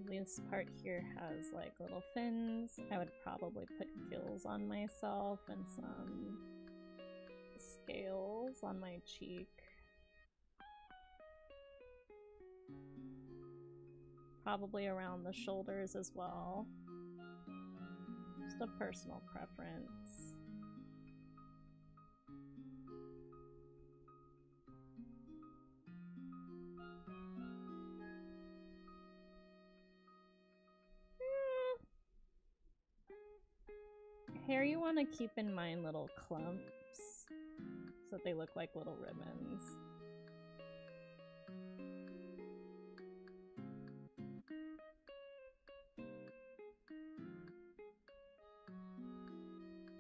This part here has like little fins. I would probably put gills on myself and some scales on my cheek. Probably around the shoulders as well. Just a personal preference. Hair, you want to keep in mind little clumps so that they look like little ribbons.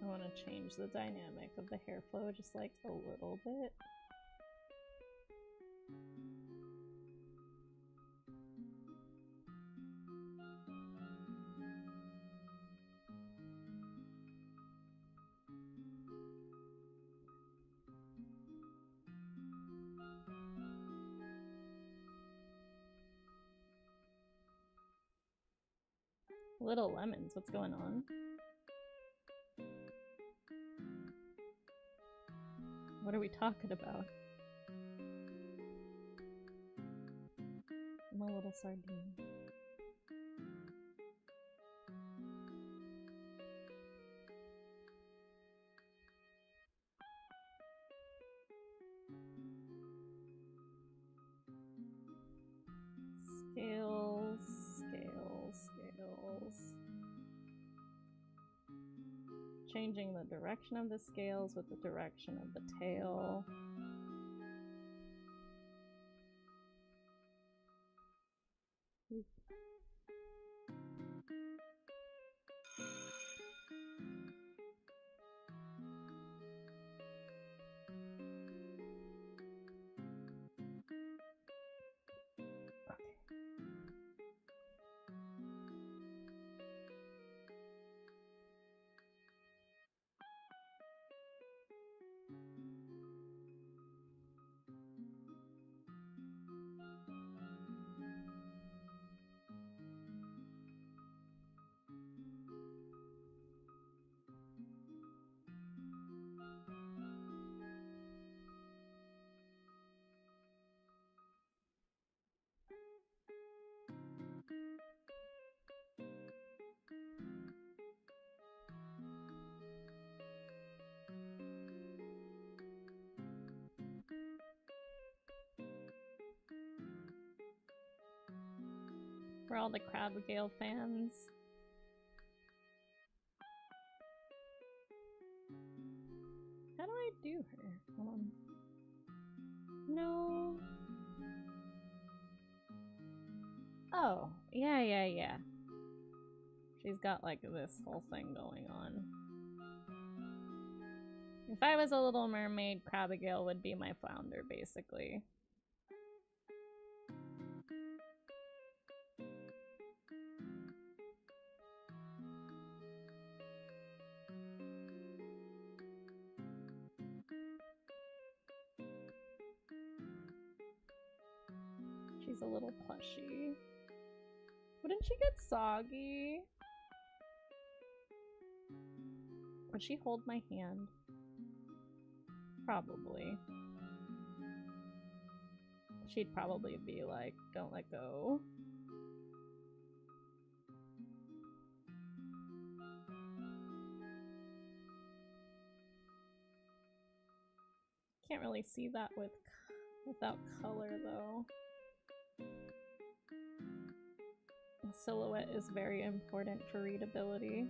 I want to change the dynamic of the hair flow just like a little bit. Little lemons, what's going on? What are we talking about? I'm a little sardine. Scales, scales, scales. Changing the direction of the scales with the direction of the tail. For all the Crabgale fans. How do I do her? Hold on. No. Oh, yeah. She's got like this whole thing going on. If I was a little mermaid, Crabgale would be my flounder, basically. She's a little plushy. Wouldn't she get soggy? Would she hold my hand? Probably. She'd probably be like, don't let go. Can't really see that without color though. The silhouette is very important for readability.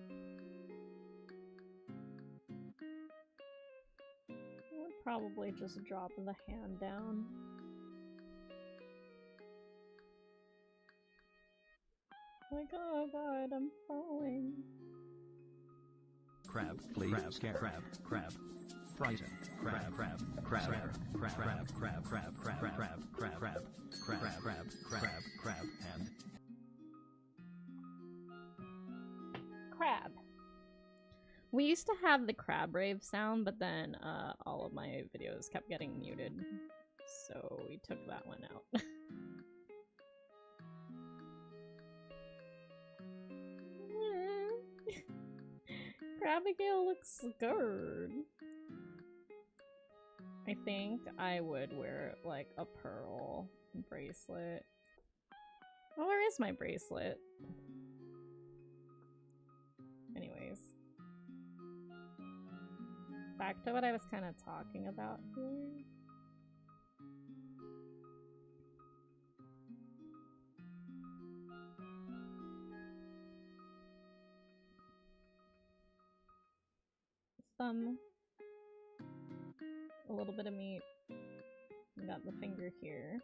I would probably just drop the hand down. Like, oh god, I'm falling. Crab, please. Crab, scare. Crab. Frighten. Crab, and Crab. We used to have the crab rave sound, but then all of my videos kept getting muted, so we took that one out. Crabigale looks good. I think I would wear like a pearl bracelet. Oh, where is my bracelet? Anyways. Back to what I was kind of talking about here. Thumb. A little bit of meat. We got the finger here.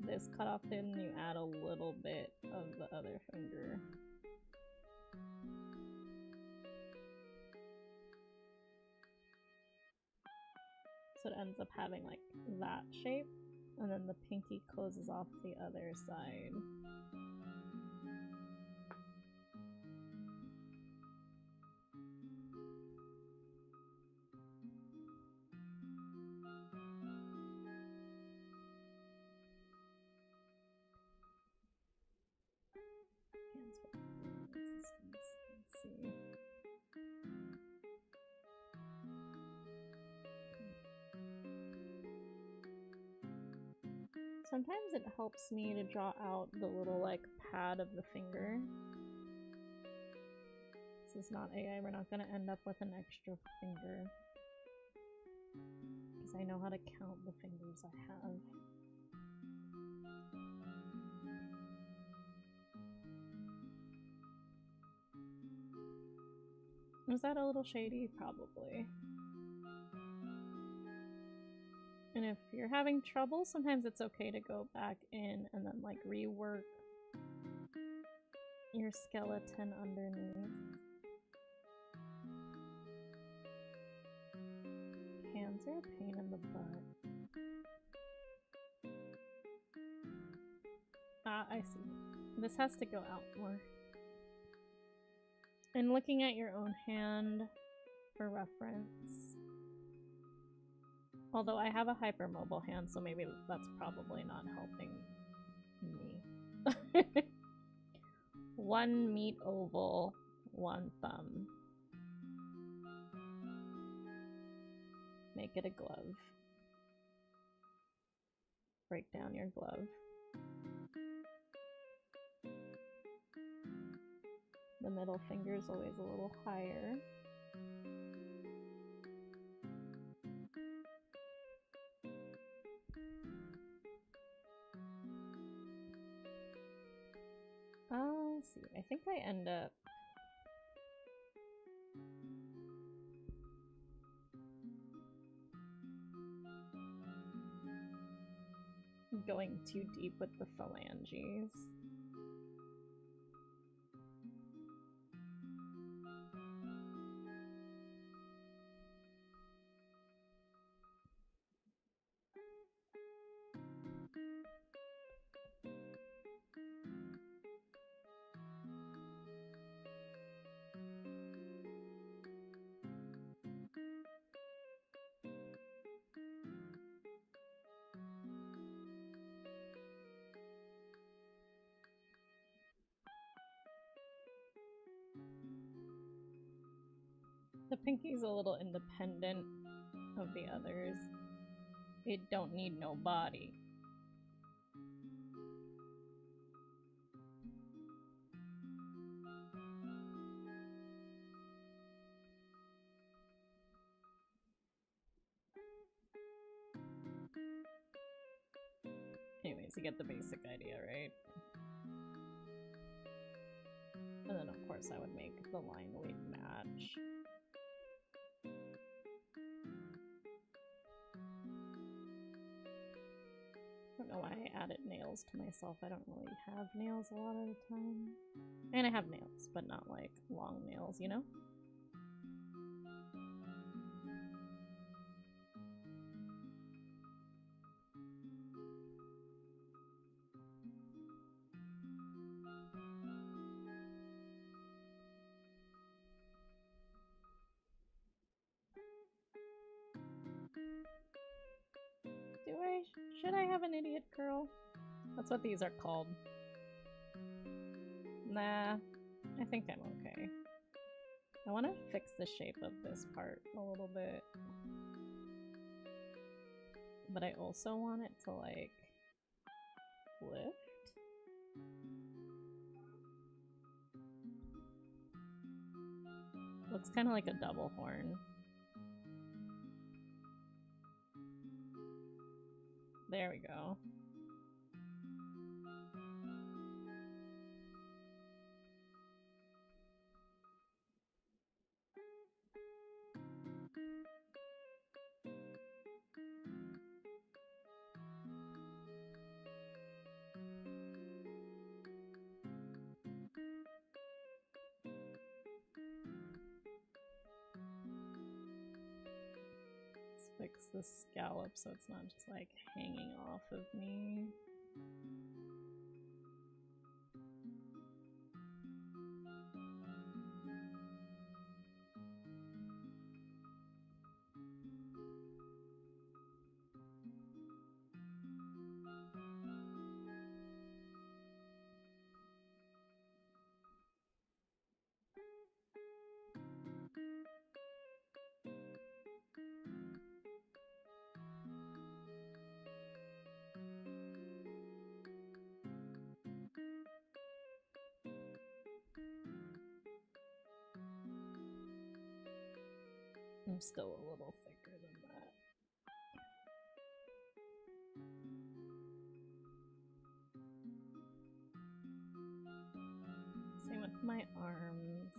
This cut off thin, you add a little bit of the other finger. So it ends up having like that shape, and then the pinky closes off the other side. Let's see. Sometimes it helps me to draw out the little like pad of the finger. This is not AI, we're not going to end up with an extra finger. Because I know how to count the fingers I have. Was that a little shady? Probably. And if you're having trouble, sometimes it's okay to go back in and then like rework your skeleton underneath. Hands are a pain in the butt. Ah, I see. This has to go out more. And looking at your own hand for reference. Although I have a hypermobile hand, so maybe that's probably not helping me. One meat oval, one thumb. Make it a glove. Break down your glove. The middle finger is always a little higher. Let's see. I think I end up going too deep with the phalanges. The pinky's a little independent of the others. It don't need no body. Anyways, you get the basic idea, right? And then of course I would make the line weight match. I don't know why I added nails to myself. I don't really have nails a lot of the time. And I have nails, but not like long nails, you know? Should I have an idiot girl? That's what these are called. Nah, I think I'm okay. I want to fix the shape of this part a little bit. But I also want it to, like, lift. Looks kind of like a double horn. There we go. Let's fix the scallop so it's not just like hanging off of me. I'm still a little thicker than that. Same with my arms.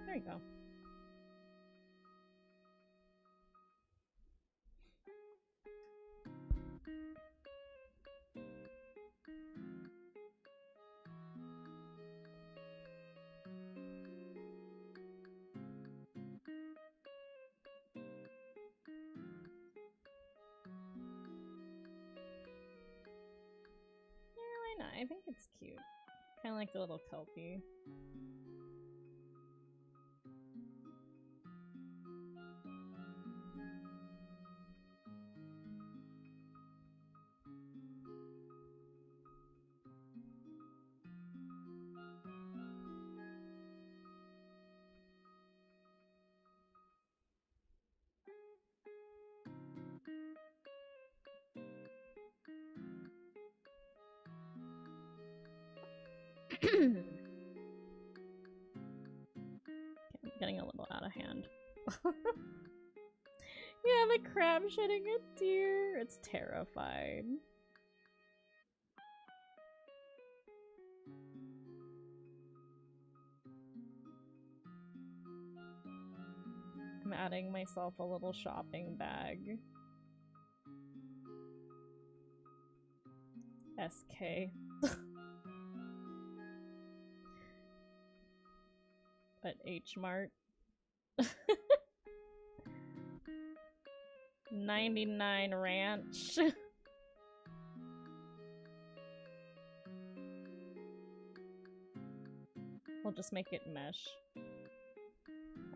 There you go. Yeah, why not? I think it's cute. Kind of like a little kelpie. Okay, I'm getting a little out of hand. You have a crab shedding a tear. It's terrified. I'm adding myself a little shopping bag. SK. At H Mart. 99 Ranch. We'll just make it mesh.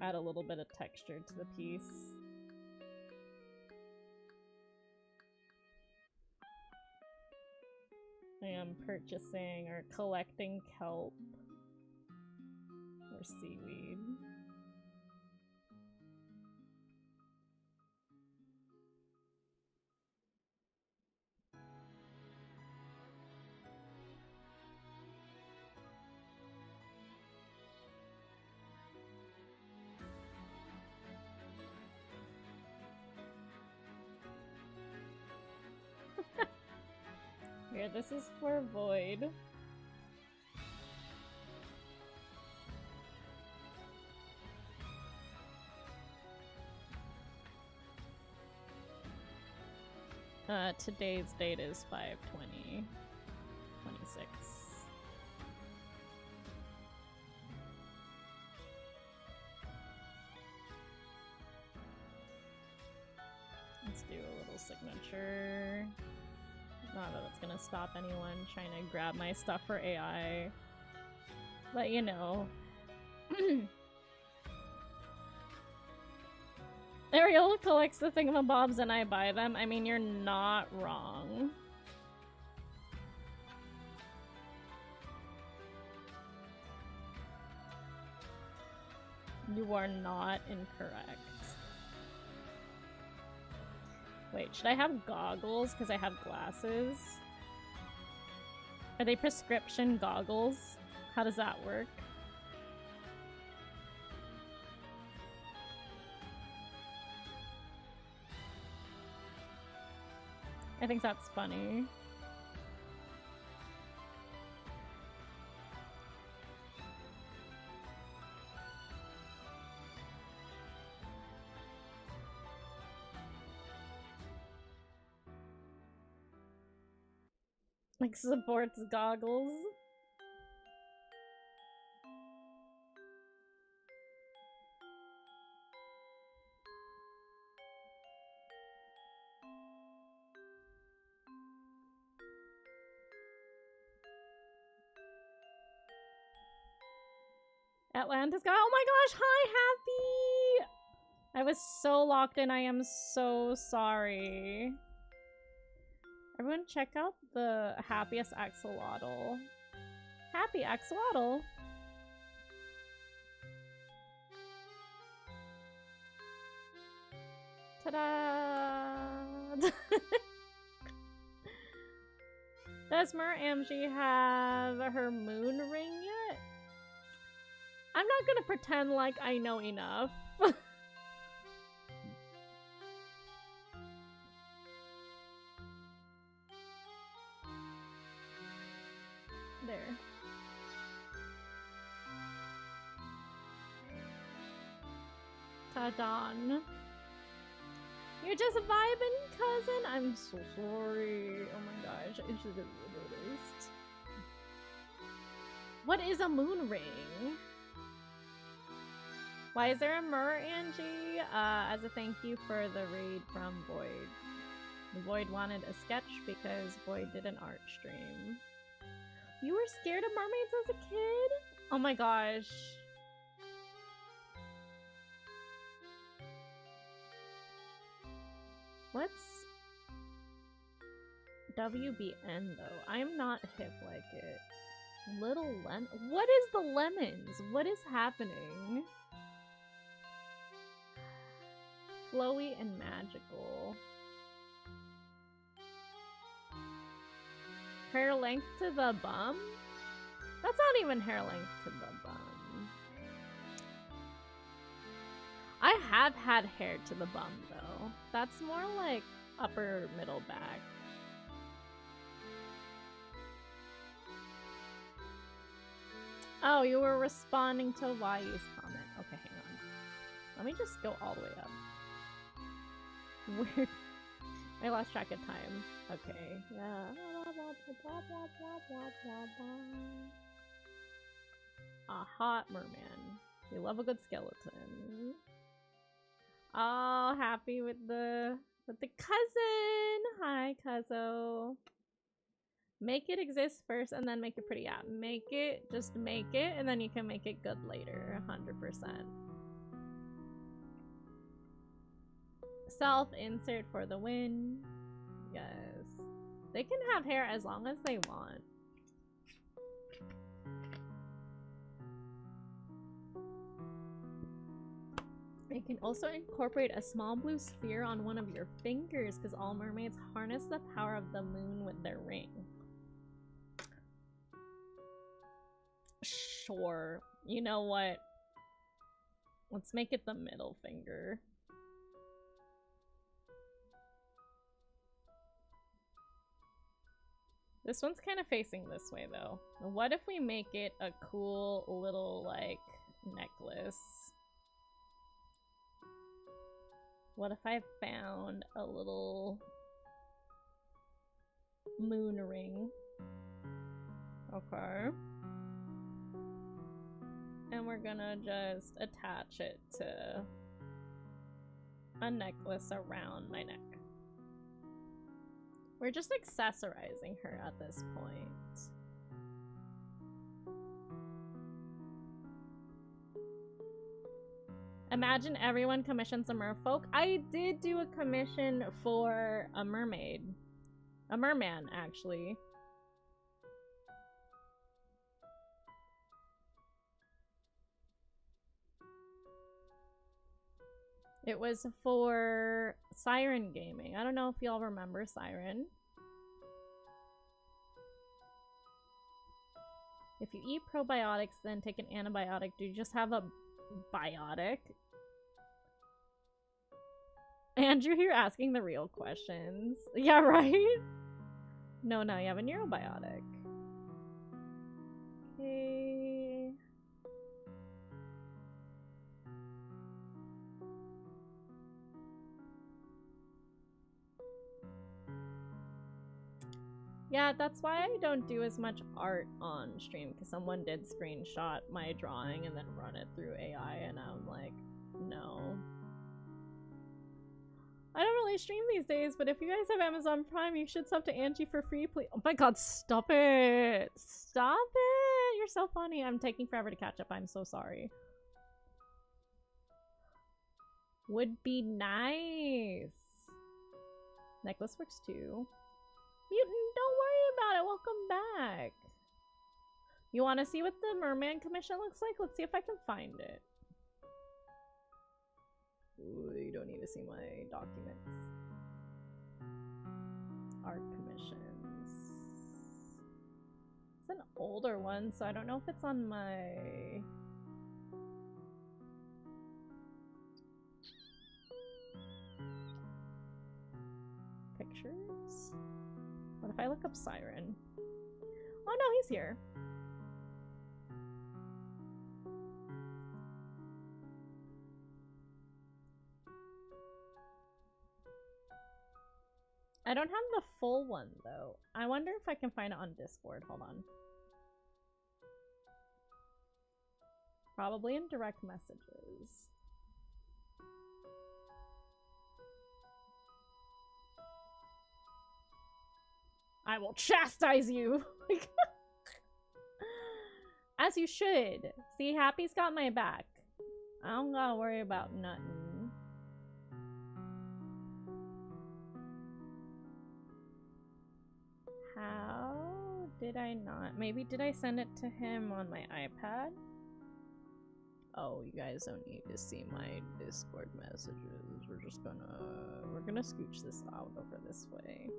Add a little bit of texture to the piece. I am purchasing or collecting kelp or seaweed. Here, this is for Void. Today's date is 5/20/26. Let's do a little signature. Not that it's gonna stop anyone trying to grab my stuff for AI. But you know. Ariel collects the thingamabobs and I buy them. I mean, you're not wrong. You are not incorrect. Wait, should I have goggles because I have glasses? Are they prescription goggles? How does that work? I think that's funny. Like supports goggles. Atlantis guy. Oh my gosh, hi Happy! I was so locked in, I am so sorry. Everyone check out the happiest axolotl. Happy axolotl! Ta-da! Does Mer Amji have her moon ring yet? not gonna pretend like I know enough. There. Ta-dan. You're just vibing, cousin? I'm so sorry. Oh my gosh, I should have noticed. What is a moon ring? Why is there a Mur, Angie? As a thank you for the raid from Void. Void wanted a sketch because Void did an art stream. You were scared of mermaids as a kid? Oh my gosh. What's WBN though? I'm not hip like it. Little lemon. What is the lemons? What is happening? Flowy and magical. Hair length to the bum? That's not even hair length to the bum. I have had hair to the bum though. That's more like upper middle back. Oh, you were responding to Yu's comment. Okay, hang on. Let me just go all the way up. Weird. I lost track of time. Okay. Yeah. A hot merman. We love a good skeleton. Oh, happy with the cousin. Hi, cuzzo. Make it exist first and then make it pretty. Yeah, make it, just make it, and then you can make it good later. 100%. Self-insert for the win. Yes. They can have hair as long as they want. You can also incorporate a small blue sphere on one of your fingers because all mermaids harness the power of the moon with their ring. Sure. You know what? Let's make it the middle finger. This one's kind of facing this way though. What if we make it a cool little like necklace? What if I found a little moon ring? Okay. And we're gonna just attach it to a necklace around my neck. We're just accessorizing her at this point. Imagine everyone commissions a merfolk. I did do a commission for a mermaid. A merman, actually. It was for Siren Gaming. I don't know if y'all remember Siren. If you eat probiotics, then take an antibiotic, do you just have a biotic? Andrew here asking the real questions. Yeah, right? No, you have a neurobiotic. Okay. Yeah, that's why I don't do as much art on stream, because someone did screenshot my drawing and then run it through AI, and I'm like, no. I don't really stream these days, but if you guys have Amazon Prime, you should sub to Angie for free, please. Oh my god, stop it! Stop it! You're so funny. I'm taking forever to catch up. I'm so sorry. Would be nice. Necklace works too. Don't worry about it. Welcome back. You want to see what the merman commission looks like? Let's see if I can find it. Ooh, you don't need to see my documents. Art commissions. It's an older one, so I don't know if it's on my pictures? What if I look up Siren? Oh no, he's here. I don't have the full one though. I wonder if I can find it on Discord. Hold on. Probably in direct messages. I will chastise you! As you should. See, Happy's got my back. I don't gotta worry about nothing. How did I not? Maybe did I send it to him on my iPad? Oh, you guys don't need to see my Discord messages. We're gonna scooch this out over this way.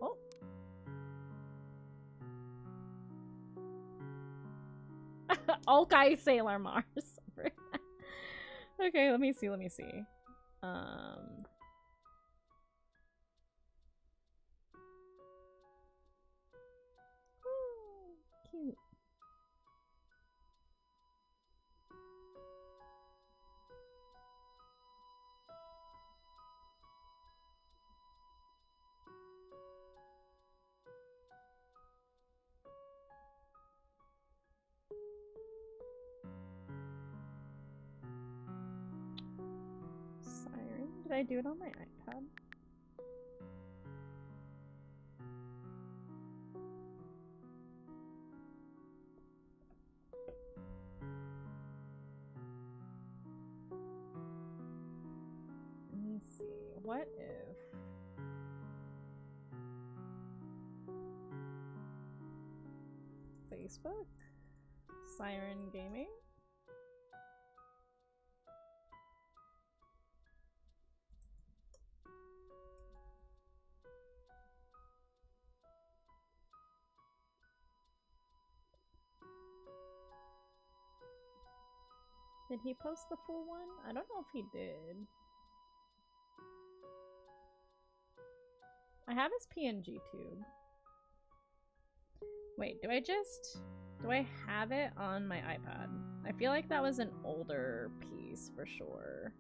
Oh. Okay, Sailor Mars. Okay, let me see. Oh, cute. Siren? Did I do it on my iPad? Let me see. What if... Facebook? Siren Gaming? Did he post the full one? I don't know if he did. I have his PNG tube. Wait, do I have it on my iPad? I feel like that was an older piece for sure.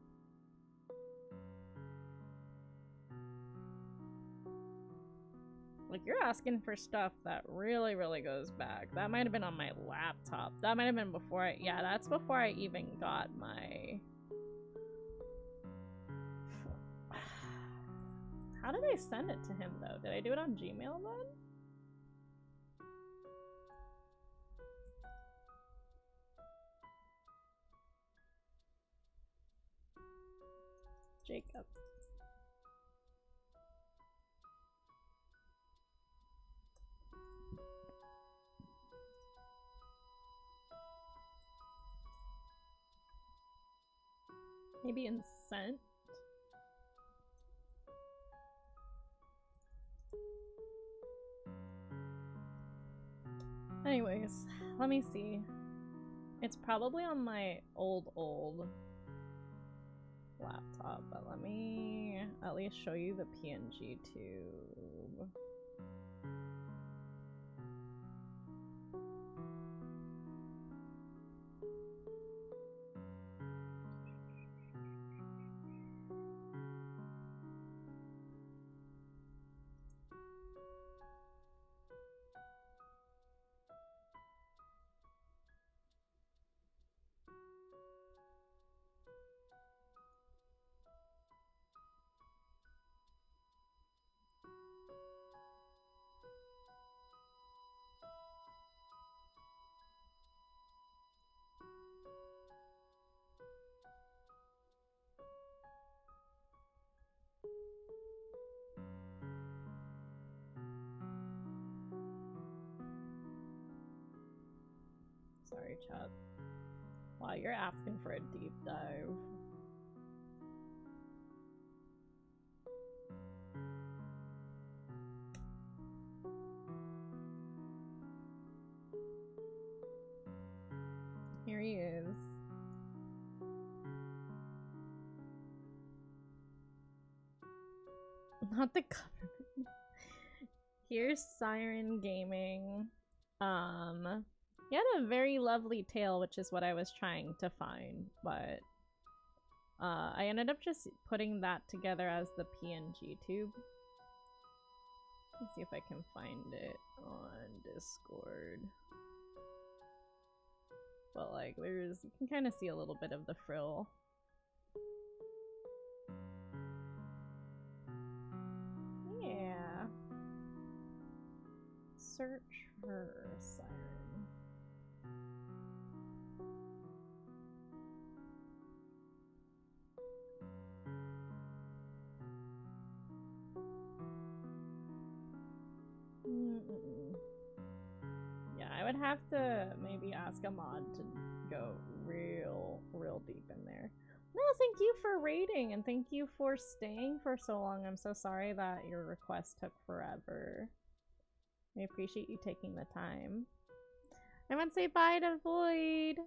Like, you're asking for stuff that really, really goes back. That might have been on my laptop. That might have been before I... Yeah, that's before I even got my... How did I send it to him, though? Did I do it on Gmail, then? Jacob. Maybe in sent? Anyways, let me see. It's probably on my old laptop, but let me at least show you the PNG tube. Sorry, chat. Wow, you're asking for a deep dive. Here he is. Not the government. Here's Siren Gaming. He had a very lovely tail, which is what I was trying to find, but I ended up just putting that together as the PNG tube. Let's see if I can find it on Discord. But like, you can kind of see a little bit of the frill. Yeah. Search for siren. Yeah, I would have to maybe ask a mod to go real deep in there. No, thank you for raiding and thank you for staying for so long. I'm so sorry that your request took forever. I appreciate you taking the time. I want to say bye to Void.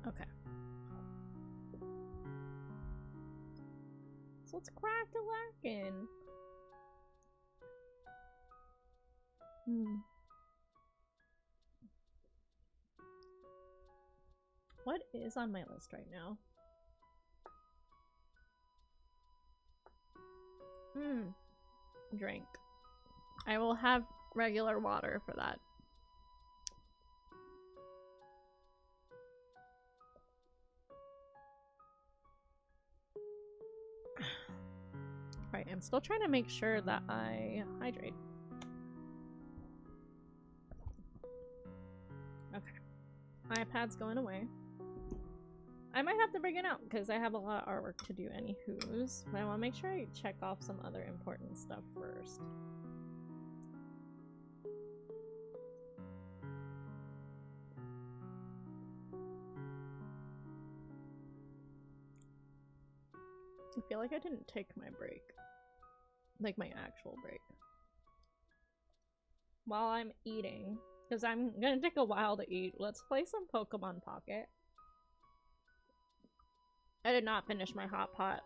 Okay. So it's cracked a lackin'. What is on my list right now? Drink. I will have regular water for that. Right, I'm still trying to make sure that I hydrate. Okay. iPad's going away. I might have to bring it out because I have a lot of artwork to do anywho's. But I want to make sure I check off some other important stuff first. I feel like I didn't take my break. Like my actual break. While I'm eating. Because I'm gonna take a while to eat. Let's play some Pokemon Pocket. I did not finish my hot pot.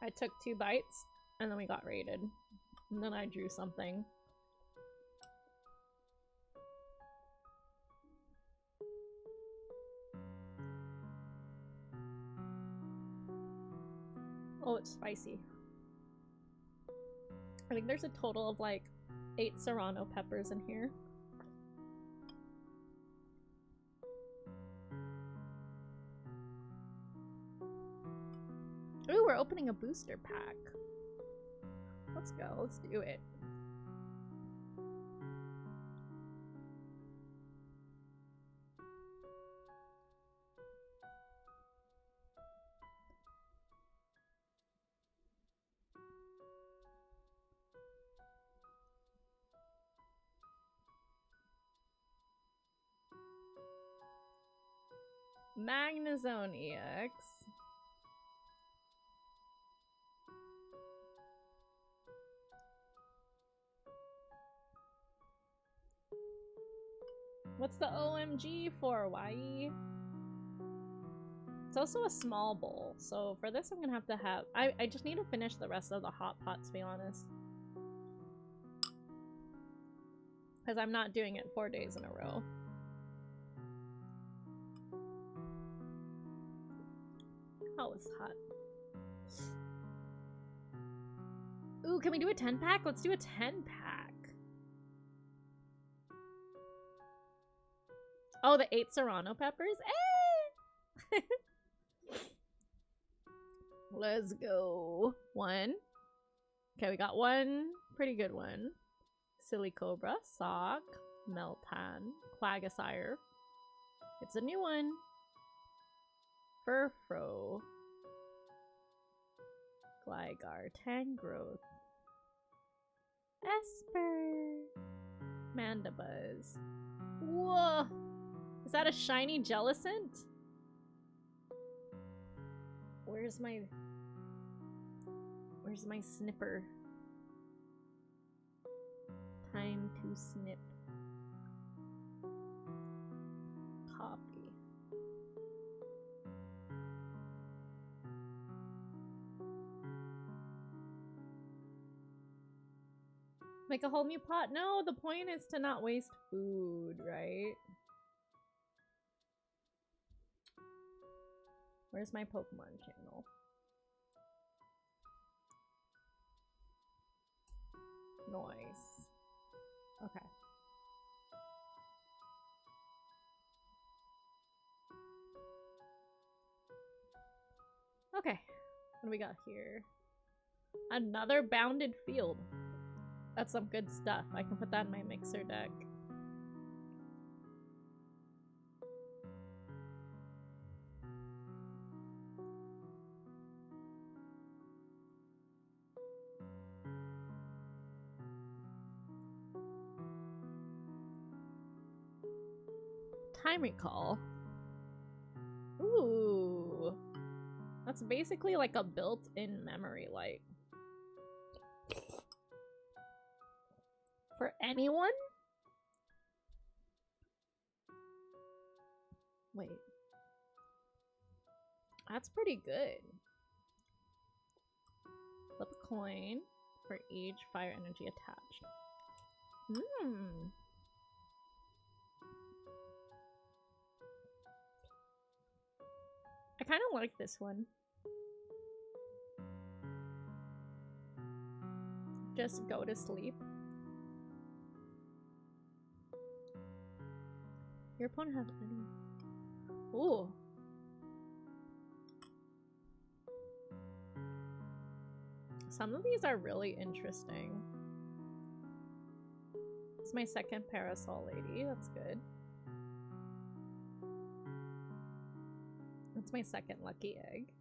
I took 2 bites and then we got raided. And then I drew something. Oh, it's spicy. I think there's a total of like 8 serrano peppers in here. Ooh, we're opening a booster pack. Let's go, let's do it. Magnezone EX. What's the OMG for, Why? It's also a small bowl, so for this I'm gonna have to have... I just need to finish the rest of the hot pot, to be honest. Because I'm not doing it 4 days in a row. Oh, it's hot. Ooh, can we do a 10-pack? Let's do a 10-pack. Oh, the 8 serrano peppers? Eh! Let's go. 1. Okay, we got 1 pretty good one. Silicobra, Sock, Meltan, Quagsire. It's a new one. Furfro, Gligar, Tangrowth, Esper, Mandibuzz. Whoa! Is that a shiny Jellicent? Where's my snipper? Time to snip. Copy. Make a whole new pot? No, the point is to not waste food, right? Where's my Pokemon channel? Noise. Okay. Okay. What do we got here? Another bounded field. That's some good stuff. I can put that in my mixer deck. Time recall. Ooh. That's basically like a built-in memory light. For anyone? Wait. That's pretty good. Flip a coin for each fire energy attached. Hmm. I kind of like this one. Just go to sleep. Your opponent has any. Ooh. Some of these are really interesting. It's my second Parasol Lady. That's good. That's my second Lucky Egg.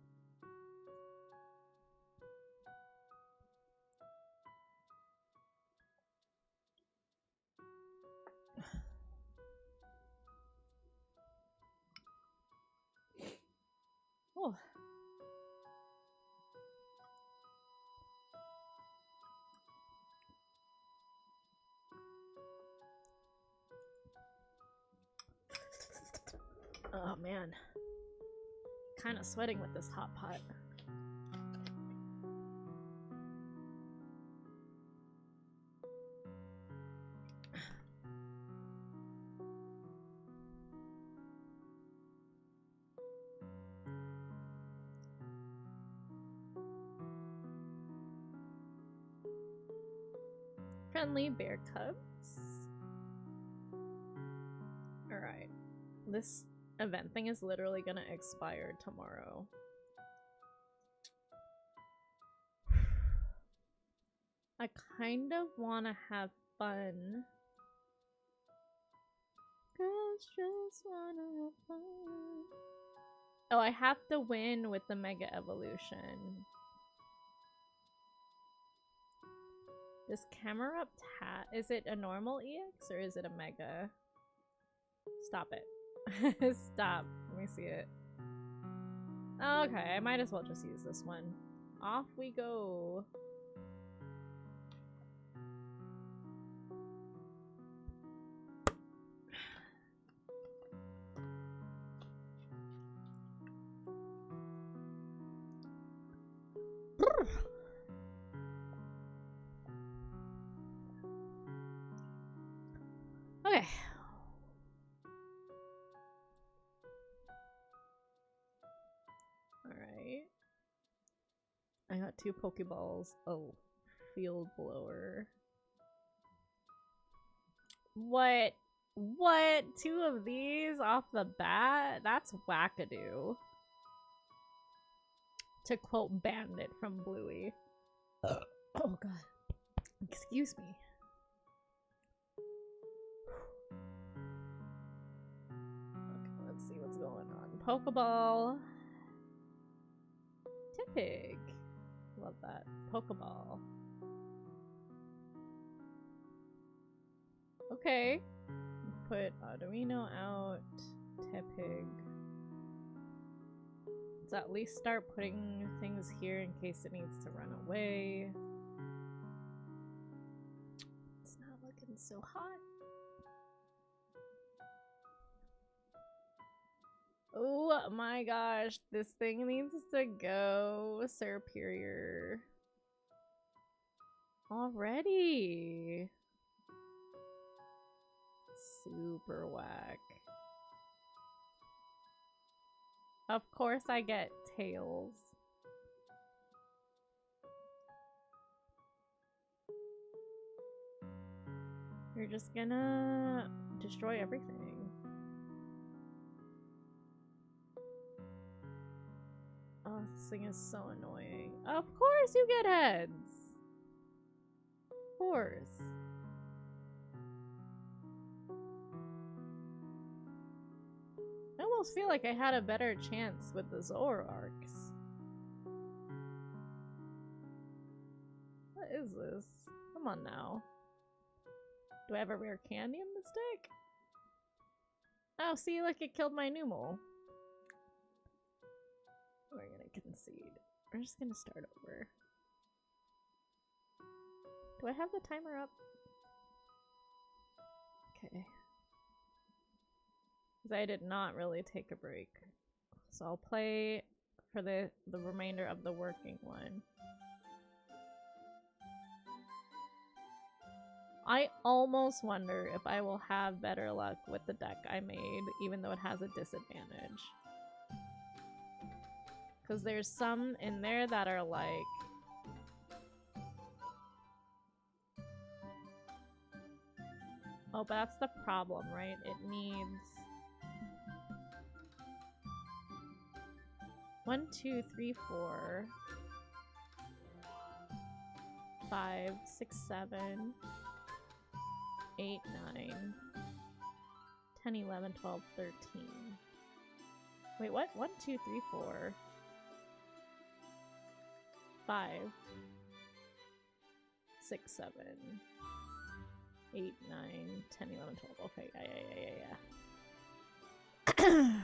Oh. Oh man. Kind of sweating with this hot pot. Friendly bear cubs. Alright. This event thing is literally gonna expire tomorrow. I kind of want to have fun. Girls just wanna have fun. Oh, I have to win with the Mega Evolution. This Camerupt hat, is it a normal EX or is it a Mega? Stop it. Stop. Let me see it. Okay, I might as well just use this one. Off we go. Okay. Alright. I got 2 Pokeballs. Oh, Field Blower. What? What? 2 of these off the bat? That's wackadoo. To quote Bandit from Bluey. Oh god. Excuse me. Pokeball. Tippig. Love that. Pokeball. Okay. Put Arduino out. Tepig. Let's at least start putting things here in case it needs to run away. It's not looking so hot. Oh my gosh, this thing needs to go superior. Already. Super whack. Of course I get tails. You're just gonna destroy everything. Oh, this thing is so annoying. Of course you get heads! Of course. I almost feel like I had a better chance with the Zoroarks. What is this? Come on now. Do I have a rare candy in this deck? Oh, see, look, it killed my Numel. We're gonna concede. We're just gonna start over. Do I have the timer up? Okay. Because I did not really take a break. So I'll play for the remainder of the working one. I almost wonder if I will have better luck with the deck I made, even though it has a disadvantage. Because there's some in there that are like... Oh, but that's the problem, right? It needs... 1, 2, 3, 4... 5, 6, 7... 8, 9... 10, 11, 12, 13... Wait, what? 1, 2, 3, 4... 5, 6, 7, 8, 9, 10, 11, 12. Okay, yeah.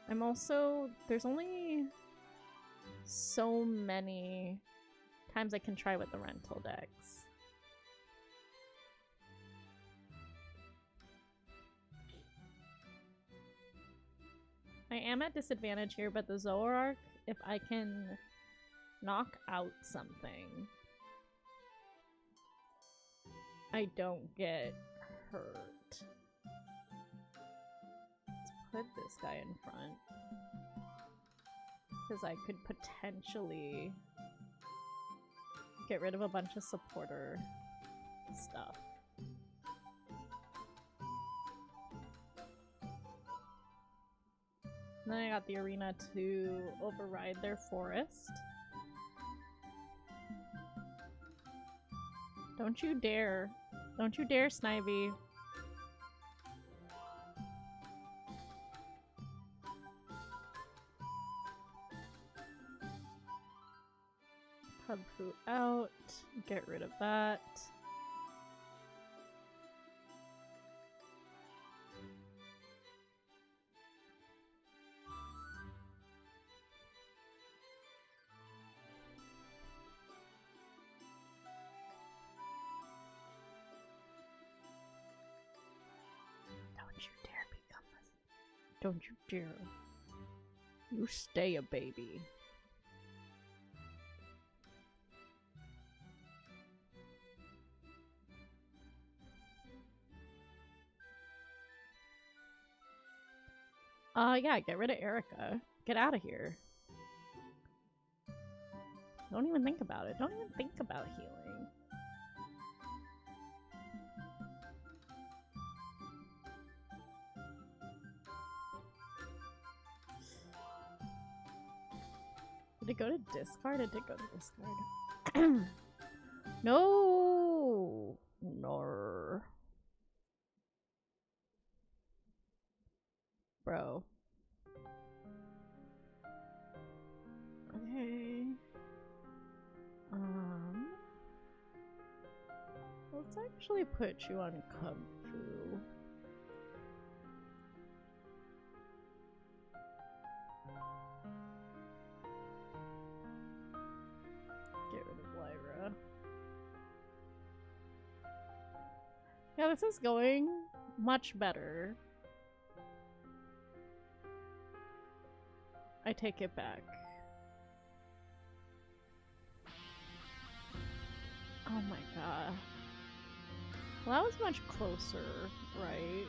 I'm also... There's only so many times I can try with the rental decks. I am at disadvantage here, but the Zoroark, if I can knock out something, I don't get hurt. Let's put this guy in front. Because I could potentially get rid of a bunch of supporter stuff. And then I got the arena to override their forest. Don't you dare. Don't you dare, Snivy. Pugfu out. Get rid of that. Don't you dare. You stay a baby. Yeah, get rid of Erica. Get out of here. Don't even think about it. Don't even think about healing. Did it go to discard? It did go to discard. No! No. Bro. Okay. Let's actually put you on Kung Fu. Get rid of Lyra. Yeah, this is going much better. I take it back. Oh my god. Well, that was much closer, right?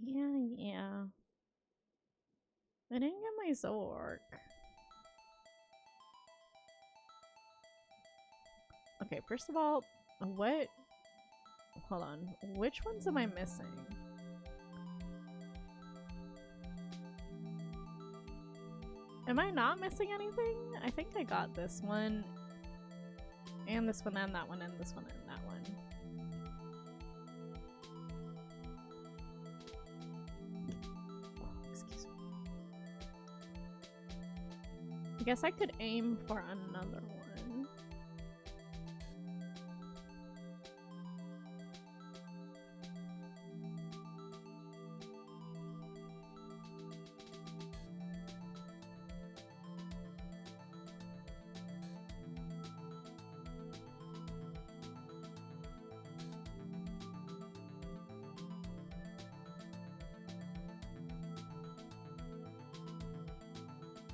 Yeah. I didn't get my Zoroark. Okay, first of all, what? Hold on. Which ones am I missing? Am I not missing anything? I think I got this one. And this one, and that one, and this one, and that one. Oh, excuse me. I guess I could aim for another one.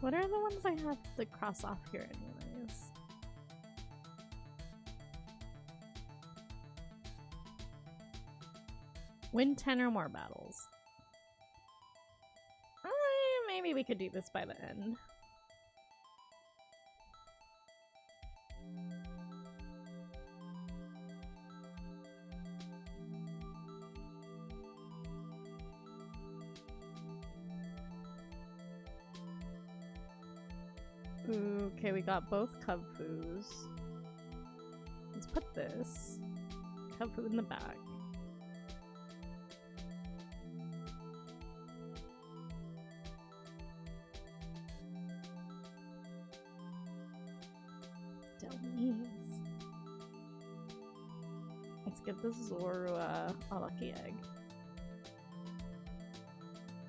What are the ones I have to cross off here anyways? Win 10 or more battles. Maybe we could do this by the end. Okay, we got both Cubfoos. Let's put this Cubfoo in the back. Delmise. Let's give this Zorua a lucky egg.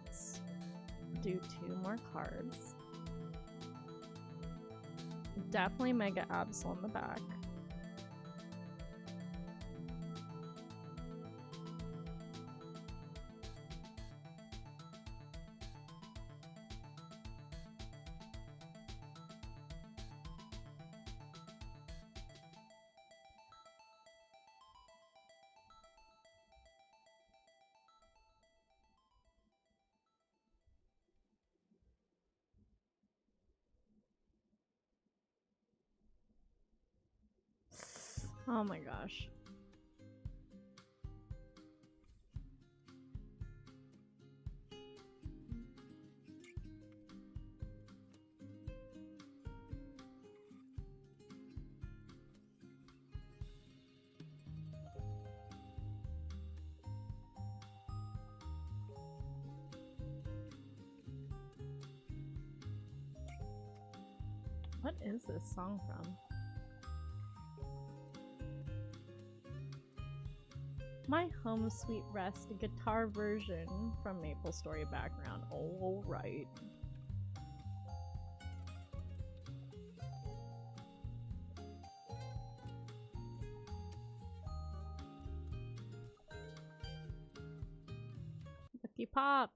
Let's do 2 more cards. Definitely Mega Absol in the back. Oh my gosh. What is this song from? My Home Sweet Rest guitar version from Maple Story background. All right. Lucky Pop.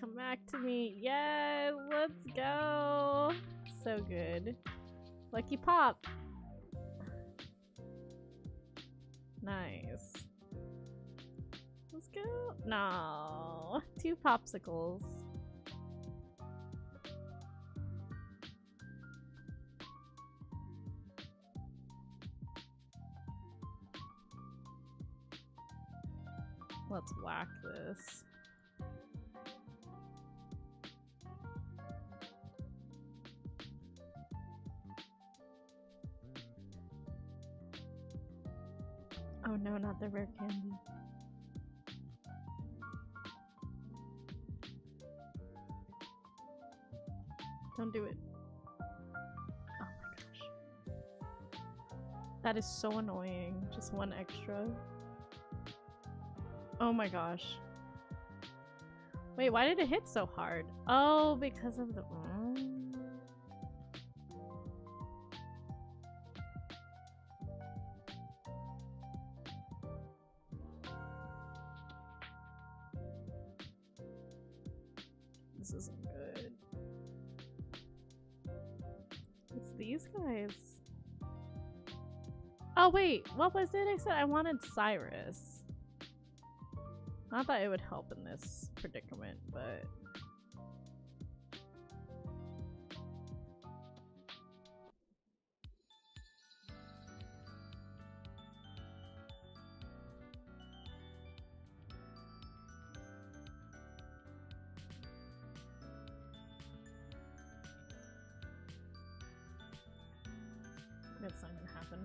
Come back to me. Yes, let's go. So good. Lucky Pop. Nice. Let's go. No. 2 popsicles. Let's whack this. Oh no, not the rare candy. Don't do it. Oh my gosh. That is so annoying. Just 1 extra. Oh my gosh. Wait, why did it hit so hard? Oh, because of the... This isn't good. It's these guys. Oh wait, what was it I said? I wanted Cyrus. Not that it would help in this predicament, but... It's not gonna happen.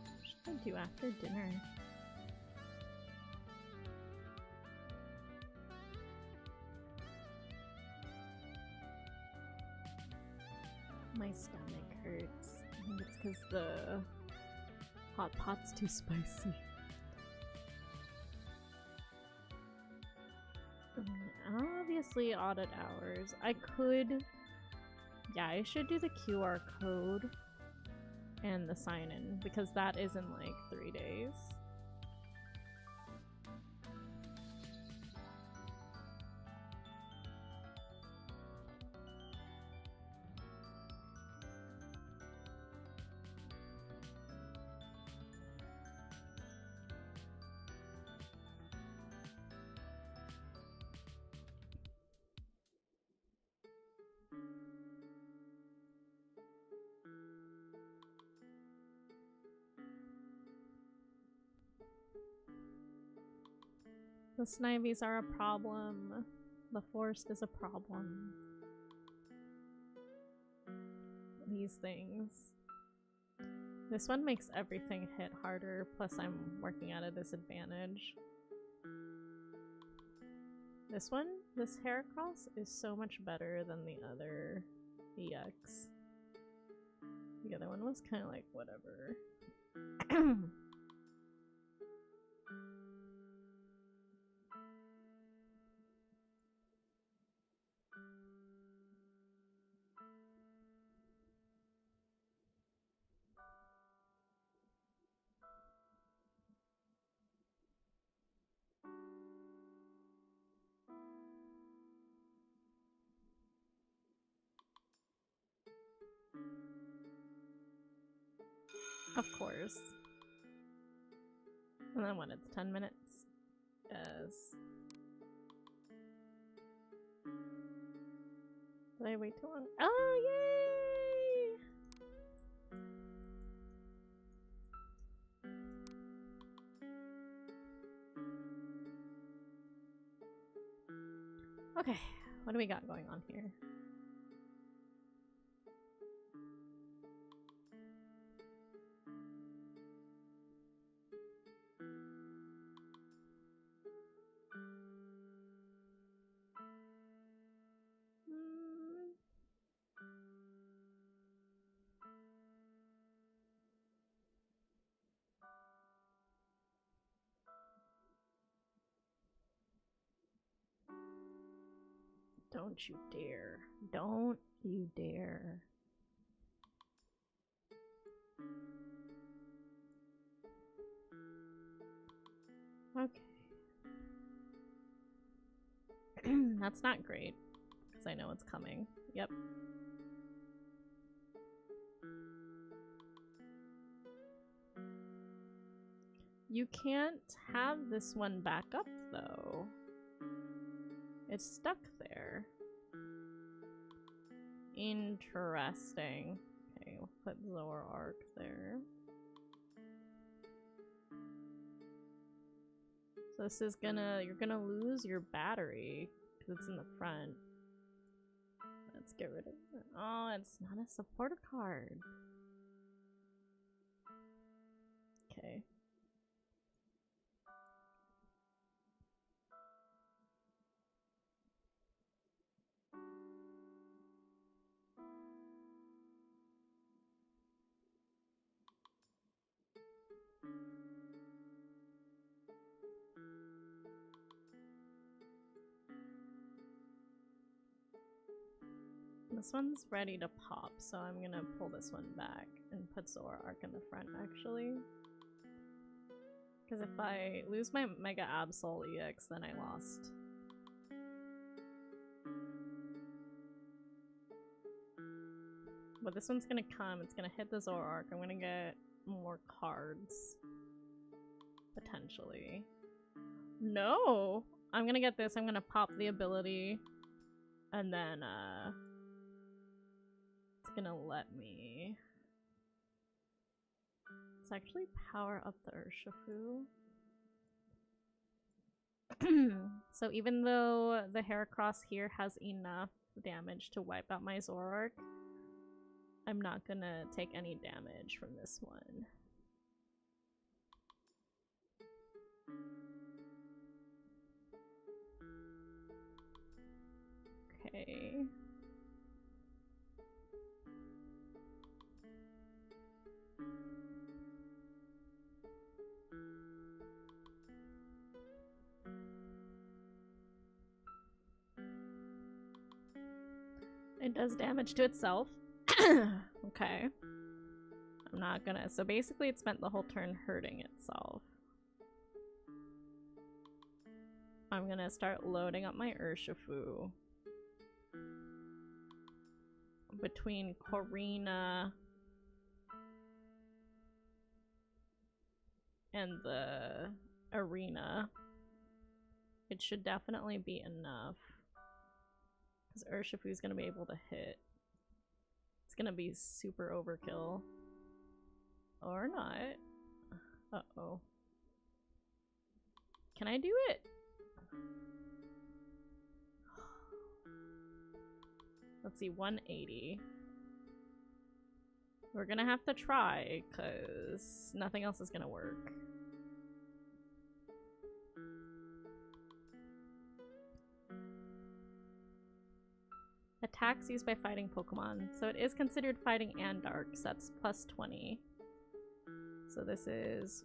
What should I do after dinner? My stomach hurts. I think it's because the hot pot's too spicy. Obviously audit hours. I could... Yeah, I should do the QR code and the sign-in because that is in like 3 days. The Snivies are a problem. The forest is a problem. These things. This one makes everything hit harder, plus I'm working at a disadvantage. This one, this Heracross, is so much better than the other EX. The other one was kind of like, whatever. Of course. And then when it's 10 minutes. Yes. Did I wait too long? Oh, yay! Okay, what do we got going on here? Don't you dare. Don't you dare. Okay. That's not great, because I know it's coming. Yep. You can't have this one back up, though. It's stuck there. Interesting. Okay, we'll put Zoroark there. So this is you're gonna lose your battery because it's in the front. Let's get rid of it. Oh, it's not a supporter card. Okay. This one's ready to pop, so I'm gonna pull this one back and put Zoroark in the front, actually. Because if I lose my Mega Absol EX, then I lost. But this one's gonna come, it's gonna hit the Zoroark, I'm gonna get more cards. Potentially. No! I'm gonna get this, I'm gonna pop the ability. And then, it's gonna let me... Let's actually power up the Urshifu. So even though the Heracross here has enough damage to wipe out my Zoroark, I'm not gonna take any damage from this one. Okay. It does damage to itself. Okay. I'm not gonna. So basically, it spent the whole turn hurting itself. I'm gonna start loading up my Urshifu. Between Corina and the arena, it should definitely be enough. Because Urshifu's gonna be able to hit. It's gonna be super overkill. Or not. Uh-oh. Can I do it? Let's see, 180. We're gonna have to try, because nothing else is gonna work. Attacks used by fighting Pokemon. So it is considered fighting and dark, so that's plus 20. So this is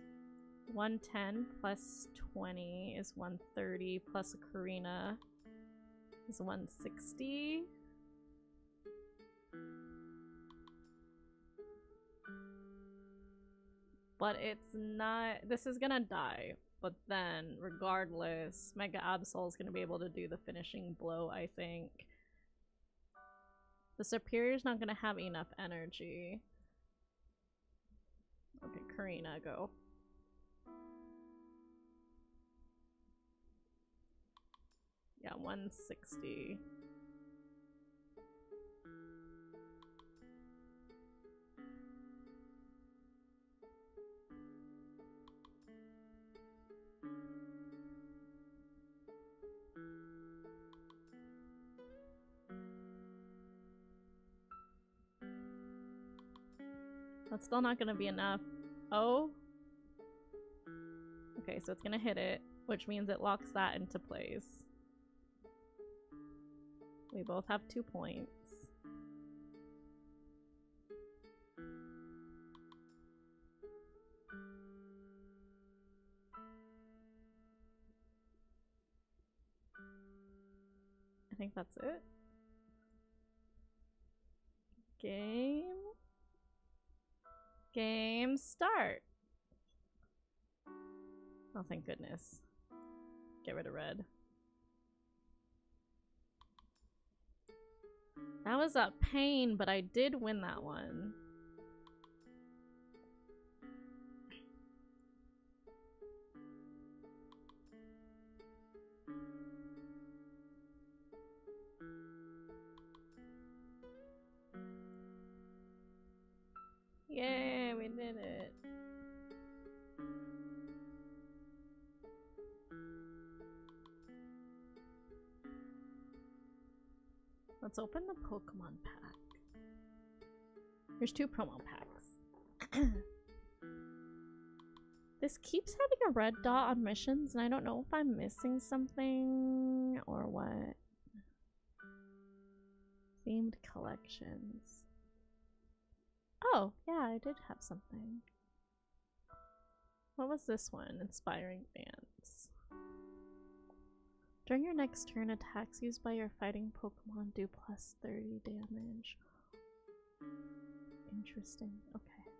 110 plus 20 is 130 plus Karina is 160. But it's not, this is gonna die. But then, regardless, Mega Absol is gonna be able to do the finishing blow, I think. The Superior's not gonna have enough energy. Okay, Karina, go. Yeah, 160. That's still not gonna be enough. Oh? Okay, so it's gonna hit it, which means it locks that into place. We both have 2 points. think that's it. Game start. Oh, thank goodness. Get rid of red. That was a pain, but I did win that one. Yay, we did it. Let's open the Pokemon pack. There's 2 promo packs. This keeps having a red dot on missions, and I don't know if I'm missing something or what. Themed collections. Oh, yeah, I did have something. What was this one? Inspiring fans. During your next turn, attacks used by your fighting Pokemon do plus 30 damage. Interesting. Okay.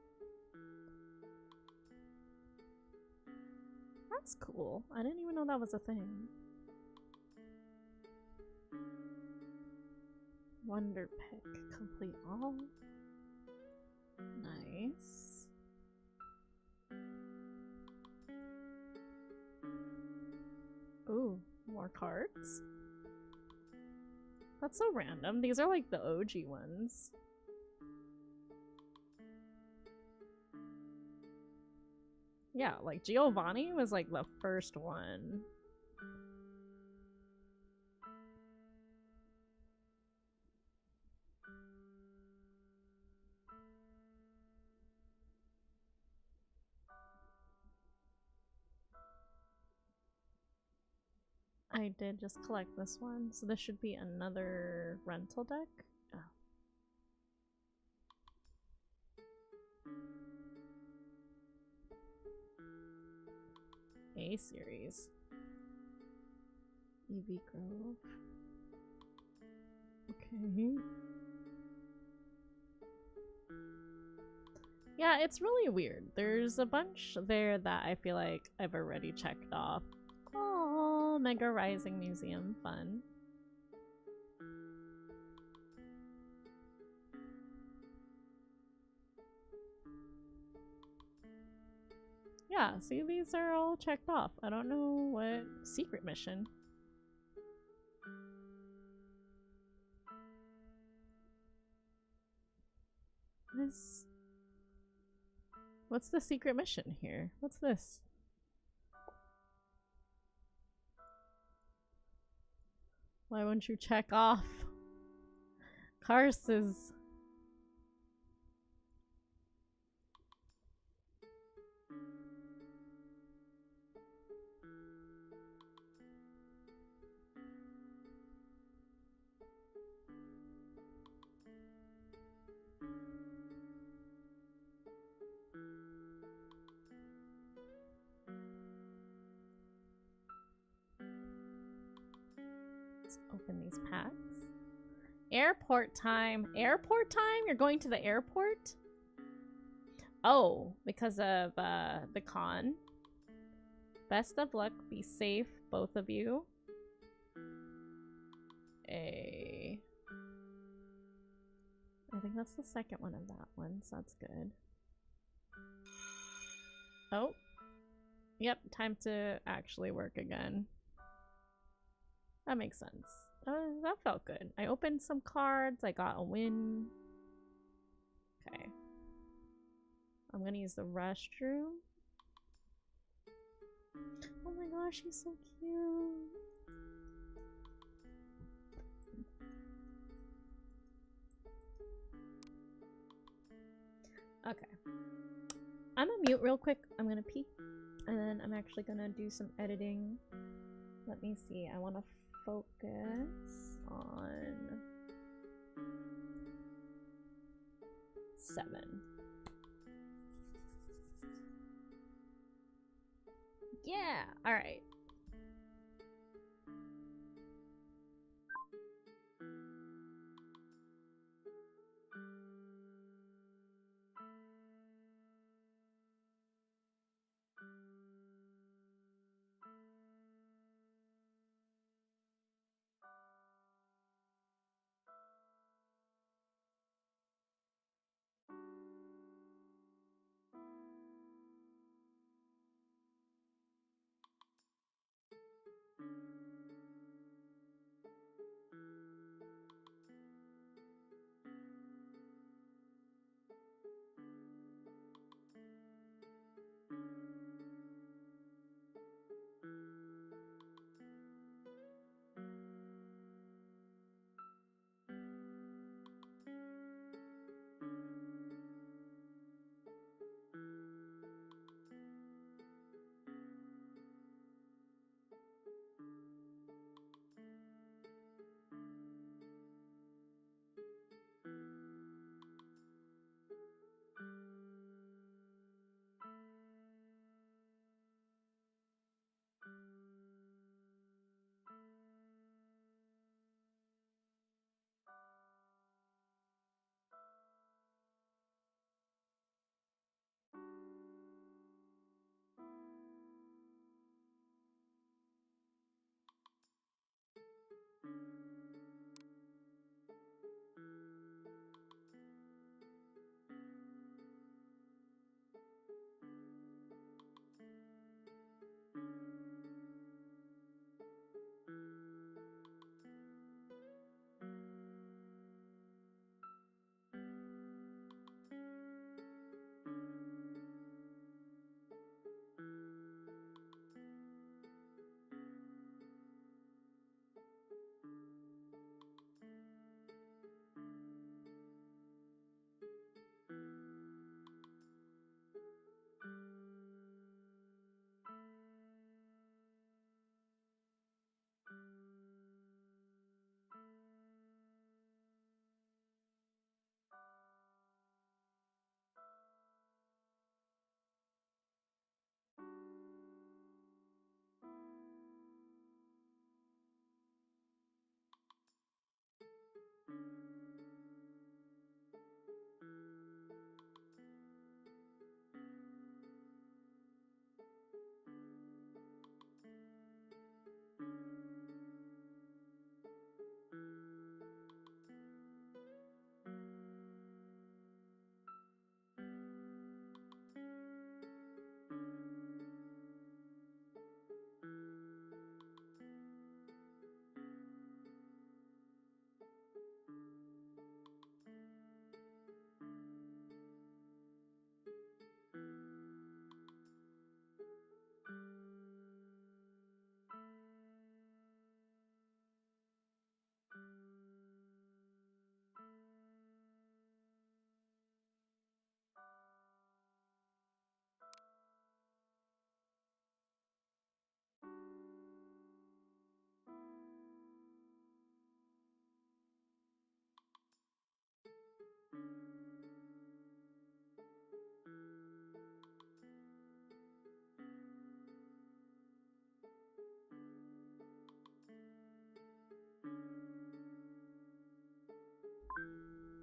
That's cool. I didn't even know that was a thing. Wonder Pick. Complete all. Nice. Ooh, more cards? That's so random. These are like the OG ones. Yeah, like Giovanni was like the first one. I did just collect this one, so this should be another rental deck. Oh. A series. EV Grove. Okay. Yeah, it's really weird. There's a bunch there that I feel like I've already checked off. Oh, Mega Rising Museum, fun. Yeah, see, these are all checked off. I don't know what secret mission. What's the secret mission here? What's this? Why won't you check off? Curses. Let's open these packs. Airport time. Airport time? You're going to the airport? Oh, because of the con. Best of luck. Be safe, both of you. I think that's the second one of that one, so that's good. Oh. Yep, time to actually work again. That makes sense. That felt good. I opened some cards. I got a win. Okay. I'm gonna use the restroom. Oh my gosh, he's so cute. Okay. I'm gonna mute real quick. I'm gonna pee. And then I'm actually gonna do some editing. Let me see. I want to focus on 7. Yeah. All right.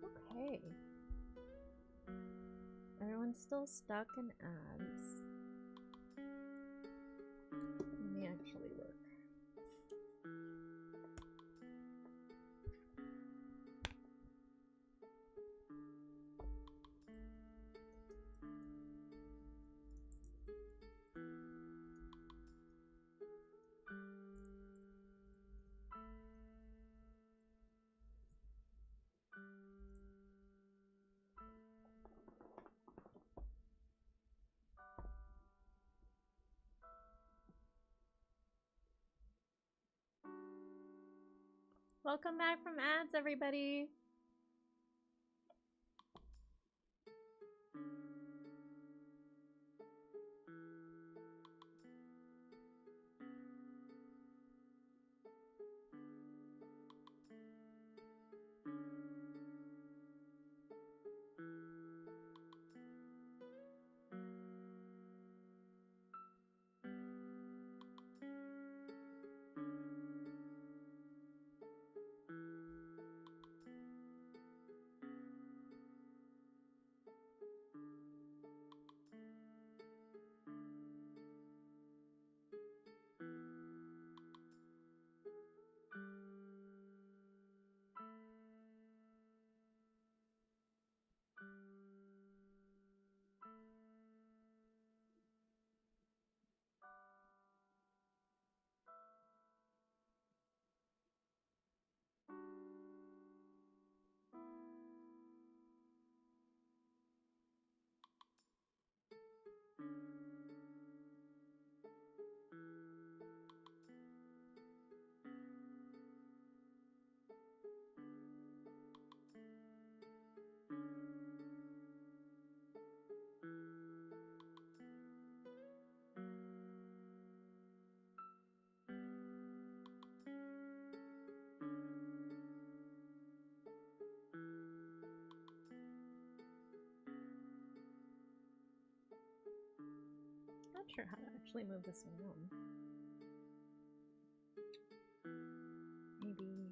Okay. Everyone's still stuck in ads. It may actually work. Welcome back from ads, everybody. Not sure how to actually move this around. Maybe.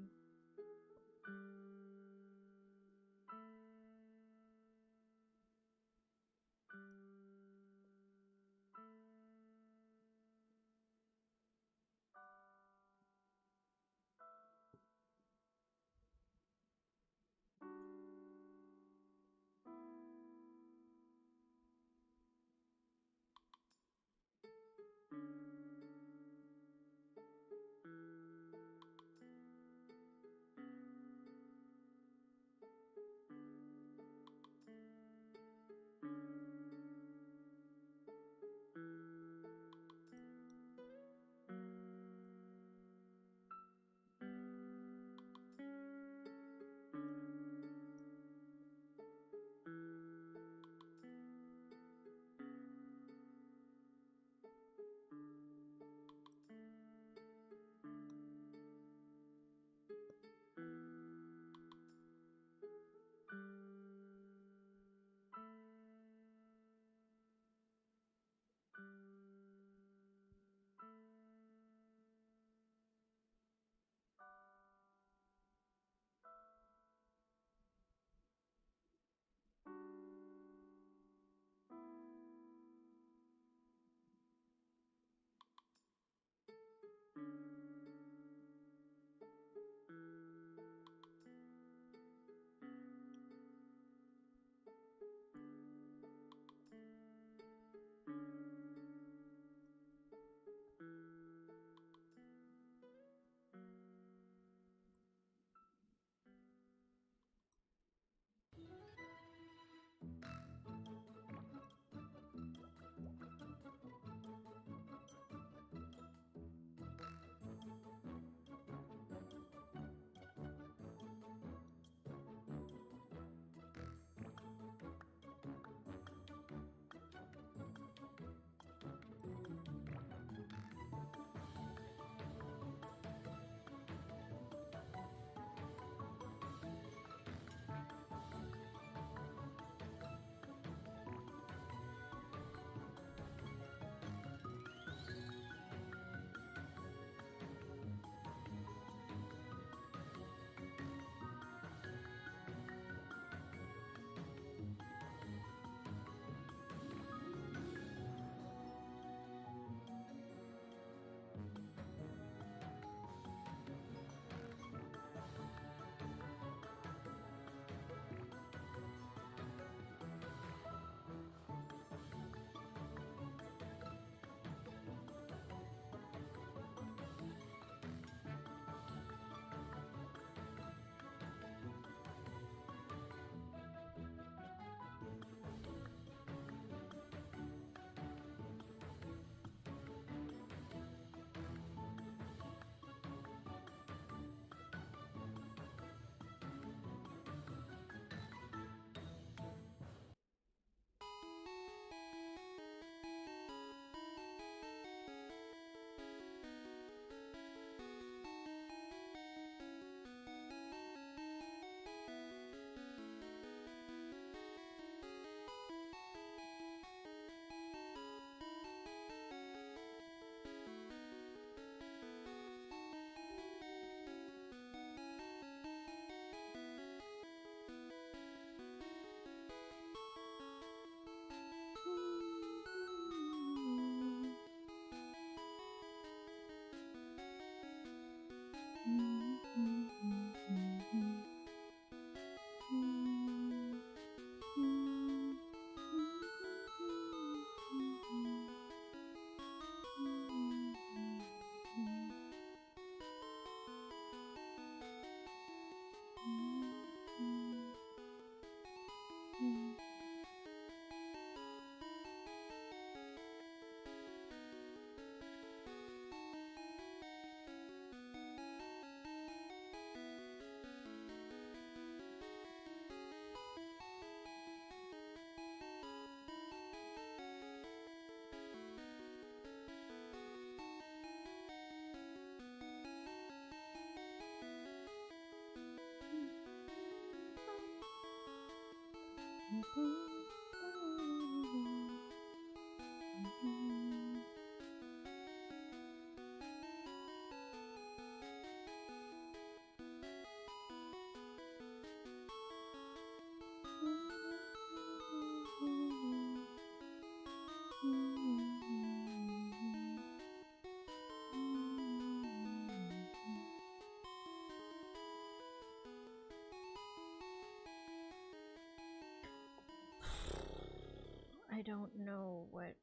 I don't know what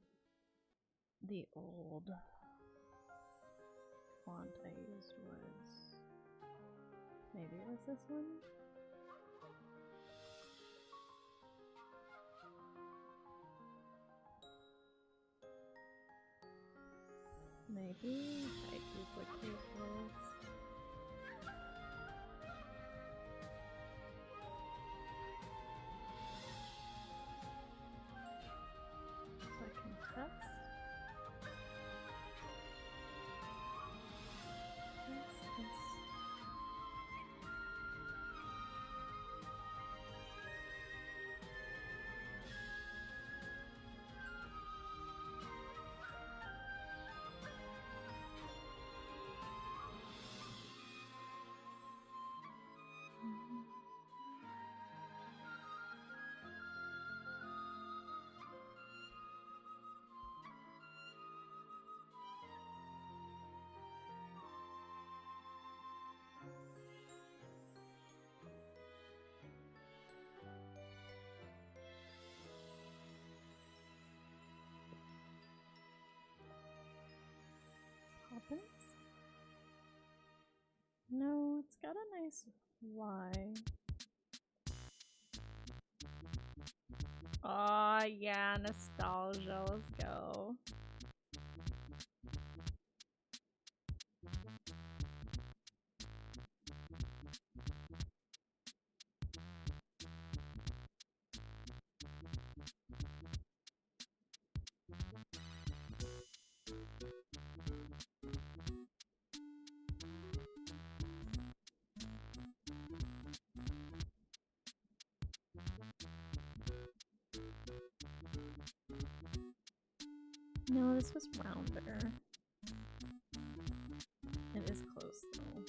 the old font I used was. Maybe it was this one? Maybe I duplicate this. So I can test. This. Poppins? No, it's got a nice Y. Aw, yeah, nostalgia, let's go. No, this was rounder. It is close though.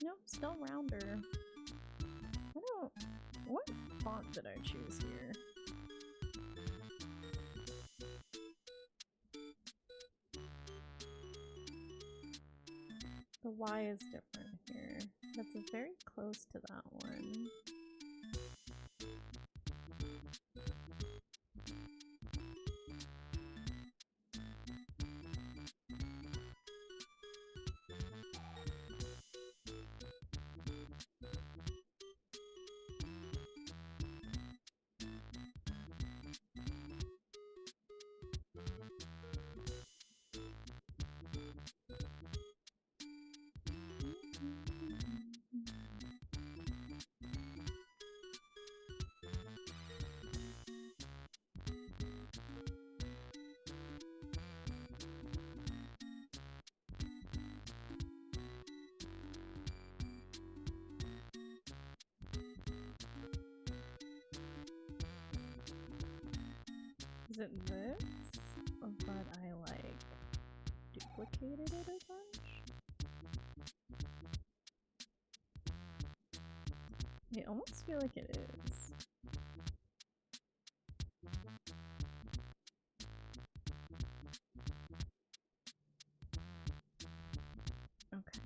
Nope, still rounder. I don't. What font did I choose here? The Y is different here. That's very close to that one. Is it this? But I like duplicated it a bunch? I almost feel like it is. Okay.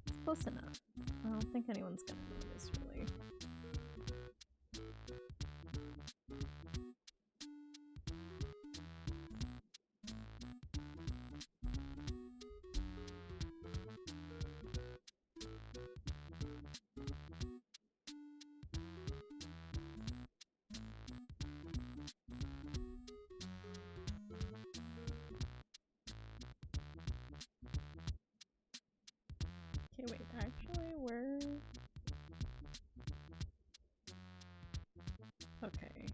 It's close enough. I don't think anyone's gonna notice really. Okay, wait, actually, we're... Okay.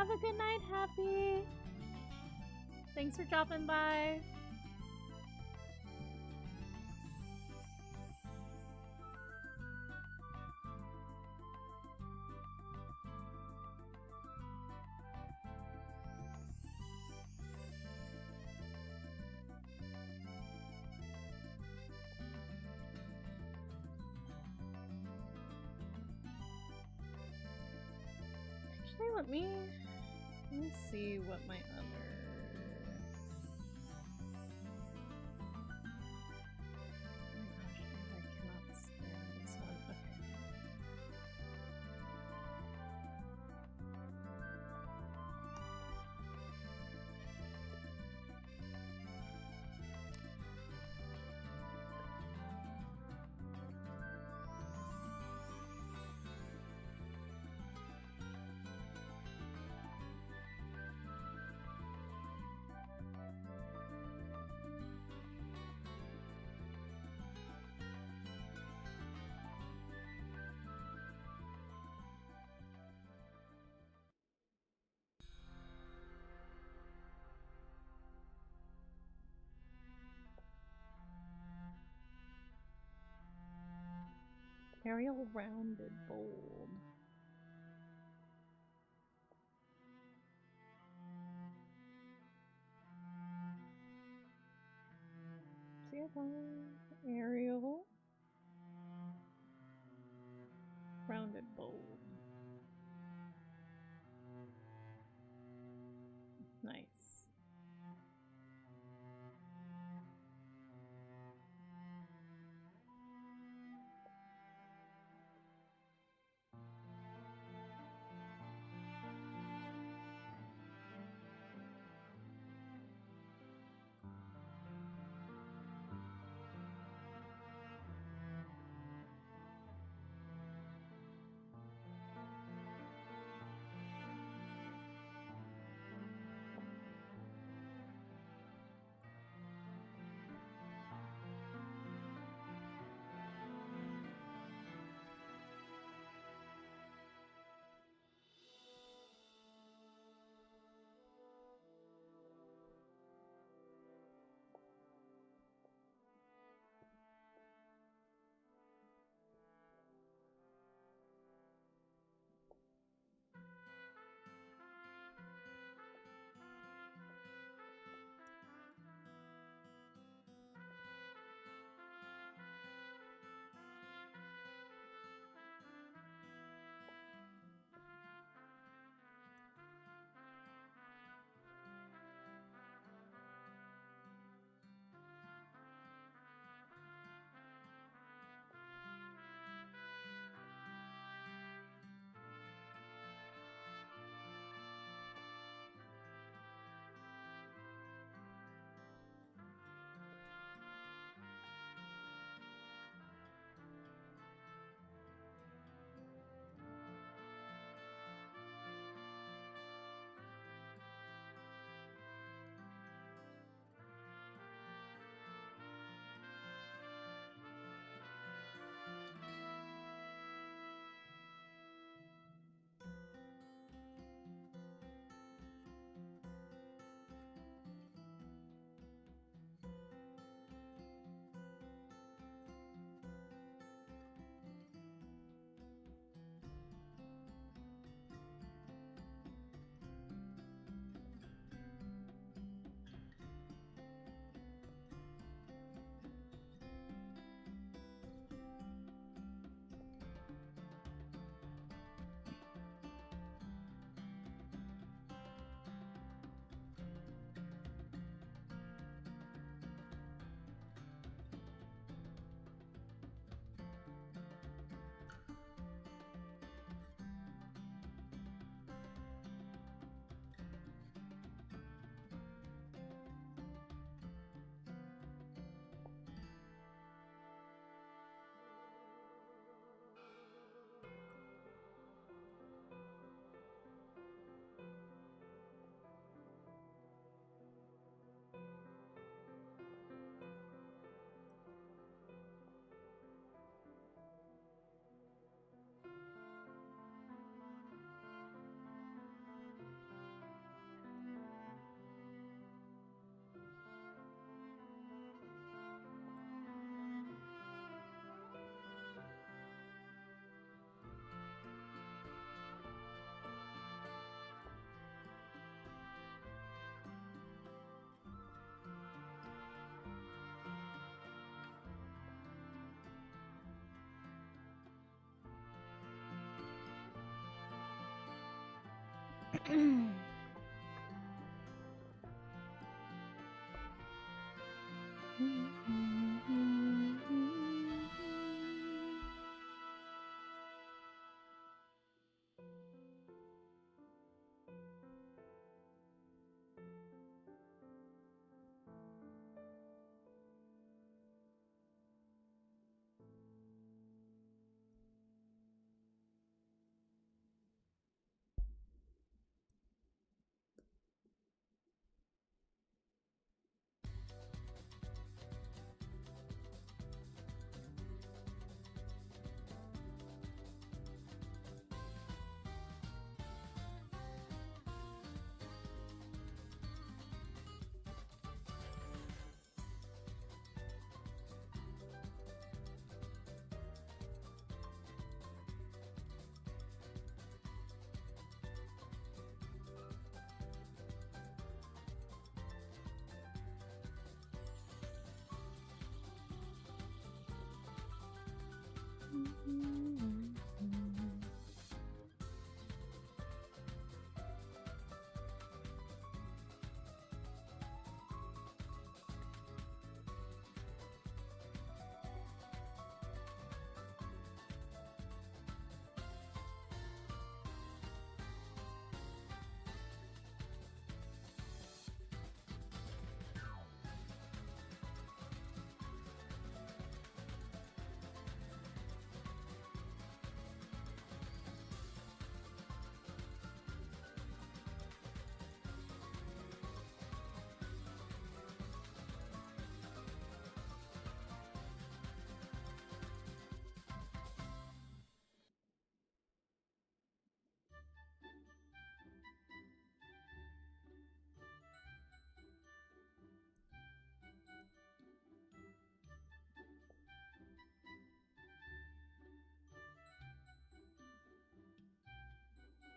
Have a good night, Happy. Thanks for dropping by. Actually, let me see what my other. Oh my gosh, I cannot stand this one. Okay. Arial rounded bold. Arial rounded bold. Nice.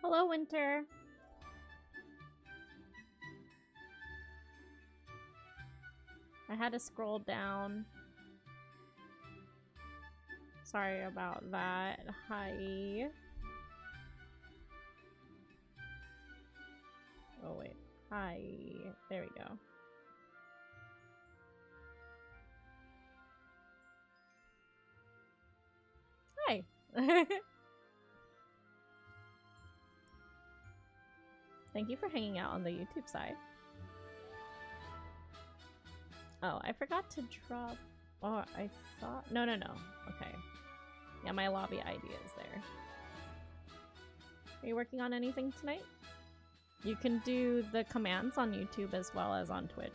Hello, Winter. I had to scroll down. Sorry about that. Hi. Oh, wait. Hi. There we go. Hi. Thank you for hanging out on the YouTube side. Oh, I forgot to drop... Oh, I thought... No. Okay. Yeah, my lobby ID is there. Are you working on anything tonight? You can do the commands on YouTube as well as on Twitch.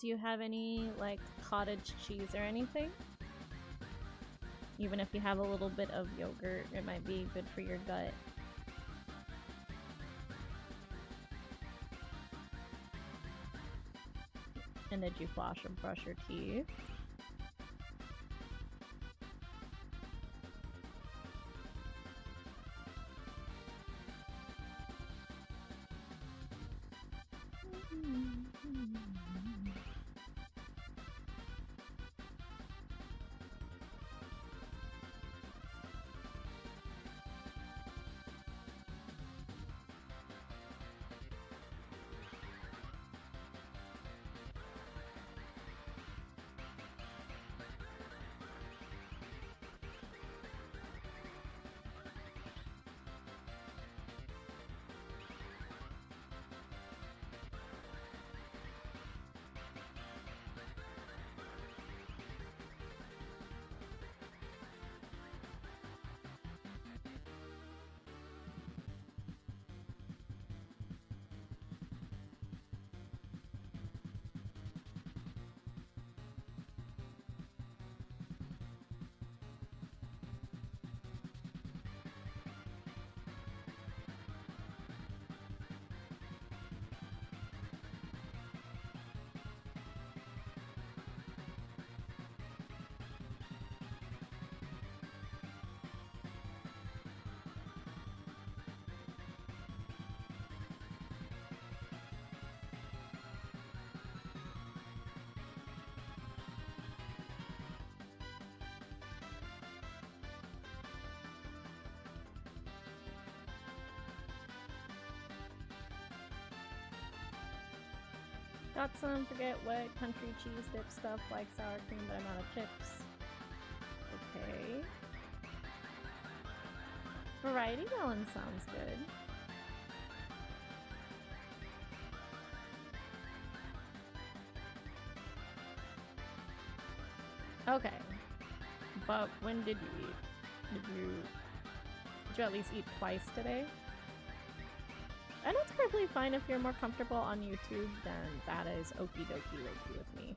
Do you have any, like, cottage cheese or anything? Even if you have a little bit of yogurt, it might be good for your gut. And did you floss or brush your teeth? Got some forget what country cheese dip stuff like sour cream, but I'm out of chips. Okay. Variety melon sounds good. Okay. But when did you eat? Did you at least eat twice today? And it's perfectly fine if you're more comfortable on YouTube, then that is okie dokie lokey with me.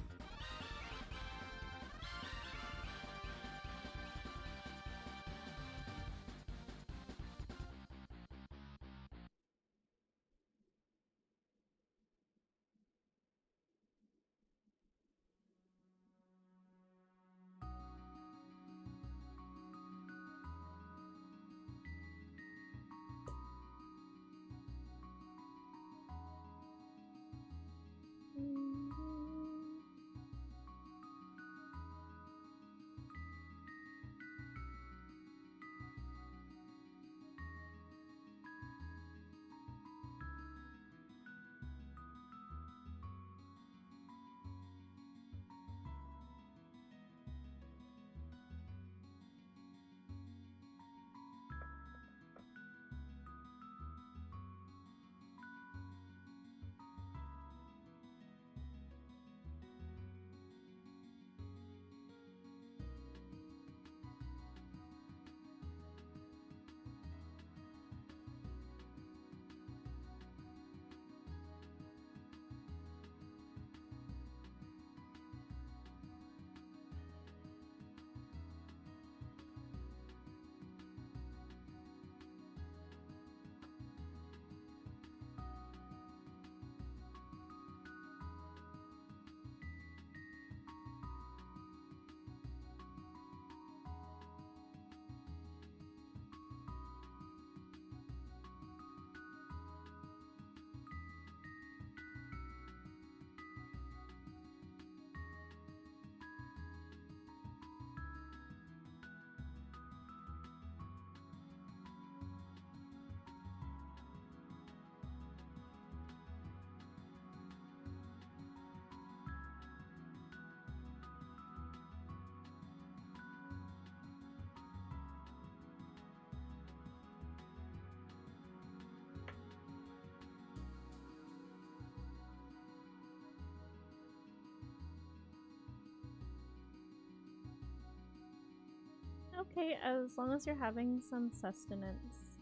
Okay, as long as you're having some sustenance.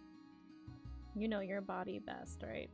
You know your body best, right?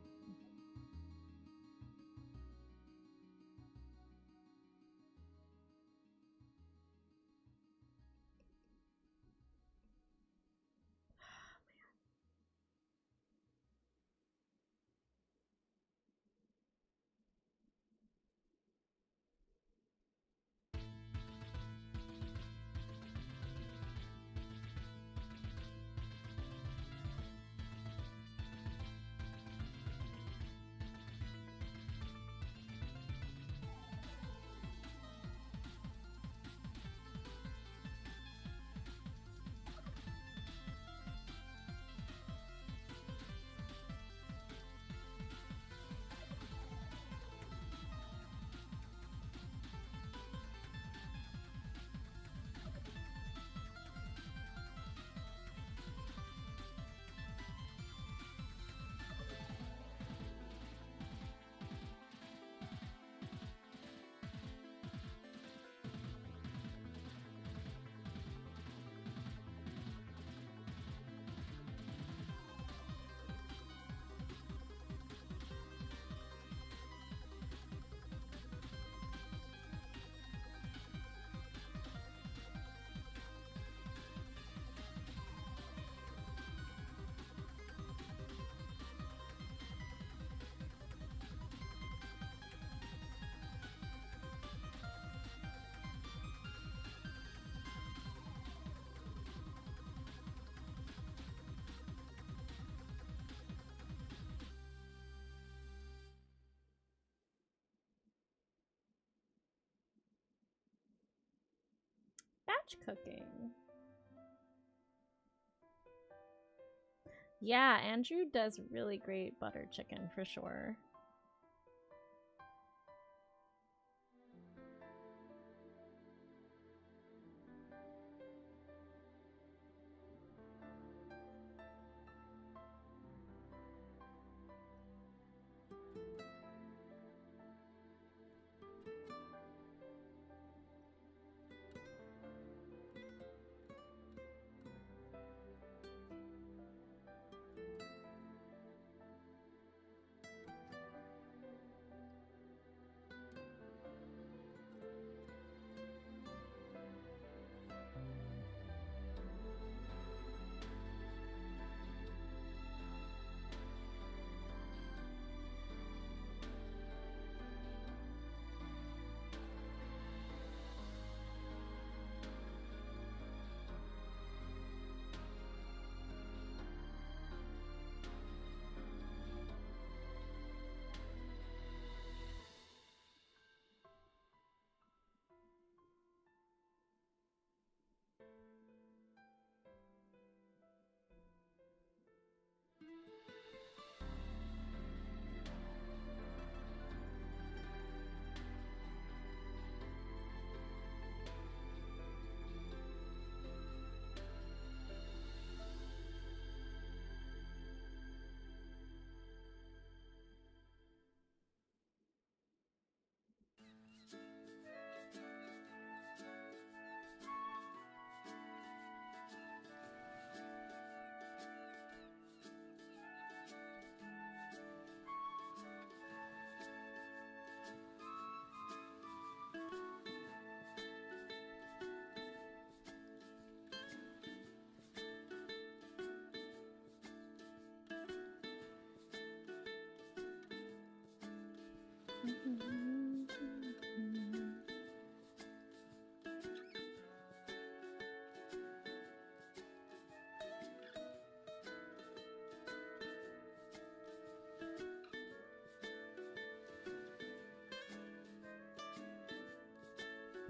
Batch cooking. Yeah, Andrew does really great butter chicken for sure.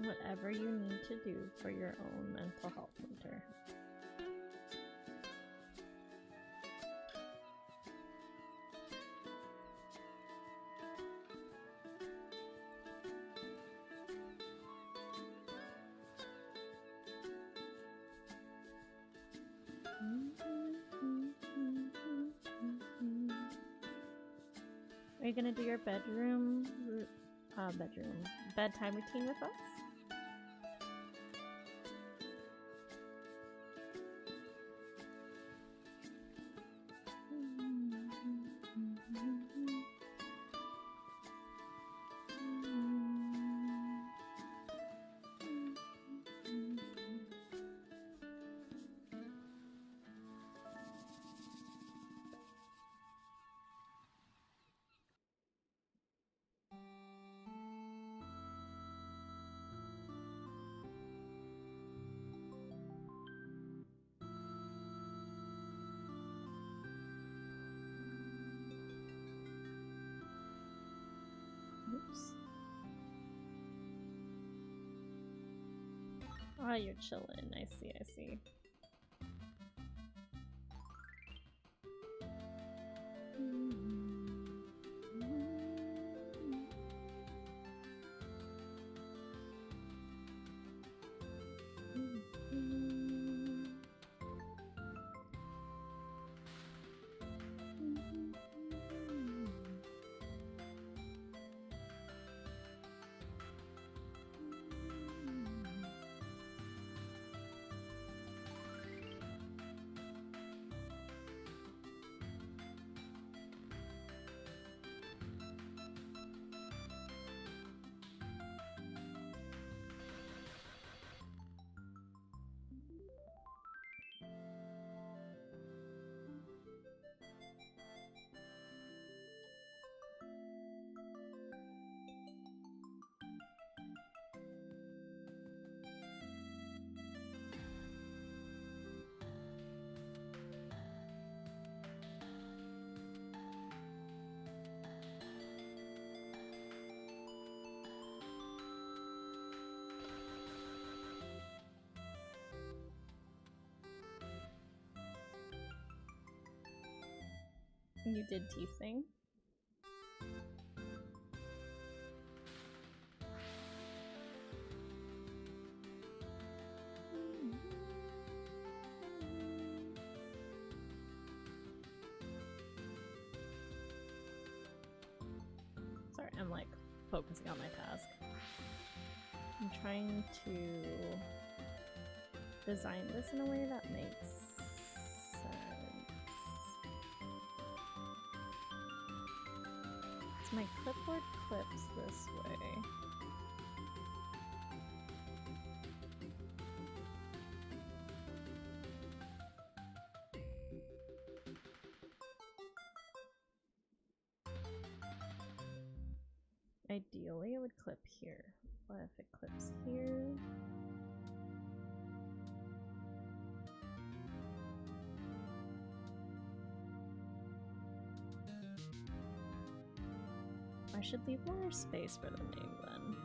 Whatever you need to do for your own mental health winter. Are you gonna do your bedtime routine with us? Oops. Oh, you're chilling. I see, I see. You did teasing. Sorry, I'm like focusing on my task. I'm trying to design this in a way that makes sense. So my clipboard clips this way. Ideally, it would clip here, but if it clips here, I should leave more space for the name then.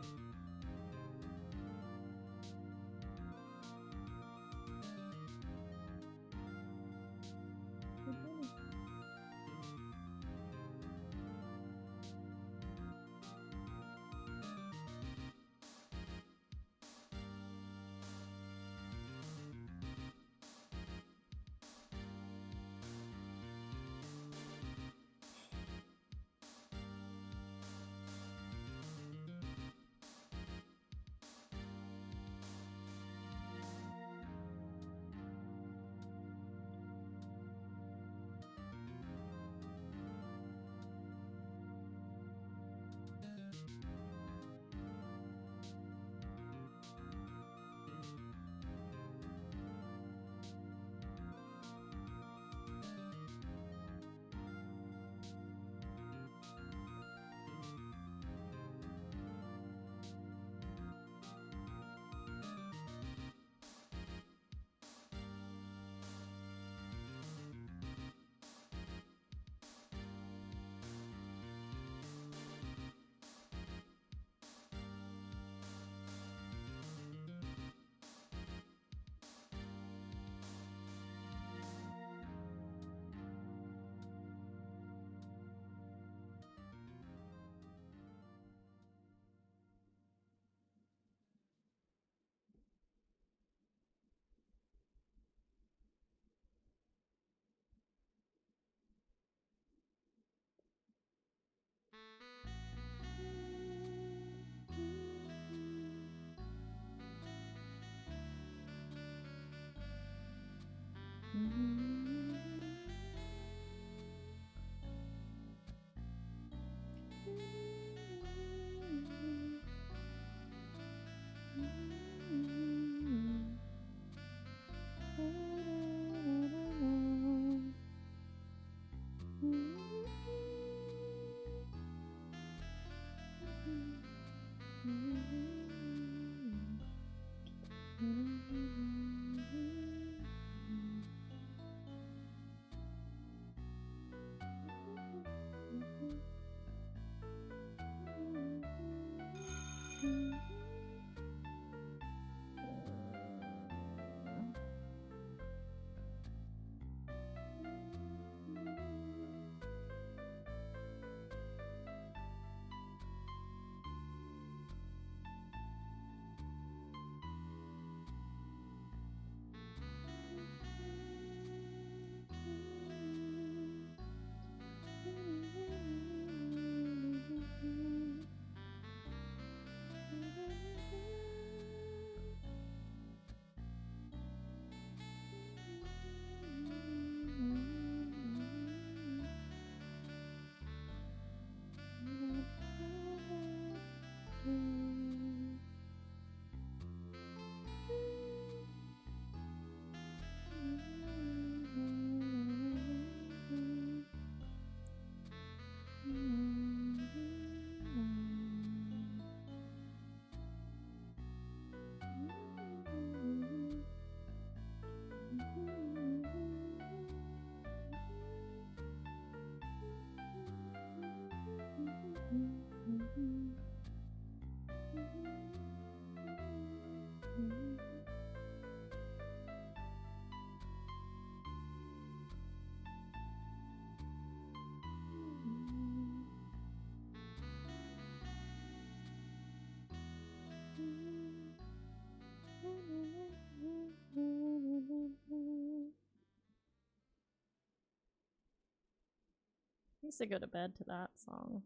I used to go to bed to that song.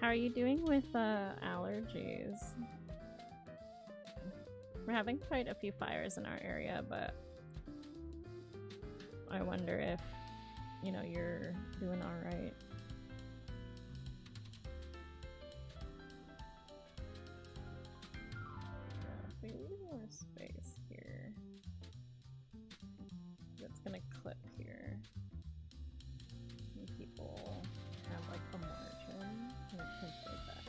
How are you doing with allergies? We're having quite a few fires in our area, but I wonder if, you know, you're doing all right. If we leave more space here, that's gonna clip here. And people have like a margin and it can play that.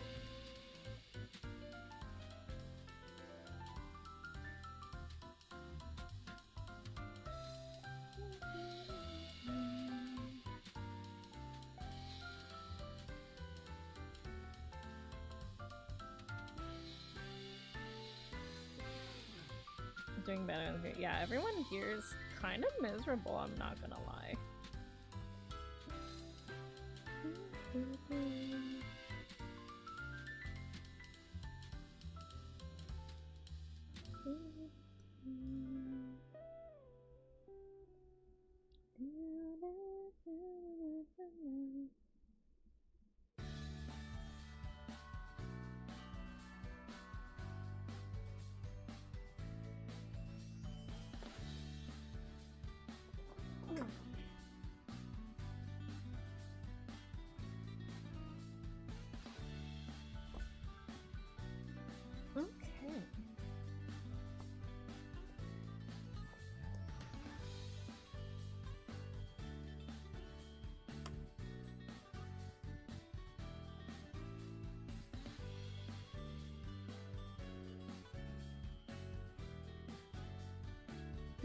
Doing better than here. Yeah, everyone here is kind of miserable, I'm not gonna lie. Okay.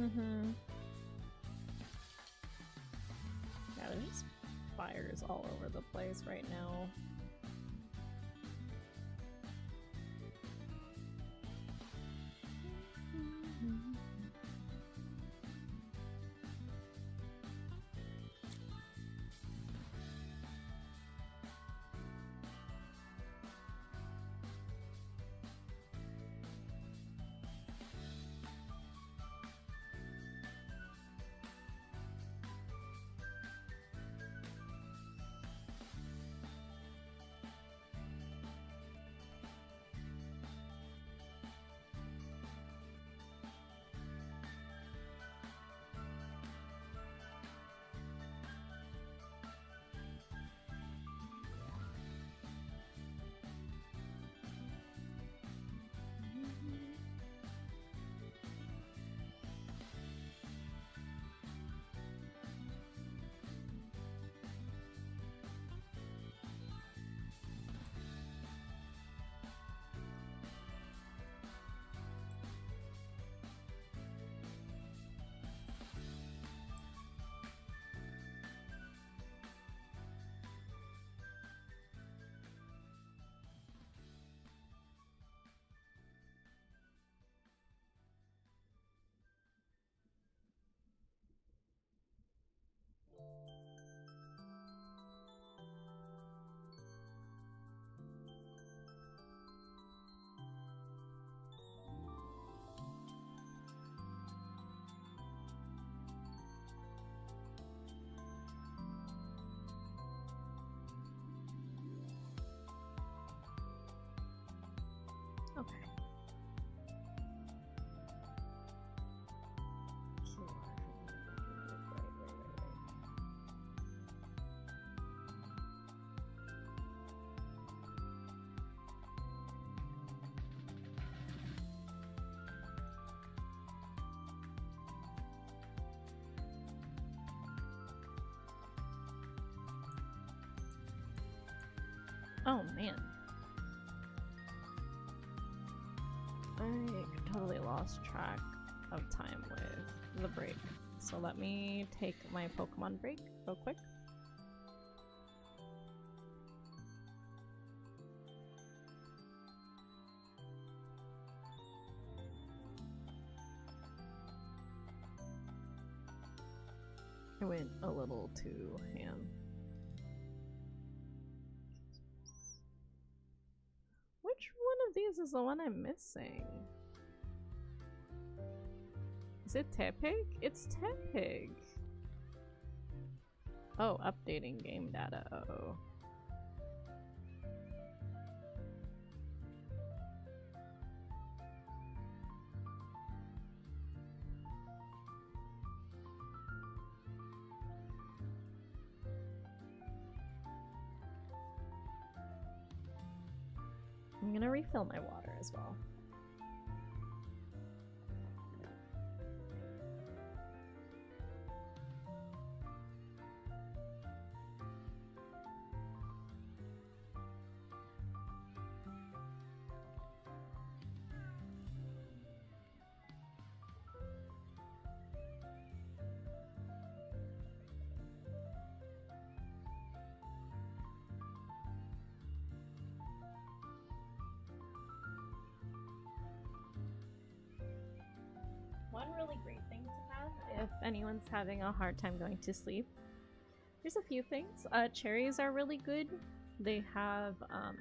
Mm-hmm. Yeah, there's just fires all over the place right now. Oh man. I totally lost track of time with the break. So let me take my Pokemon break real quick. I went a little too ham. Which one of these is the one I'm missing? Is it Tepig? It's Tepig! Oh, updating game data. Uh-oh. I'm gonna refill my water as well. One really great thing to have if anyone's having a hard time going to sleep. There's a few things. Cherries are really good. They have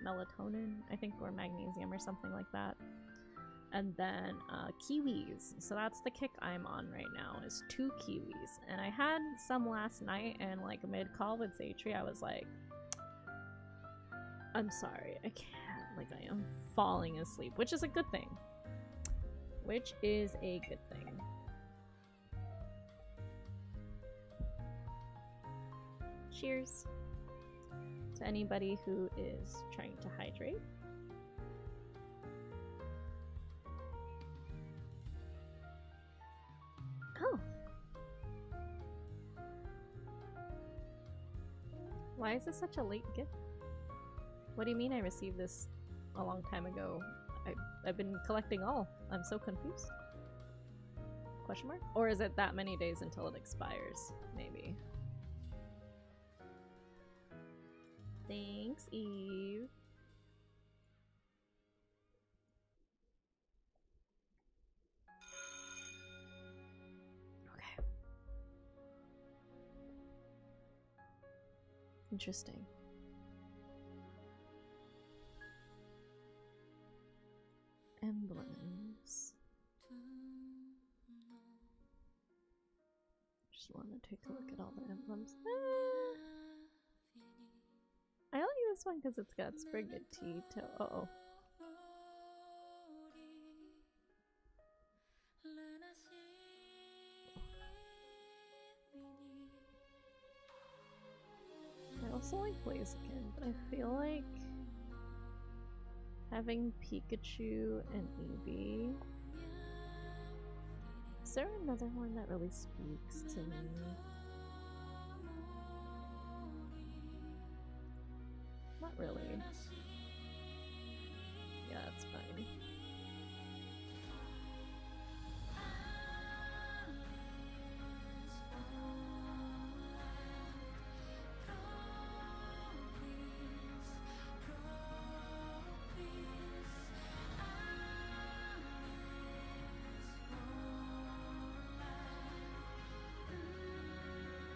melatonin, I think, or magnesium or something like that. And then kiwis. So that's the kick I'm on right now, is 2 kiwis. And I had some last night, and like mid-call with Zaytree, I was like, I'm sorry, I can't. Like, I am falling asleep, which is a good thing. Which is a good thing. Cheers to anybody who is trying to hydrate. Oh. Why is this such a late gift? What do you mean I received this a long time ago? I've been collecting all. I'm so confused. Question mark? Or is it that many days until it expires? Maybe. Thanks, Eve. Okay. Interesting. Emblems. Just want to take a look at all the emblems. I like this one because it's got Sprigatito. Uh-oh. I also like Blaziken, but I feel like having Pikachu and Eevee. Is there another one that really speaks to me? Not really. Yeah, that's fine.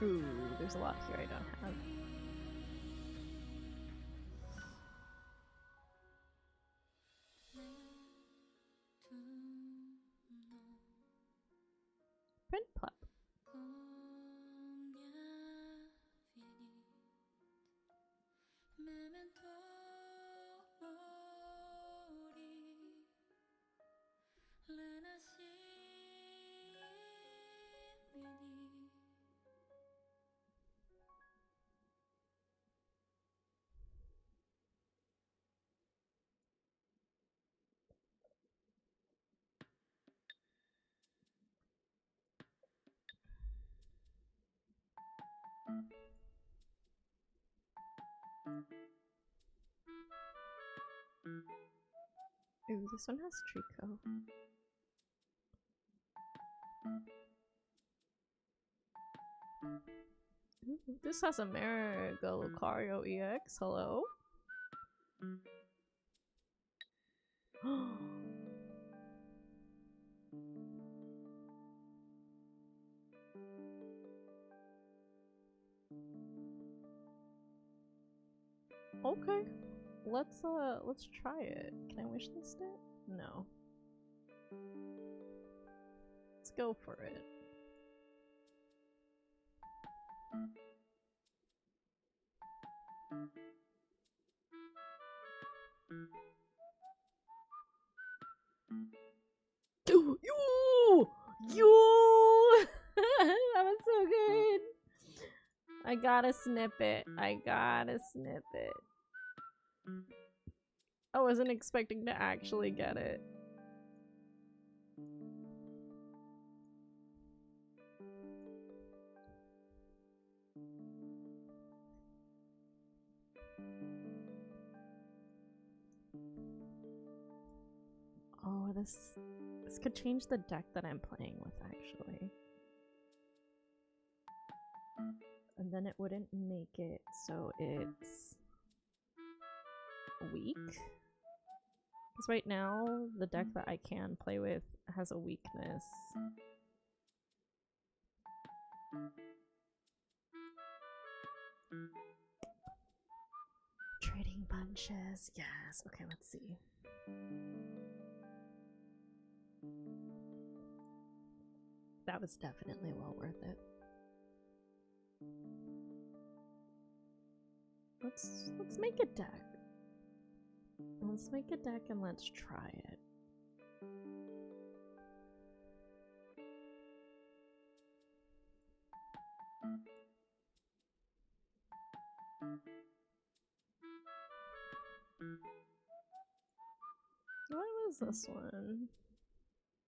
Ooh, there's a lot here I don't have. Print Pup. Ooh, this one has Trico. Ooh, this has a Mega Lucario EX. Hello? Okay. Let's try it. Can I wish list it? No. Let's go for it. You! You! That was so good. I gotta snip it. I gotta snip it. I wasn't expecting to actually get it. Oh, this could change the deck that I'm playing with, actually. And then it wouldn't make it so it's weak. Because right now, the deck that I can play with has a weakness. Trading bunches, yes. Okay, let's see. That was definitely well worth it. Let's make a deck. Let's make a deck and let's try it. What was this one?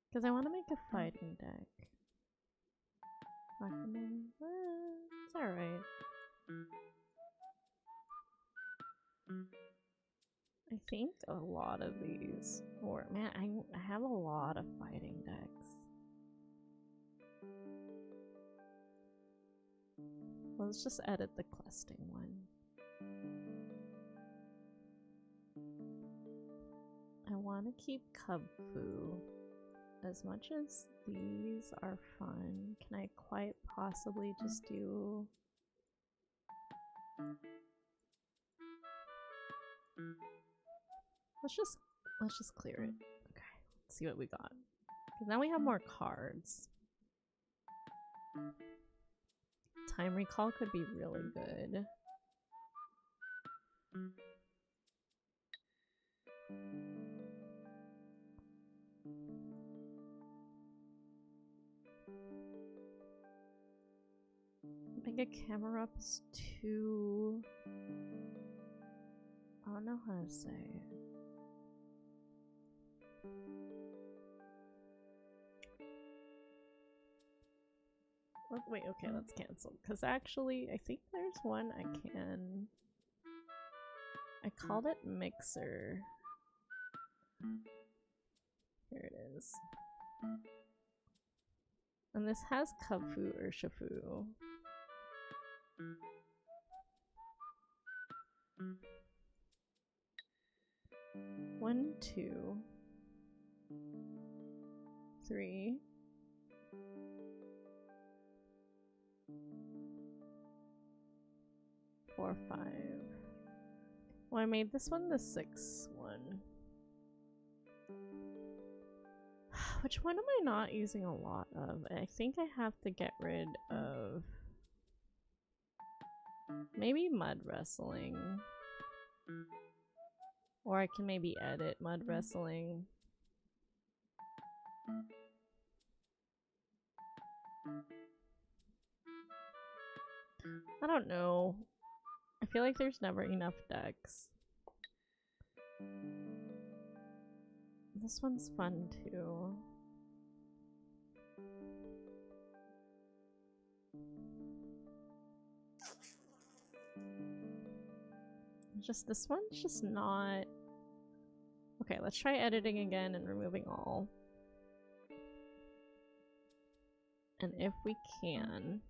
Because I want to make a fighting deck. It's alright. I think a lot of these, or man, I have a lot of fighting decks. Let's just edit the questing one. I want to keep Kubfu. As much as these are fun, can I quite possibly just do... Let's just clear it. Okay, let's see what we got. Because now we have more cards. Time Recall could be really good. Mega Camera Up is too... I don't know how to say it. Wait, okay, let's cancel. Because actually, I think there's one I can... I called it Mixer. Here it is. And this has Kubfu or Shifu. One, two, three. Four, five. Well, I made this one the 6th one. Which one am I not using a lot of? I think I have to get rid of maybe Mud Wrestling. Or I can maybe edit Mud Wrestling. I don't know. I feel like there's never enough decks. This one's fun too. Just this one's just not... Okay, let's try editing again and removing all. And if we can...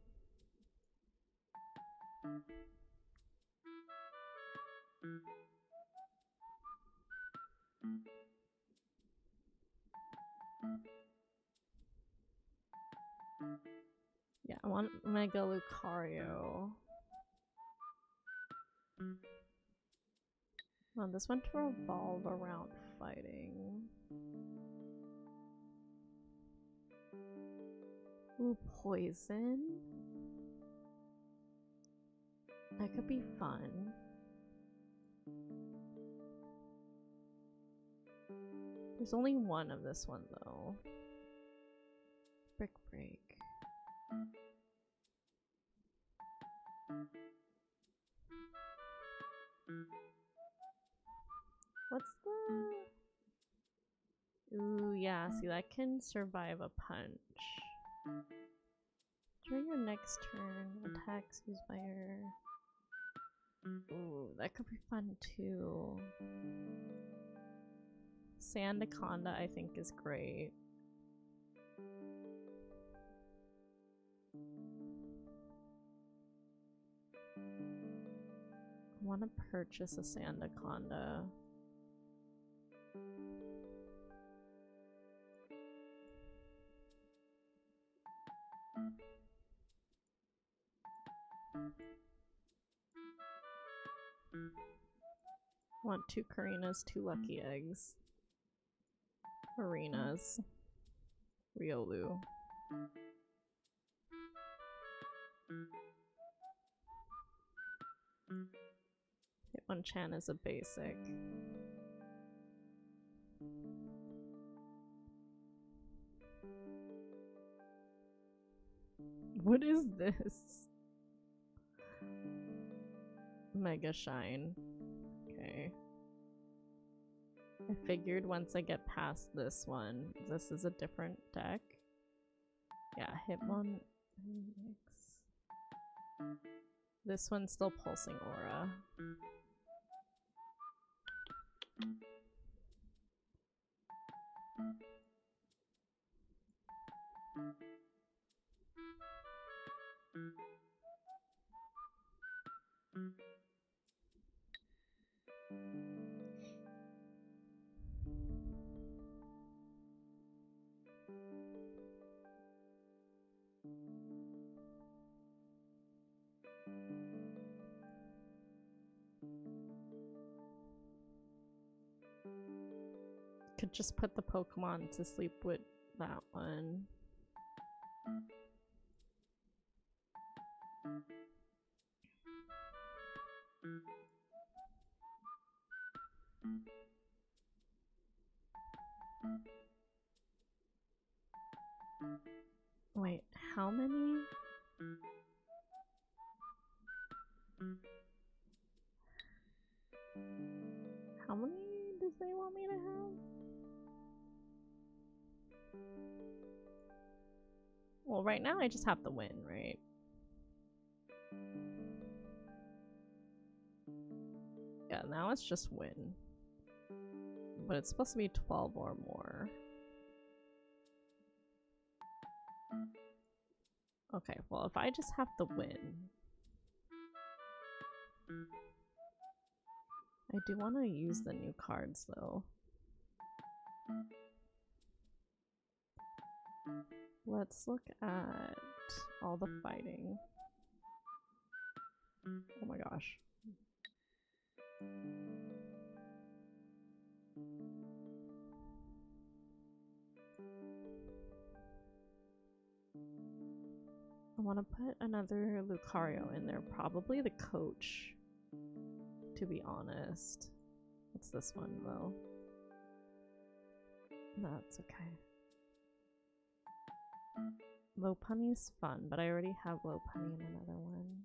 Yeah, I want Mega Lucario. I want this one to revolve around fighting. Ooh, poison. That could be fun. There's only one of this one though. Brick break. What's the... Ooh, yeah, see that can survive a punch. During your next turn, attacks used by your... Ooh, that could be fun too. Sandaconda I think is great. I want to purchase a Sandaconda. Want 2 Karinas, 2 Lucky Eggs. Arenas. Riolu. Hitmonchan is a basic. What is this? Mega Shine. Okay. I figured once I get past this one, this is a different deck. Yeah, Hitmon. This one's still Pulsing Aura. Could just put the Pokemon to sleep with that one. Wait, how many? How many does they want me to have? Well, right now I just have to win, right? Yeah, now it's just win. But it's supposed to be 12 or more. Okay, well, if I just have to win... I do want to use the new cards, though. Let's look at all the fighting. Oh my gosh. I want to put another Lucario in there, probably the coach, to be honest. What's this one, though? That's okay. Lopunny's fun, but I already have Lopunny in another one.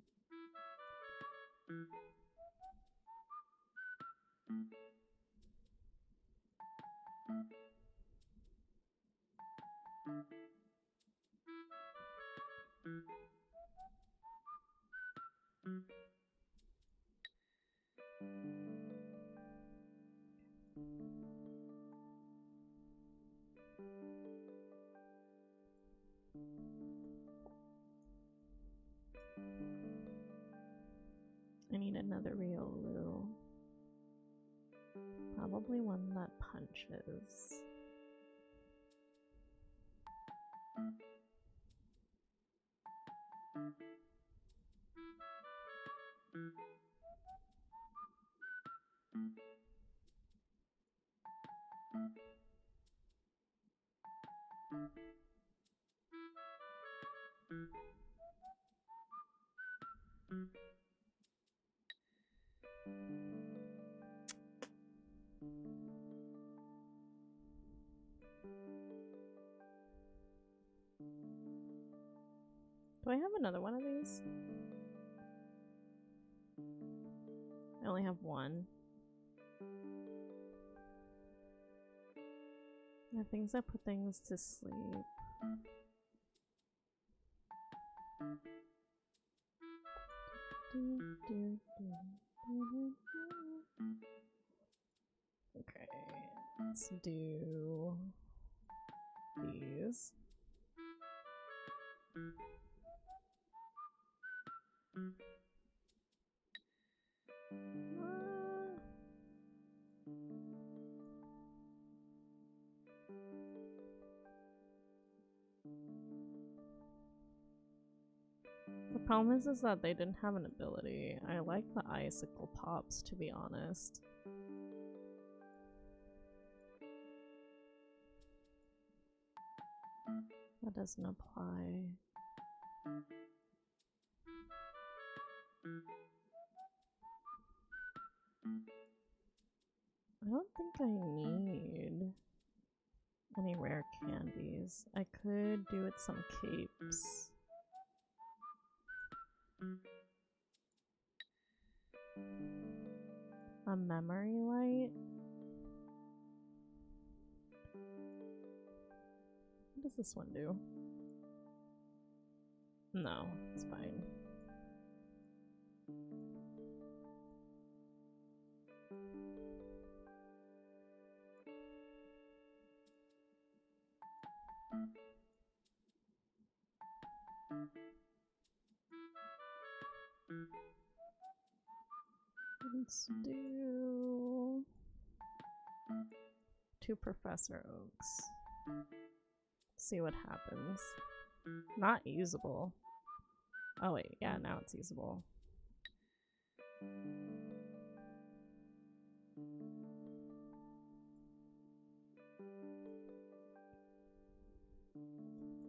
Probably one that punches. Do I have another one of these? I only have one. The things that put things to sleep. Okay, let's do these. The problem is that they didn't have an ability. I like the icicle pops, to be honest. That doesn't apply. I don't think I need any rare candies. I could do with some capes. A memory light? What does this one do? No, it's fine. Let's do 2 Professor Oaks. See what happens. Not usable. Oh wait, yeah, now it's usable.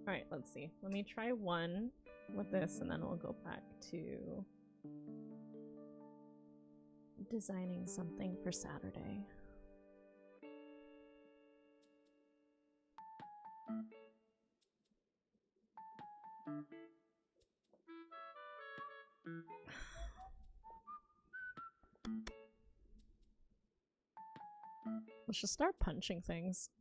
Alright, let's see. Let me try one with this and then we'll go back to designing something for Saturday. Let's just start punching things.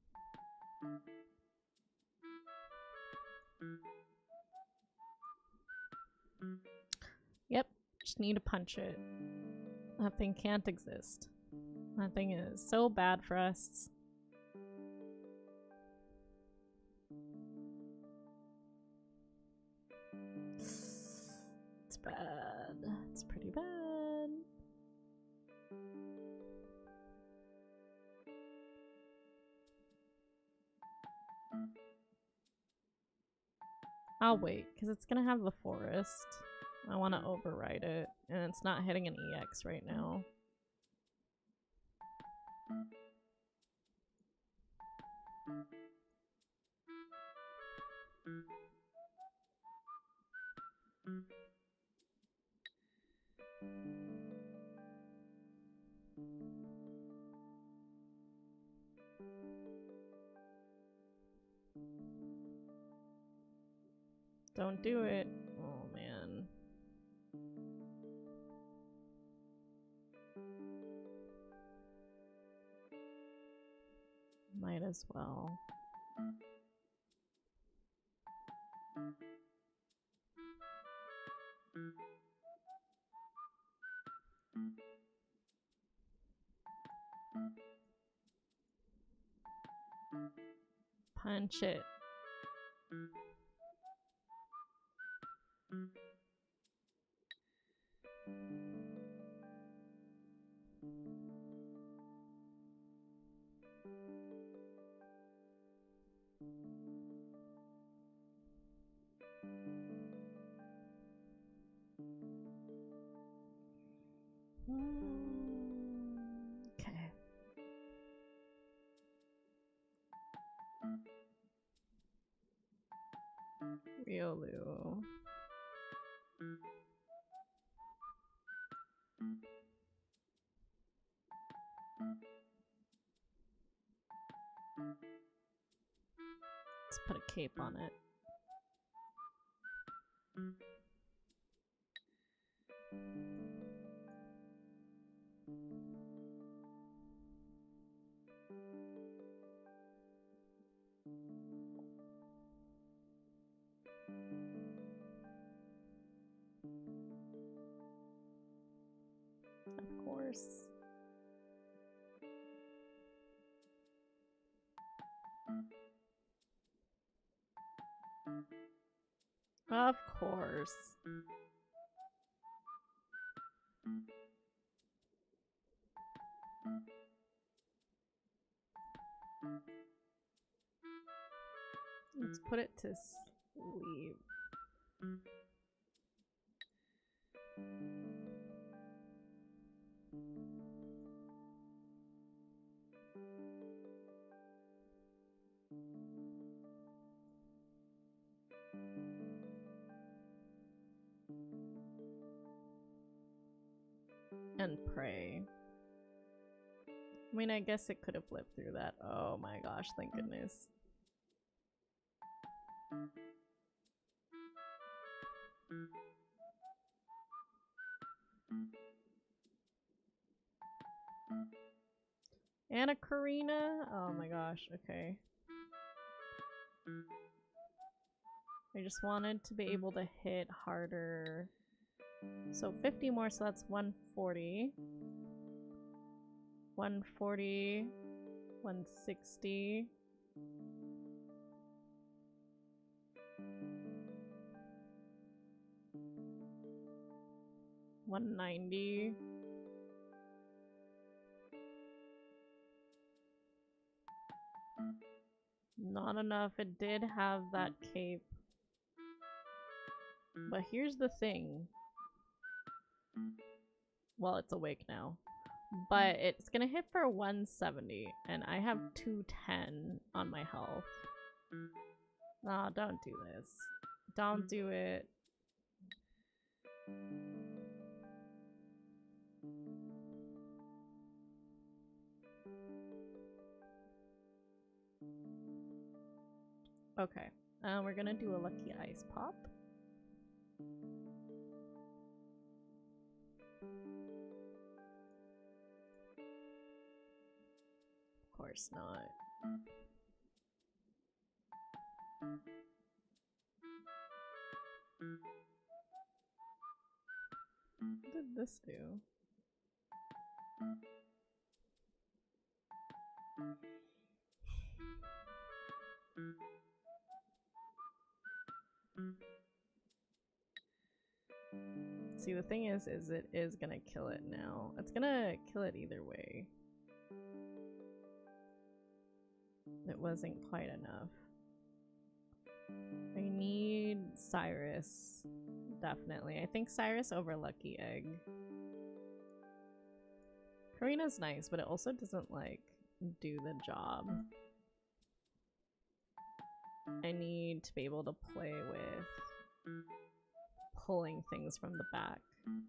Yep, just need to punch it. That thing can't exist. That thing is so bad for us. It's bad. It's pretty bad. I'll wait, because it's gonna have the forest. I want to override it, and it's not hitting an EX right now. Don't do it. Oh man. Might as well. Punch it. Okay. Riolu. Let's put a cape on it. Of course. Of course. Let's put it to sleep. And pray. I mean, I guess it could have lived through that. Oh my gosh, thank goodness. And a Karina? Oh my gosh, okay. I just wanted to be able to hit harder. So 50 more, so that's 140. 140. 160. 190. Not enough. It did have that cape. But here's the thing. Well, it's awake now. But it's gonna hit for 170, and I have 210 on my health. No, don't do this. Don't do it. Okay, we're gonna do a lucky ice pop. Of course not. What did this do? See, the thing is it is gonna kill it now. It's gonna kill it either way. It wasn't quite enough. I need Cyrus. Definitely. I think Cyrus over Lucky Egg. Karina's nice, but it also doesn't, like, do the job. I need to be able to play with pulling things from the back. And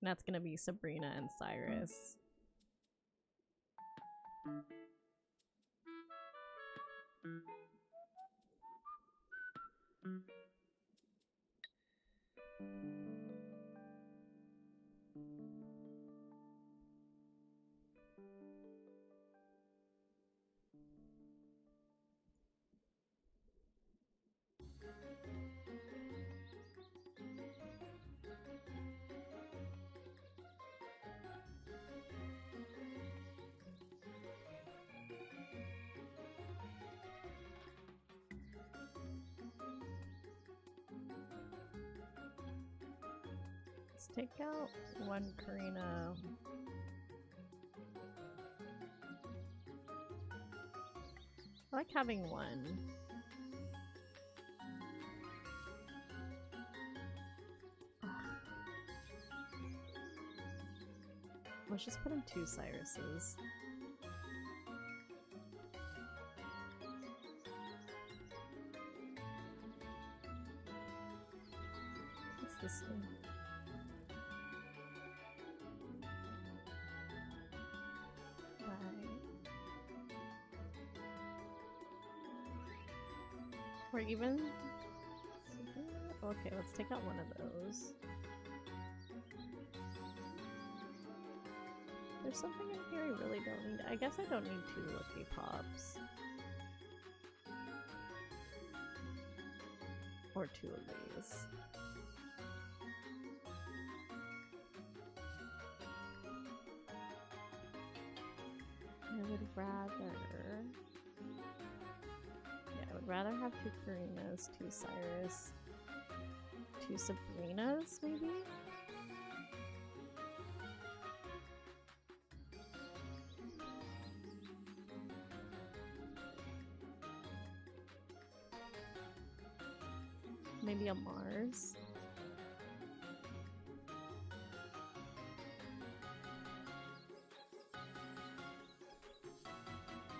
that's gonna be Sabrina and Cyrus. Let's take out one Karina. I like having one. Let's just put in 2 Cyruses. What's this one? Right. Or even... Okay, let's take out one of those. There's something in here I really don't need. I guess I don't need 2 Lucky Pops. Or 2 of these. I would rather... Yeah, I would rather have 2 Karinas, 2 Cyrus, 2 Sabrinas, maybe? Maybe a Mars.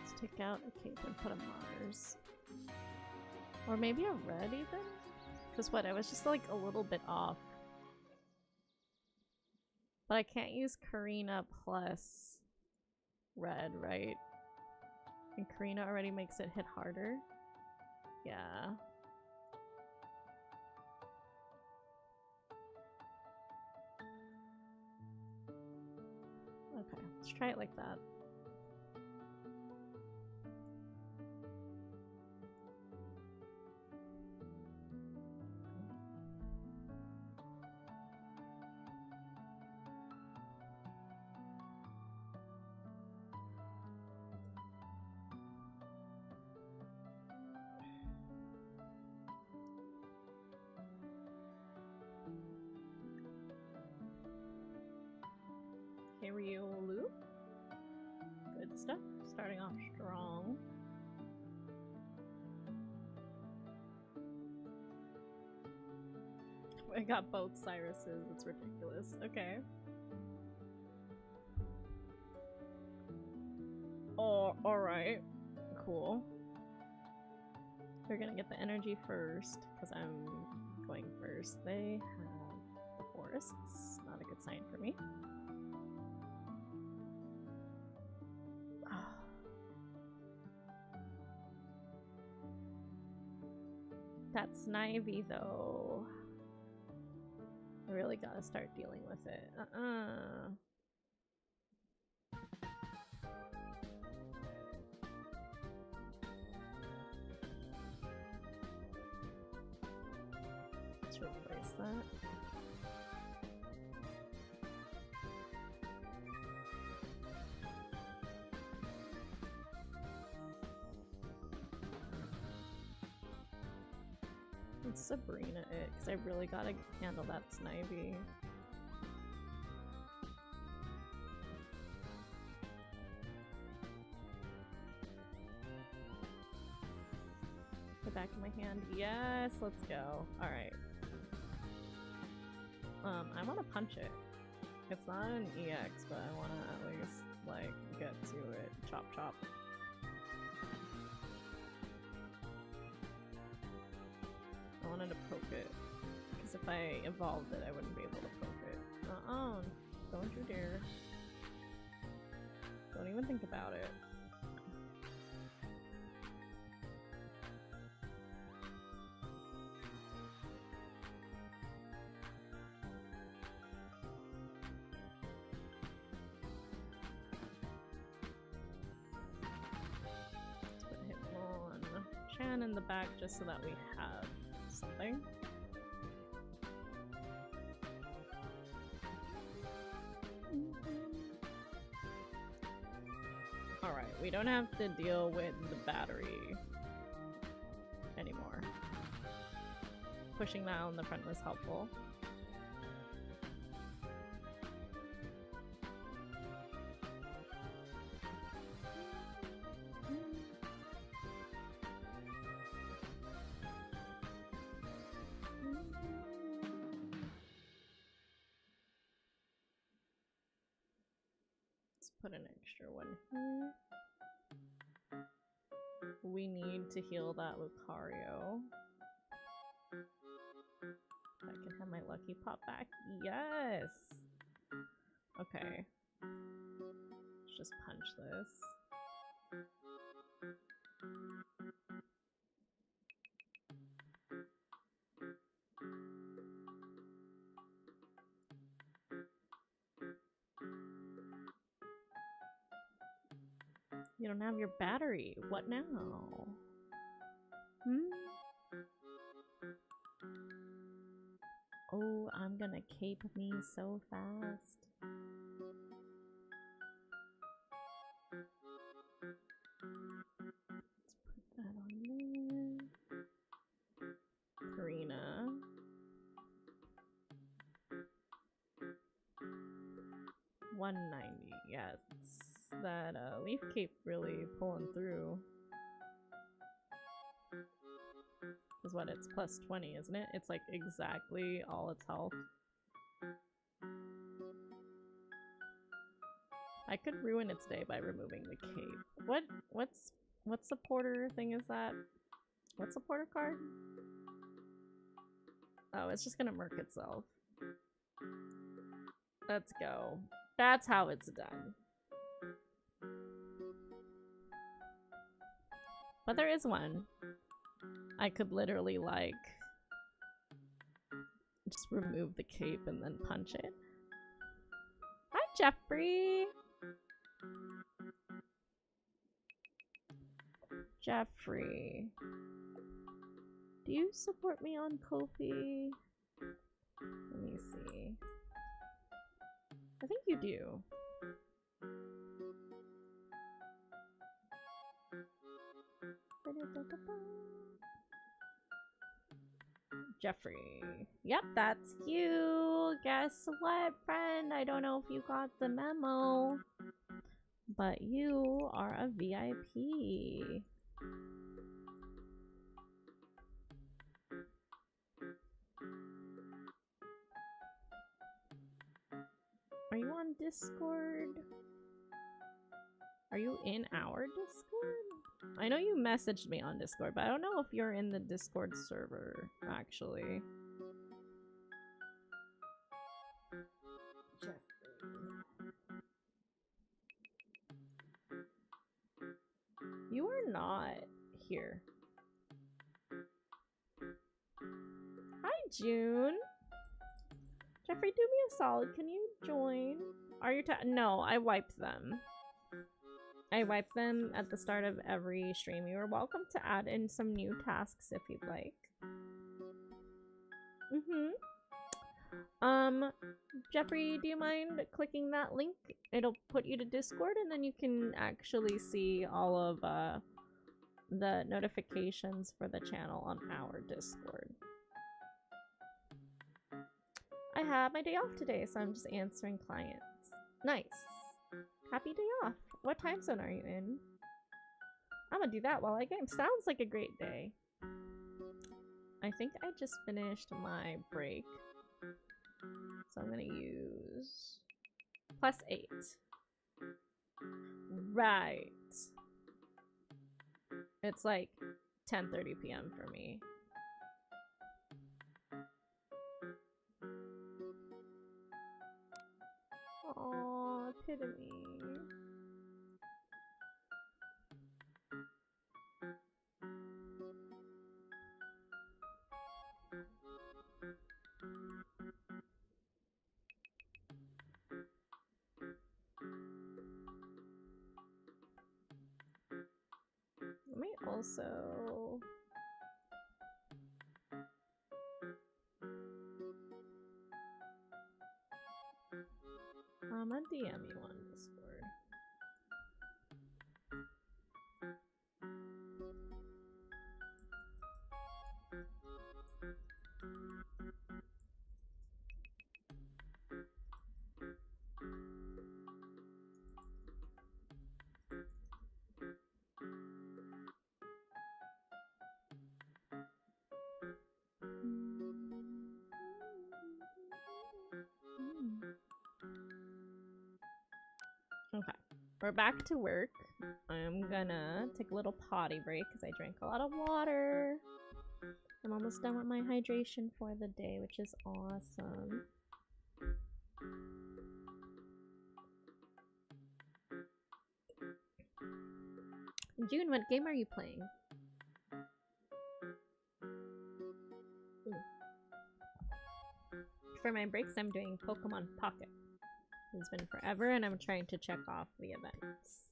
Let's take out a cape and put a Mars. Or maybe a red even? Because what, I was just like a little bit off. But I can't use Karina plus red, right? And Karina already makes it hit harder. Yeah. Okay, let's try it like that. Ryolu. Good stuff. Starting off strong. I got both Cyruses. It's ridiculous. Okay. Oh, alright. Cool. They're gonna get the energy first, because I'm going first. They have the forests. Not a good sign for me. That's Snivy though. I really gotta start dealing with it. Let's replace that. Let's Sabrina it, because I really gotta handle that Snivy. The back of my hand. Yes, let's go. Alright. I wanna punch it. It's not an EX, but I wanna at least, like, get to it. Chop chop. I wanted to poke it. Because if I evolved it, I wouldn't be able to poke it. Don't you dare. Don't even think about it. Let's put him on Chan in the back just so that we have something. Alright, we don't have to deal with the battery anymore. Pushing that on the front was helpful. put an extra one here. We need to heal that Lucario. I can have my lucky pop back. Yes! Okay. Let's just punch this. You don't have your battery. What now? Oh, I'm gonna cape me so fast. Let's put that on there. Karina. $190. Yeah, that leaf cape really pulling through. Is what, it's plus 20, isn't it? It's like exactly all its health. I could ruin its day by removing the cape. What supporter thing is that? What supporter card? Oh, it's just gonna murk itself. Let's go. That's how it's done. But there is one. I could literally, like, just remove the cape and then punch it. Hi, Jeffrey! Jeffrey. Do you support me on Ko-fi? Let me see. I think you do. Jeffrey. Yep, that's you. Guess what, friend? I don't know if you got the memo, but you are a VIP. Are you on Discord? Are you in our Discord? I know you messaged me on Discord, but I don't know if you're in the Discord server, actually. You are not here. Hi, June. Jeffrey, do me a solid. Can you join? Are you no, I wiped them. I wipe them at the start of every stream. You are welcome to add in some new tasks if you'd like. Jeffrey, do you mind clicking that link? It'll put you to Discord and then you can actually see all of the notifications for the channel on our Discord. I have my day off today, so I'm just answering clients. Nice. Happy day off. What time zone are you in? I'm gonna do that while I game. Sounds like a great day. I think I just finished my break. So I'm gonna use +8. Right. It's like 10:30 p.m. for me. Aww, epitome. Let me also... I'm DM you on Discord. we're back to work. I'm gonna take a little potty break because I drank a lot of water. I'm almost done with my hydration for the day, which is awesome. June, what game are you playing? For my breaks, I'm doing Pokemon Pocket. It's been forever, and I'm trying to check off the events.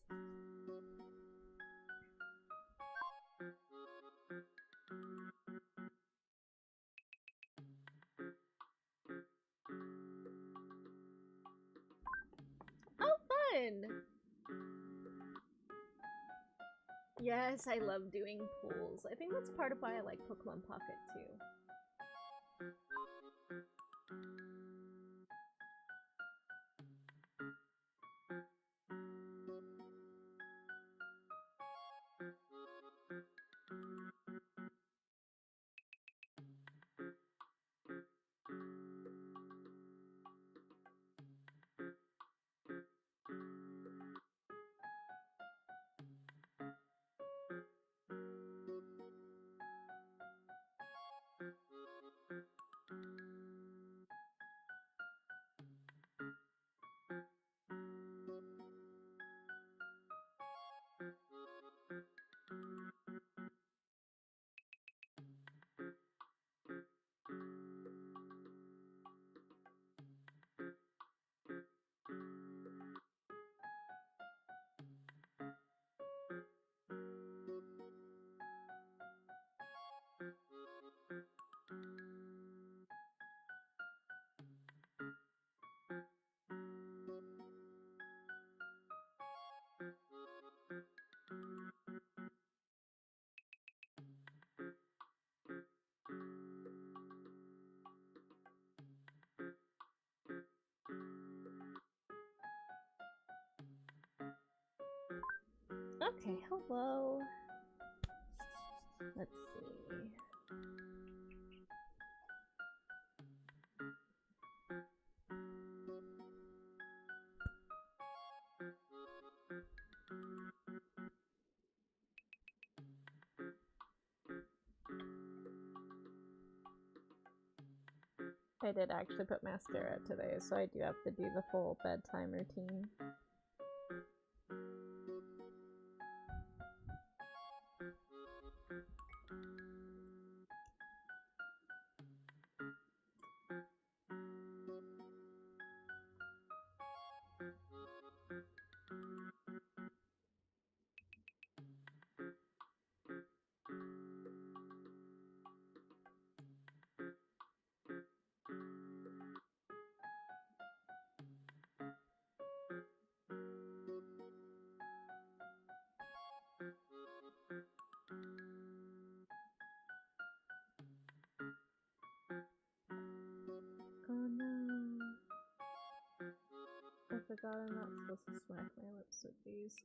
Oh, fun! Yes, I love doing pools. I think that's part of why I like Pokemon Pocket, too. Okay, hello. Let's see. I did actually put mascara today, so I do have to do the full bedtime routine. Oh no. I forgot I'm not supposed to smack my lips with these.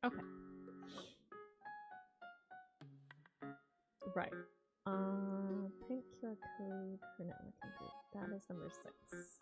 Okay. Right. Print QR code for networking group. That is number 6.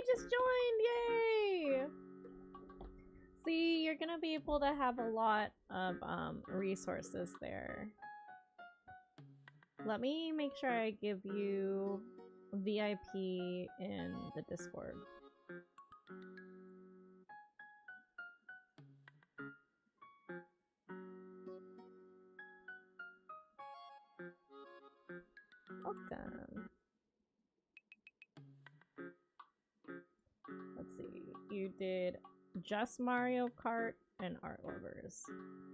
just joined! Yay! See, you're gonna be able to have a lot of resources there. Let me make sure I give you VIP in the Discord. Welcome. Let's see. You did just Mario Kart and Art Lovers.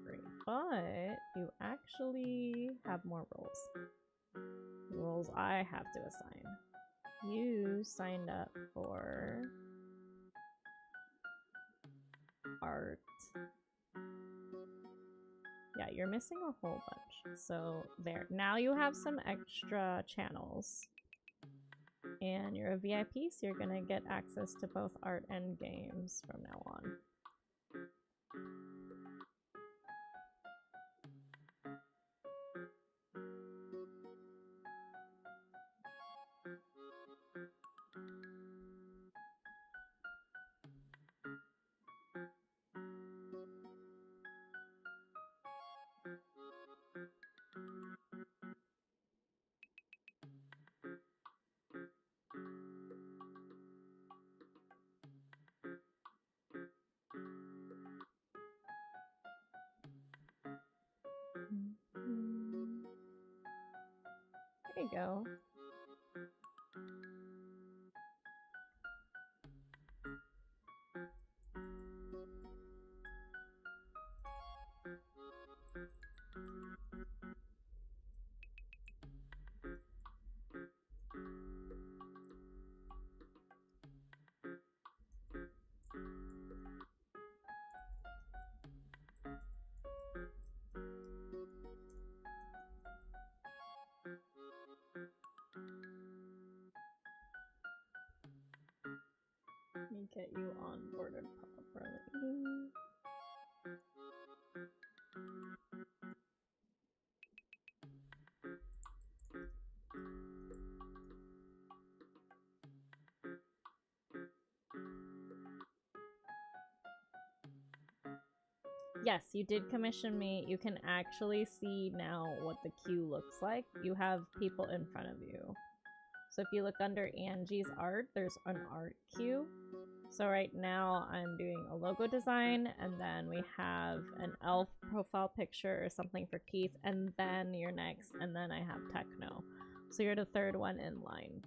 Great. But you actually have more roles. Roles I have to assign. You signed up for art. Yeah, you're missing a whole bunch. So there. Now you have some extra channels. And you're a VIP, so you're gonna get access to both art and games from now on. There you go. Let me get you onboarded properly. Yes, you did commission me. You can actually see now what the queue looks like. You have people in front of you. So if you look under Angie's art, there's an art queue. So right now I'm doing a logo design, and then we have an elf profile picture or something for Keith, and then you're next, and then I have techno. So you're the third one in line.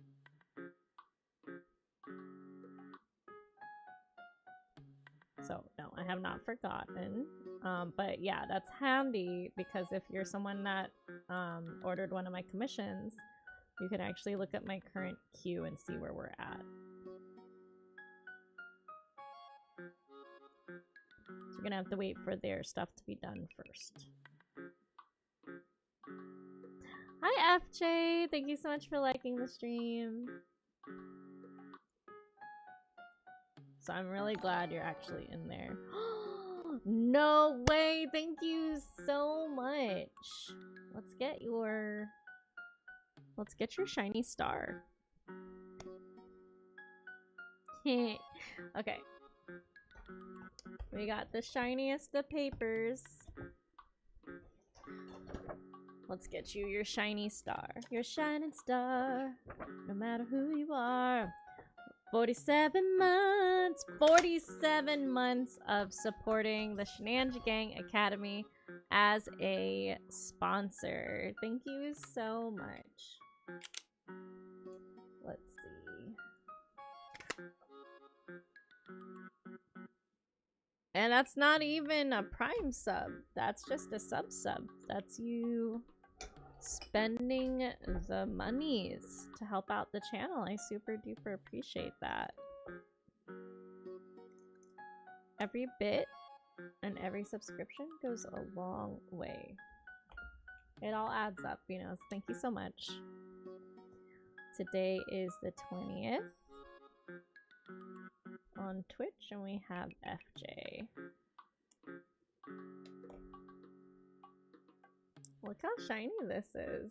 So no, I have not forgotten. But yeah, that's handy because if you're someone that ordered one of my commissions, you can actually look at my current queue and see where we're at. So you're gonna have to wait for their stuff to be done first. Hi FJ! Thank you so much for liking the stream. So I'm really glad you're actually in there. No way! Thank you so much. Let's get your shiny star. Okay. We got the shiniest of papers. Let's get you your shiny star. Your shining star. No matter who you are. 47 months! 47 months of supporting the Shenanigans Gang Academy as a sponsor. Thank you so much. Let's see. And that's not even a prime sub. That's just a sub. That's you spending the monies to help out the channel. I super duper appreciate that. Every bit and every subscription goes a long way. It all adds up, you know. So thank you so much. Today is the 20th on Twitch, and we have FJ. Look how shiny this is.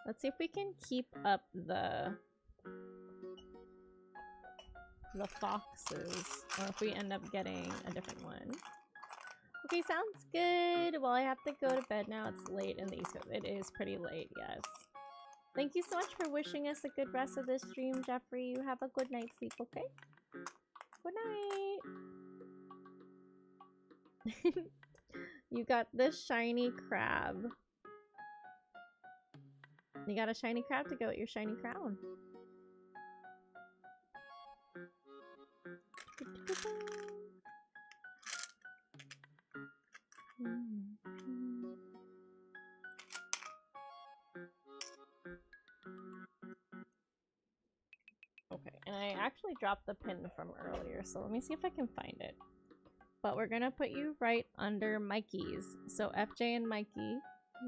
Let's see if we can keep up the the foxes, or if we end up getting a different one. Okay, sounds good. Well, I have to go to bed now. It's late in the East Coast. It is pretty late, yes. Thank you so much for wishing us a good rest of the stream, Jeffrey. You have a good night's sleep, okay? Good night. You got this shiny crab. You got a shiny crab to go with your shiny crown. Okay, and I actually dropped the pin from earlier, so let me see if I can find it. But we're gonna put you right under Mikey's. So FJ and Mikey,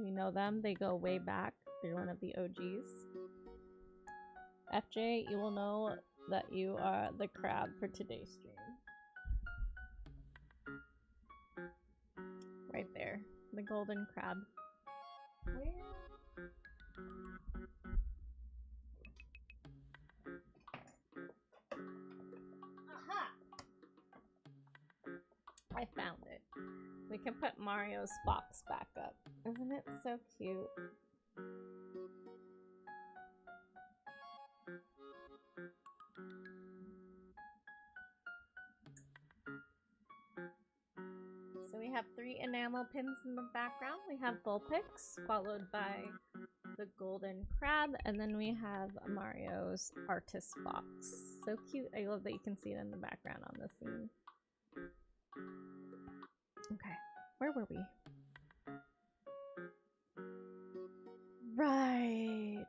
you know them, they go way back. They're one of the OGs. FJ, you will know that you are the crab for today's stream. Right there, the golden crab. Where? Aha! I found it. We can put Mario's box back up. Isn't it so cute? So we have 3 enamel pins in the background. We have Vulpix, followed by the golden crab, and then we have Mario's artist box. So cute. I love that you can see it in the background on the scene. Okay, where were we? Right.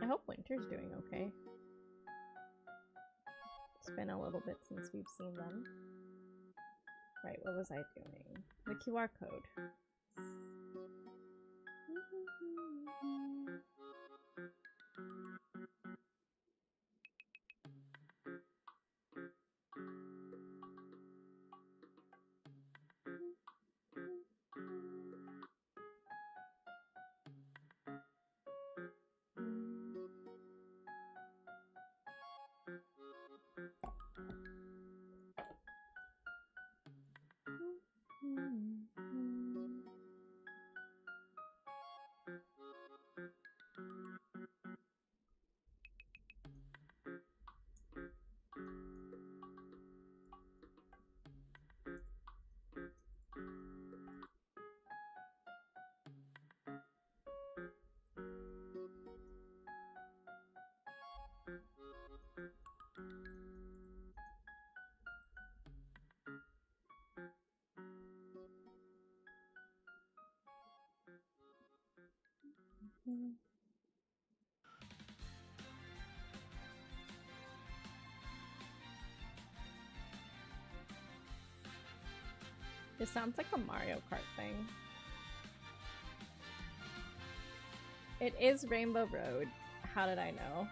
I hope Winter's doing okay. It's been a little bit since we've seen them. Right, what was I doing? The QR code. This sounds like a Mario Kart thing. It is Rainbow Road. How did I know?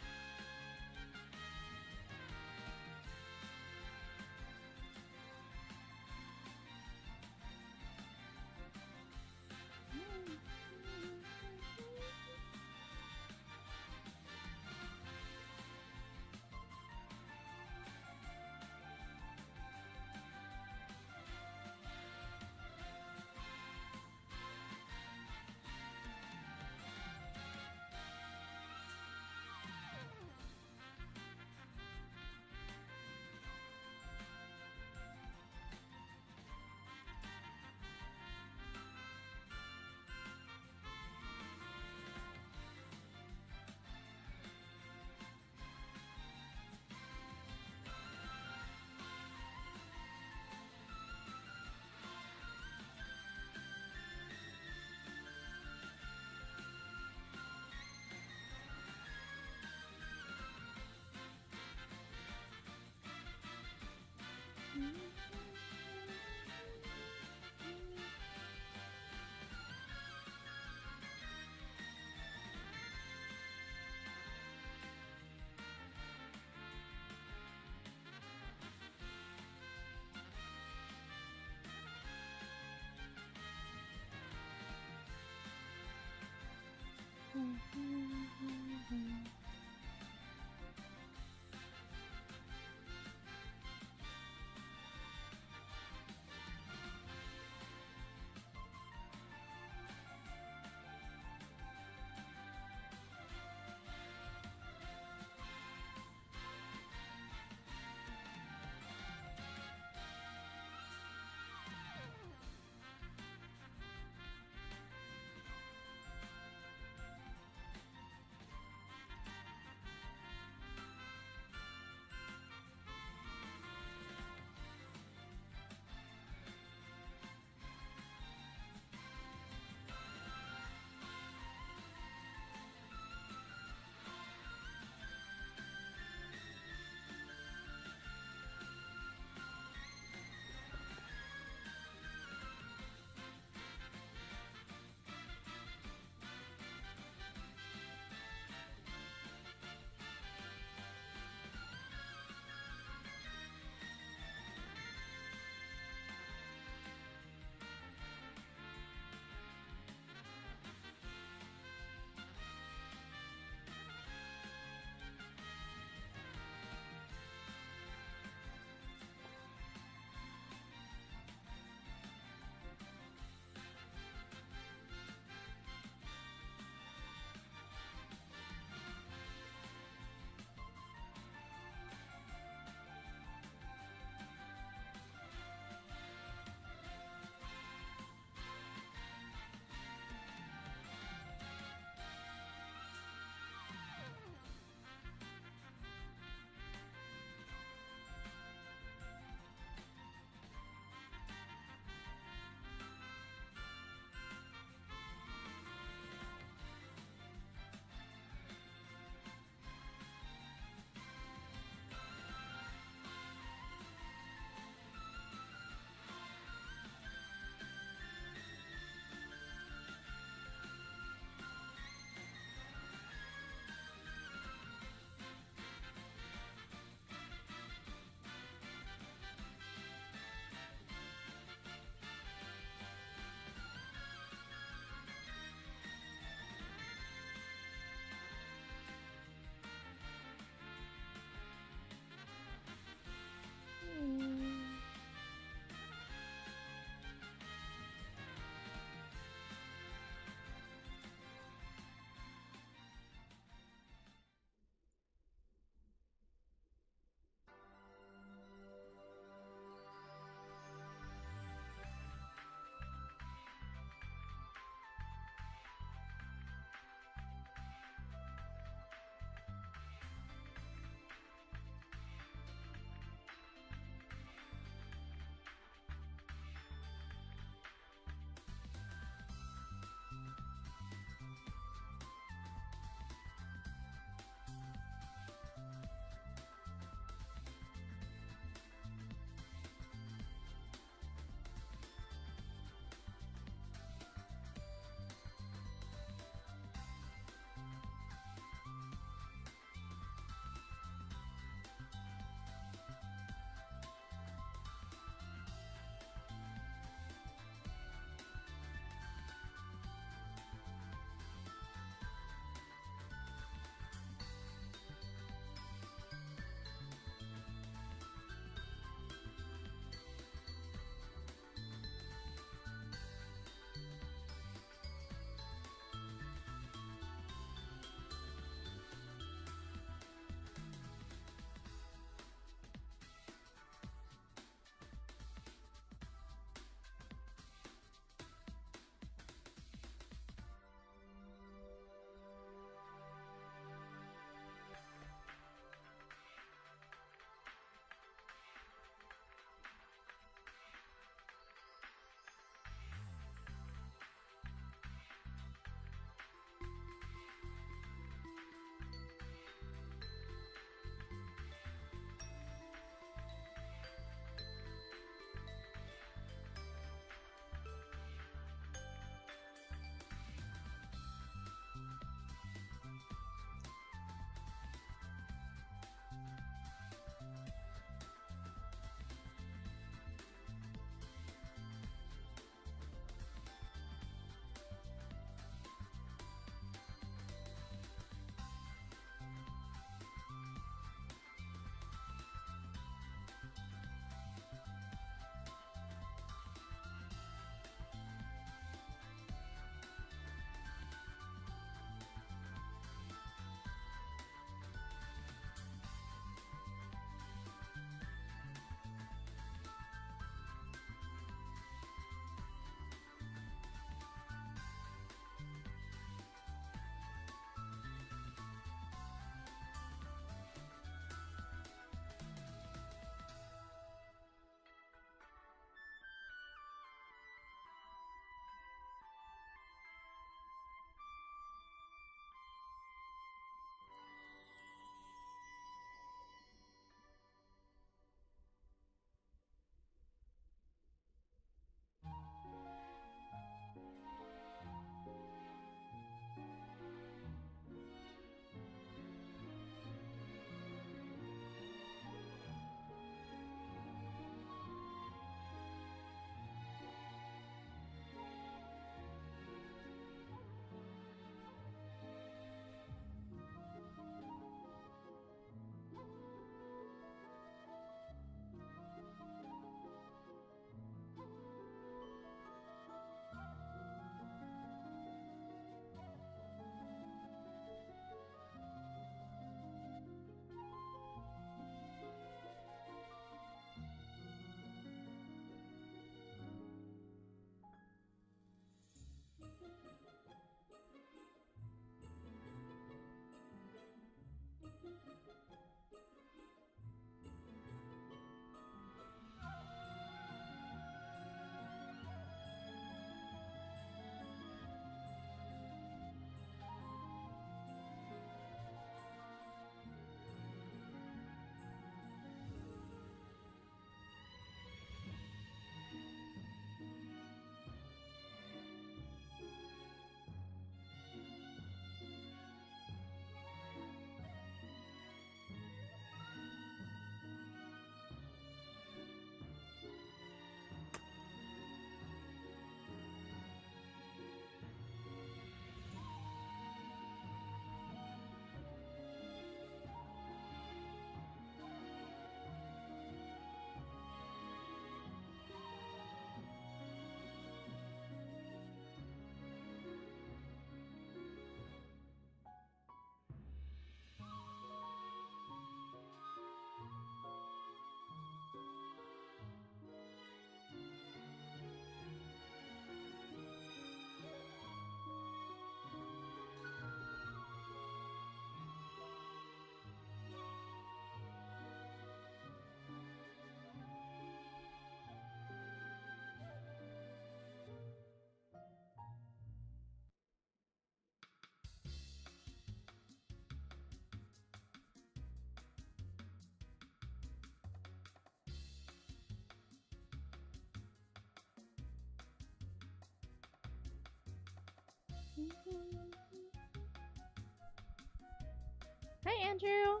Hi, Andrew.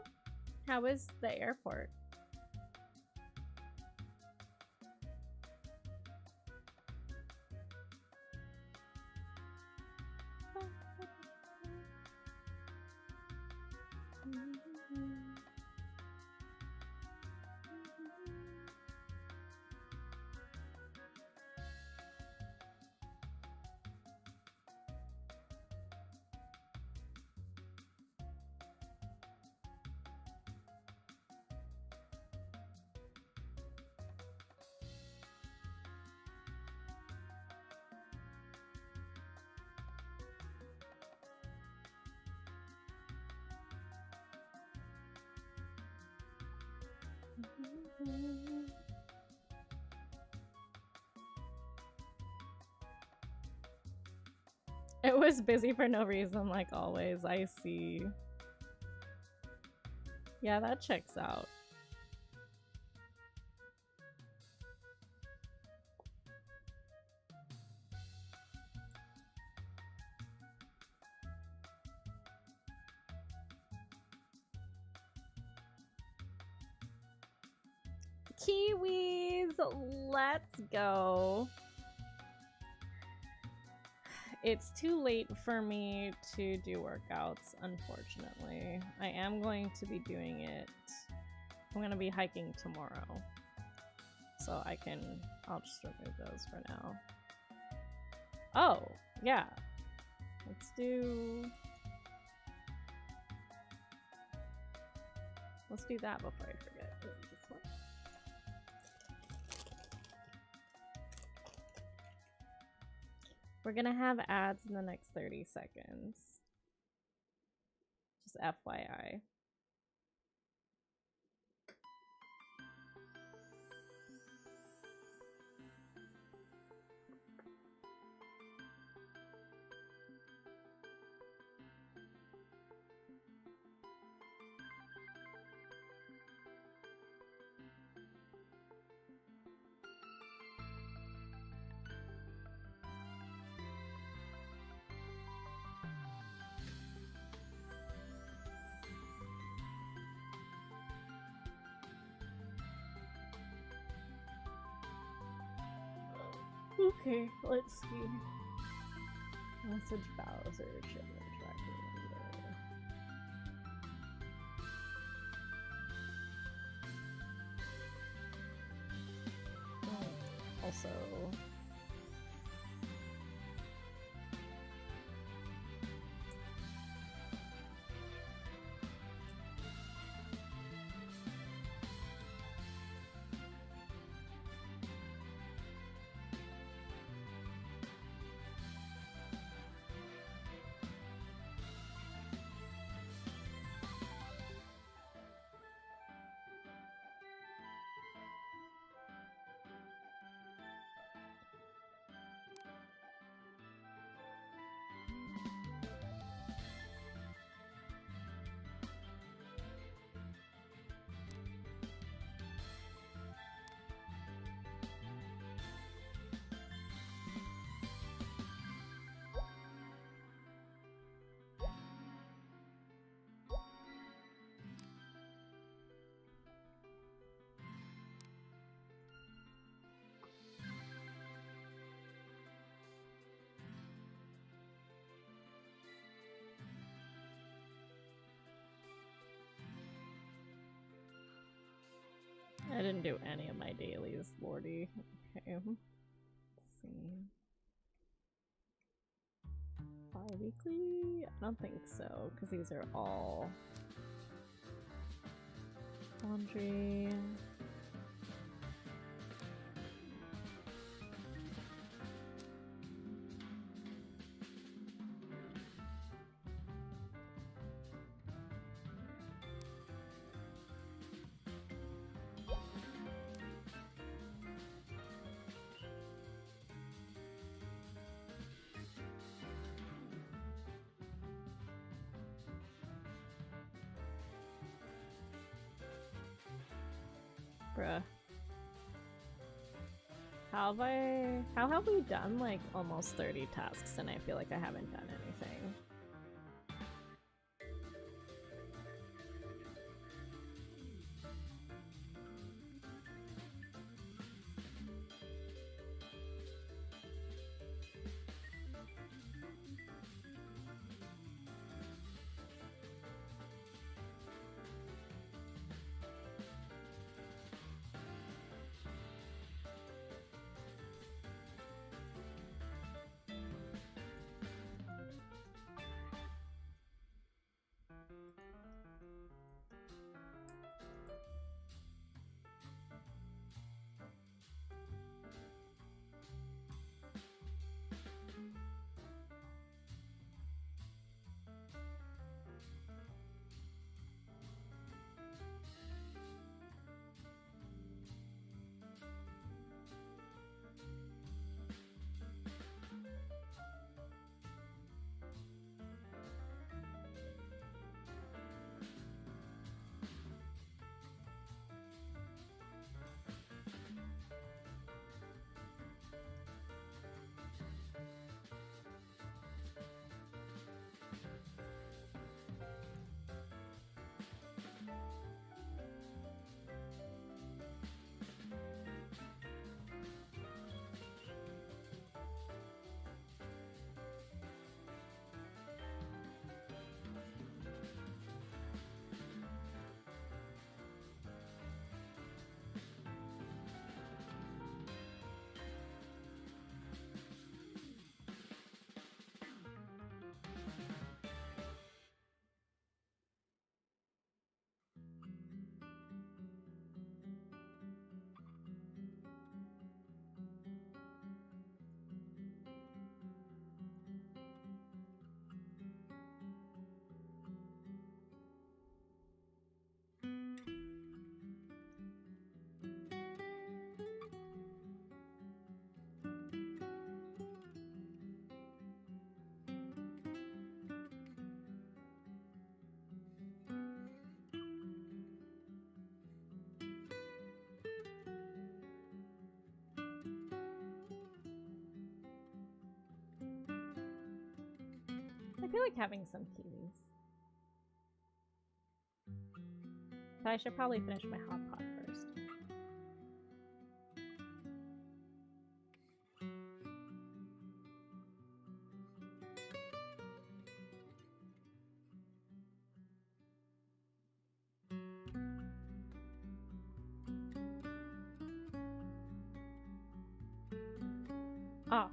How was the airport? It was busy for no reason, like always. I see. Yeah, that checks out. Kiwis, let's go. It's too late for me to do workouts, unfortunately. I am going to be doing it. I'm going to be hiking tomorrow. So I'll just remove those for now. Oh, yeah. Let's do that before I forget. This one. We're gonna have ads in the next 30 seconds. Just FYI. Okay, let's see. Message Bowser, shipment tracking number. Also, I didn't do any of my dailies, Lordy. Okay. Let's see. Bi-weekly? I don't think so, because these are all laundry. Bruh. How have we done like almost 30 tasks and I feel like I haven't done anything? I feel like having some kiwis. But I should probably finish my hot pot first. Oh.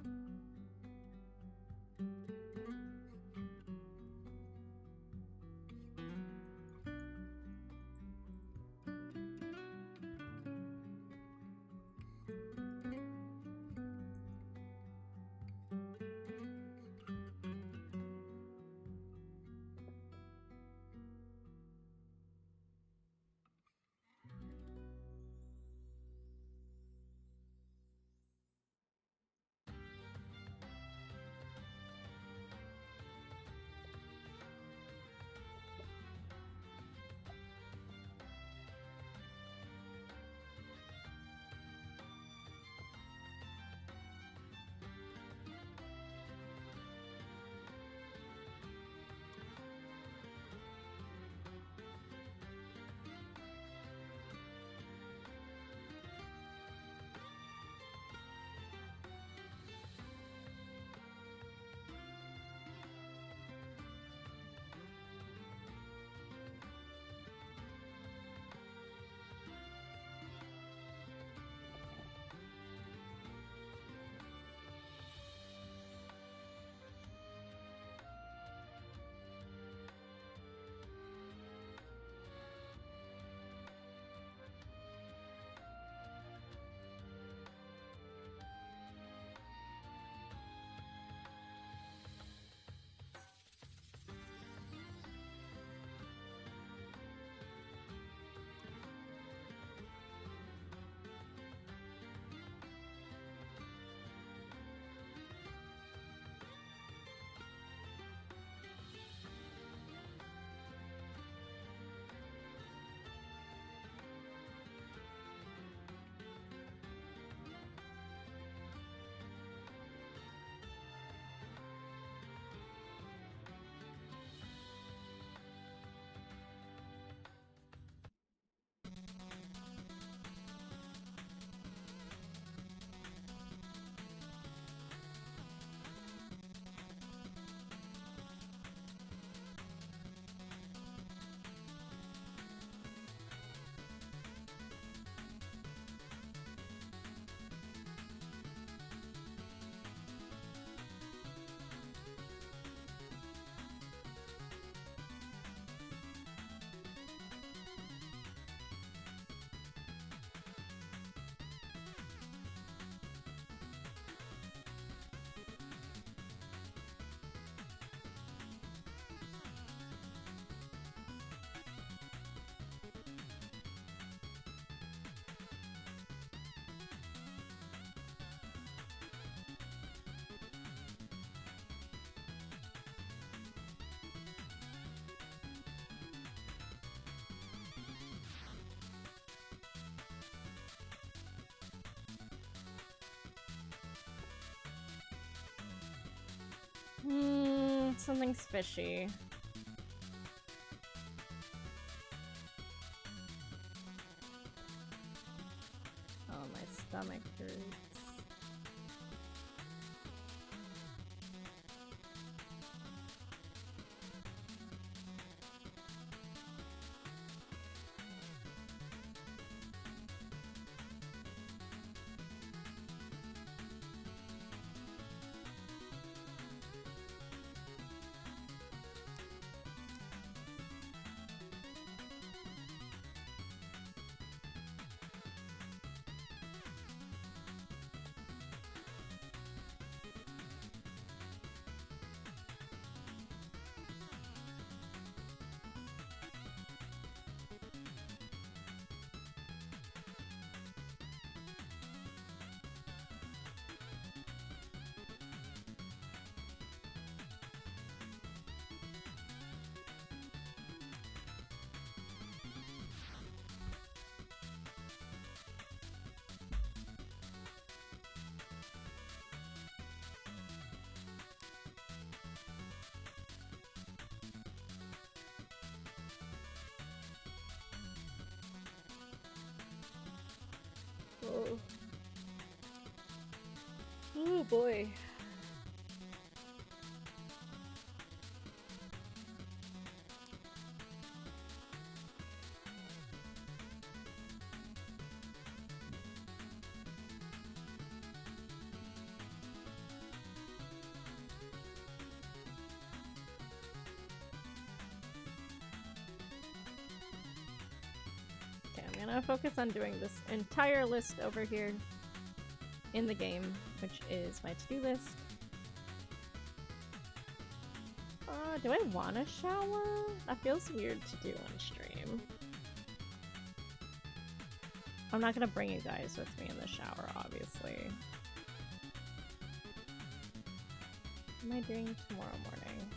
Something's fishy. Oh, my stomach hurts. Oh. Oh boy. Okay, I'm gonna focus on doing this entire list over here in the game, which is my to-do list. Do I want to shower? That feels weird to do on stream. I'm not gonna bring you guys with me in the shower, obviously. What am I doing tomorrow morning?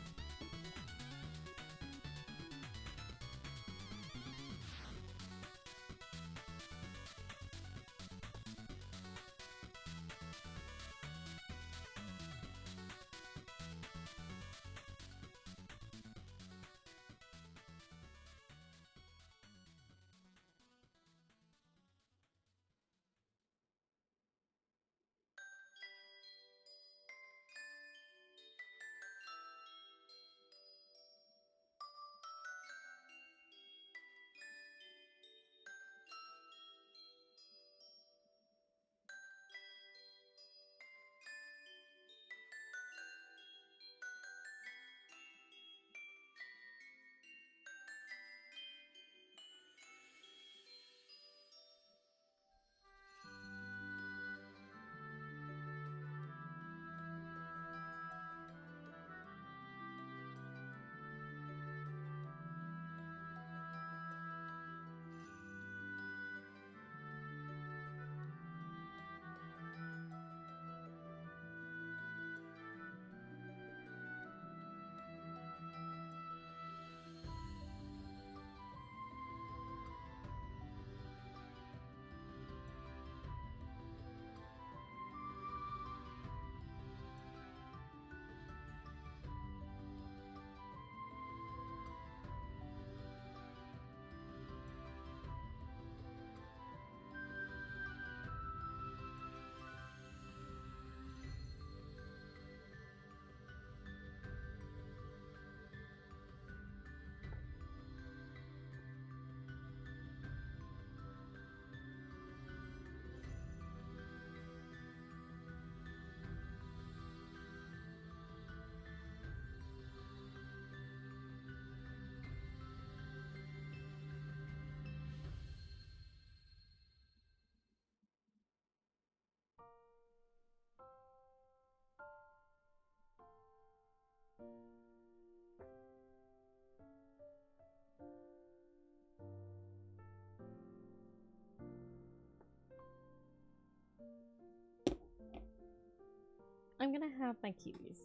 I'm gonna have my kiwis.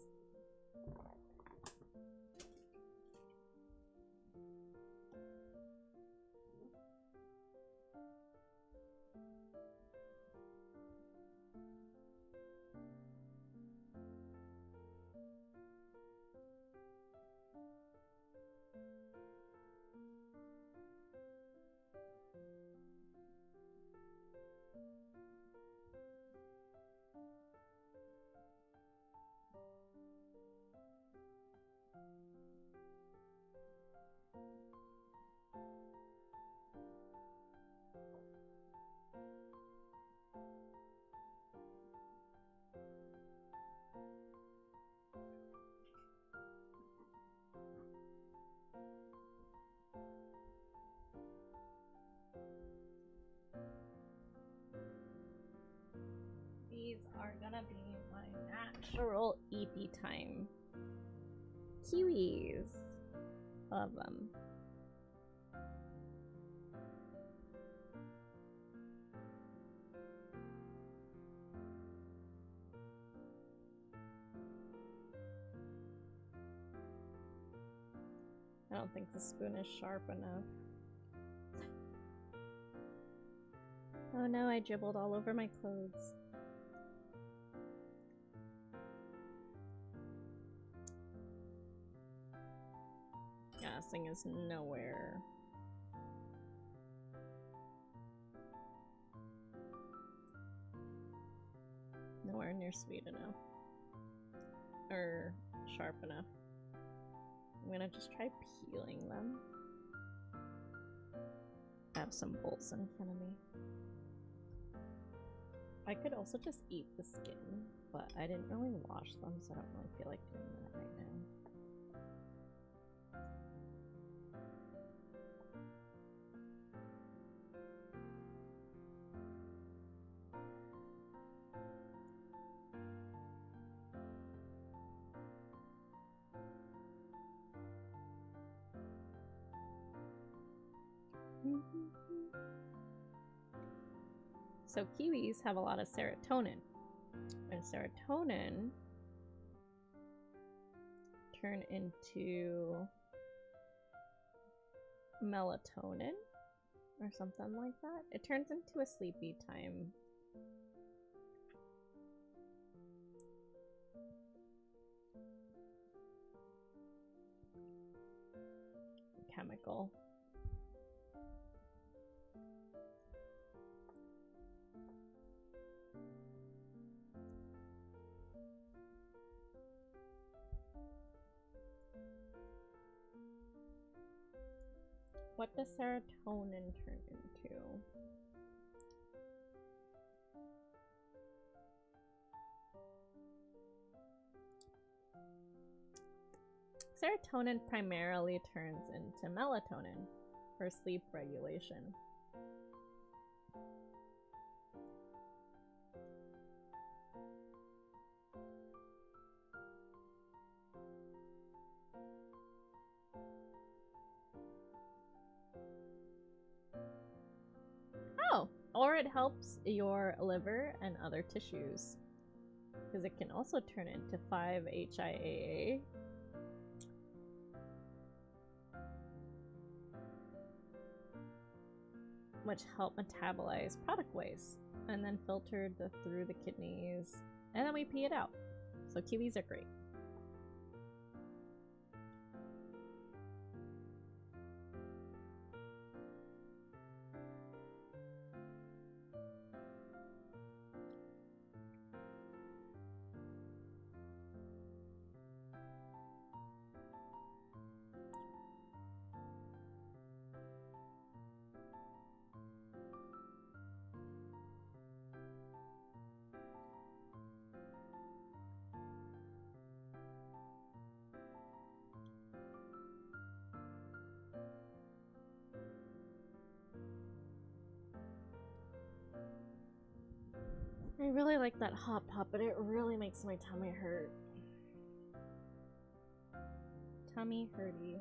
Kiwis are gonna be my natural eepy time. Kiwis. Love them. I don't think the spoon is sharp enough. Oh no, I dribbled all over my clothes. Yeah, this thing is nowhere. Nowhere near sweet enough. Or sharp enough. I'm gonna just try peeling them. I have some bowls in front of me. I could also just eat the skin, but I didn't really wash them, so I don't really feel like doing that right now. So kiwis have a lot of serotonin, and serotonin turn into melatonin or something like that. It turns into a sleepy time chemical. What does serotonin turn into? Serotonin primarily turns into melatonin for sleep regulation. Oh, or it helps your liver and other tissues, because it can also turn into 5-HIAA. Which help metabolize product waste and then filtered through the kidneys, and then we pee it out. So kiwis are great. I really like that hot pot, but it really makes my tummy hurt. Tummy hurty.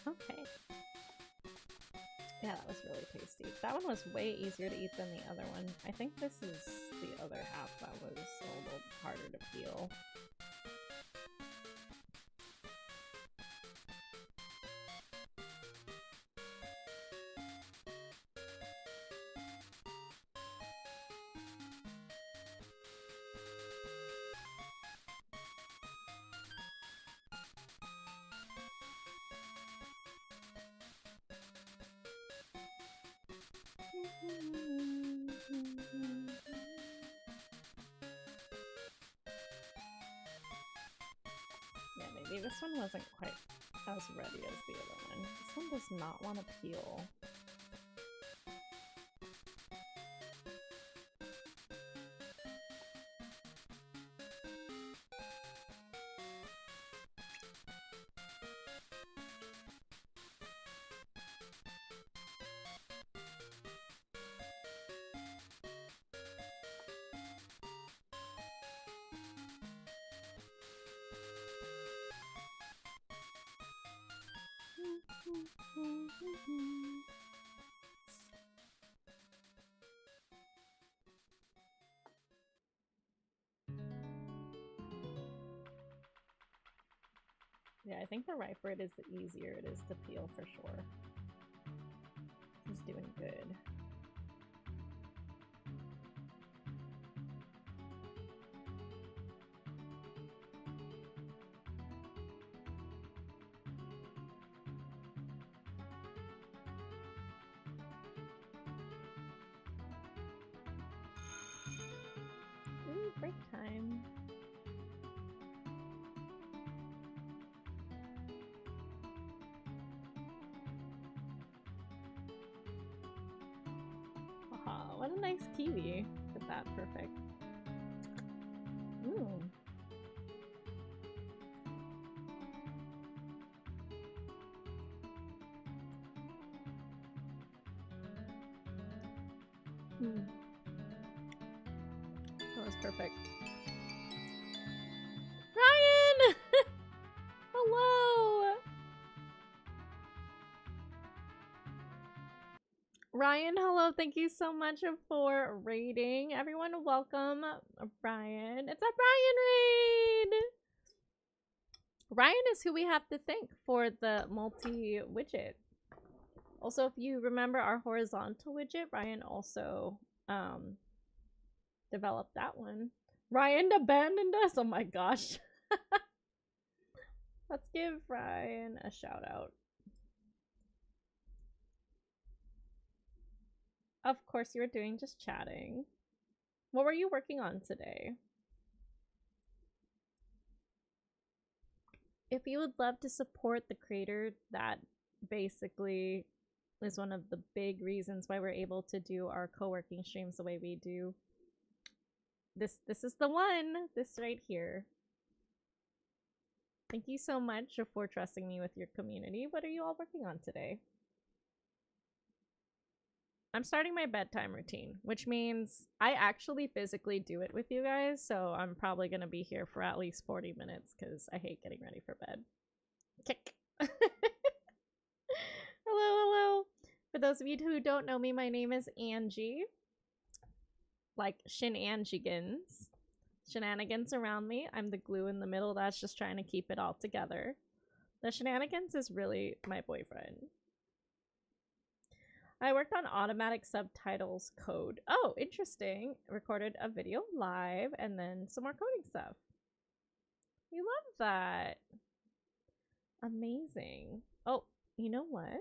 Okay. Yeah, that was really tasty. That one was way easier to eat than the other one. I think this is the other half that was a little harder to peel. Yeah, maybe this one wasn't quite as ready as the other one. This one does not want to peel. Yeah, I think the riper it is, the easier it is to peel for sure. He's doing good. Ooh, break time. Aha, what a nice kiwi. Look at that, perfect. Ooh. That was perfect. Ryan! Hello! Ryan, hello. Thank you so much for raiding. Everyone, welcome Ryan. It's a Ryan raid! Ryan is who we have to thank for the multi-widget. Also, if you remember our horizontal widget, Ryan also developed that one. Ryan abandoned us? Oh my gosh. Let's give Ryan a shout out. Of course you were doing just chatting. What were you working on today? If you would love to support the creator, that basically is one of the big reasons why we're able to do our co-working streams the way we do. This is the one. This right here. Thank you so much for trusting me with your community. What are you all working on today? I'm starting my bedtime routine, which means I actually physically do it with you guys, so I'm probably going to be here for at least 40 minutes because I hate getting ready for bed. Kick. Hello. For those of you who don't know me, my name is Angie. Like shenanigans. Shenanigans around me. I'm the glue in the middle that's just trying to keep it all together. The shenanigans is really my boyfriend. I worked on automatic subtitles code. Oh, interesting. Recorded a video live and then some more coding stuff. We love that. Amazing. Oh, you know what?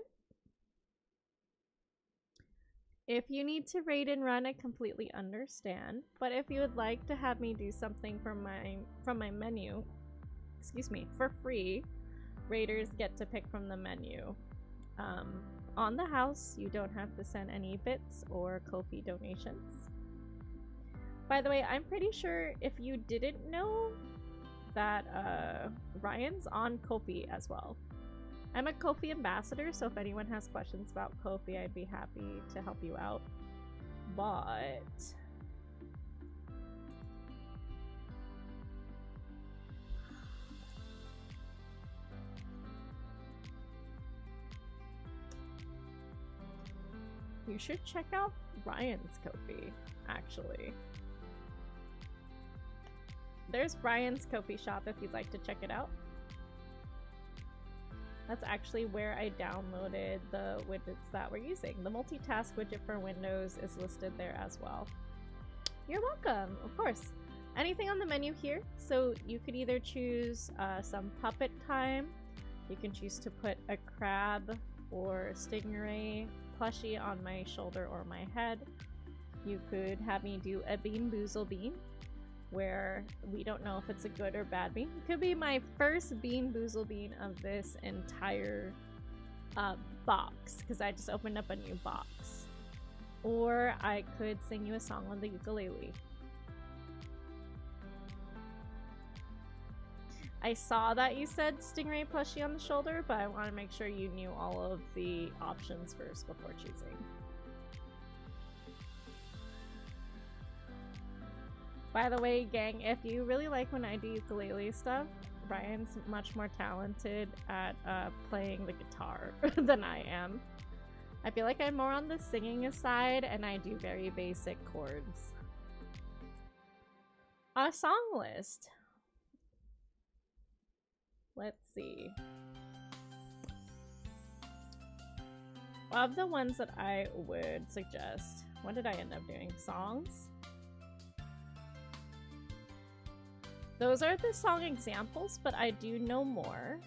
If you need to raid and run, I completely understand. But if you would like to have me do something from my menu, excuse me, for free, raiders get to pick from the menu. On the house, you don't have to send any bits or Ko-fi donations. By the way, I'm pretty sure if you didn't know that Ryan's on Ko-fi as well. I'm a Ko-fi ambassador, so if anyone has questions about Ko-fi, I'd be happy to help you out. But You should check out Ryan's Ko-fi, actually. There's Ryan's Ko-fi shop if you'd like to check it out. That's actually where I downloaded the widgets that we're using. The multitask widget for Windows is listed there as well. You're welcome, of course. Anything on the menu here, so you could either choose some puppet time, you can choose to put a crab or stingray plushie on my shoulder or my head. You could have me do a Bean Boozle bean, where we don't know if it's a good or bad bean. It could be my first Bean Boozle bean of this entire box, because I just opened up a new box. Or I could sing you a song on the ukulele. I saw that you said stingray plushie on the shoulder, but I want to make sure you knew all of the options first before choosing. By the way, gang, if you really like when I do ukulele stuff, Ryan's much more talented at playing the guitar than I am. I feel like I'm more on the singing side, and I do very basic chords. A song list. Let's see. Of the ones that I would suggest, what did I end up doing? Songs? Those are the song examples, but I do know more.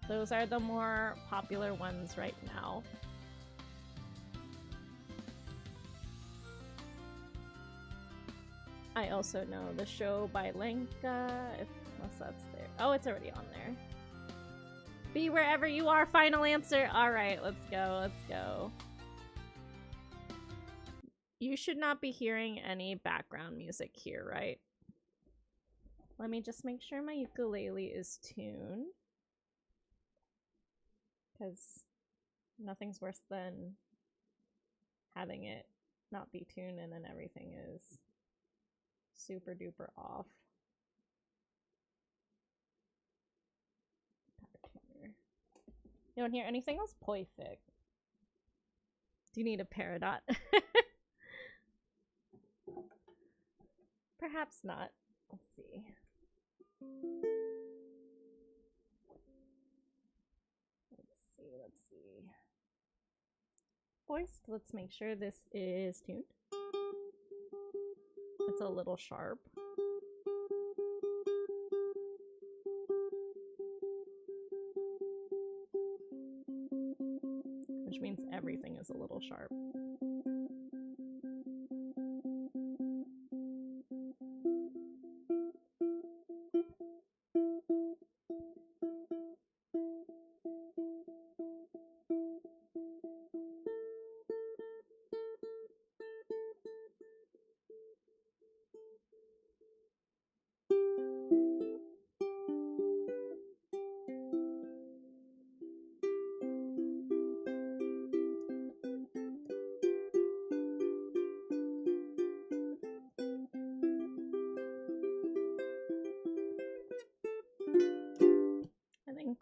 Those are the more popular ones right now. I also know the show by Lenka, unless that's there. Oh, it's already on there. Be wherever you are, final answer. All right, let's go, let's go. You should not be hearing any background music here, right? Let me just make sure my ukulele is tuned, because nothing's worse than having it not be tuned and then everything is super duper off. You don't hear anything else? Perfect. Do you need a Peridot? Perhaps not. Let's see. Let's see. Voiced, let's make sure this is tuned. It's a little sharp. Which means everything is a little sharp.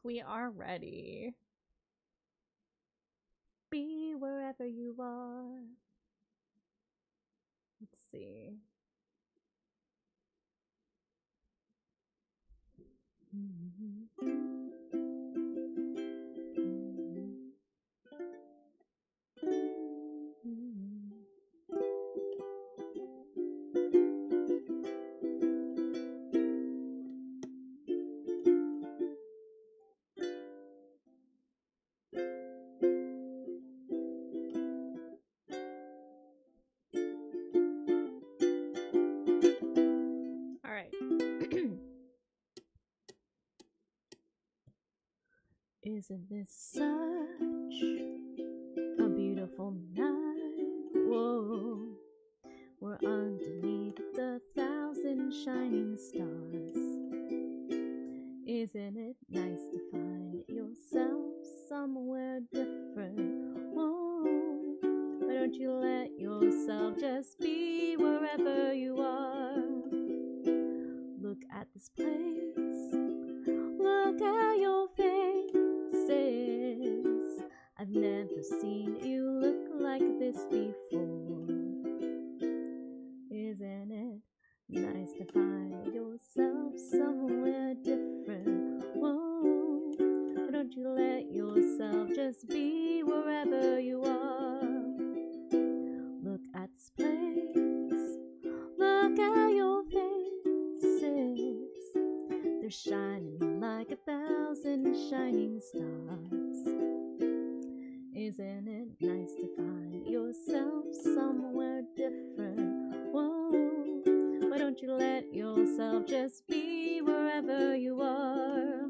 We are ready. Be wherever you are. Let's see. Isn't this such a beautiful night? Whoa, we're underneath the 1,000 shining stars. Isn't it nice to find yourself somewhere different? Whoa, why don't you let yourself just be wherever you are? Look at this place, look at your faces. I thousand shining stars. Isn't it nice to find yourself somewhere different? Whoa, why don't you let yourself just be wherever you are?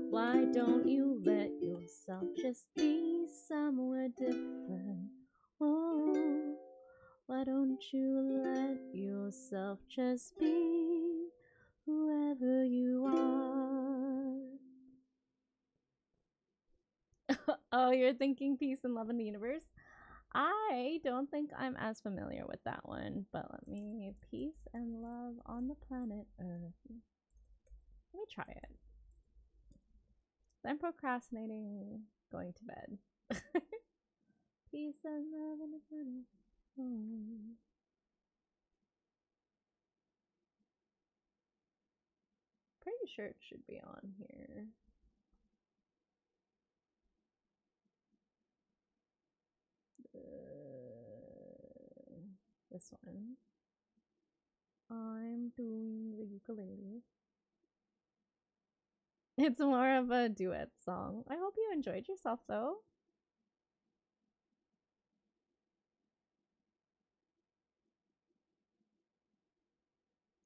Why don't you let yourself just be somewhere different? Whoa, why don't you let yourself just be whoever you are? Oh, you're thinking peace and love in the universe? I don't think I'm as familiar with that one, but let me peace and love on the planet Earth. Let me try it. I'm procrastinating going to bed. Peace and love on the planet. Oh. Pretty sure it should be on here. This one. I'm doing the ukulele. It's more of a duet song. I hope you enjoyed yourself though.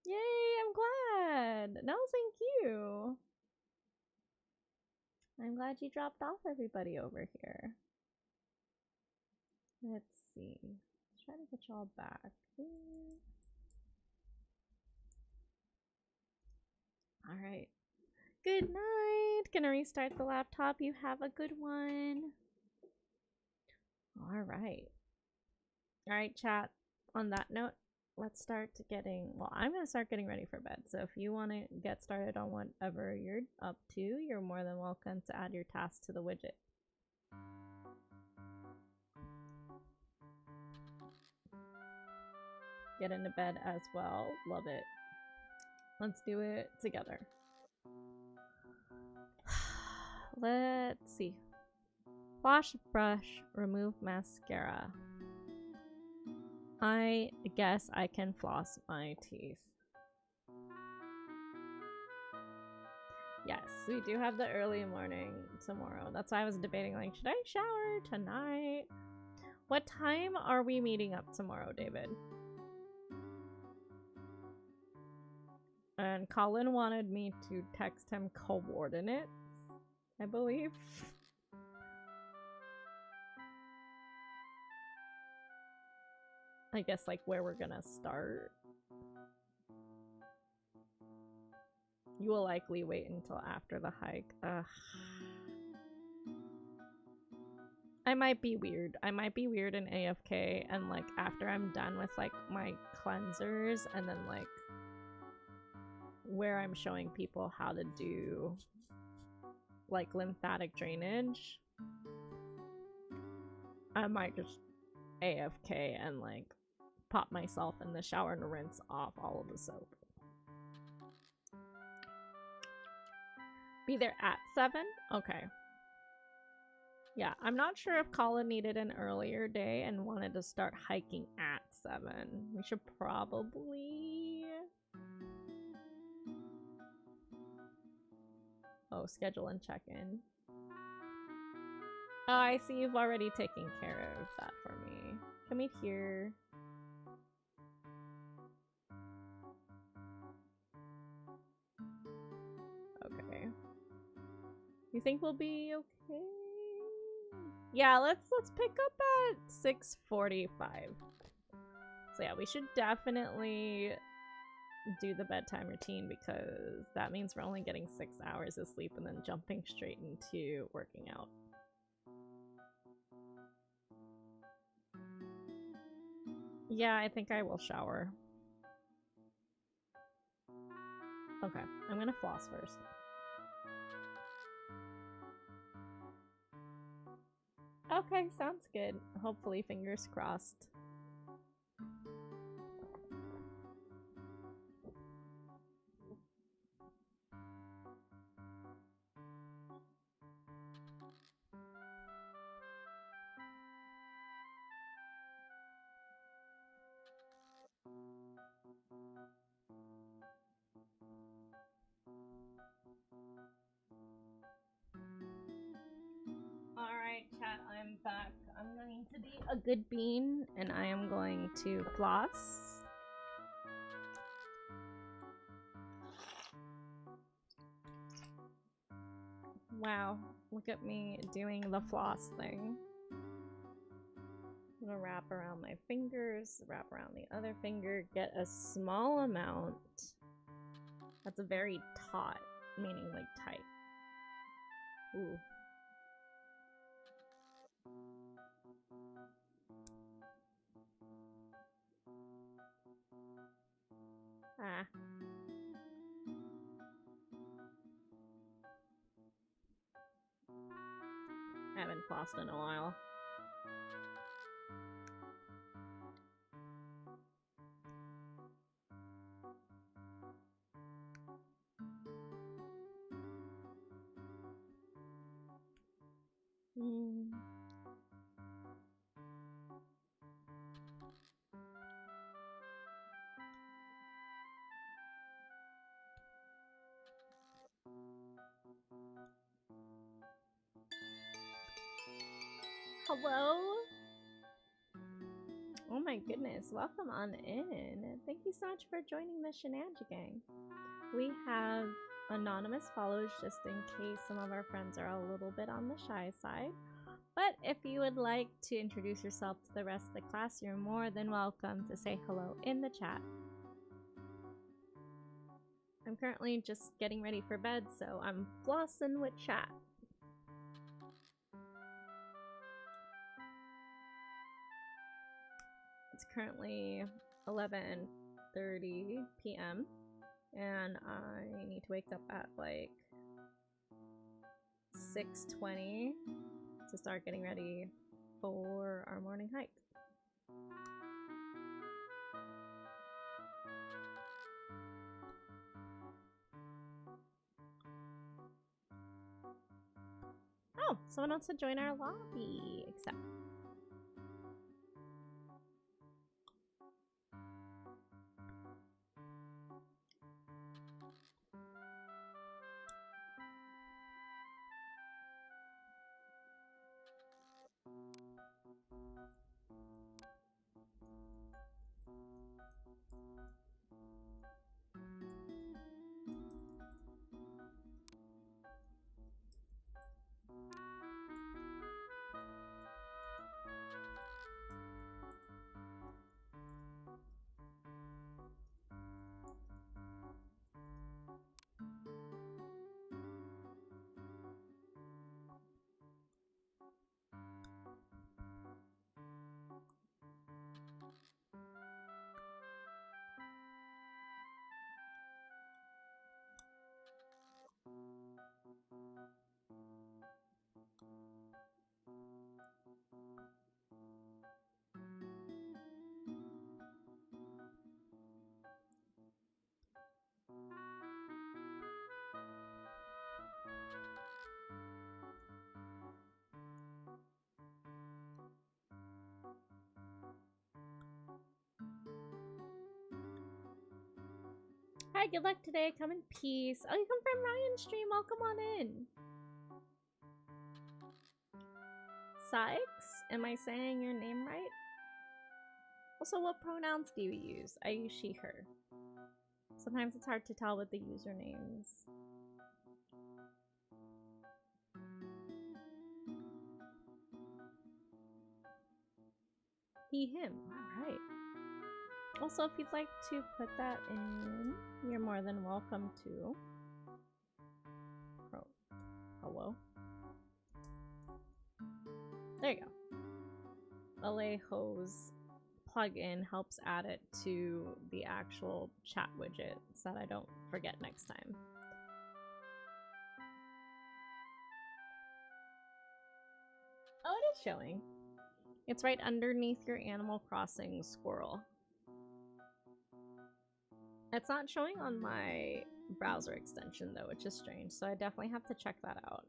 Yay, I'm glad. No, thank you. I'm glad you dropped off everybody over here. Let's see. Let's try to get y'all back. All right. Good night. Gonna restart the laptop. You have a good one. All right. All right, chat. On that note, let's start getting, well, I'm going to start getting ready for bed. So if you want to get started on whatever you're up to, you're more than welcome to add your task to the widget. Get into bed as well. Love it. Let's do it together. Let's see. Wash, brush, remove mascara. I guess I can floss my teeth. Yes, we do have the early morning tomorrow. That's why I was debating, like, should I shower tonight? What time are we meeting up tomorrow, David? And Colin wanted me to text him coordinates, I believe. I guess, like, where we're gonna start. You will likely wait until after the hike. Ugh. I might be weird. I might be weird in AFK, and, like, after I'm done with, like, my cleansers, and then, like, where I'm showing people how to do, like, lymphatic drainage, I might just AFK and, like, pop myself in the shower and rinse off all of the soap. Be there at 7? Okay. Yeah, I'm not sure if Colin needed an earlier day and wanted to start hiking at 7. We should probably... Oh, schedule and check in. Oh, I see you've already taken care of that for me. Come meet here. Okay. You think we'll be okay? Yeah, let's pick up at 6:45. So yeah, we should definitely do the bedtime routine because that means we're only getting 6 hours of sleep and then jumping straight into working out. Yeah, I think I will shower. Okay, I'm gonna floss first. Okay, sounds good. Hopefully, fingers crossed. I'm back. I'm going to be a good bean and I am going to floss. Wow, look at me doing the floss thing. I'm gonna wrap around my fingers, wrap around the other finger, get a small amount. That's a very taut, meaning like tight. Ooh. Ah. I haven't flossed in a while. Hello? Oh my goodness, welcome on in. Thank you so much for joining the Shenanigans. We have anonymous follows just in case some of our friends are a little bit on the shy side. But if you would like to introduce yourself to the rest of the class, you're more than welcome to say hello in the chat. I'm currently just getting ready for bed, so I'm flossing with chat. It's currently 11:30 p.m. and I need to wake up at like 6:20 to start getting ready for our morning hike. Oh, someone wants to join our lobby. Accept. Hi, good luck today. Come in peace. Oh, you come from Ryan's stream. Welcome on in. Sykes? Am I saying your name right? Also, what pronouns do you use? I use she, her. Sometimes it's hard to tell with the usernames. He, him. Alright. Also, if you'd like to put that in, you're more than welcome to. Oh, hello. There you go. Alejo's plugin helps add it to the actual chat widget so that I don't forget next time. Oh, it is showing. It's right underneath your Animal Crossing squirrel. It's not showing on my browser extension though, which is strange, so I definitely have to check that out.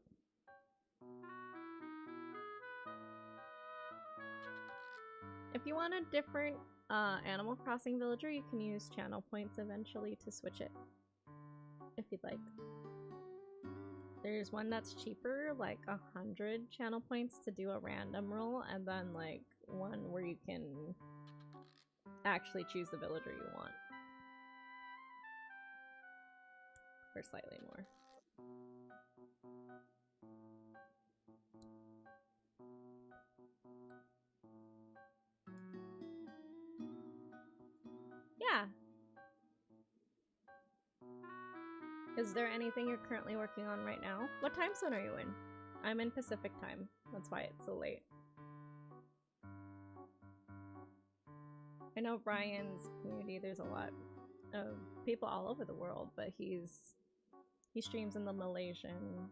If you want a different Animal Crossing villager, you can use channel points eventually to switch it, if you'd like. There's one that's cheaper, like 100 channel points to do a random roll, and then like one where you can actually choose the villager you want for slightly more. Yeah. Is there anything you're currently working on right now? What time zone are you in? I'm in Pacific time. That's why it's so late. I know Brian's community, there's a lot of people all over the world, but he streams in the Malaysian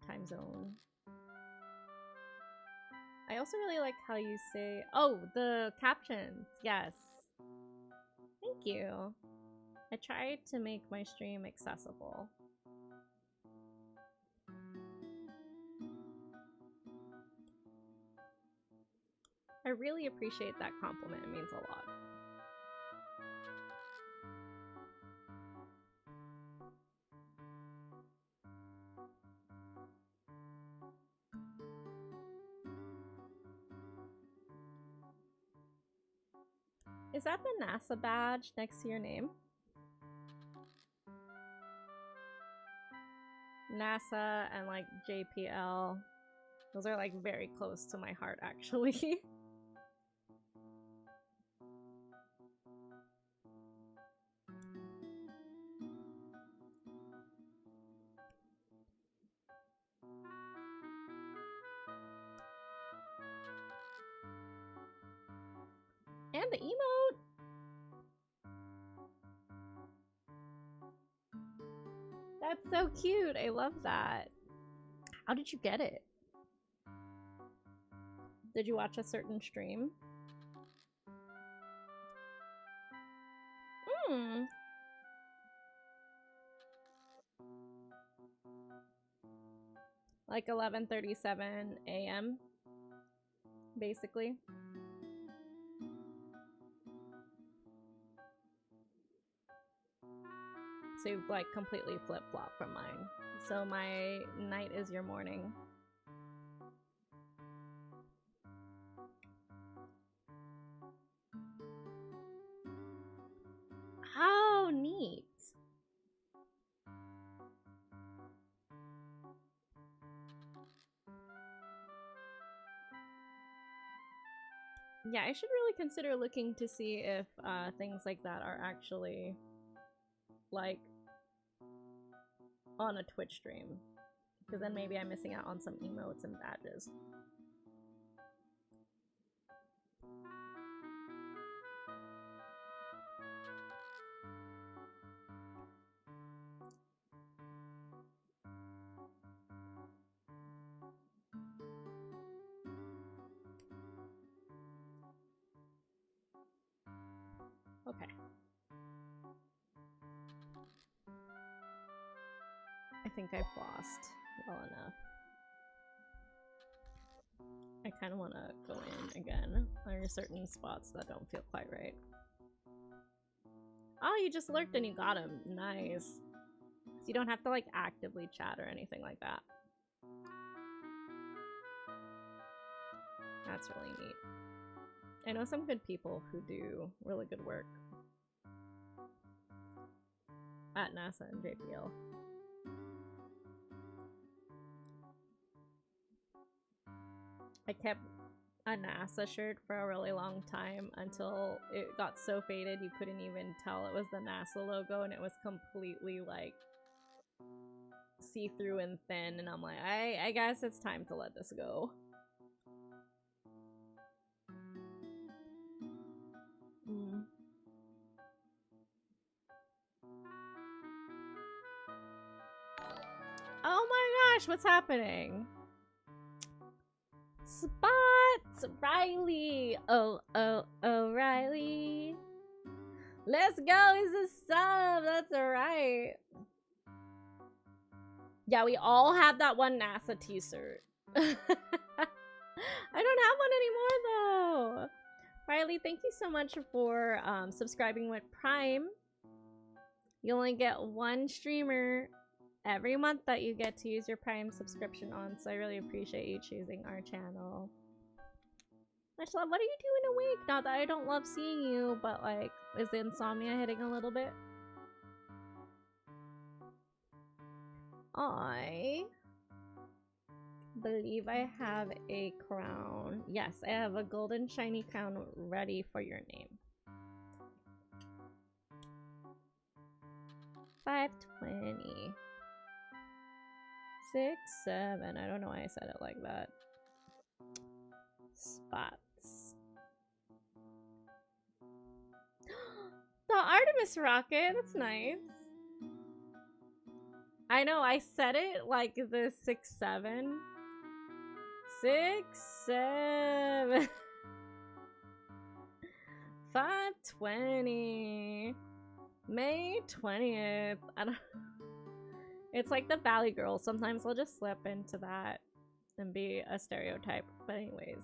time zone. I also really like how you say, oh, the captions. Yes. Thank you. I tried to make my stream accessible. I really appreciate that compliment. It means a lot. Is that the NASA badge next to your name? NASA and like JPL. Those are like very close to my heart, actually. And the emote! That's so cute. I love that. How did you get it? Did you watch a certain stream? Hmm. Like 11:37 a.m. basically. So you like completely flip-flop from mine. So my night is your morning. How neat. Yeah, I should really consider looking to see if things like that are actually like on a Twitch stream. Because then maybe I'm missing out on some emotes and badges. Okay. I think I've lost well enough. I kind of want to go in again. There are certain spots that don't feel quite right. Oh, you just lurked and you got him. Nice. So you don't have to like actively chat or anything like that. That's really neat. I know some good people who do really good work at NASA and JPL. I kept a NASA shirt for a really long time until it got so faded you couldn't even tell it was the NASA logo, and it was completely like see-through and thin, and I'm like, I guess it's time to let this go. Oh my gosh, what's happening? Spots! Riley! Oh, Riley. Let's go is a sub! That's right. Yeah, we all have that one NASA t-shirt. I don't have one anymore, though. Riley, thank you so much for subscribing with Prime. You only get one streamer every month that you get to use your Prime subscription on, so I really appreciate you choosing our channel. Much love. What are you doing awake? Not that I don't love seeing you, but like, is the insomnia hitting a little bit? I believe I have a crown. Yes, I have a golden shiny crown ready for your name. 520. 6, 7. I don't know why I said it like that. Spots. The Artemis rocket. That's nice. I know I said it like the 6, 7. 6, 7. 520. May 20th. I don't. It's like the Valley Girl. Sometimes I'll just slip into that and be a stereotype. But anyways.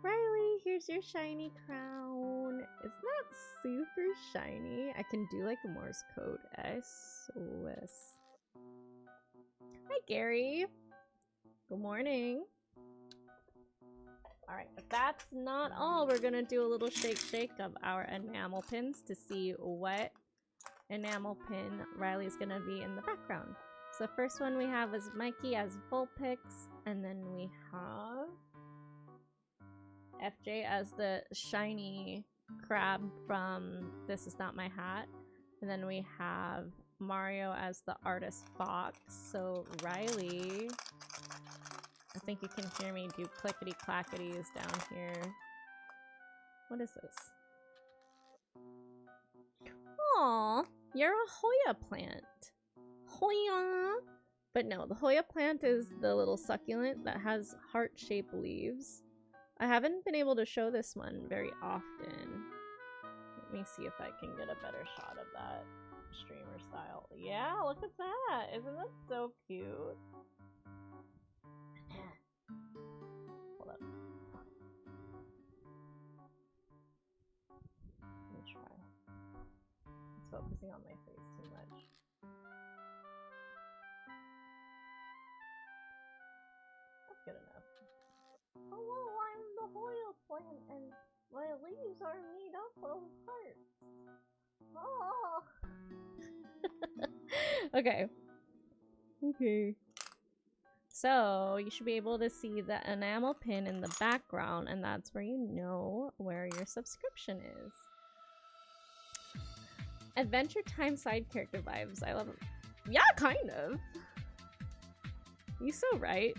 Riley, here's your shiny crown. It's not super shiny. I can do like a Morse code. SOS. Hi, Gary. Good morning. Alright, but that's not all. We're gonna do a little shake of our enamel pins to see what enamel pin Riley's gonna be in the background. So the first one we have is Mikey as Vulpix, and then we have FJ as the shiny crab from This Is Not My Hat. And then we have Mario as the artist fox. So Riley, I think you can hear me do clickety clackities down here. What is this? Aw, you're a Hoya plant. Hoya! But no, the Hoya plant is the little succulent that has heart-shaped leaves. I haven't been able to show this one very often. Let me see if I can get a better shot of that streamer style. Yeah, look at that! Isn't that so cute? Hold up. Let me try. It's focusing on my face too much. That's good enough. Hello, I'm the Hoya plant, and my leaves are made up of hearts. Oh. Okay. Okay. So, you should be able to see the enamel pin in the background, and that's where you know where your subscription is. Adventure Time side character vibes. I love it. Yeah, kind of. You so right.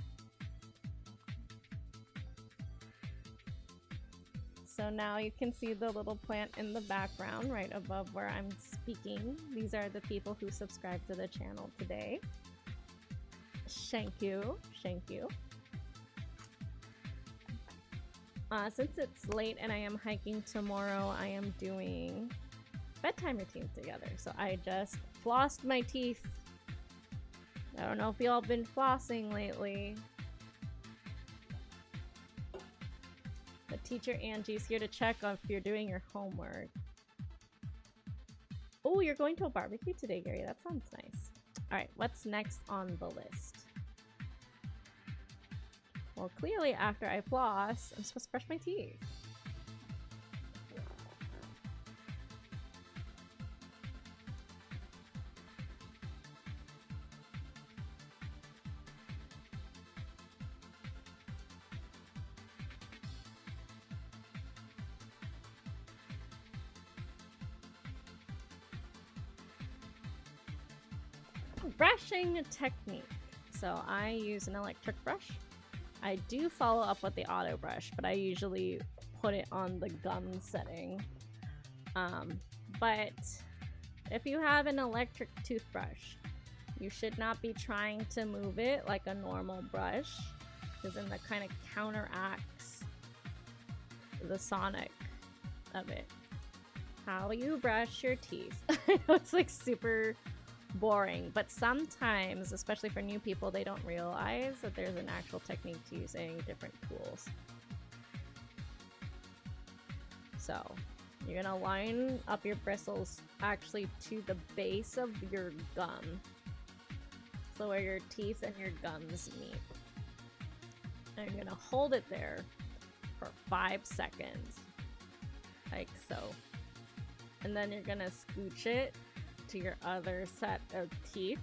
So now you can see the little plant in the background right above where I'm speaking. These are the people who subscribe to the channel today. Thank you. Thank you. Since it's late and I am hiking tomorrow, I am doing bedtime routines together. So I just flossed my teeth. I don't know if y'all been flossing lately. But teacher Angie's here to check if you're doing your homework. Oh, you're going to a barbecue today, Gary. That sounds nice. Alright, what's next on the list? Well, clearly after I floss, I'm supposed to brush my teeth. Brushing technique. So I use an electric brush. I do follow up with the auto brush, but I usually put it on the gum setting. But if you have an electric toothbrush, you should not be trying to move it like a normal brush, because then that kind of counteracts the sonic of it. How you brush your teeth. I know it's like super boring, but sometimes, especially for new people, they don't realize that there's an actual technique to using different tools. So you're gonna line up your bristles actually to the base of your gum, So where your teeth and your gums meet. And you're gonna hold it there for 5 seconds. Like so. And then you're gonna scooch it to your other set of teeth.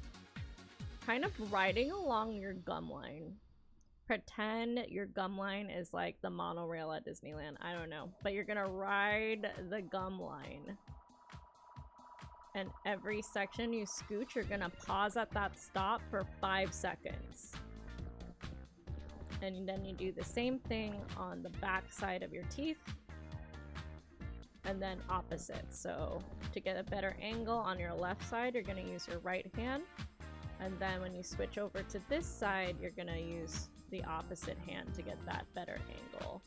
Kind of riding along your gum line. Pretend your gum line is like the monorail at Disneyland. I don't know. But you're gonna ride the gum line. And every section you scooch, you're gonna pause at that stop for 5 seconds. And then you do the same thing on the back side of your teeth. And then opposite. So to get a better angle on your left side, you're gonna use your right hand. And then when you switch over to this side, you're gonna use the opposite hand to get that better angle.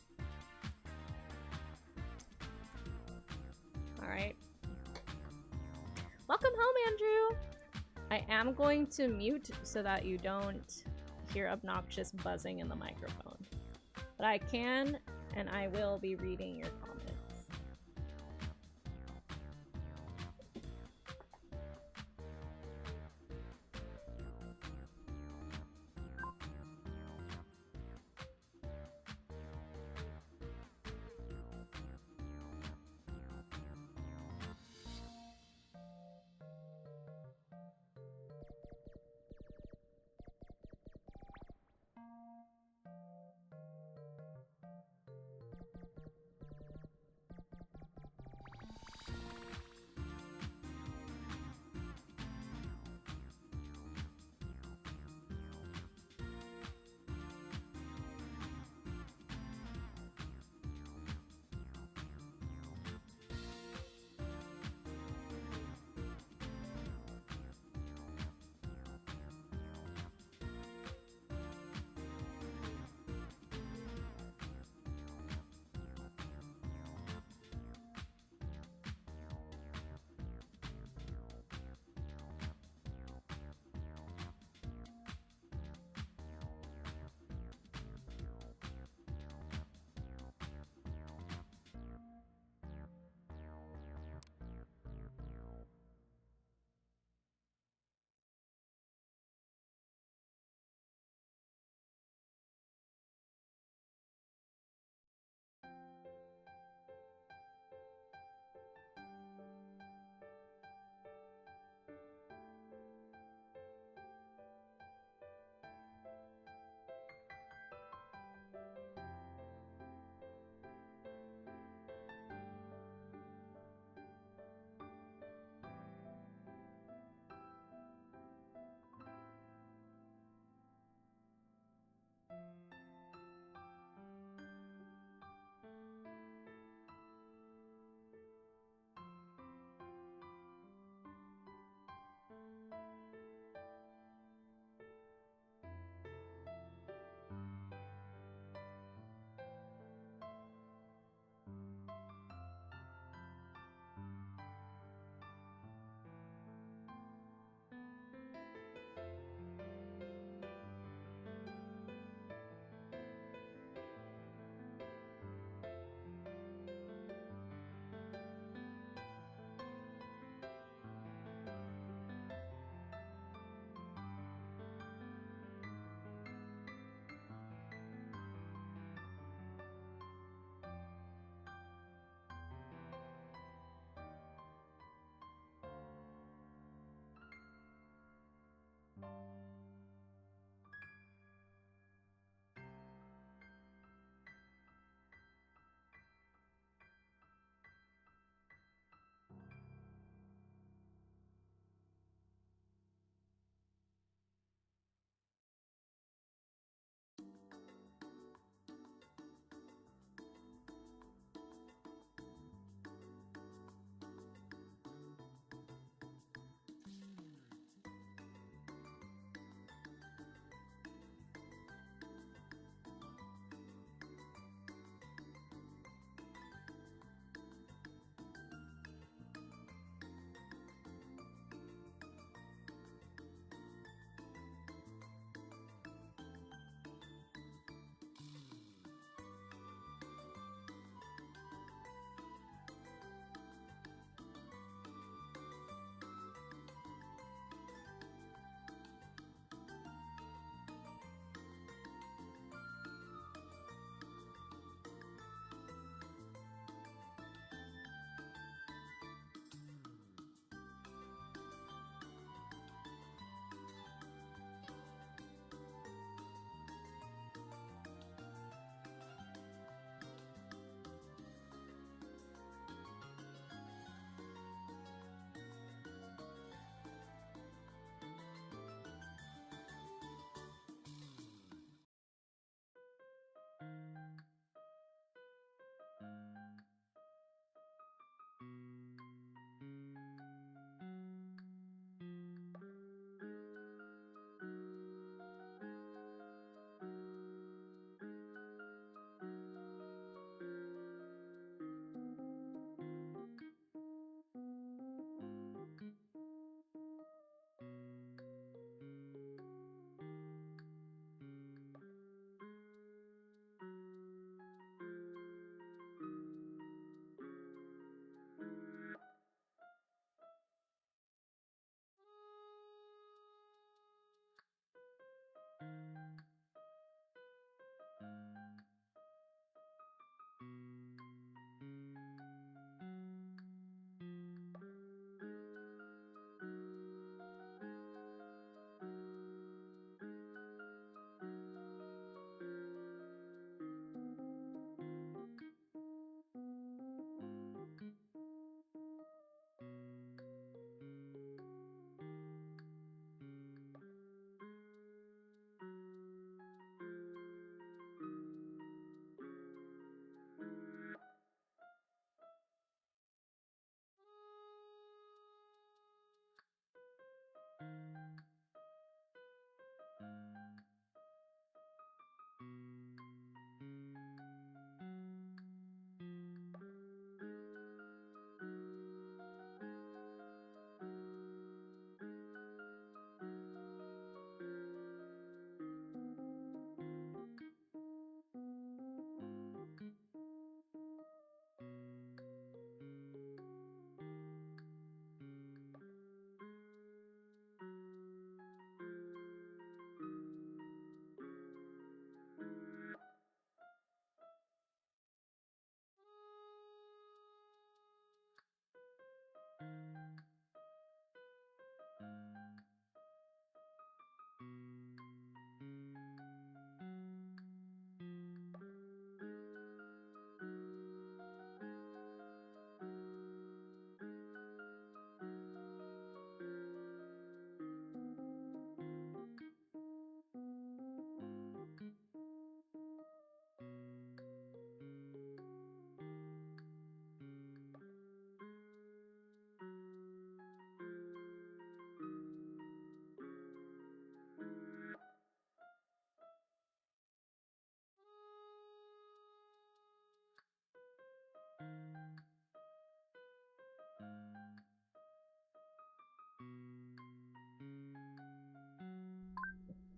Alright. Welcome home, Andrew! I am going to mute so that you don't hear obnoxious buzzing in the microphone. But I can and I will be reading your comments.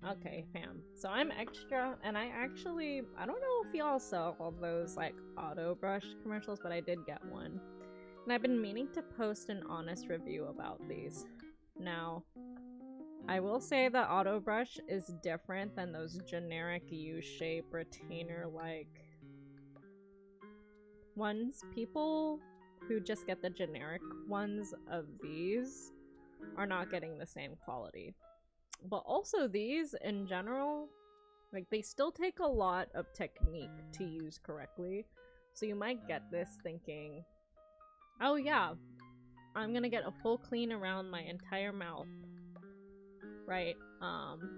Okay, fam. So I'm extra, and I don't know if y'all saw all those like auto brush commercials, but I did get one. And I've been meaning to post an honest review about these. Now, I will say that auto brush is different than those generic U-shape retainer-like ones. People who just get the generic ones of these are not getting the same quality. But also these, in general, like, they still take a lot of technique to use correctly. So you might get this thinking, oh yeah, I'm gonna get a full clean around my entire mouth, right?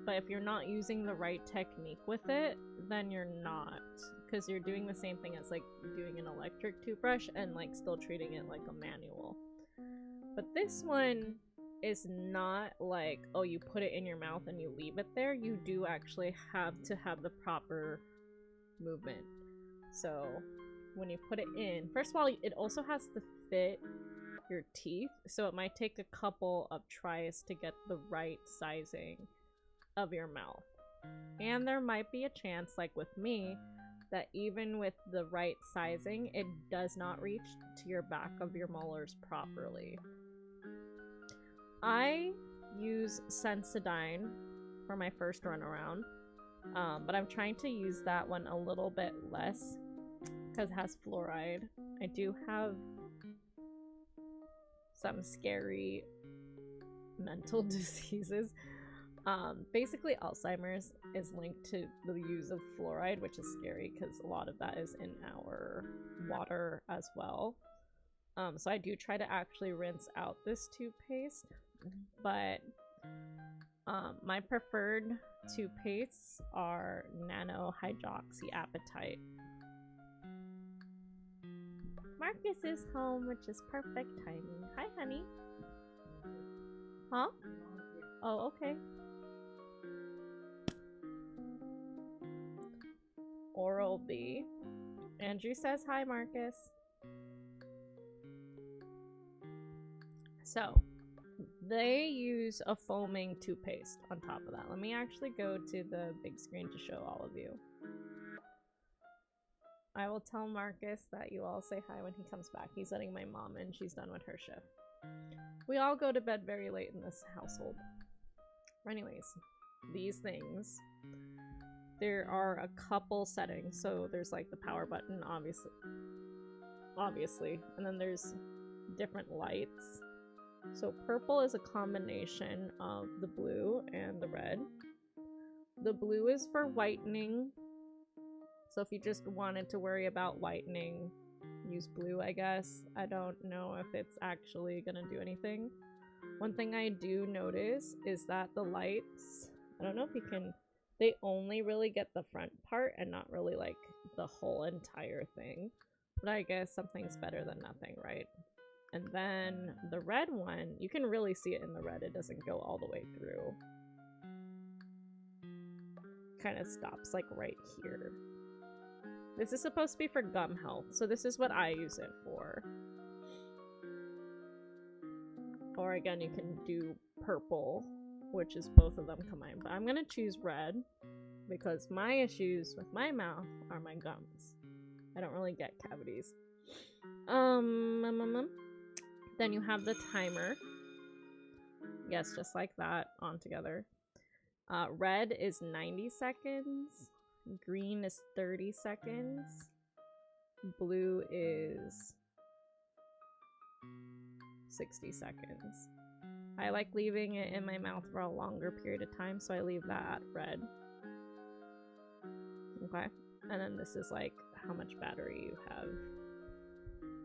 But if you're not using the right technique with it, then you're not. Because you're doing the same thing as, like, doing an electric toothbrush and, like, still treating it like a manual. But this one is not like, oh, you put it in your mouth and you leave it there. You do actually have to have the proper movement. So when you put it in, first of all, it also has to fit your teeth, so it might take a couple of tries to get the right sizing of your mouth. And there might be a chance, like with me, that even with the right sizing, it does not reach to your back of your molars properly. I use Sensodyne for my first run around, but I'm trying to use that one a little bit less because it has fluoride. I do have some scary mental diseases. Basically, Alzheimer's is linked to the use of fluoride, which is scary because a lot of that is in our water as well. So I do try to actually rinse out this toothpaste, but my preferred toothpastes are nano hydroxyapatite. Marcus is home, which is perfect timing. Hi, honey. Huh? Oh, okay. Oral-B. Andrew says hi, Marcus. So, they use a foaming toothpaste on top of that. Let me actually go to the big screen to show all of you. I will tell Marcus that you all say hi when he comes back. He's letting my mom in. She's done with her shift. We all go to bed very late in this household. Anyways, these things, there are a couple settings. So there's like the power button, obviously, and then there's different lights. So purple is a combination of the blue and the red. The blue is for whitening. So if you just wanted to worry about whitening, use blue, I guess. I don't know if it's actually gonna do anything. One thing I do notice is that the lights, I don't know if you can, they only really get the front part and not really like the whole entire thing. But I guess something's better than nothing, right? And then the red one, you can really see it in the red. It doesn't go all the way through. Kind of stops like right here. This is supposed to be for gum health, so this is what I use it for. Or again, you can do purple, which is both of them combined. But I'm gonna choose red because my issues with my mouth are my gums. I don't really get cavities. Then you have the timer. Yes, just like that, on together. Red is 90 seconds. Green is 30 seconds. Blue is 60 seconds. I like leaving it in my mouth for a longer period of time, so I leave that at red. Okay. And then this is like how much battery you have.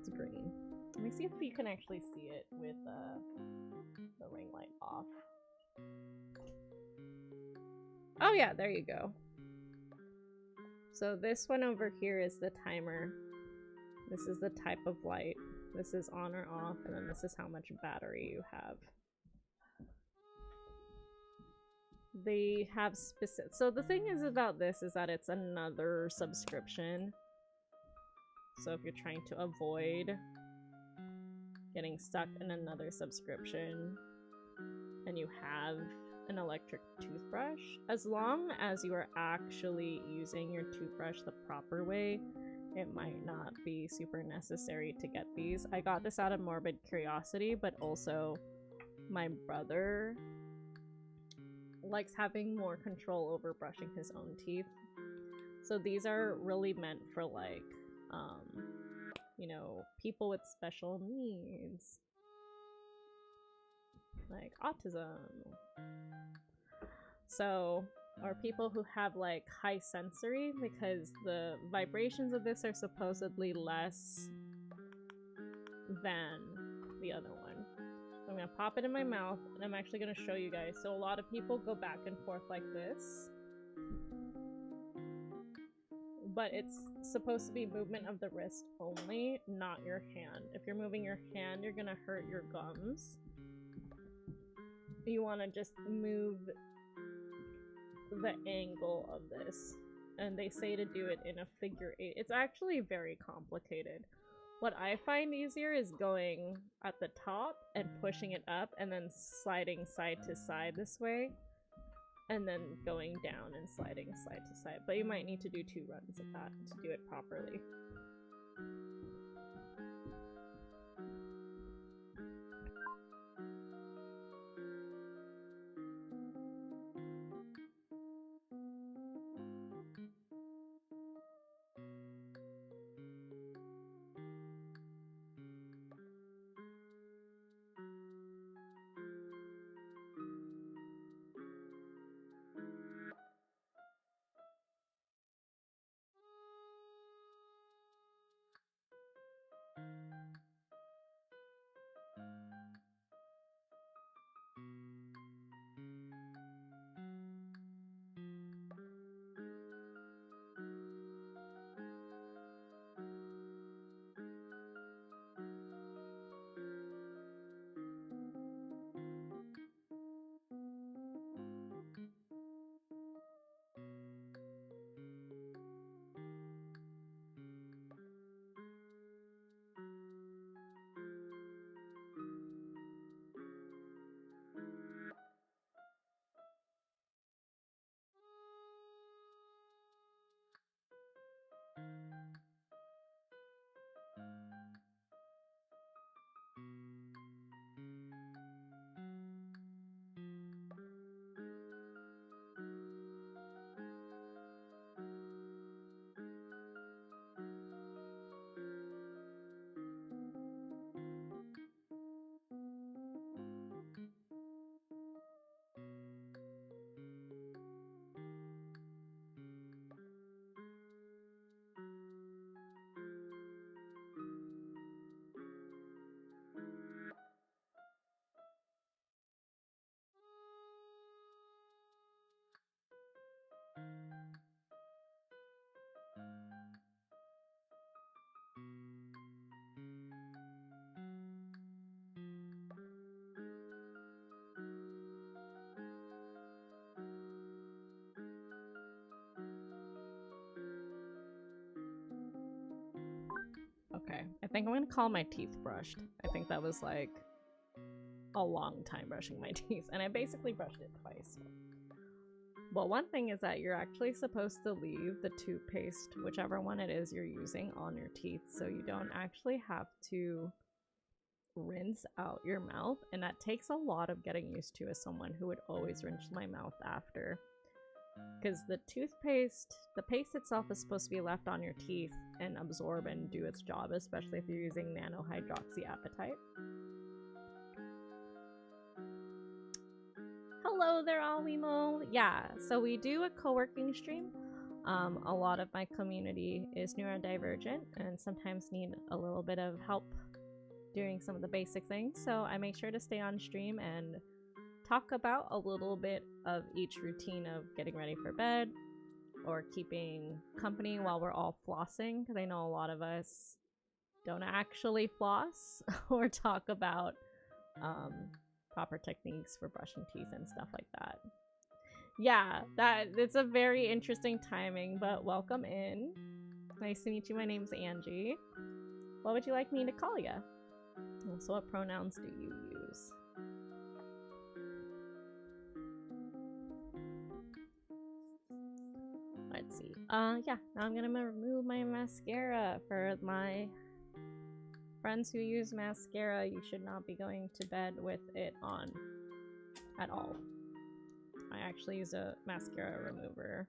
It's green. Let me see if you can actually see it with the ring light off. Oh yeah, there you go. So this one over here is the timer. This is the type of light. This is on or off, and then this is how much battery you have. They have specific. So the thing is about this is that it's another subscription. So if you're trying to avoid getting stuck in another subscription and you have an electric toothbrush. As long as you are actually using your toothbrush the proper way, it might not be super necessary to get these. I got this out of morbid curiosity, but also my brother likes having more control over brushing his own teeth. So these are really meant for like, you know, people with special needs, like autism. So, or people who have like high sensory, because the vibrations of this are supposedly less than the other one. So I'm gonna pop it in my mouth and I'm actually gonna show you guys. So a lot of people go back and forth like this, but it's supposed to be movement of the wrist only, not your hand. If you're moving your hand, you're gonna hurt your gums. You want to just move the angle of this, and they say to do it in a figure 8. It's actually very complicated. What I find easier is going at the top and pushing it up and then sliding side to side this way, and then going down and sliding side to side. But you might need to do 2 runs of that to do it properly. Okay, I think I'm gonna call my teeth brushed. I think that was like a long time brushing my teeth, and I basically brushed it twice. Well, one thing is that you're actually supposed to leave the toothpaste, whichever one it is you're using, on your teeth, so you don't actually have to rinse out your mouth, and that takes a lot of getting used to as someone who would always rinse my mouth after. Because the toothpaste, the paste itself is supposed to be left on your teeth and absorb and do its job, especially if you're using nanohydroxyapatite. Hello there, Alwimo. Yeah, so we do a co-working stream. A lot of my community is neurodivergent and sometimes need a little bit of help doing some of the basic things. So I make sure to stay on stream and talk about a little bit of each routine of getting ready for bed or keeping company while we're all flossing, because I know a lot of us don't actually floss or talk about proper techniques for brushing teeth and stuff like that. Yeah, it's a very interesting timing, but welcome in. Nice to meet you. My name's Angie. What would you like me to call you? So what pronouns do you use? Yeah, now I'm gonna remove my mascara. For my friends who use mascara, you should not be going to bed with it on at all. I actually use a mascara remover,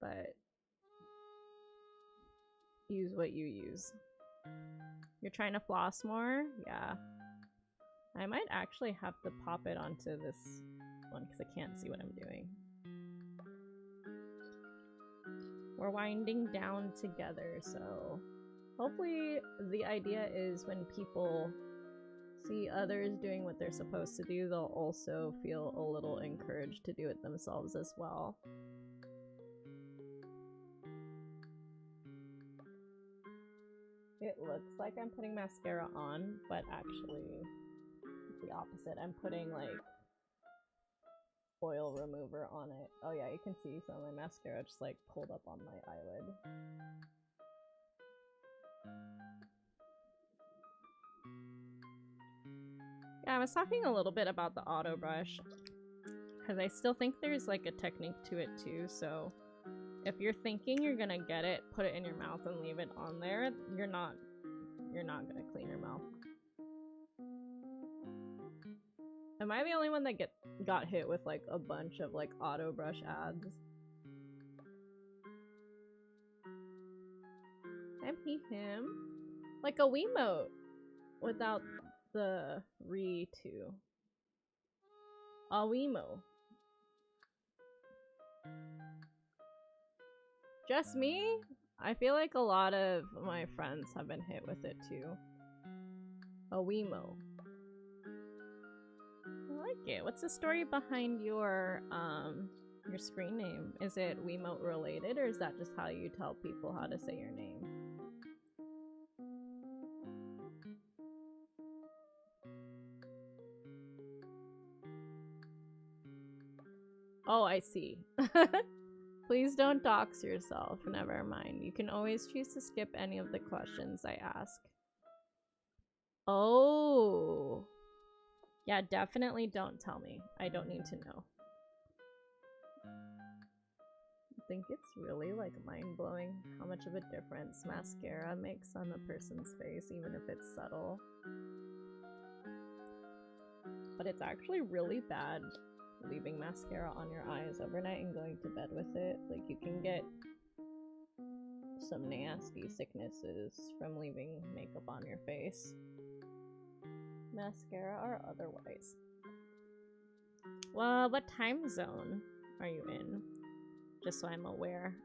but use what you use. You're trying to floss more? Yeah. I might actually have to pop it onto this one because I can't see what I'm doing. We're winding down together, so hopefully the idea is when people see others doing what they're supposed to do, they'll also feel a little encouraged to do it themselves as well. It looks like I'm putting mascara on, but actually it's the opposite. I'm putting like oil remover on it. Oh yeah, you can see some of my mascara just like pulled up on my eyelid. Yeah, I was talking a little bit about the auto brush because I still think there's like a technique to it too. So if you're thinking you're gonna get it, put it in your mouth and leave it on there, you're not gonna clean your mouth. Am I the only one that got hit with like a bunch of like auto brush ads? him. Like a Wiimote without the re-2. A Wiimote. Just me? I feel like a lot of my friends have been hit with it too. A Wiimote. I like it. What's the story behind your screen name? Is it Wiimote related, or is that just how you tell people how to say your name? Oh, I see. Please don't dox yourself. Never mind. You can always choose to skip any of the questions I ask. Oh. Yeah, definitely don't tell me. I don't need to know. I think it's really like mind-blowing how much of a difference mascara makes on a person's face, even if it's subtle. But it's actually really bad leaving mascara on your eyes overnight and going to bed with it. Like, you can get some nasty sicknesses from leaving makeup on your face, mascara or otherwise. Well, what time zone are you in? Just so I'm aware.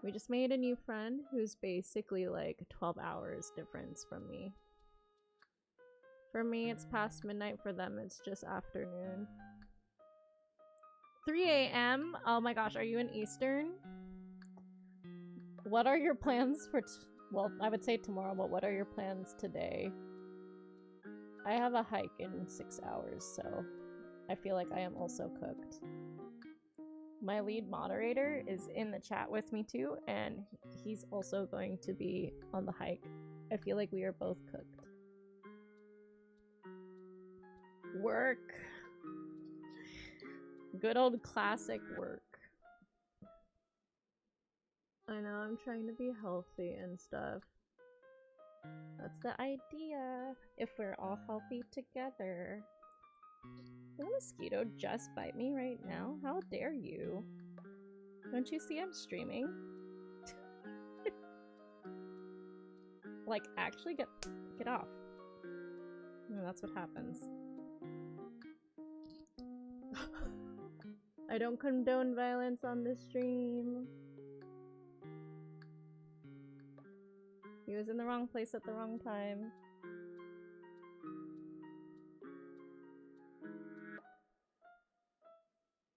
We just made a new friend who's basically like 12 hours difference from me. For me, it's past midnight. For them, it's just afternoon. 3 a.m? Oh my gosh, are you in Eastern? What are your plans for well, I would say tomorrow, but what are your plans today? I have a hike in 6 hours, so I feel like I am also cooked. My lead moderator is in the chat with me too, and he's also going to be on the hike. I feel like we are both cooked. Work. Good old classic work. I know, I'm trying to be healthy and stuff. That's the idea. If we're all healthy together. Did a mosquito just bite me right now? How dare you? Don't you see I'm streaming? Like, actually get off. No, that's what happens. I don't condone violence on this stream. He was in the wrong place at the wrong time.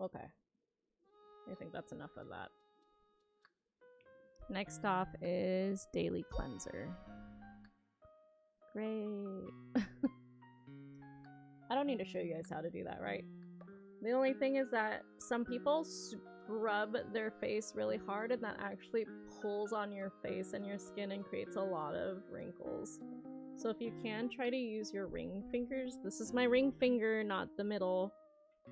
Okay. I think that's enough of that. Next off is Daily Cleanser. Great. I don't need to show you guys how to do that, right? The only thing is that some people scrub their face really hard, and that actually pulls on your face and your skin and creates a lot of wrinkles. So if you can, try to use your ring fingers. This is my ring finger, not the middle.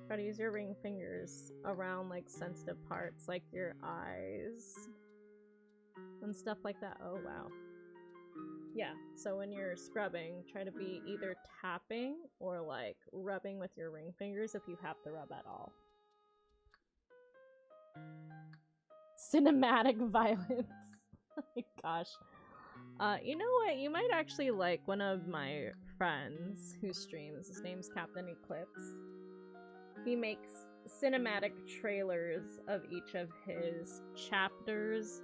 Try to use your ring fingers around like sensitive parts like your eyes and stuff like that. Oh wow. Yeah, so when you're scrubbing, try to be either tapping or like rubbing with your ring fingers if you have to rub at all. Cinematic violence. Oh my gosh. You know what? You might actually like one of my friends who streams. His name's Captain Eclipse. He makes cinematic trailers of each of his chapters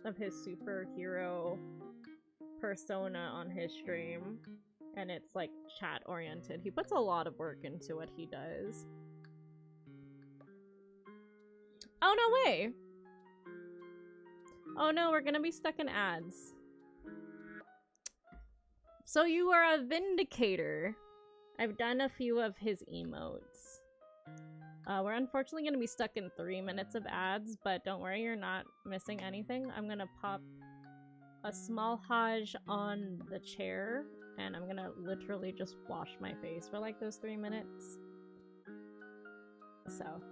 of his superhero persona on his stream. And it's like chat oriented. He puts a lot of work into what he does. Oh, no way! Oh no, we're gonna be stuck in ads. So you are a Vindicator. I've done a few of his emotes. We're unfortunately gonna be stuck in 3 minutes of ads, but don't worry, you're not missing anything. I'm gonna pop a small Hajj on the chair, and I'm gonna literally just wash my face for like those 3 minutes. So,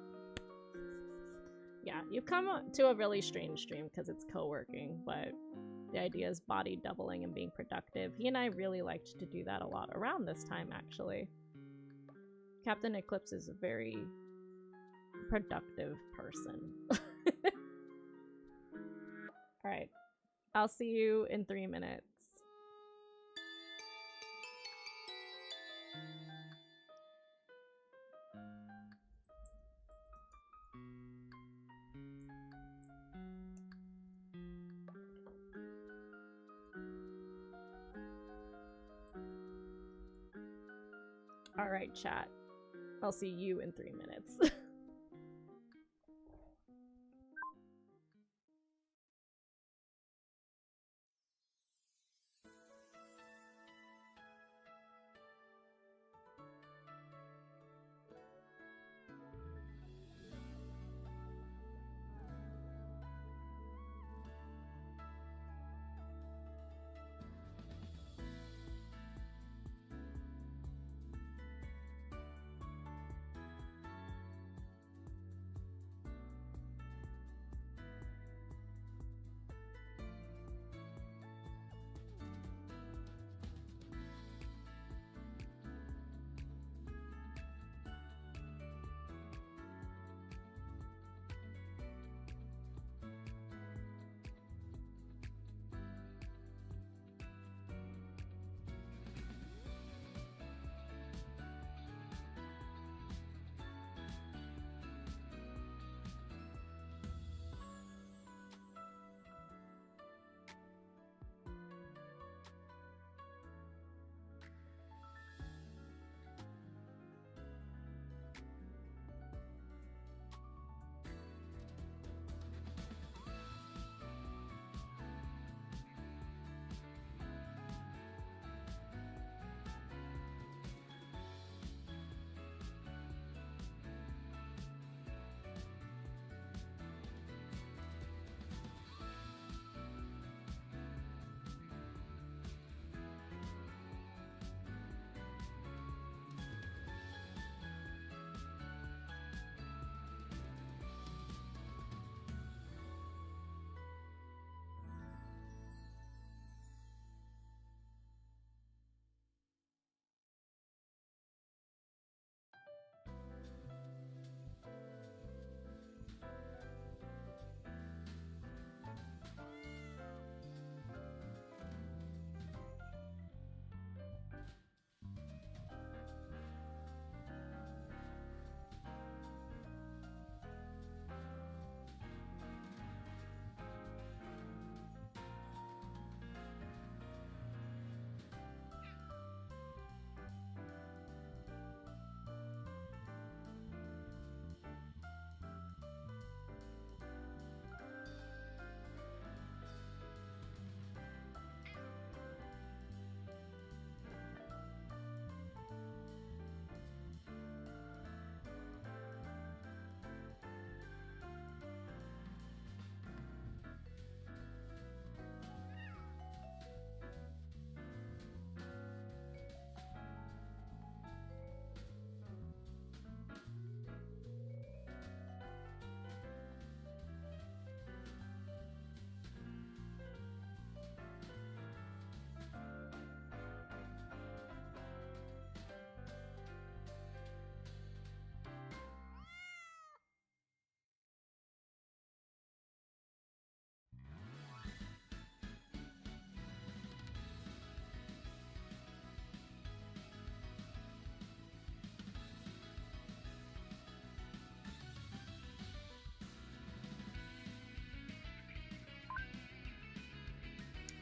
yeah, you've come to a really strange stream because it's co-working, but the idea is body doubling and being productive. He and I really liked to do that a lot around this time, actually. Captain Eclipse is a very productive person. Alright, I'll see you in 3 minutes. Alright, chat. I'll see you in 3 minutes.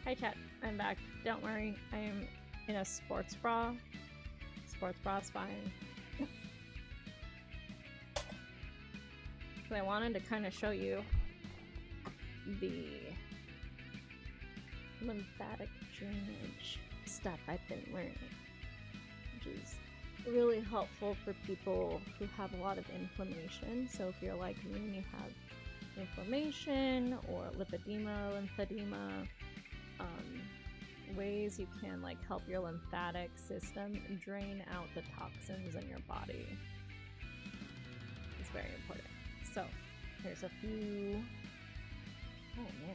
Hi chat, I'm back. Don't worry, I'm in a sports bra. Sports bra's fine. I wanted to kind of show you the lymphatic drainage stuff I've been learning, which is really helpful for people who have a lot of inflammation. So if you're like me and you have inflammation or lipedema, lymphedema, ways you can like help your lymphatic system drain out the toxins in your body. It's very important. So here's a few. Oh man.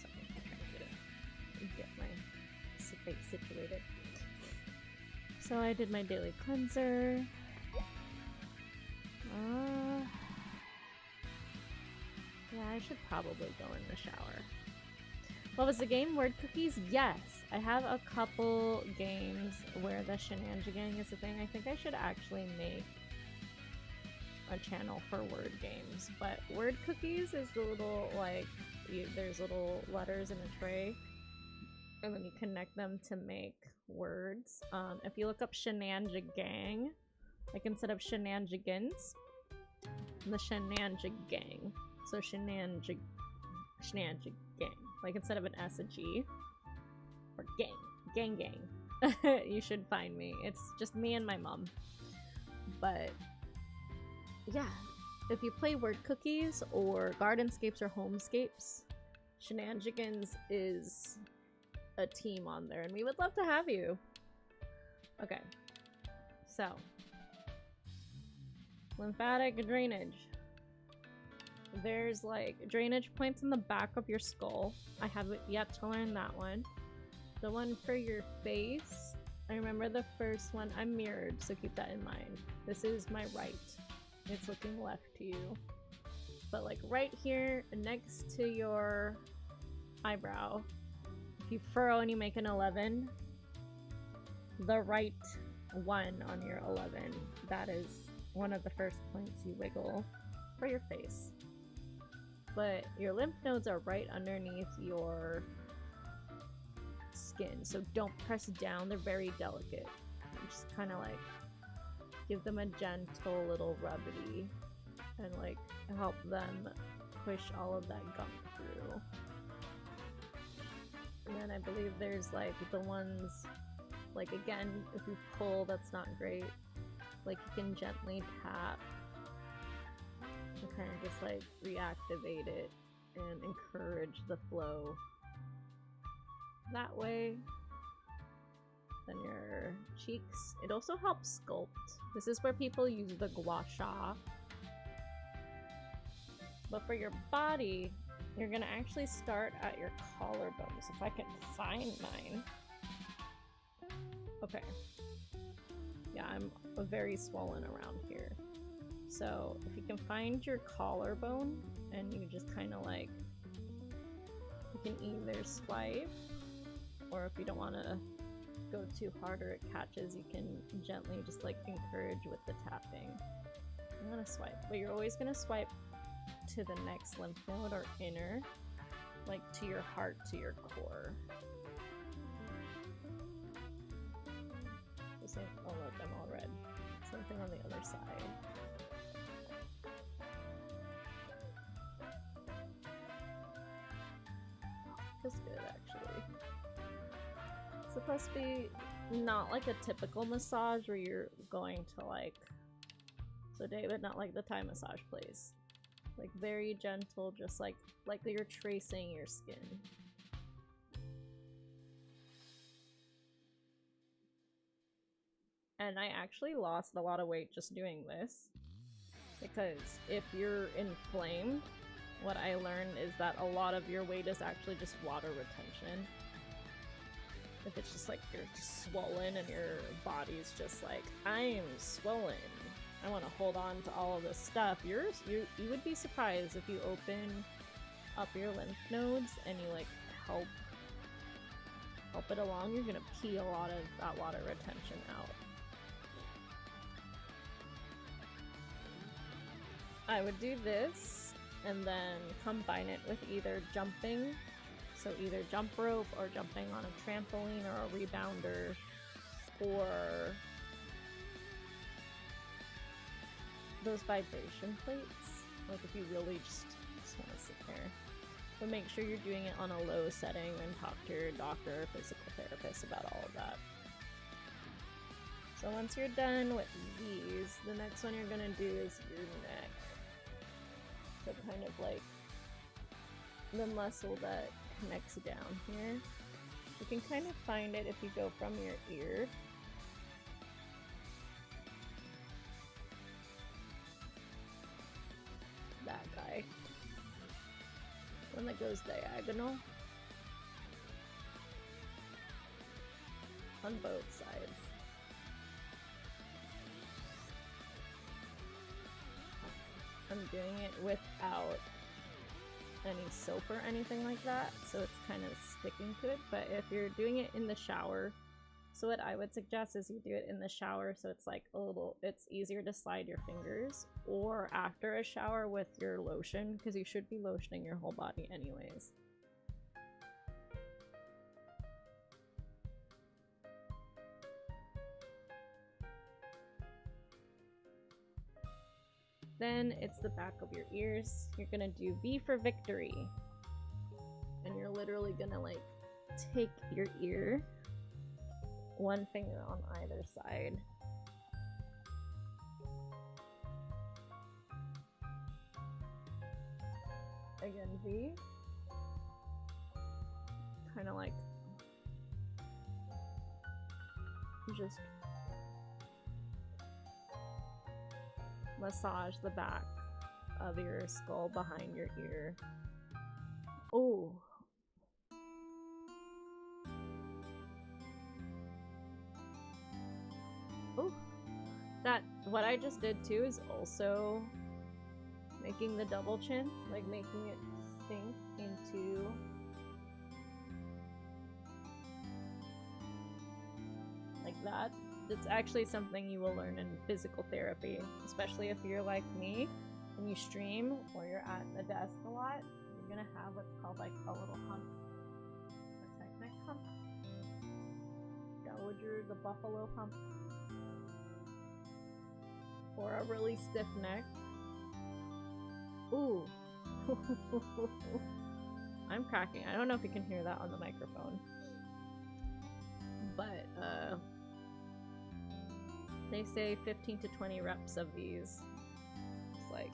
Sorry, I'm trying to get my face situated. So I did my daily cleanser. Yeah, I should probably go in the shower. What was the game? Word cookies? Yes. I have a couple games where the shenanigan is a thing. I think I should actually make a channel for word games. But word cookies is the little, like, there's little letters in a tray. And then you connect them to make words. If you look up shenanigan, like instead of shenanigans, the shenanigan. So shenanigan. Like instead of an S, a G. Or gang. You should find me. It's just me and my mom. But yeah, if you play word cookies or gardenscapes or homescapes, shenanigans is a team on there and we would love to have you. Okay, so lymphatic drainage. There's like drainage points in the back of your skull. I haven't yet to learn that one. The one for your face, I remember the first one. I'm mirrored, so keep that in mind. This is my right. It's looking left to you. But like right here next to your eyebrow, if you furrow and you make an 11, the right one on your 11, that is one of the first points you wiggle for your face. But your lymph nodes are right underneath your skin, so don't press down. They're very delicate. You just kind of like give them a gentle little rubbity and like help them push all of that gunk through. And then I believe there's like the ones, like again, if you pull, that's not great. Like you can gently tap and kind of just like reactivate it and encourage the flow that way. Then your cheeks. It also helps sculpt. This is where people use the gua sha. But for your body, you're gonna actually start at your collarbones. If I can find mine. Okay. Yeah, I'm very swollen around here. So if you can find your collarbone and you just kind of like, you can either swipe, or if you don't want to go too hard or it catches, you can gently just like encourage with the tapping. I'm gonna swipe, but you're always gonna swipe to the next lymph node or inner, like to your heart, to your core. The same. Oh look, I'm all red. Something on the other side. Feels good actually. It's supposed to be not like a typical massage where you're going to like, so David, not like the Thai massage place. Like very gentle, just like you're tracing your skin. And I actually lost a lot of weight just doing this, because if you're inflamed, what I learned is that a lot of your weight is actually just water retention. If it's just like you're just swollen and your body's just like, I'm swollen, I want to hold on to all of this stuff. You would be surprised if you open up your lymph nodes and you like help it along. You're gonna pee a lot of that water retention out. I would do this, and then combine it with either jumping, so either jump rope or jumping on a trampoline or a rebounder, or those vibration plates, like if you really just want to sit there. But make sure you're doing it on a low setting and talk to your doctor or physical therapist about all of that. So once you're done with these, the next one you're gonna do is your neck. So kind of like the muscle that connects down here. You can kind of find it if you go from your ear. That guy. One that goes diagonal. On both sides. I'm doing it without any soap or anything like that, so it's kind of sticking to it. But if you're doing it in the shower, so what I would suggest is you do it in the shower so it's like a little, it's easier to slide your fingers, or after a shower with your lotion, because you should be lotioning your whole body anyways. Then it's the back of your ears. You're gonna do V for victory. And you're literally gonna like take your ear, one finger on either side. Again, V. Kind of like just massage the back of your skull behind your ear. Oh. Oh. That, what I just did too is also making the double chin, like making it sink into like that. It's actually something you will learn in physical therapy, especially if you're like me and you stream or you're at the desk a lot. You're gonna have what's called like a little hump, a technic hump, dowager, the buffalo hump, or a really stiff neck. Ooh. I'm cracking. I don't know if you can hear that on the microphone, but they say 15 to 20 reps of these. It's like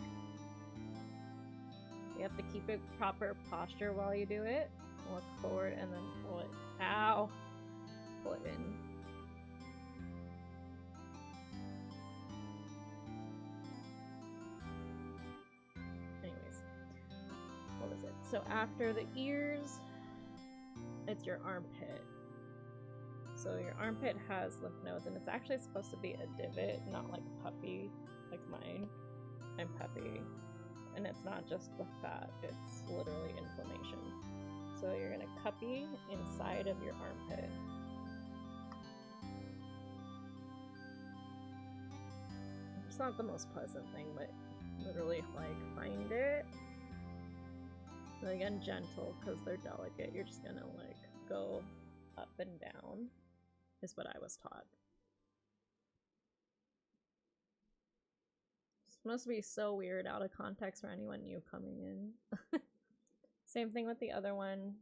you have to keep a proper posture while you do it. Look forward and then pull it. Ow! Pull it in. Anyways, what was it? So after the ears, it's your armpit. So your armpit has lymph nodes, and it's actually supposed to be a divot, not like puffy, like mine. I'm puffy. And it's not just the fat, it's literally inflammation. So you're gonna cuppy inside of your armpit. It's not the most pleasant thing, but literally like find it. And again, gentle, because they're delicate. You're just gonna like go up and down. Is what I was taught. It's supposed to be so weird out of context for anyone new coming in. Same thing with the other one.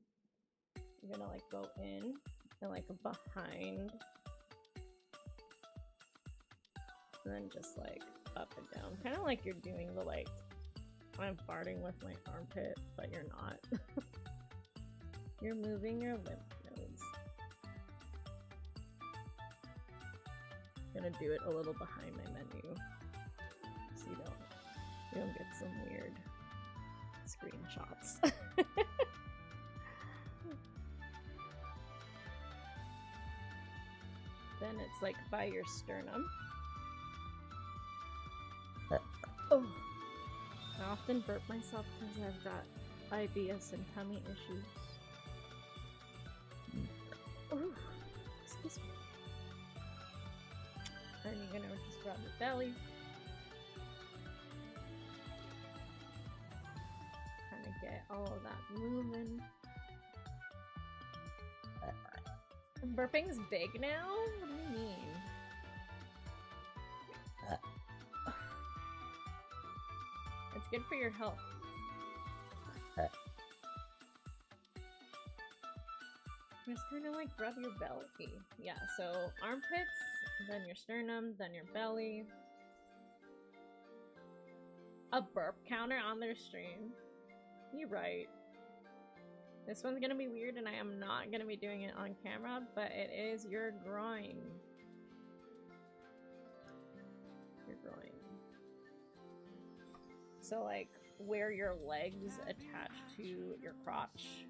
You're gonna like go in and like behind. And then just like up and down. Kind of like you're doing the like, I'm farting with my armpit, but you're not. You're moving your lymph nodes. I'm gonna do it a little behind my menu so you don't get some weird screenshots. Then it's like by your sternum. Oh, I often burp myself because I've got IBS and tummy issues. Oh, excuse me. And you're gonna just rub the belly. all of that moving. Burping's big now? What do you mean? It's good for your health. Just kind of like rub your belly. Yeah, so armpits, then your sternum, then your belly. A burp counter on their stream. You're right. This one's gonna be weird and I am not gonna be doing it on camera, but it is your groin. Your groin. So like where your legs attach to your crotch.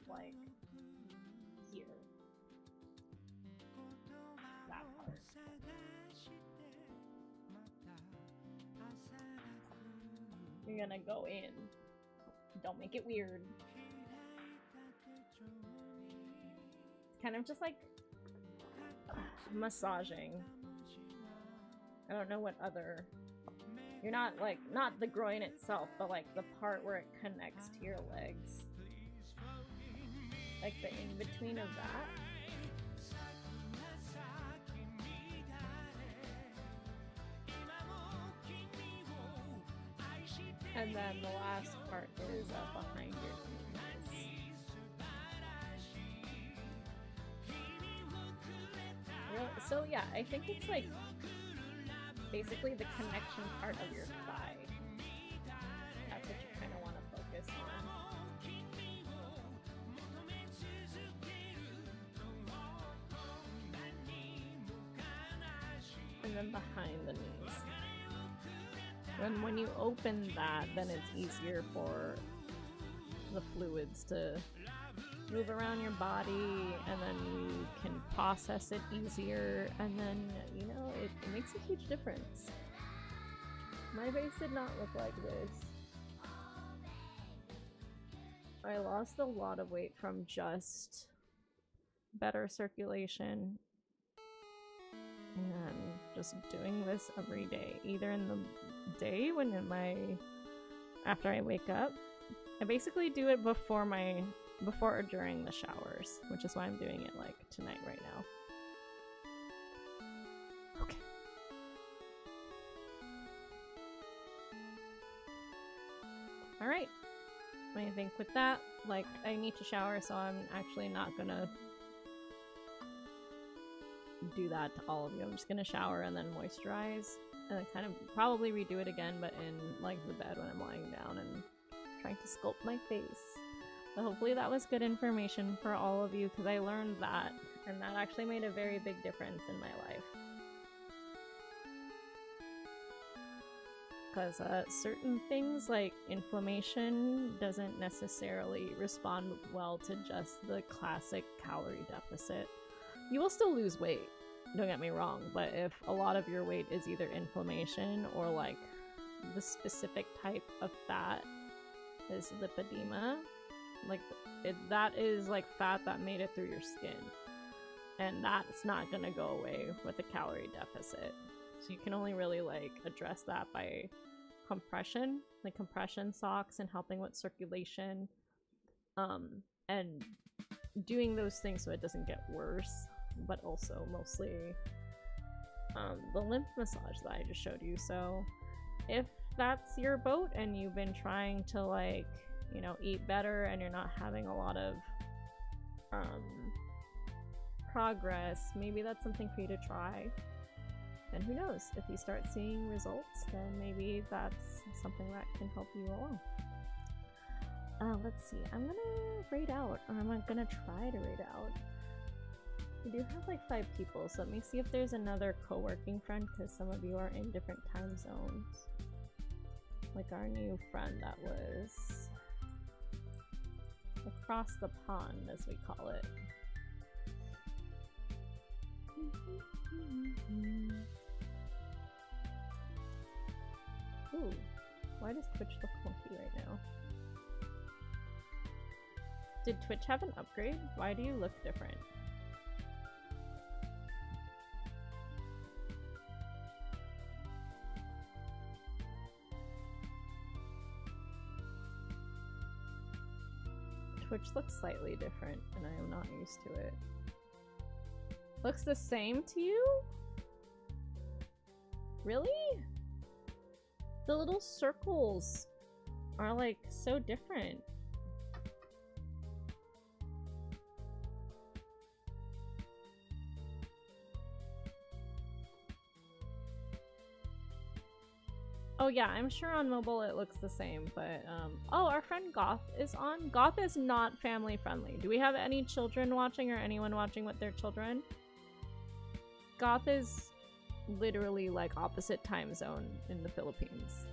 Like here. That part. You're gonna go in. Don't make it weird. It's kind of just like massaging. I don't know what other... You're not like, not the groin itself, but like the part where it connects to your legs. Like the in-between of that. And then the last part is behind your knees. So yeah, I think it's like basically the connection part of your thigh. That's what you kind of want to focus on. And then behind the knees. And when you open that, then it's easier for the fluids to move around your body, and then you can process it easier, and then, you know, it makes a huge difference. My face did not look like this. I lost a lot of weight from just better circulation and just doing this every day, either in the day when after I wake up. I basically do it before or during the showers, which is why I'm doing it like tonight right now. Okay. Alright. I think with that, like, I need to shower, so I'm actually not gonna do that to all of you. I'm just gonna shower and then moisturize, and then kind of probably redo it again, but in like the bed when I'm lying down and trying to sculpt my face. But hopefully that was good information for all of you, because I learned that, and that actually made a very big difference in my life. Because certain things like inflammation doesn't necessarily respond well to just the classic calorie deficit. You will still lose weight, don't get me wrong, but if a lot of your weight is either inflammation or like the specific type of fat is lipedema, like that is like fat that made it through your skin, and that's not gonna go away with a calorie deficit. So you can only really like address that by compression, like compression socks and helping with circulation, and doing those things so it doesn't get worse, but also mostly the lymph massage that I just showed you. So if that's your boat and you've been trying to, like, you know, eat better and you're not having a lot of progress, maybe that's something for you to try. And who knows, if you start seeing results, then maybe that's something that can help you along. Let's see, I'm gonna rate out, or I'm gonna try to rate out. We do have like 5 people, so let me see if there's another co-working friend, because some of you are in different time zones. Like our new friend that was across the pond, as we call it. Ooh, why does Twitch look funky right now? Did Twitch have an upgrade? Why do you look different? Twitch looks slightly different, and I am not used to it. Looks the same to you? Really? The little circles are like so different. Oh yeah, I'm sure on mobile it looks the same, but oh, our friend Goth is on. Goth is not family friendly. Do we have any children watching or anyone watching with their children? Goth is literally like opposite time zone in the Philippines.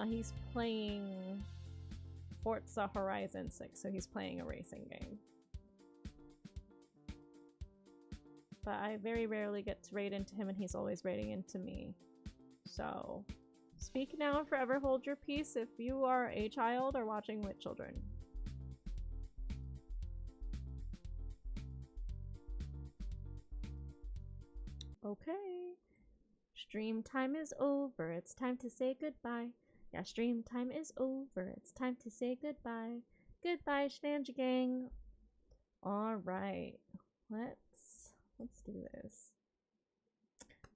He's playing Forza Horizon 6, so he's playing a racing game. But I very rarely get to raid into him, and he's always raiding into me. So, speak now and forever hold your peace if you are a child or watching with children. Okay. Stream time is over. It's time to say goodbye. Yeah, stream time is over. It's time to say goodbye. Goodbye, Shenanjay gang. Alright. Let's do this.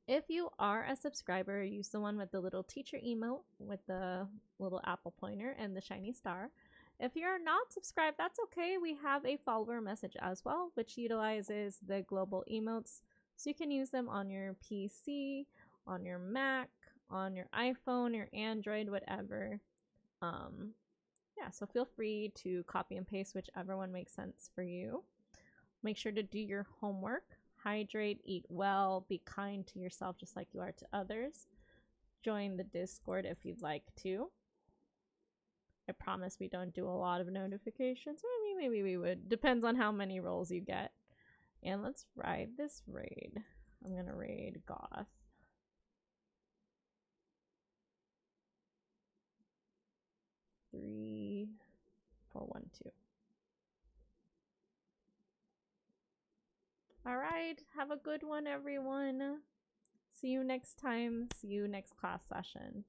If you are a subscriber, use the one with the little teacher emote with the little apple pointer and the shiny star. If you're not subscribed, that's okay. We have a follower message as well, which utilizes the global emotes. So you can use them on your PC, on your Mac, on your iPhone, your Android, whatever. Yeah, so feel free to copy and paste whichever one makes sense for you. Make sure to do your homework. Hydrate, eat well, be kind to yourself just like you are to others. Join the Discord if you'd like to. I promise we don't do a lot of notifications. I mean, maybe we would. Depends on how many rolls you get. And let's ride this raid. I'm gonna raid Goth. Three, 4, 1, 2. Alright, have a good one, everyone. See you next time. See you next class session.